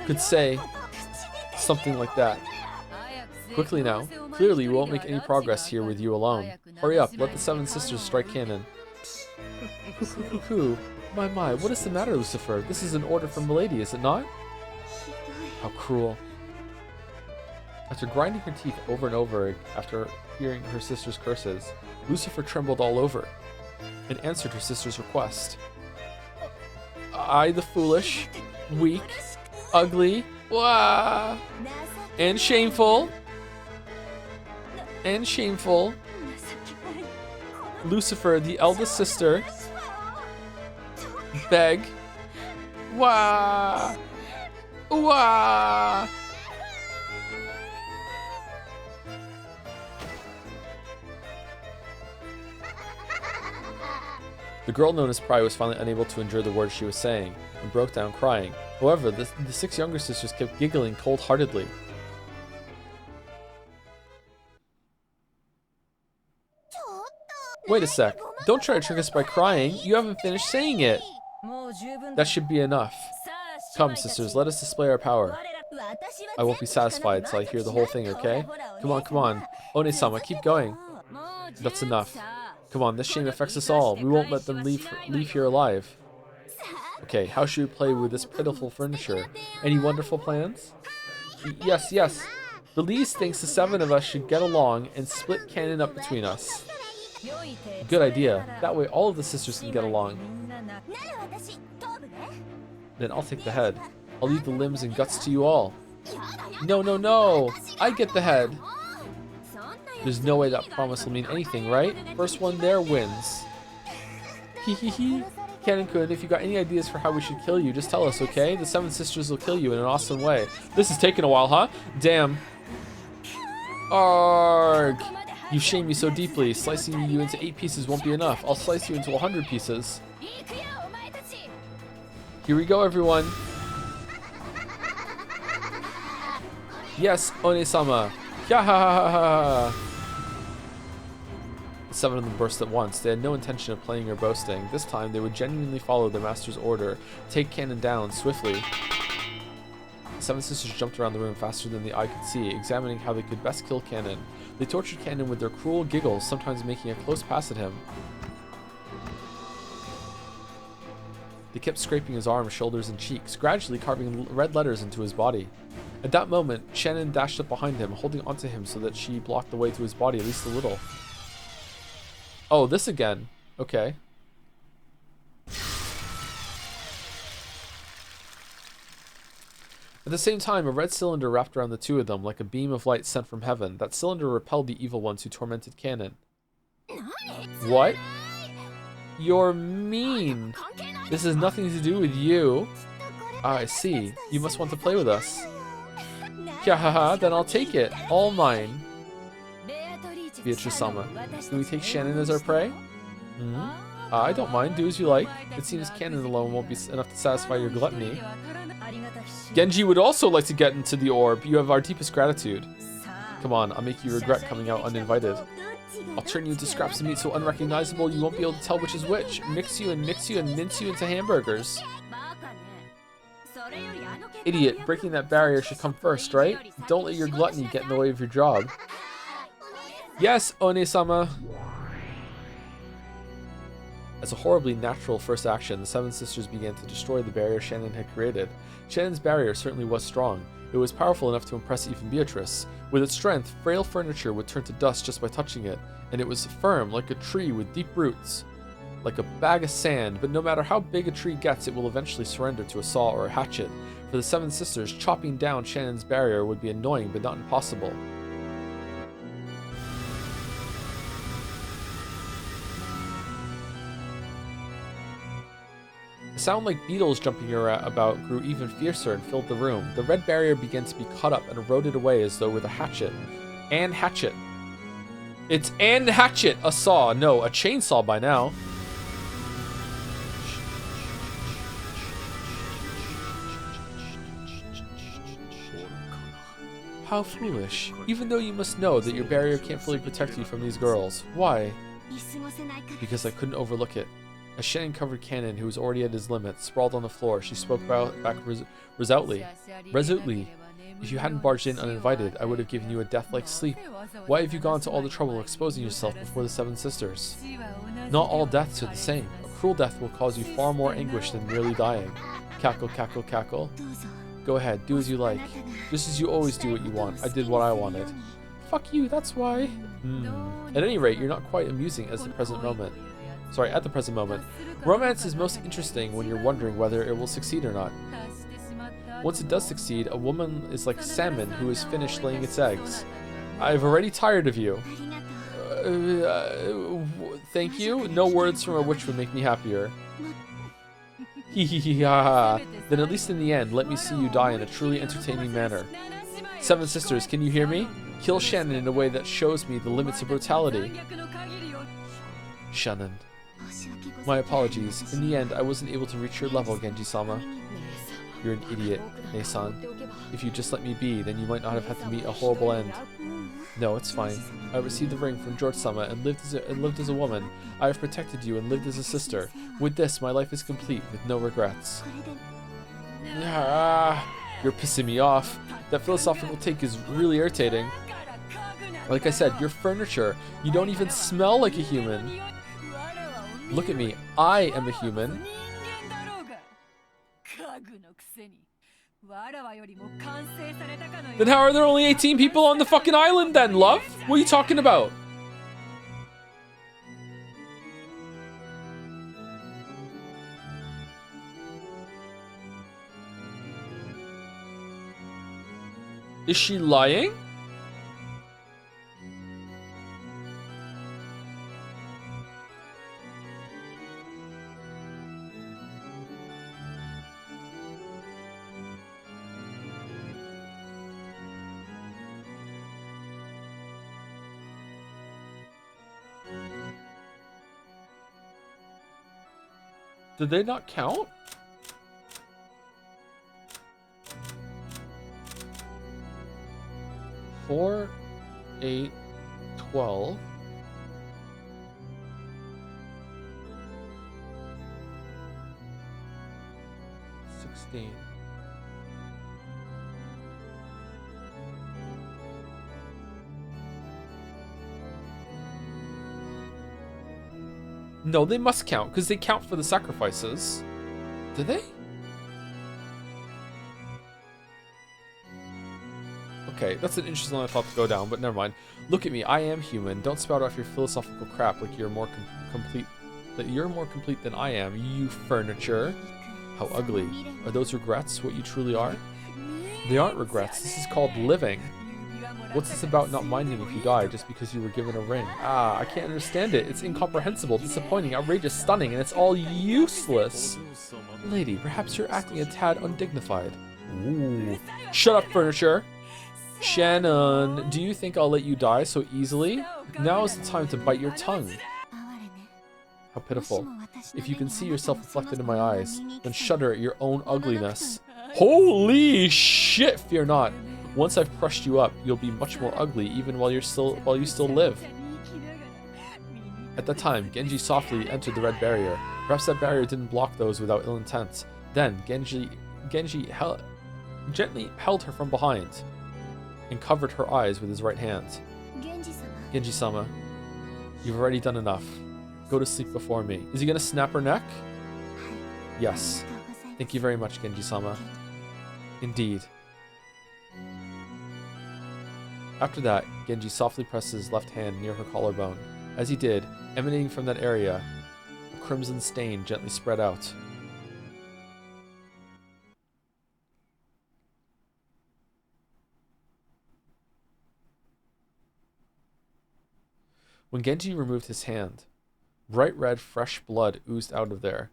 could say something like that. Quickly now. Clearly, we won't make any progress here with you alone. Hurry up, let the 7 sisters strike Canon. My, what is the matter, Lucifer? This is an order from Milady, is it not? How cruel. After grinding her teeth over and over after hearing her sister's curses, Lucifer trembled all over and answered her sister's request. I, the foolish, weak, ugly, and shameful, Lucifer, the eldest sister, beg, The girl known as Pry was finally unable to endure the words she was saying and broke down crying. However, the 6 younger sisters kept giggling cold-heartedly. Wait a sec. Don't try to trick us by crying. You haven't finished saying it. That should be enough. Come, sisters, let us display our power. I won't be satisfied till I hear the whole thing, okay? Come on. One-sama, keep going. That's enough. Come on, this shame affects us all. We won't let them leave here alive. Okay, how should we play with this pitiful furniture? Any wonderful plans? Yes. The least thinks the 7 of us should get along and split Canon up between us. Good idea. That way all of the sisters can get along. Then I'll take the head. I'll leave the limbs and guts to you all. No. I get the head. There's no way that promise will mean anything, right? First one there wins. Hehehe. Canon-kun, if you got any ideas for how we should kill you, just tell us, okay? The Seven Sisters will kill you in an awesome way. This is taking a while, huh? Damn. Arg. You shame me so deeply. Slicing you into 8 pieces won't be enough. I'll slice you into 100 pieces. Here we go, everyone. Yes, One-sama. Yeah. 7 of them burst at once. They had no intention of playing or boasting. This time, they would genuinely follow their master's order. Take Cannon down, swiftly. The 7 sisters jumped around the room faster than the eye could see, examining how they could best kill Cannon. They tortured Cannon with their cruel giggles, sometimes making a close pass at him. They kept scraping his arms, shoulders, and cheeks, gradually carving red letters into his body. At that moment, Shannon dashed up behind him, holding onto him so that she blocked the way to his body at least a little. Oh, this again. Okay. At the same time, a red cylinder wrapped around the two of them like a beam of light sent from heaven. That cylinder repelled the evil ones who tormented Cannon. What? You're mean. This has nothing to do with you. Ah, I see. You must want to play with us. Haha, then I'll take it. All mine. Beatrice-sama, can we take Shannon as our prey? I don't mind. Do as you like. It seems Cannon alone won't be enough to satisfy your gluttony. Genji would also like to get into the orb. You have our deepest gratitude. Come on, I'll make you regret coming out uninvited. I'll turn you into scraps of meat so unrecognizable you won't be able to tell which is which. Mix you and mince you into hamburgers. Idiot, breaking that barrier should come first, right? Don't let your gluttony get in the way of your job. Yes, One-sama. As a horribly natural first action, the 7 sisters began to destroy the barrier Shannon had created. Shannon's barrier certainly was strong. It was powerful enough to impress even Beatrice. With its strength, frail furniture would turn to dust just by touching it, and it was firm like a tree with deep roots. Like a bag of sand, but no matter how big a tree gets, it will eventually surrender to a saw or a hatchet. For the 7 sisters, chopping down Shannon's barrier would be annoying but not impossible. A sound like beetles jumping about grew even fiercer and filled the room. The red barrier began to be cut up and eroded away as though with a hatchet. And hatchet. It's and hatchet, a saw. No, a chainsaw by now. How foolish. Even though you must know that your barrier can't fully protect you from these girls. Why? Because I couldn't overlook it. A Shannon-covered Cannon, who was already at his limit, sprawled on the floor. She spoke back resolutely. If you hadn't barged in uninvited, I would have given you a death-like sleep. Why have you gone to all the trouble of exposing yourself before the 7 sisters? Not all deaths are the same. A cruel death will cause you far more anguish than merely dying. Cackle, cackle, cackle. Go ahead, do as you like. Just as you always do what you want. I did what I wanted. Fuck you, that's why. At any rate, you're not quite amusing at the present moment. Romance is most interesting when you're wondering whether it will succeed or not. Once it does succeed, a woman is like a salmon who has finished laying its eggs. I've already tired of you. Thank you? No words from a witch would make me happier. Hee. Then at least in the end, let me see you die in a truly entertaining manner. 7 sisters, can you hear me? Kill Shannon in a way that shows me the limits of brutality. Shannon. My apologies. In the end, I wasn't able to reach your level, Genji-sama. You're an idiot, Ne-san. If you just let me be, then you might not have had to meet a horrible end. No, it's fine. I received the ring from George-sama and lived as a woman. I have protected you and lived as a sister. With this, my life is complete, with no regrets. You're pissing me off. That philosophical take is really irritating. Like I said, you're furniture. You don't even smell like a human. Look at me. I am a human. Then how are there only 18 people on the fucking island then, love? What are you talking about? Is she lying? Did they not count? Four, 8, 12. 16. No, they must count, because they count for the sacrifices. Do they? Okay, that's an interesting line of thought to go down, but never mind. Look at me, I am human. Don't spout off your philosophical crap like you're more complete. That you're more complete than I am, you furniture. How ugly. Are those regrets what you truly are? They aren't regrets. This is called living. What's this about not minding if you die just because you were given a ring? Ah, I can't understand it. It's incomprehensible, disappointing, outrageous, stunning, and it's all useless. Lady, perhaps you're acting a tad undignified. Ooh. Shut up, furniture. Shannon, do you think I'll let you die so easily? Now is the time to bite your tongue. How pitiful. If you can see yourself reflected in my eyes, then shudder at your own ugliness. Holy shit, fear not. Once I've crushed you up, you'll be much more ugly even while you still live. At that time, Genji softly entered the red barrier. Perhaps that barrier didn't block those without ill intent. Then Genji gently held her from behind and covered her eyes with his right hand. Genji-sama, you've already done enough. Go to sleep before me. Is he gonna snap her neck? Yes. Thank you very much, Genji-sama. Indeed. After that, Genji softly pressed his left hand near her collarbone. As he did, emanating from that area, a crimson stain gently spread out. When Genji removed his hand, bright red, fresh blood oozed out of there.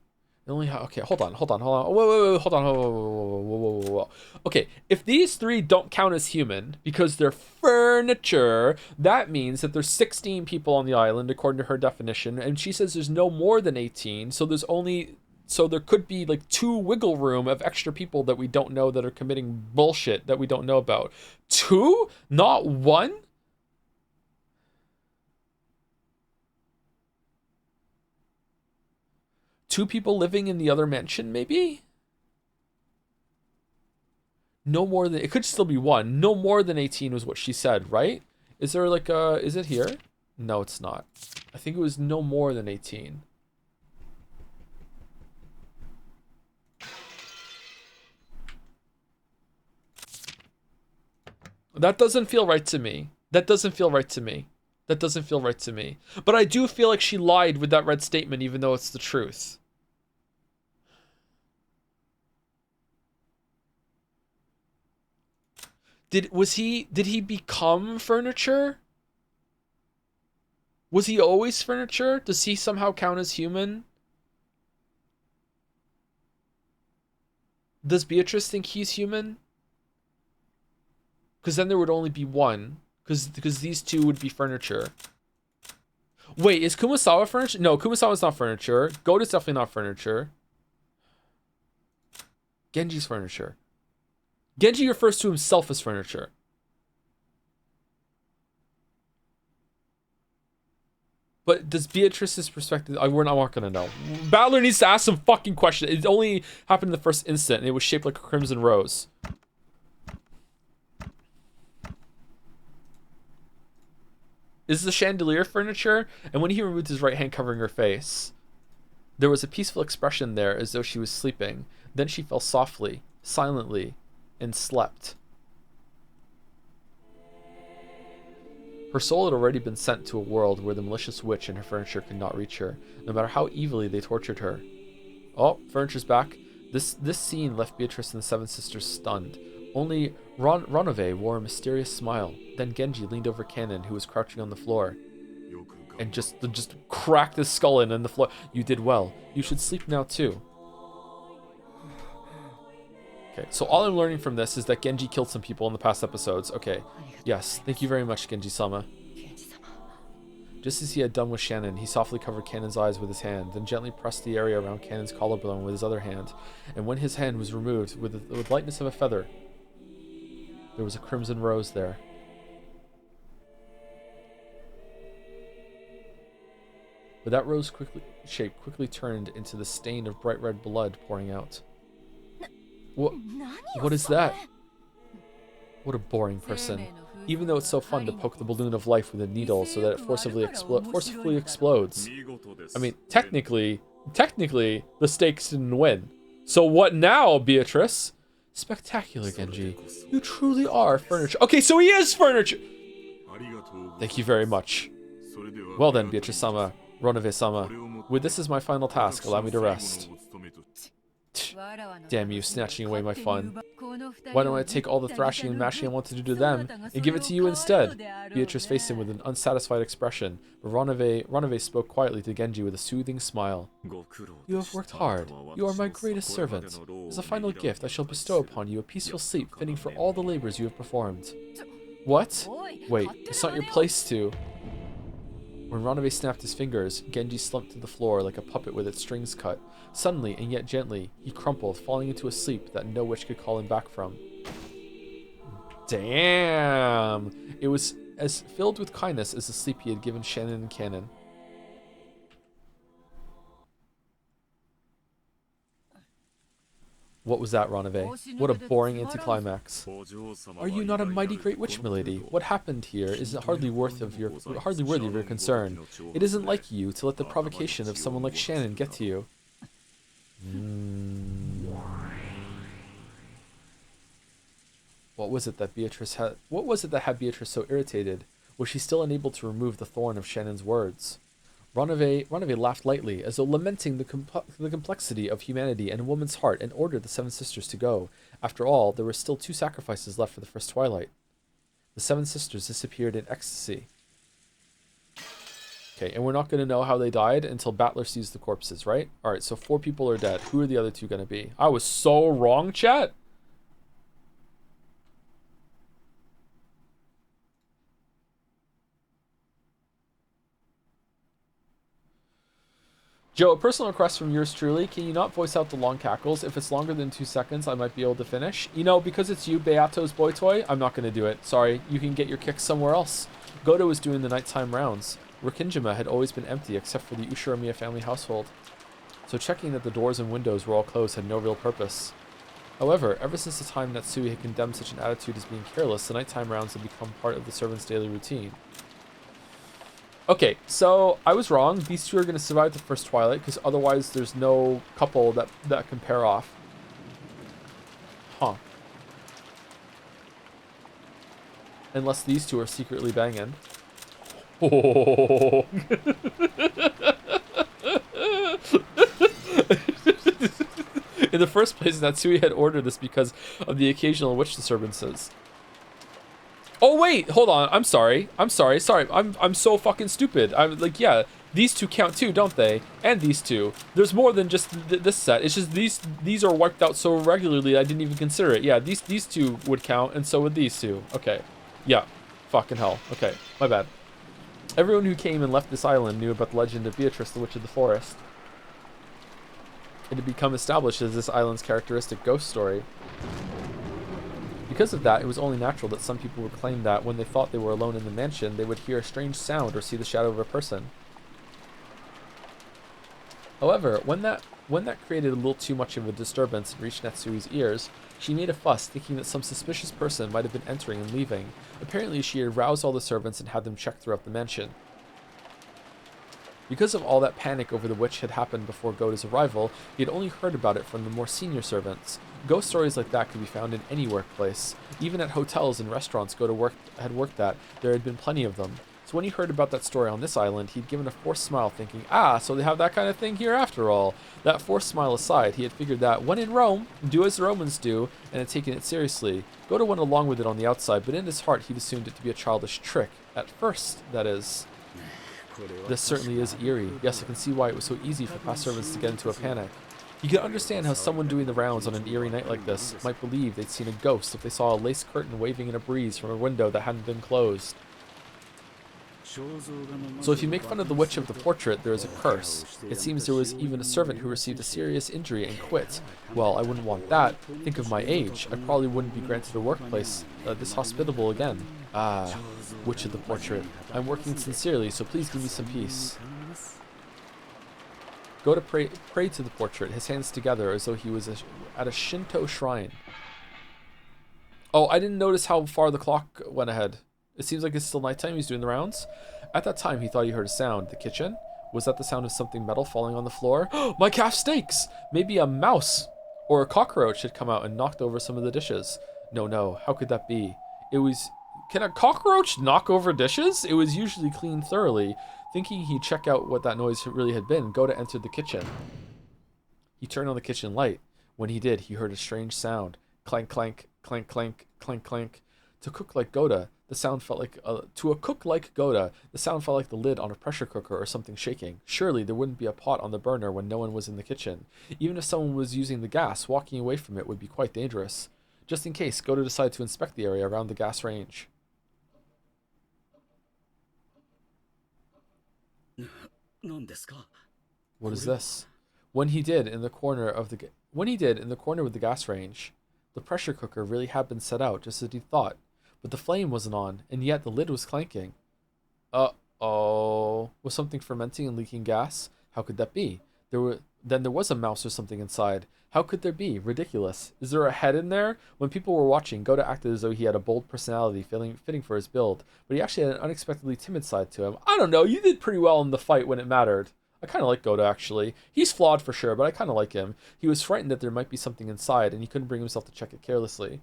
It only okay, hold on. Whoa, hold on. Whoa. Okay, if these three don't count as human because they're furniture, that means that there's 16 people on the island according to her definition, and she says there's no more than 18. So there could be like 2 wiggle room of extra people that we don't know that are committing bullshit that we don't know about. 2, not 1. Two people living in the other mansion, maybe? No more than... It could still be 1. No more than 18 was what she said, right? Is there like a... Is it here? No, it's not. I think it was no more than 18. That doesn't feel right to me. That doesn't feel right to me. That doesn't feel right to me. But I do feel like she lied with that red statement, even though it's the truth. Did he become furniture? Was he always furniture? Does he somehow count as human? Does Beatrice think he's human? Because then there would only be 1. Because these 2 would be furniture. Wait, is Kumasawa furniture? No, Kumasawa's not furniture. Gota's definitely not furniture. Genji's furniture. Genji refers to himself as furniture. But does Beatrice's perspective... we're not gonna know. Battler needs to ask some fucking questions. It only happened in the first instant, and it was shaped like a crimson rose. Is the chandelier furniture? And when he removed his right hand covering her face, there was a peaceful expression there as though she was sleeping. Then she fell softly, silently, and slept. Her soul had already been sent to a world where the malicious witch and her furniture could not reach her, no matter how evilly they tortured her. Oh, furniture's back. This scene left Beatrice and the Seven Sisters stunned. Only Ronove wore a mysterious smile. Then Genji leaned over Kanon, who was crouching on the floor, and just cracked his skull in the floor. You did well. You should sleep now too. Okay, so all I'm learning from this is that Genji killed some people in the past episodes. Okay, yes, thank you very much, Genji-sama. Just as he had done with Shannon, he softly covered Cannon's eyes with his hand, then gently pressed the area around Cannon's collarbone with his other hand, and when his hand was removed with the lightness of a feather, there was a crimson rose there. But that rose shape quickly turned into the stain of bright red blood pouring out. What is that? What a boring person. Even though it's so fun to poke the balloon of life with a needle so that it forcibly explodes. I mean, technically, the stakes didn't win. So what now, Beatrice? Spectacular, Genji. You truly are furniture. Okay, so he is furniture! Thank you very much. Well then, Beatrice-sama, Ronove-sama, with this as my final task, allow me to rest. Damn you, snatching away my fun. Why don't I take all the thrashing and mashing I want to do to them and give it to you instead? Beatrice faced him with an unsatisfied expression, but Ronove spoke quietly to Genji with a soothing smile. You have worked hard. You are my greatest servant. As a final gift, I shall bestow upon you a peaceful sleep fitting for all the labors you have performed. What? Wait, it's not your place to... When Ronove snapped his fingers, Genji slumped to the floor like a puppet with its strings cut. Suddenly, and yet gently, he crumpled, falling into a sleep that no witch could call him back from. Damn! It was as filled with kindness as the sleep he had given Shannon and Cannon. What was that, Ronove? What a boring anticlimax. Are you not a mighty great witch, milady? What happened here is hardly worthy of your concern. It isn't like you to let the provocation of someone like Shannon get to you. What was it that had Beatrice so irritated? Was she still unable to remove the thorn of Shannon's words? Ronove laughed lightly, as though lamenting the complexity of humanity and a woman's heart, and ordered the seven sisters to go. After all, there were still 2 sacrifices left for the first twilight. The seven sisters disappeared in ecstasy. Okay, and we're not going to know how they died until Battler sees the corpses, right? Alright, so 4 people are dead. Who are the other 2 going to be? I was so wrong, chat! Joe, a personal request from yours truly. Can you not voice out the long cackles? If it's longer than 2 seconds, I might be able to finish. You know, because it's you, Beato's boy toy, I'm not going to do it. Sorry, you can get your kicks somewhere else. Goto was doing the nighttime rounds. Rikinjima had always been empty except for the Ushiromiya family household. So checking that the doors and windows were all closed had no real purpose. However, ever since the time Natsui had condemned such an attitude as being careless, the nighttime rounds had become part of the servants' daily routine. Okay, so I was wrong. These 2 are going to survive the first twilight, because otherwise there's no couple that can pair off. Huh. Unless these 2 are secretly banging. Oh. In the first place, Natsui had ordered this because of the occasional witch disturbances. Oh wait, hold on. I'm sorry. I'm so fucking stupid. I'm like, yeah, these 2 count too, don't they? And these 2. There's more than just this set. It's just these are wiped out so regularly I didn't even consider it. Yeah, these 2 would count, and so would these 2. Okay. Yeah. Fucking hell. Okay. My bad. Everyone who came and left this island knew about the legend of Beatrice, the Witch of the Forest. It had become established as this island's characteristic ghost story. Because of that, it was only natural that some people would claim that when they thought they were alone in the mansion, they would hear a strange sound or see the shadow of a person. However, when that created a little too much of a disturbance and reached Natsui's ears, she made a fuss, thinking that some suspicious person might have been entering and leaving. Apparently, she had roused all the servants and had them check throughout the mansion. Because of all that panic over the witch had happened before Goto's arrival, he had only heard about it from the more senior servants. Ghost stories like that could be found in any workplace. Even at hotels and restaurants Goto had worked at, there had been plenty of them. So when he heard about that story on this island, he'd given a forced smile, thinking, ah, so they have that kind of thing here after all. That forced smile aside, he had figured that, when in Rome, do as the Romans do, and had taken it seriously. Goto went along with it on the outside, but in his heart he'd assumed it to be a childish trick. At first, that is. This certainly is eerie. Yes, I can see why it was so easy for past servants to get into a panic. You can understand how someone doing the rounds on an eerie night like this might believe they'd seen a ghost if they saw a lace curtain waving in a breeze from a window that hadn't been closed. So if you make fun of the witch of the portrait, there is a curse. It seems there was even a servant who received a serious injury and quit. Well, I wouldn't want that. Think of my age. I probably wouldn't be granted a workplace this hospitable again. Ah, witch of the portrait. I'm working sincerely, so please give me some peace. Go to pray to the portrait, his hands together as though he was at a Shinto shrine. Oh, I didn't notice how far the clock went ahead. It seems like it's still nighttime. He's doing the rounds. At that time, he thought he heard a sound. The kitchen? Was that the sound of something metal falling on the floor? My calf steaks! Maybe a mouse or a cockroach had come out and knocked over some of the dishes. No. How could that be? It was... Can a cockroach knock over dishes? It was usually cleaned thoroughly. Thinking he'd check out what that noise really had been, Goda entered the kitchen. He turned on the kitchen light. When he did, he heard a strange sound. Clank, clank, clank, clank, clank, clank. To cook like Goda, the sound felt like to a cook like Goda, the sound felt like the lid on a pressure cooker or something shaking. Surely there wouldn't be a pot on the burner when no one was in the kitchen. Even if someone was using the gas, walking away from it would be quite dangerous. Just in case, Goda decided to inspect the area around the gas range. What is this? When he did in the corner with the gas range, the pressure cooker really had been set out just as he thought, but the flame wasn't on, and yet the lid was clanking. Uh-oh. Was something fermenting and leaking gas? How could that be? Then there was a mouse or something inside. How could there be? Ridiculous. Is there a head in there? When people were watching, Goda acted as though he had a bold personality fitting for his build, but he actually had an unexpectedly timid side to him. I don't know, you did pretty well in the fight when it mattered. I kind of like Goda, actually. He's flawed for sure, but I kind of like him. He was frightened that there might be something inside, and he couldn't bring himself to check it carelessly.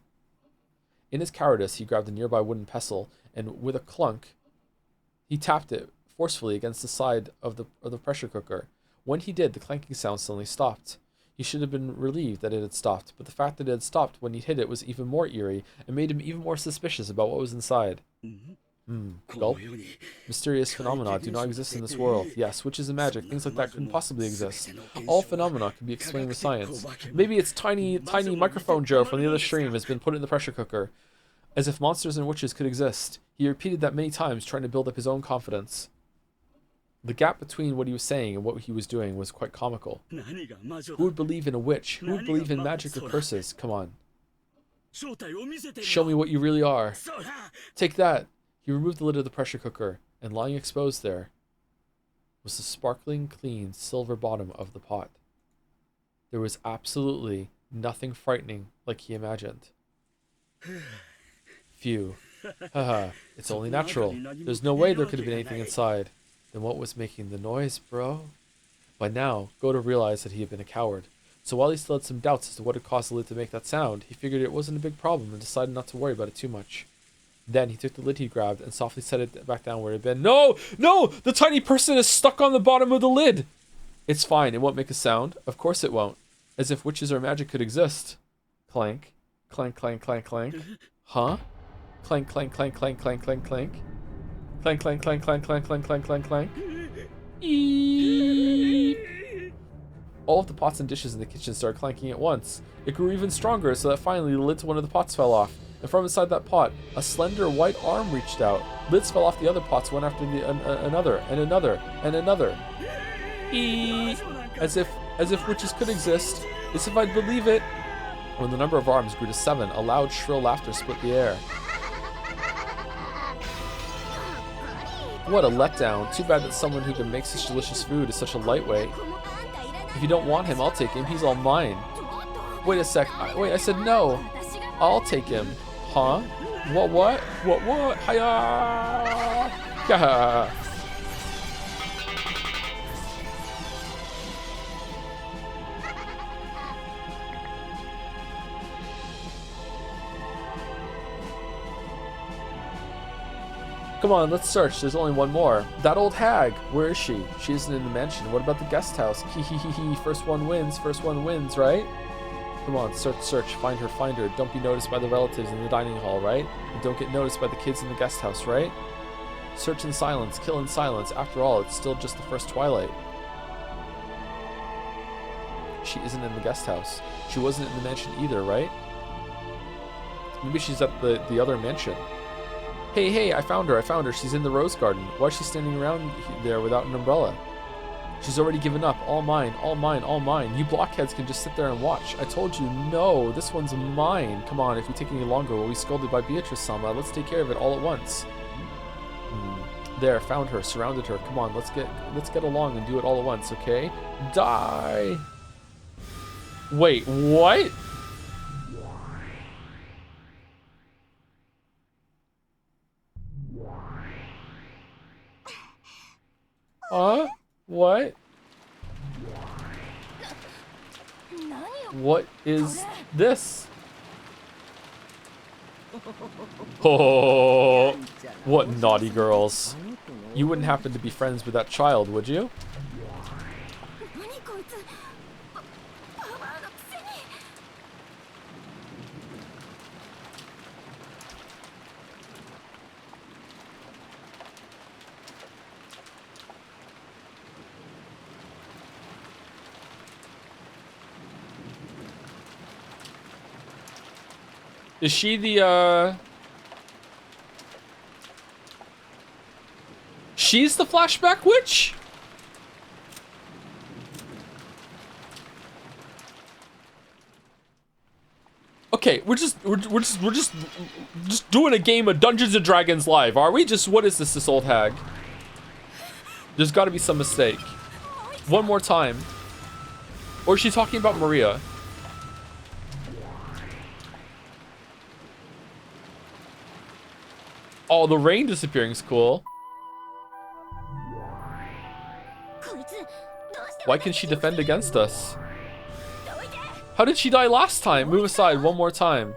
In his cowardice, he grabbed a nearby wooden pestle, and with a clunk, he tapped it forcefully against the side of the pressure cooker. When he did, the clanking sound suddenly stopped. He should have been relieved that it had stopped, but the fact that it had stopped when he hit it was even more eerie, and made him even more suspicious about what was inside. Gulp. Mysterious phenomena do not exist in this world. Yes, witches and magic, things like that couldn't possibly exist. All phenomena can be explained with science. Maybe it's tiny microphone Joe from the other stream has been put in the pressure cooker. As if monsters and witches could exist. He repeated that many times, trying to build up his own confidence. The gap between what he was saying and what he was doing was quite comical. Who would believe in a witch? Who would believe in magic or curses? Come on. Show me what you really are. Take that. He removed the lid of the pressure cooker, and lying exposed there was the sparkling, clean silver bottom of the pot. There was absolutely nothing frightening like he imagined. Phew. Haha, it's only natural. There's no way there could have been anything inside. Then what was making the noise, bro? By now, Goda realized that he had been a coward. So while he still had some doubts as to what had caused the lid to make that sound, he figured it wasn't a big problem and decided not to worry about it too much. Then he took the lid he grabbed and softly set it back down where it had been. No! No! The tiny person is stuck on the bottom of the lid! It's fine, it won't make a sound. Of course it won't. As if witches or magic could exist. Clank. Clank, clank, clank, clank. Huh? Clank, clank, clank, clank, clank, clank, clank. Clank, clank, clank, clank, clank, clank, clank, clank, clank. Eeeeep. All of the pots and dishes in the kitchen started clanking at once. It grew even stronger, so that finally the lid to one of the pots fell off. And from inside that pot, a slender white arm reached out. Lids fell off the other pots one after another, and another, and another. As if witches could exist. As if I'd believe it. When the number of arms grew to 7, a loud, shrill laughter split the air. What a letdown. Too bad that someone who can make such delicious food is such a lightweight. If you don't want him, I'll take him. He's all mine. Wait a sec. Wait, I said no. I'll take him. Huh? What? Hiya! Gah! Come on, let's search. There's only one more. That old hag. Where is she? She isn't in the mansion. What about the guest house? Hee. First one wins, right? Come on, search. Find her. Don't be noticed by the relatives in the dining hall, right? And don't get noticed by the kids in the guest house, right? Search in silence. Kill in silence. After all, it's still just the first twilight. She isn't in the guest house. She wasn't in the mansion either, right? Maybe she's at the other mansion. Hey, hey, I found her, she's in the rose garden. Why is she standing around there without an umbrella? She's already given up. All mine, all mine, all mine. You blockheads can just sit there and watch. I told you, no, this one's mine. Come on, if we take any longer, we'll be scolded by Beatrice-sama. Let's take care of it all at once. There, found her, surrounded her. Come on, let's get along and do it all at once, okay? Die. Wait, what? Huh? What? What is this? Oh, what naughty girls. You wouldn't happen to be friends with that child, would you? Is she the, she's the flashback witch? Okay, we're just doing a game of Dungeons and Dragons live, are we? Just, what is this old hag? There's gotta be some mistake. One more time. Or is she talking about Maria? Oh, the rain disappearing is cool. Why can she defend against us? How did she die last time? Move aside one more time.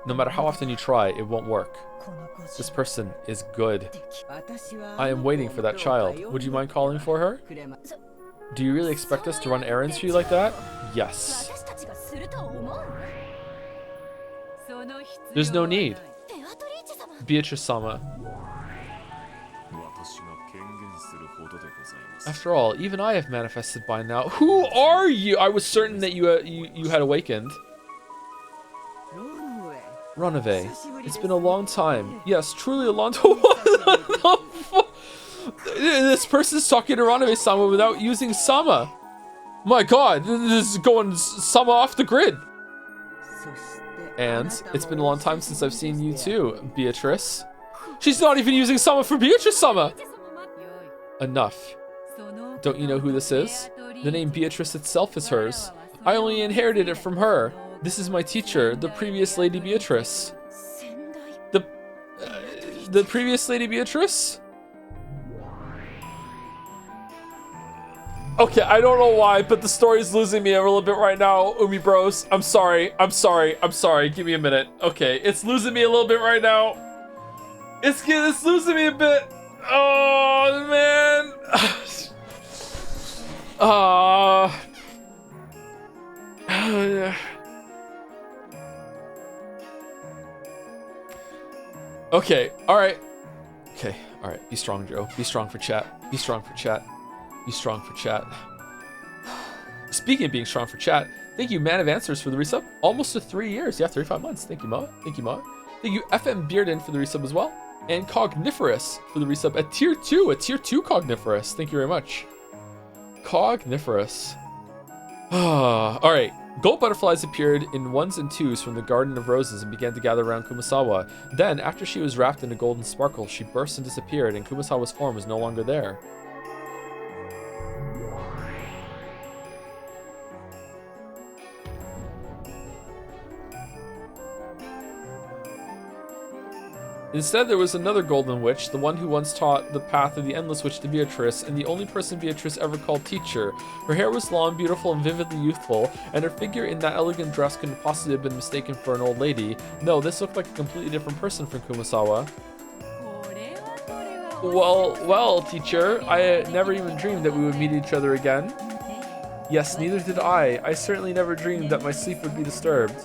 No matter how often you try, it won't work. This person is good. I am waiting for that child. Would you mind calling for her? Do you really expect us to run errands for you like that? Yes. There's no need. Beatrice-sama. After all, even I have manifested by now. Who are you? I was certain that you had awakened. Runaway. It's been a long time. Yes, truly a long time. What the fuck? This person's talking to Runaway-sama without using Sama. My god, this is going Sama off the grid. And it's been a long time since I've seen you too, Beatrice. She's not even using Sama for Beatrice-sama. Enough. Don't you know who this is? The name Beatrice itself is hers. I only inherited it from her. This is my teacher, the previous Lady Beatrice. The previous Lady Beatrice? Okay, I don't know why, but the story's losing me a little bit right now, Umi Bros. I'm sorry. Give me a minute. Okay, it's losing me a little bit right now. It's losing me a bit. Oh, man. Okay, alright. Okay, alright. Be strong, Joe. Be strong for chat. Be strong for chat. Be strong for chat. Speaking of being strong for chat, thank you, Man of Answers, for the resub. Almost to 3 years. Yeah, 35 months. Thank you, Ma. Thank you, Ma. Thank you, FM Bearden, for the resub as well. And Cogniferous for the resub at tier 2. A tier 2 Cogniferous. Thank you very much. Cogniferous. Alright. Gold butterflies appeared in 1s and 2s from the Garden of Roses and began to gather around Kumasawa. Then, after she was wrapped in a golden sparkle, she burst and disappeared, and Kumasawa's form was no longer there. Instead, there was another golden witch, the one who once taught the path of the endless witch to Beatrice, and the only person Beatrice ever called teacher. Her hair was long, beautiful, and vividly youthful, and her figure in that elegant dress couldn't possibly have been mistaken for an old lady. No, this looked like a completely different person from Kumasawa. Well, teacher, I never even dreamed that we would meet each other again. Yes, neither did I. I certainly never dreamed that my sleep would be disturbed.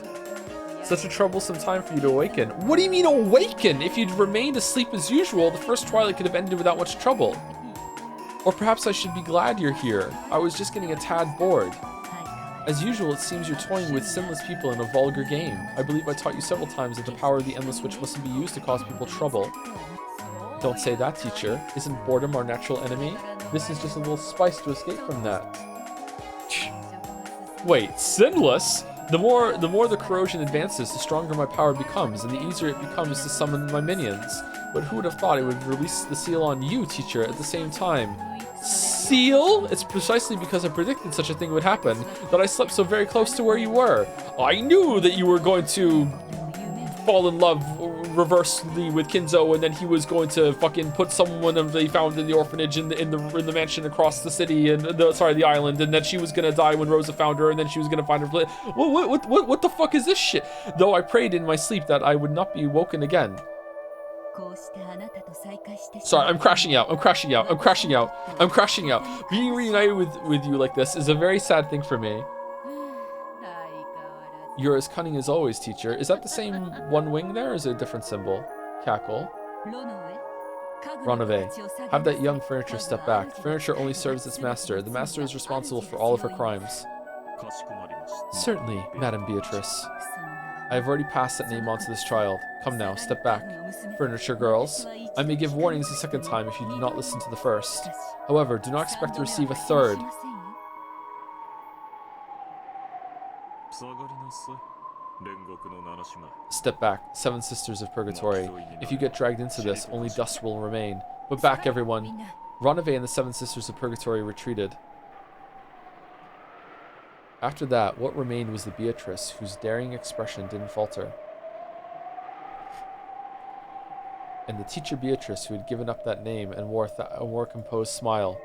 Such a troublesome time for you to awaken. What do you mean awaken? If you'd remained asleep as usual, the first twilight could have ended without much trouble. Or perhaps I should be glad you're here. I was just getting a tad bored. As usual, it seems you're toying with sinless people in a vulgar game. I believe I taught you several times that the power of the endless switch mustn't be used to cause people trouble. Don't say that, teacher. Isn't boredom our natural enemy? This is just a little spice to escape from that. Wait, sinless? The more the corrosion advances, the stronger my power becomes, and the easier it becomes to summon my minions. But who would have thought it would release the seal on you, teacher, at the same time? Seal? It's precisely because I predicted such a thing would happen that I slept so very close to where you were. I knew that you were going to fall in love reversely with Kinzo, and then he was going to fucking put someone that they found in the orphanage in the mansion across the city and the island, and then she was gonna die when Rosa found her, and then she was gonna find her. What the fuck is this shit? Though I prayed in my sleep that I would not be woken again. Sorry, I'm crashing out. Being reunited with you like this is a very sad thing for me. You're as cunning as always, teacher. Is that the same one wing there, or is it a different symbol? Cackle. Ronove, have that young furniture step back. Furniture only serves its master. The master is responsible for all of her crimes. Certainly, Madam Beatrice. I have already passed that name on to this child. Come now, step back. Furniture girls. I may give warnings a second time if you do not listen to the first. However, do not expect to receive a third. Step back, Seven Sisters of Purgatory. If you get dragged into this, only dust will remain. But back, everyone. Ronove and the Seven Sisters of Purgatory retreated. After that, what remained was the Beatrice, whose daring expression didn't falter. And the teacher Beatrice, who had given up that name and wore a more composed smile.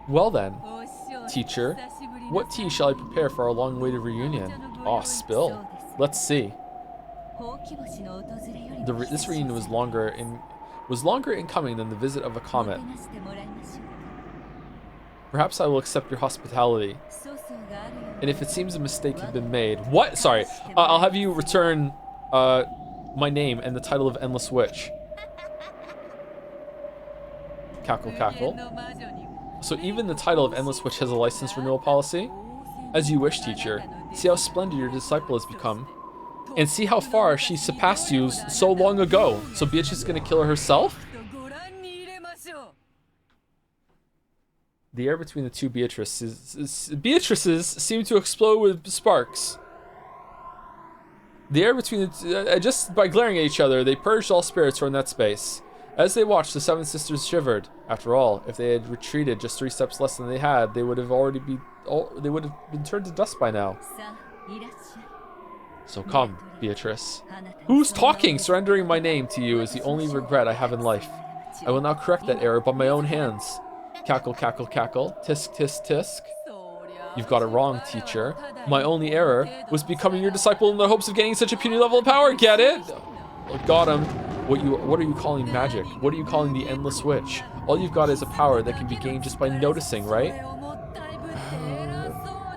Well then, teacher, what tea shall I prepare for our long-awaited reunion? Aw, spill. Let's see. This reunion was longer in coming than the visit of a comet. Perhaps I will accept your hospitality. And if it seems a mistake had been made... What? Sorry. I'll have you return my name and the title of Endless Witch. Cackle, cackle. So even the title of Endless Witch has a license renewal policy? As you wish, teacher. See how splendid your disciple has become. And see how far she surpassed you so long ago. So Beatrice is going to kill her herself? The air between the two Beatrices seem to explode with sparks. The air between the just by glaring at each other, they purged all spirits from that space. As they watched, the Seven Sisters shivered. After all, if they had retreated just 3 steps less than they had, they would have been turned to dust by now. So come, Beatrice. Who's talking? Surrendering my name to you is the only regret I have in life. I will now correct that error by my own hands. Cackle, cackle, cackle. Tisk, tisk, tisk. You've got it wrong, teacher. My only error was becoming your disciple in the hopes of gaining such a puny level of power. Get it? Got him. What are you calling magic? What are you calling the Endless Witch? All you've got is a power that can be gained just by noticing, right?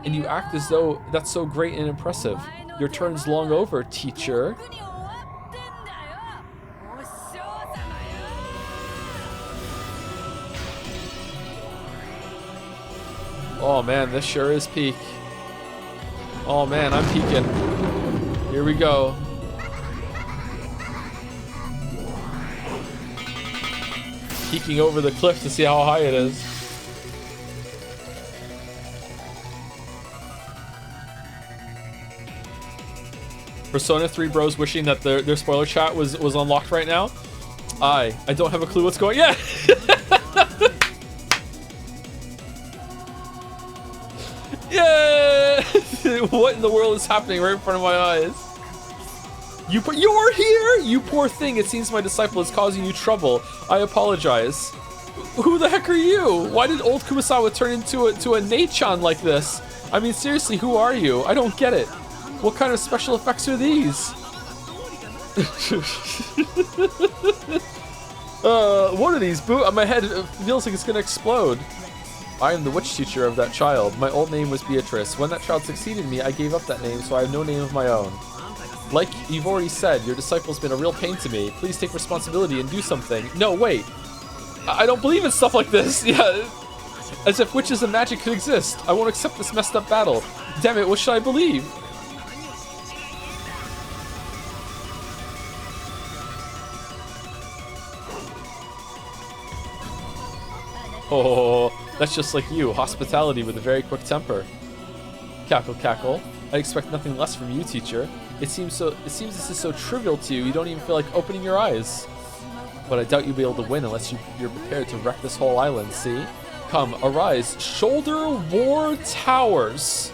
And you act as though that's so great and impressive. Your turn's long over, teacher. Oh man, this sure is peak. Oh man, I'm peaking. Here we go. Peeking over the cliff to see how high it is. Persona 3 bros wishing that their spoiler chat was unlocked right now. I don't have a clue what's going. Yeah. Yeah. What in the world is happening right in front of my eyes? You're here? You poor thing. It seems my disciple is causing you trouble. I apologize. Who the heck are you? Why did old Kumasawa turn into a Nei-chan like this? I mean, seriously, who are you? I don't get it. What kind of special effects are these? What are these? My head feels like it's gonna explode. I am the witch teacher of that child. My old name was Beatrice. When that child succeeded me, I gave up that name, so I have no name of my own. Like you've already said, your disciple's been a real pain to me. Please take responsibility and do something. No, wait. I don't believe in stuff like this. Yeah. As if witches and magic could exist. I won't accept this messed up battle. Damn it, what should I believe? Oh, that's just like you. Hospitality with a very quick temper. Cackle, cackle. I expect nothing less from you, teacher. It seems this is so trivial to you, you don't even feel like opening your eyes. But I doubt you'll be able to win unless you're prepared to wreck this whole island, see? Come, arise. Shoulder War Towers.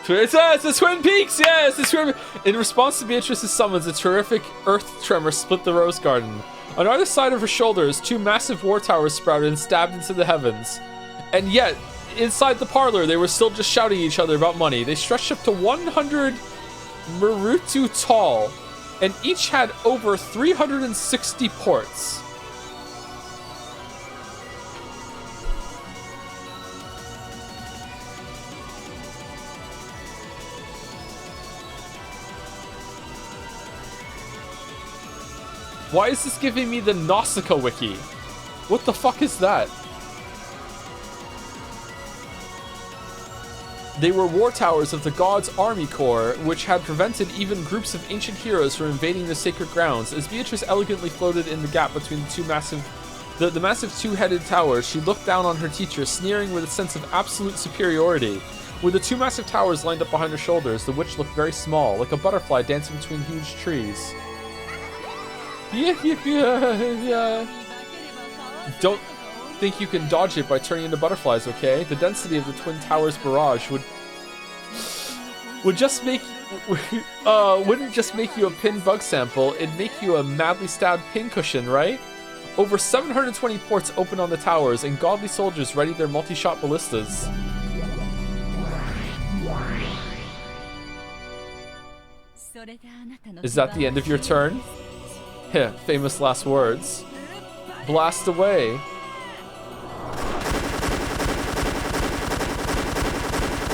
It's the Twin Peaks, yes, the Twin. In response to Beatrice's summons, a terrific earth tremor split the rose garden. On either side of her shoulders, two massive war towers sprouted and stabbed into the heavens. And yet, inside the parlor, they were still just shouting at each other about money. They stretched up to 100 Marutu tall, and each had over 360 ports. Why is this giving me the Nausicaa wiki? What the fuck is that? They were war towers of the gods' army corps, which had prevented even groups of ancient heroes from invading the sacred grounds. As Beatrice elegantly floated in the gap between the two the massive two-headed towers, she looked down on her teacher, sneering with a sense of absolute superiority. With the two massive towers lined up behind her shoulders, the witch looked very small, like a butterfly dancing between huge trees. Yeah. Don't think you can dodge it by turning into butterflies, okay? The density of the Twin Towers barrage would just make wouldn't just make you a pin bug sample, it'd make you a madly stabbed pin cushion, right? Over 720 ports open on the towers, and godly soldiers ready their multi-shot ballistas. Is that the end of your turn? Heh, famous last words. Blast away.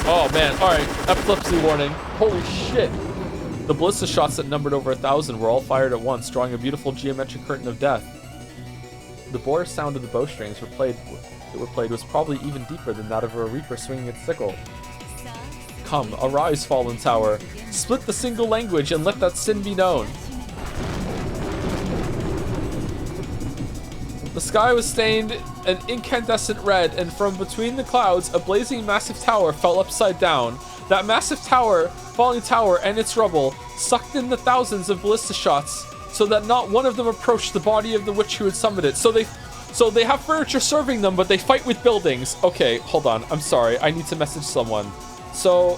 Oh man, alright, epilepsy warning. Holy shit. The ballista shots that numbered over 1,000 were all fired at once, drawing a beautiful geometric curtain of death. The bore sound of the bowstrings that were played was probably even deeper than that of a reaper swinging its sickle. Come, arise, fallen tower. Split the single language and let that sin be known. The sky was stained an incandescent red, and from between the clouds, a blazing massive tower fell upside down. That massive tower, falling tower, and its rubble sucked in the thousands of ballista shots, so that not one of them approached the body of the witch who had summoned it. So they have furniture serving them, but they fight with buildings. Okay, hold on. I'm sorry. I need to message someone. So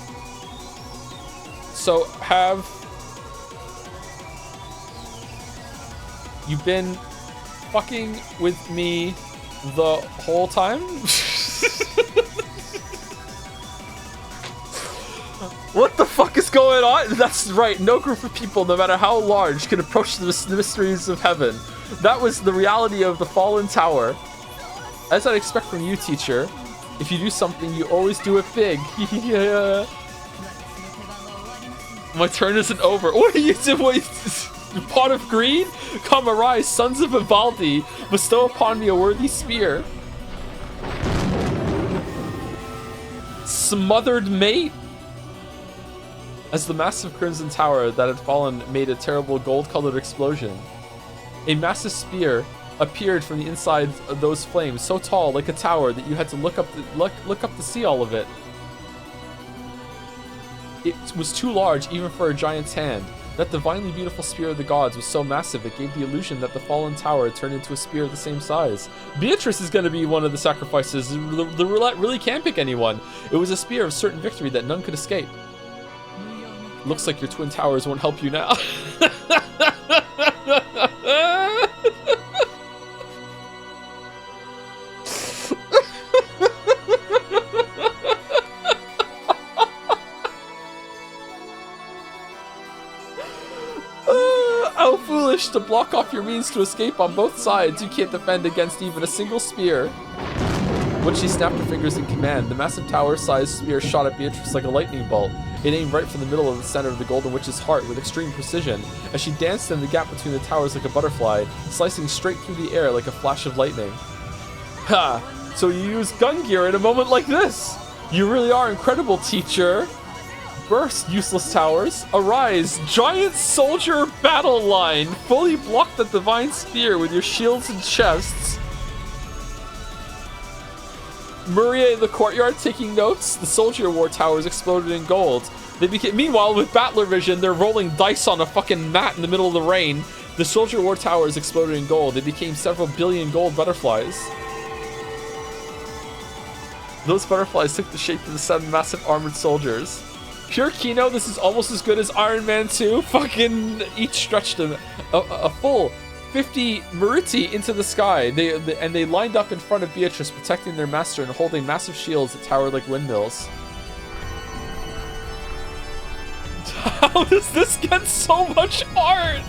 have you been fucking with me the whole time? What the fuck is going on? That's right, no group of people, no matter how large, can approach the mysteries of heaven. That was the reality of the fallen tower. As I'd expect from you, teacher, if you do something, you always do it big. Yeah. My turn isn't over. What are you doing? Pot of greed? Come, arise, sons of Vivaldi. Bestow upon me a worthy spear. Smothered mate? As the massive crimson tower that had fallen made a terrible gold-colored explosion, a massive spear appeared from the inside of those flames, so tall, like a tower, that you had to look up to see all of it. It was too large even for a giant's hand. That divinely beautiful spear of the gods was so massive it gave the illusion that the fallen tower had turned into a spear of the same size. Beatrice is going to be one of the sacrifices. The roulette really can't pick anyone. It was a spear of certain victory that none could escape. Looks like your twin towers won't help you now. How foolish to block off your means to escape on both sides. You can't defend against even a single spear. When she snapped her fingers in command, the massive tower-sized spear shot at Beatrice like a lightning bolt. It aimed right from the middle of the center of the Golden Witch's heart with extreme precision, as she danced in the gap between the towers like a butterfly, slicing straight through the air like a flash of lightning. Ha! So you use gun gear in a moment like this! You really are incredible, teacher! Burst, useless towers! Arise, giant soldier battle line! Fully block the divine spear with your shields and chests! Maria in the courtyard taking notes. The soldier war towers exploded in gold. They became, meanwhile, with Battler Vision, they're rolling dice on a fucking mat in the middle of the rain. The soldier war towers exploded in gold. They became several billion gold butterflies. Those butterflies took the shape of the 7 massive armored soldiers. Pure Kino, this is almost as good as Iron Man 2. Fucking each stretched a full 50 Maruti into the sky. They lined up in front of Beatrice, protecting their master and holding massive shields that towered like windmills. How does this get so much art?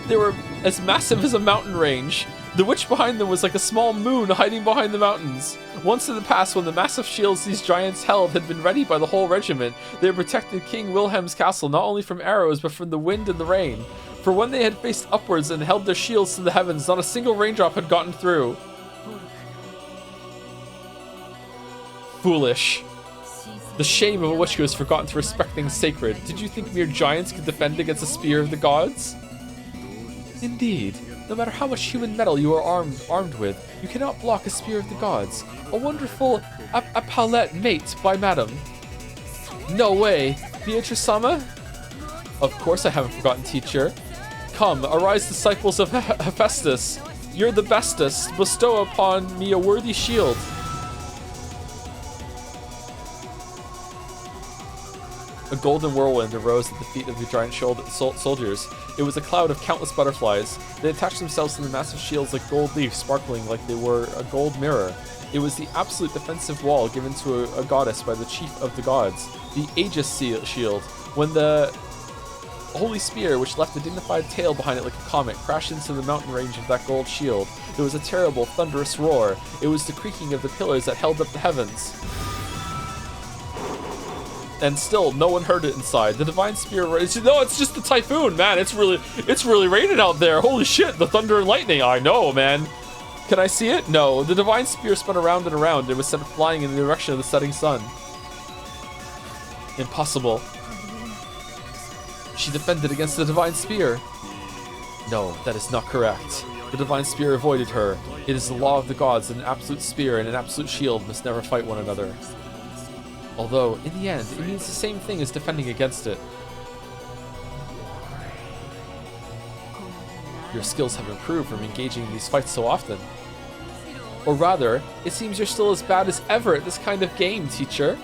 They were as massive as a mountain range. The witch behind them was like a small moon hiding behind the mountains. Once in the past, when the massive shields these giants held had been ready by the whole regiment, they had protected King Wilhelm's castle not only from arrows, but from the wind and the rain. For when they had faced upwards and held their shields to the heavens, not a single raindrop had gotten through. Foolish. The shame of a witch who has forgotten to respect things sacred. Did you think mere giants could defend against a spear of the gods? Indeed. No matter how much human metal you are armed with, you cannot block a spear of the gods. A wonderful palette mate by Madam. No way. Beatrice-sama? Of course I haven't forgotten, teacher. Come, arise, disciples of Hephaestus. You're the bestest. Bestow upon me a worthy shield. A golden whirlwind arose at the feet of the giant soldiers. It was a cloud of countless butterflies. They attached themselves to the massive shields like gold leaves, sparkling like they were a gold mirror. It was the absolute defensive wall given to a goddess by the chief of the gods, the Aegis shield. When the holy spear, which left a dignified tail behind it like a comet, crashed into the mountain range of that gold shield, there was a terrible, thunderous roar. It was the creaking of the pillars that held up the heavens. And still, no one heard it inside. The divine spear. No, it's just the typhoon, man. It's really raining out there. Holy shit! The thunder and lightning. I know, man. Can I see it? No. The divine spear spun around and around and was sent flying in the direction of the setting sun. Impossible. She defended against the divine spear. No, that is not correct. The divine spear avoided her. It is the law of the gods that an absolute spear and an absolute shield must never fight one another. Although, in the end, it means the same thing as defending against it. Your skills have improved from engaging in these fights so often. Or rather, it seems you're still as bad as ever at this kind of game, teacher.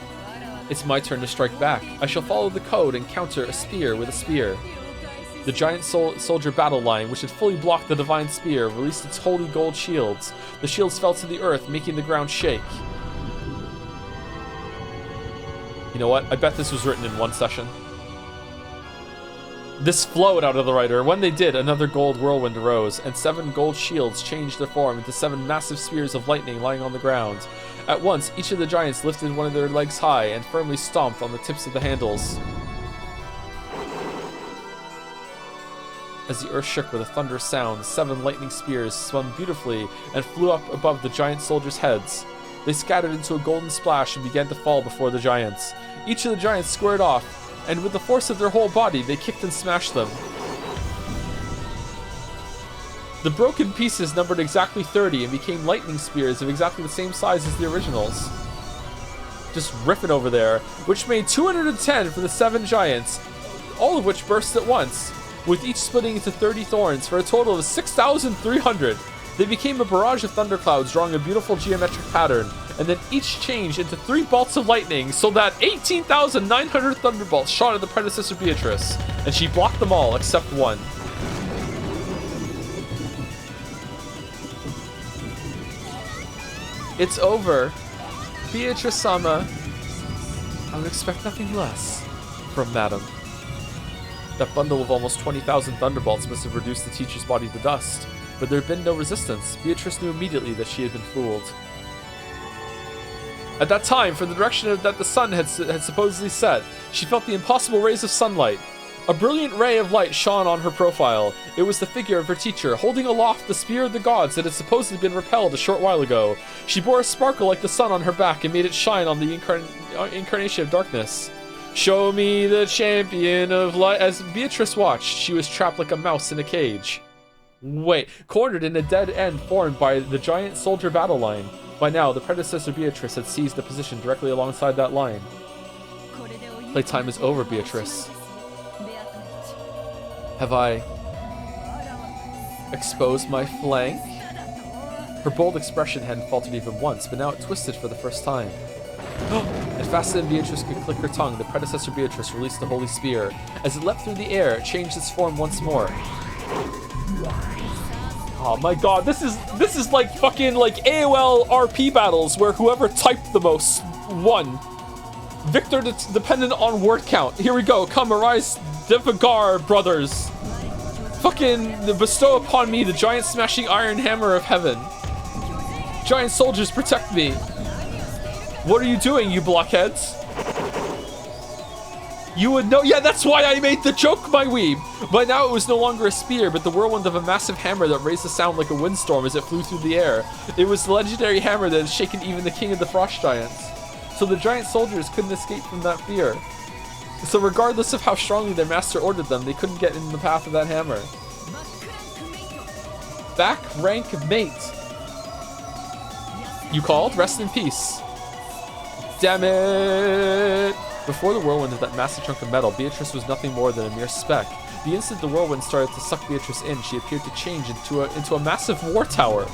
It's my turn to strike back. I shall follow the code and counter a spear with a spear. The giant soldier battle line, which had fully blocked the divine spear, released its holy gold shields. The shields fell to the earth, making the ground shake. You know what? I bet this was written in one session. This flowed out of the writer. When they did, another gold whirlwind arose, and 7 gold shields changed their form into 7 massive spears of lightning lying on the ground. At once, each of the giants lifted one of their legs high and firmly stomped on the tips of the handles. As the earth shook with a thunderous sound, 7 lightning spears spun beautifully and flew up above the giant soldiers' heads. They scattered into a golden splash and began to fall before the giants. Each of the giants squared off, and with the force of their whole body, they kicked and smashed them. The broken pieces numbered exactly 30 and became lightning spears of exactly the same size as the originals. Just riffing over there, which made 210 for the 7 giants, all of which burst at once, with each splitting into 30 thorns for a total of 6,300. They became a barrage of thunderclouds drawing a beautiful geometric pattern, and then each changed into 3 bolts of lightning, so that 18,900 thunderbolts shot at the predecessor Beatrice, and she blocked them all except one. It's over. Beatrice-sama. I would expect nothing less from Madam. That bundle of almost 20,000 thunderbolts must have reduced the teacher's body to dust, but there had been no resistance. Beatrice knew immediately that she had been fooled. At that time, from the direction that the sun had supposedly set, she felt the impossible rays of sunlight. A brilliant ray of light shone on her profile. It was the figure of her teacher, holding aloft the spear of the gods that had supposedly been repelled a short while ago. She bore a sparkle like the sun on her back and made it shine on the incarnation of darkness. Show me the champion of light. As Beatrice watched, she was trapped like a mouse in a cage. Wait, cornered in a dead end formed by the giant soldier battle line. By now, the predecessor Beatrice had seized a position directly alongside that line. Playtime is over, Beatrice. Have I exposed my flank? Her bold expression hadn't faltered even once, but now it twisted for the first time. And faster than Beatrice could click her tongue, the predecessor Beatrice released the holy spear. As it leapt through the air, it changed its form once more. Oh my god, this is like fucking like AOL RP battles where whoever typed the most won. Victor dependent on word count. Here we go. Come, arise, Devagar brothers. Fucking bestow upon me the giant smashing iron hammer of heaven. Giant soldiers, protect me. What are you doing, you blockheads? You would know. Yeah, that's why I made the joke, my weeb. By now it was no longer a spear, but the whirlwind of a massive hammer that raised a sound like a windstorm as it flew through the air. It was the legendary hammer that had shaken even the king of the frost giants. So the giant soldiers couldn't escape from that fear. So regardless of how strongly their master ordered them, they couldn't get in the path of that hammer. Back rank mate. You called? Rest in peace. Damn it! Before the whirlwind of that massive chunk of metal, Beatrice was nothing more than a mere speck. The instant the whirlwind started to suck Beatrice in, she appeared to change into a massive war tower.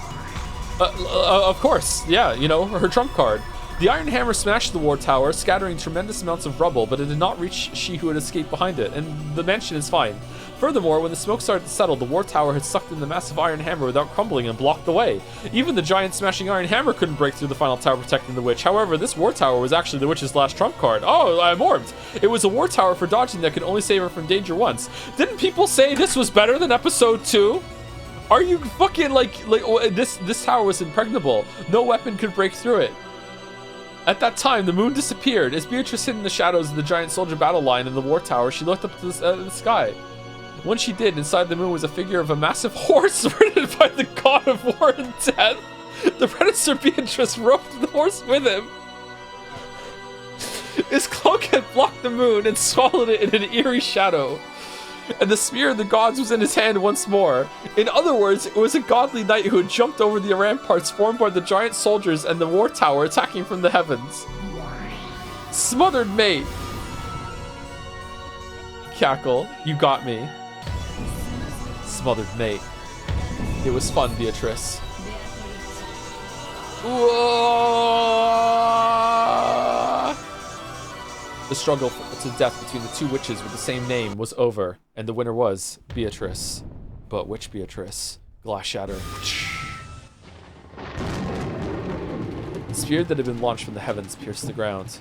Of course, yeah, you know, her trump card. The iron hammer smashed the war tower, scattering tremendous amounts of rubble, but it did not reach she who had escaped behind it, and the mansion is fine. Furthermore, when the smoke started to settle, the war tower had sucked in the massive iron hammer without crumbling and blocked the way. Even the giant smashing iron hammer couldn't break through the final tower protecting the witch. However, this war tower was actually the witch's last trump card. Oh, I'm orbed. It was a war tower for dodging that could only save her from danger once. Didn't people say this was better than episode 2? Are you fucking like this tower was impregnable. No weapon could break through it. At that time, the moon disappeared. As Beatrice hid in the shadows of the giant soldier battle line in the war tower, she looked up to the sky. When she did, inside the moon was a figure of a massive horse ridden by the god of war and death. The predecessor Beatrice roped the horse with him. His cloak had blocked the moon and swallowed it in an eerie shadow. And the spear of the gods was in his hand once more. In other words, it was a godly knight who had jumped over the ramparts formed by the giant soldiers and the war tower attacking from the heavens. Smothered mate. Cackle, you got me. Smothered mate. It was fun, Beatrice. Whoa! The struggle to death between the two witches with the same name was over, and the winner was Beatrice. But which Beatrice? Glass shatter. The spear that had been launched from the heavens pierced the ground.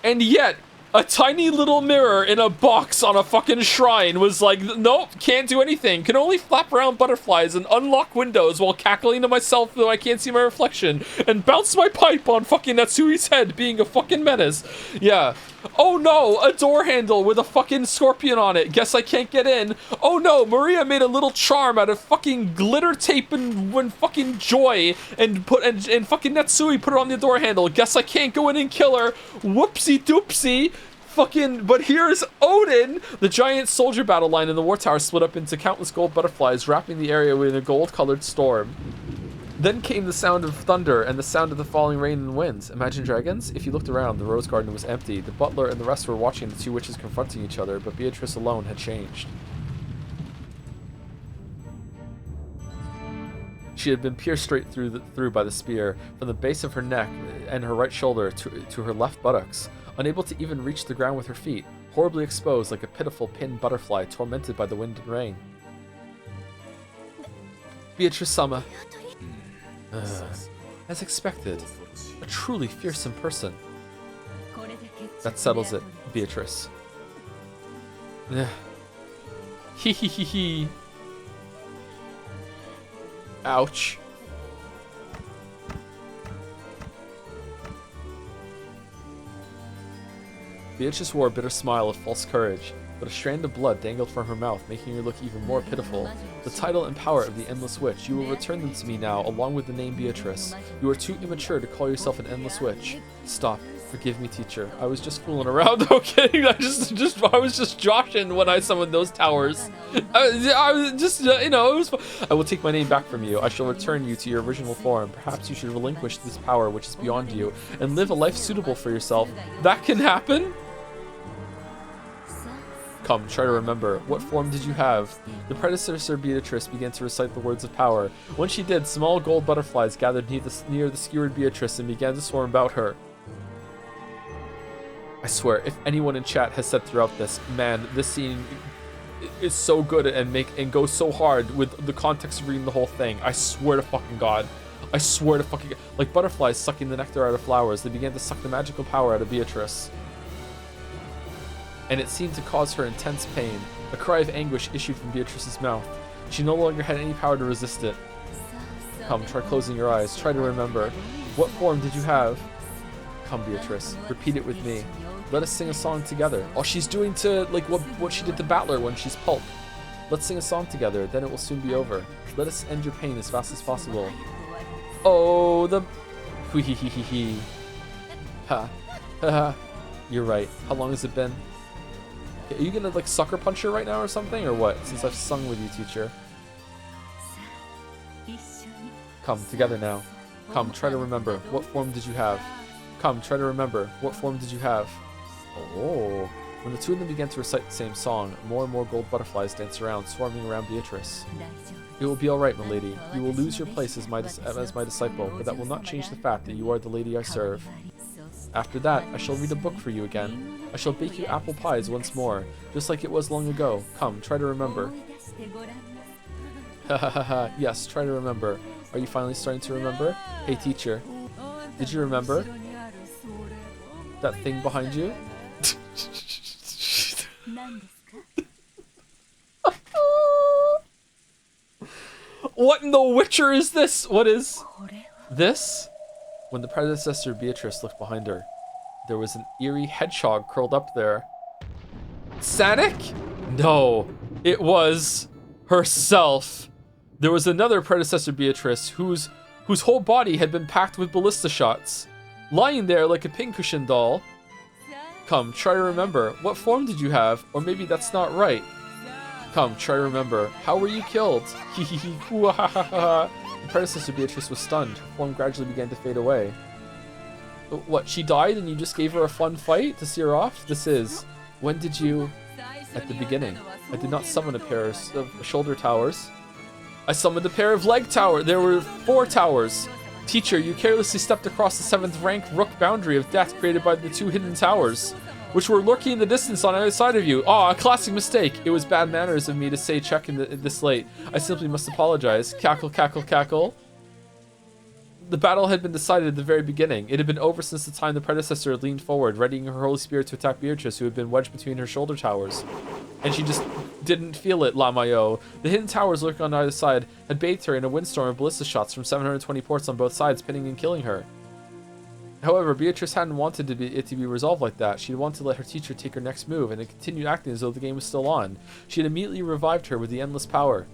And yet, a tiny little mirror in a box on a fucking shrine was like, nope, can't do anything. Can only flap around butterflies and unlock windows while cackling to myself though I can't see my reflection. And bounce my pipe on fucking Natsui's head being a fucking menace. Yeah. Oh no, a door handle with a fucking scorpion on it. Guess I can't get in. Oh no, Maria made a little charm out of fucking glitter tape and fucking joy and fucking Natsui put it on the door handle. Guess I can't go in and kill her. Whoopsie doopsie. Fucking, but here's Odin! The giant soldier battle line in the war tower split up into countless gold butterflies, wrapping the area in a gold-colored storm. Then came the sound of thunder and the sound of the falling rain and winds. Imagine dragons? If you looked around, the rose garden was empty. The butler and the rest were watching the two witches confronting each other, but Beatrice alone had changed. She had been pierced straight through by the spear, from the base of her neck and her right shoulder to her left buttocks, unable to even reach the ground with her feet, horribly exposed like a pitiful pinned butterfly tormented by the wind and rain. Beatrice-sama. As expected, a truly fearsome person. That settles it, Beatrice. Hee hee hee hee. Ouch. Beatrice wore a bitter smile of false courage, but a strand of blood dangled from her mouth, making her look even more pitiful. The title and power of the Endless Witch, you will return them to me now, along with the name Beatrice. You are too immature to call yourself an Endless Witch. Stop. Forgive me, teacher. I was just fooling around. No kidding. I was just joshing when I summoned those towers. I was just, it was fun. I will take my name back from you. I shall return you to your original form. Perhaps you should relinquish this power which is beyond you and live a life suitable for yourself. That can happen? Come, try to remember. What form did you have? The predecessor Beatrice began to recite the words of power. When she did, small gold butterflies gathered near the skewered Beatrice and began to swarm about her. I swear, if anyone in chat has said throughout this, man, this scene is so good and goes so hard with the context of reading the whole thing. I swear to fucking God. I swear to fucking God. Like butterflies sucking the nectar out of flowers, they began to suck the magical power out of Beatrice. And it seemed to cause her intense pain. A cry of anguish issued from Beatrice's mouth. She no longer had any power to resist it. Come, try closing your eyes. Try to remember. What form did you have? Come, Beatrice. Repeat it with me. Let us sing a song together. Oh, she's doing to, like, what she did to Battler when she's pulp. Let's sing a song together, then it will soon be over. Let us end your pain as fast as possible. Oh, the... Hee hee hee hee hee. Ha. Ha. You're right. How long has it been? Are you gonna, like, sucker punch her right now or something, or what? Since I've sung with you, teacher. Come, together now. Come, try to remember. What form did you have? Come, try to remember. What form did you have? Oh. When the two of them began to recite the same song, more and more gold butterflies danced around, swarming around Beatrice. It will be alright, my lady. You will lose your place as my disciple, but that will not change the fact that you are the lady I serve. After that, I shall read a book for you again. I shall bake you apple pies once more, just like it was long ago. Come, try to remember. Ha ha ha ha. Yes, try to remember. Are you finally starting to remember? Hey, teacher. Did you remember? That thing behind you? What in the Witcher is this? What is this? When the predecessor Beatrice looked behind her, there was an eerie hedgehog curled up there. Sanic? No, it was herself. There was another predecessor Beatrice whose whole body had been packed with ballista shots, lying there like a pincushion doll. Come, try to remember. What form did you have? Or maybe that's not right. Come, try to remember. How were you killed? Hee hee hee. The predecessor Beatrice was stunned. Her form gradually began to fade away. What, she died and you just gave her a fun fight to see her off? This is... When did you... At the beginning. I did not summon a pair of shoulder towers. I summoned a pair of leg towers. There were 4 towers. Teacher, you carelessly stepped across the 7th rank rook boundary of death created by the 2 hidden towers, which were lurking in the distance on either side of you. Aw, a classic mistake. It was bad manners of me to say check in this late. I simply must apologize. Cackle, cackle, cackle. The battle had been decided at the very beginning. It had been over since the time the predecessor leaned forward, readying her holy spirit to attack Beatrice, who had been wedged between her shoulder towers. And she just didn't feel it, Lamayo. The hidden towers lurking on either side had bathed her in a windstorm of ballista shots from 720 ports on both sides, pinning and killing her. However, Beatrice hadn't wanted it to be resolved like that. She had wanted to let her teacher take her next move, and had continued acting as though the game was still on. She had immediately revived her with the endless power.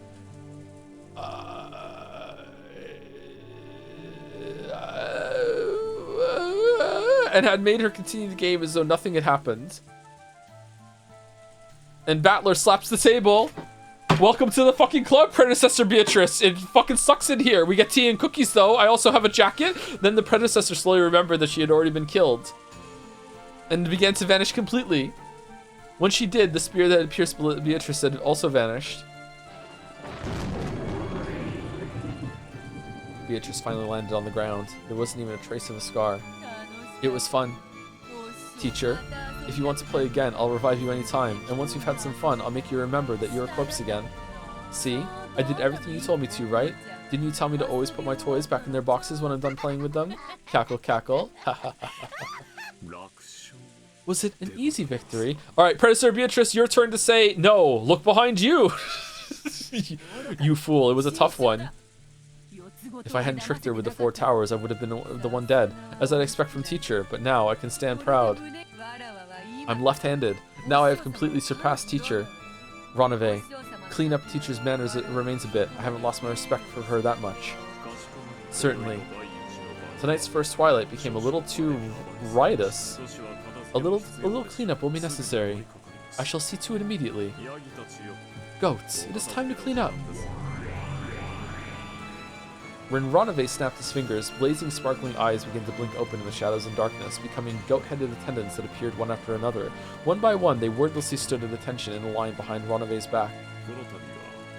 And had made her continue the game as though nothing had happened. And Battler slaps the table. Welcome to the fucking club, predecessor Beatrice. It fucking sucks in here. We get tea and cookies though. I also have a jacket. Then the predecessor slowly remembered that she had already been killed. And began to vanish completely. When she did, the spear that had pierced Beatrice had also vanished. Beatrice finally landed on the ground. There wasn't even a trace of a scar. It was fun. Teacher, if you want to play again, I'll revive you anytime. And once you've had some fun, I'll make you remember that you're a corpse again. See? I did everything you told me to, right? Didn't you tell me to always put my toys back in their boxes when I'm done playing with them? Cackle, cackle. Was it an easy victory? Alright, Predator Beatrice, your turn to say no. Look behind you. You fool, it was a tough one. If I hadn't tricked her with the 4 towers, I would have been the one dead, as I'd expect from teacher, but now I can stand proud. I'm left-handed. Now I have completely surpassed teacher. Ronave, clean up teacher's manners, it remains a bit. I haven't lost my respect for her that much. Certainly. Tonight's first twilight became a little too riotous. A little cleanup will be necessary. I shall see to it immediately. Goats, it is time to clean up. When Ronave snapped his fingers, blazing, sparkling eyes began to blink open in the shadows and darkness, becoming goat-headed attendants that appeared one after another. One by one, they wordlessly stood at attention in a line behind Ronave's back.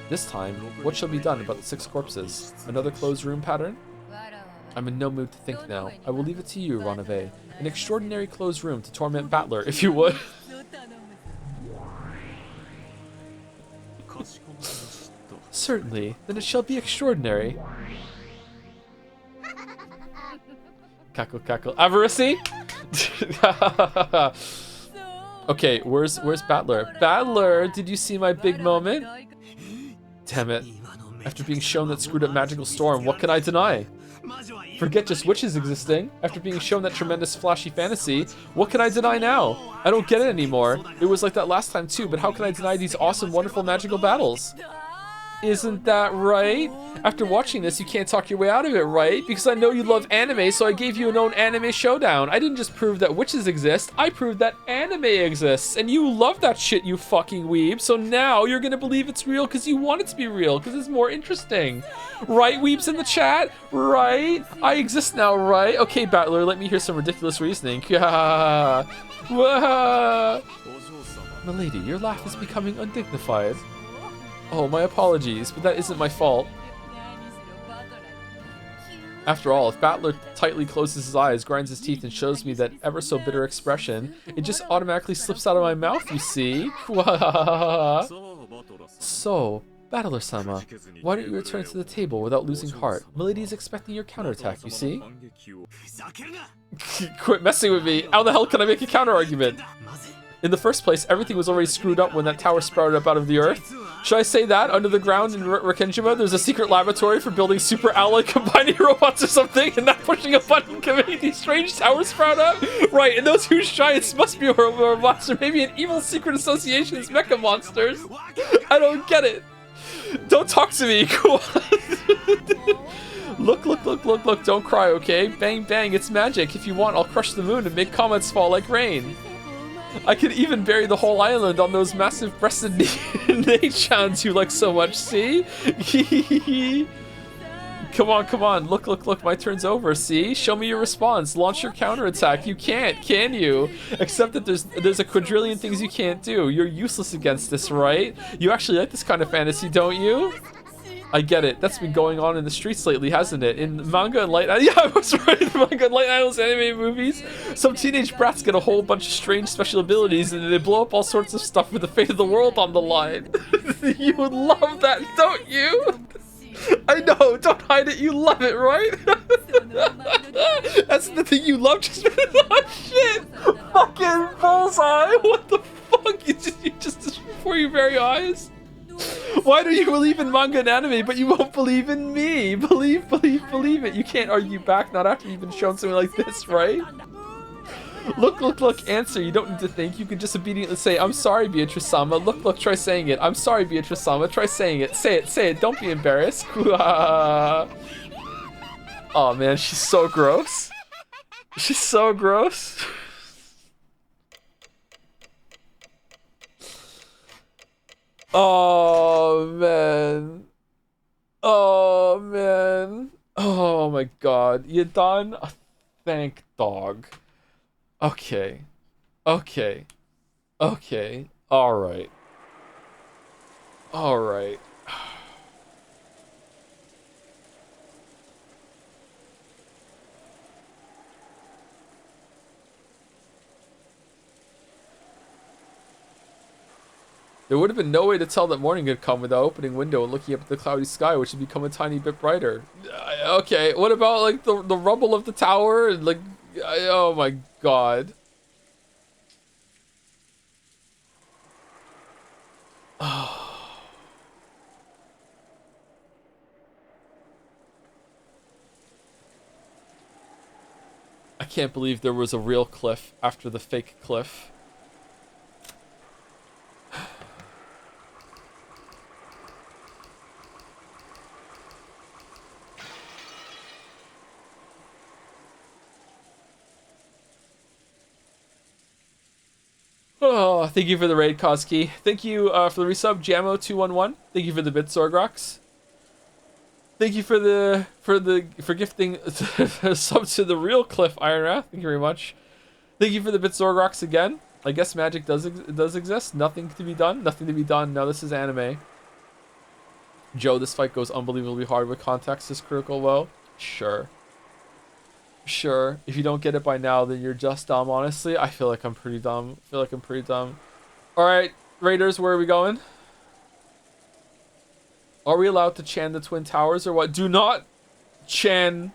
This time, what shall be done about the 6 corpses? Another closed room pattern? I'm in no mood to think now. I will leave it to you, Ronave. An extraordinary closed room to torment Battler, if you would. Certainly, then it shall be extraordinary. Cackle, cackle. Avarice? Okay, where's Battler? Battler, did you see my big moment? Damn it. After being shown that screwed up magical storm, what can I deny? Forget just witches existing. After being shown that tremendous flashy fantasy, what can I deny now? I don't get it anymore. It was like that last time too, but how can I deny these awesome, wonderful magical battles? Isn't that right? After watching this, you can't talk your way out of it, right? Because I know you love anime, so I gave you an own anime showdown. I didn't just prove that witches exist, I proved that anime exists. And you love that shit, you fucking weeb. So now you're gonna believe it's real because you want it to be real, because it's more interesting. Right, weebs in the chat? Right? I exist now, right? Okay, Battler, let me hear some ridiculous reasoning. Milady, your laugh is becoming undignified. Oh, my apologies, but that isn't my fault. After all, if Battler tightly closes his eyes, grinds his teeth, and shows me that ever so bitter expression, it just automatically slips out of my mouth, you see? So, Battler-sama, why don't you return to the table without losing heart? Milady is expecting your counterattack, you see? Quit messing with me! How the hell can I make a counter-argument? In the first place, everything was already screwed up when that tower sprouted up out of the earth. Should I say that? Under the ground in Rikenjima, there's a secret laboratory for building super alloy combining robots or something, and not pushing a button can make these strange towers sprout up? Right, and those huge giants must be robots, or maybe an evil secret association's mecha monsters. I don't get it. Don't talk to me. Cool. Look, don't cry, okay? Bang, bang, it's magic. If you want, I'll crush the moon and make comets fall like rain. I could even bury the whole island on those massive breasted Neichans you like so much, see? Come on, look, my turn's over, see? Show me your response, launch your counterattack. You can't, can you? Except that there's a quadrillion things you can't do. You're useless against this, right? You actually like this kind of fantasy, don't you? I get it. That's been going on in the streets lately, hasn't it? In manga and light... Yeah, I was right. In manga and light novels, anime movies, some teenage brats get a whole bunch of strange special abilities and they blow up all sorts of stuff with the fate of the world on the line. You would love that, don't you? I know. Don't hide it. You love it, right? That's the thing you love. Just... Oh, shit. Fucking bullseye. What the fuck? You just before your very eyes? Why do you believe in manga and anime, but you won't believe in me? Believe it. You can't argue back, not after you've been shown something like this, right? Look, answer. You don't need to think. You can just obediently say, I'm sorry, Beatrice-sama. Look, try saying it. I'm sorry, Beatrice-sama. Try saying it. Say it. Don't be embarrassed. Oh, man, she's so gross. She's so gross. Oh, man. Oh, man. Oh, my God. You done? Oh, thank dog. Okay. All right. There would have been no way to tell that morning had come without opening window and looking up at the cloudy sky, which had become a tiny bit brighter. Okay, what about like the rubble of the tower and like, oh my god. I can't believe there was a real cliff after the fake cliff. Oh, thank you for the raid, Koski. Thank you for the resub, Jamo211. Thank you for the bit, Sorgrox. Thank you for gifting a sub to the real Cliff Ironwrath. Thank you very much. Thank you for the bit, Sorgrox again. I guess magic does exist. Nothing to be done. Nothing to be done. No, this is anime. Joe, this fight goes unbelievably hard with context. Is critical low. Sure. Sure. If you don't get it by now, then you're just dumb, honestly. I feel like I'm pretty dumb. Alright, Raiders, where are we going? Are we allowed to chan the Twin Towers or what? Do not chan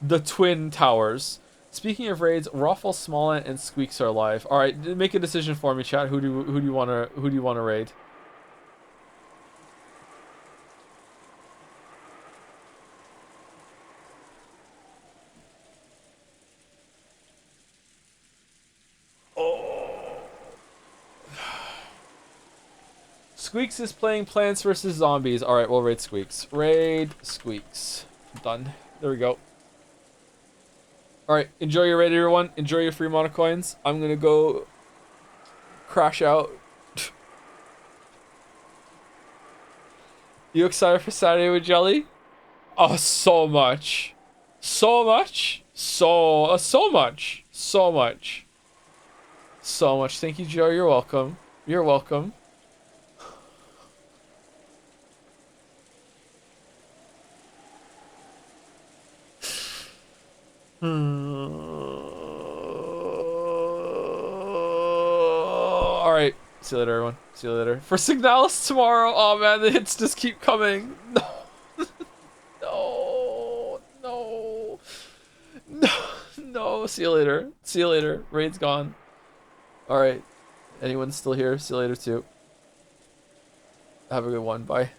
the Twin Towers. Speaking of raids, Ruffle, Smallent, and Squeaks are alive. Alright, make a decision for me, chat. Who do you wanna raid? Squeaks is playing Plants vs. Zombies. Alright, we'll raid Squeaks. Raid Squeaks. Done. There we go. Alright, enjoy your raid, everyone. Enjoy your free monocoins. I'm gonna go crash out. You excited for Saturday with Jelly? Oh, so much. So much. So much. So much. So much. Thank you, Joe. You're welcome. You're welcome. Alright. See you later, everyone. See you later. For Signalis tomorrow. Oh, man. The hits just keep coming. No. No. No. No. No. See you later. See you later. Raid's gone. Alright. Anyone still here? See you later, too. Have a good one. Bye.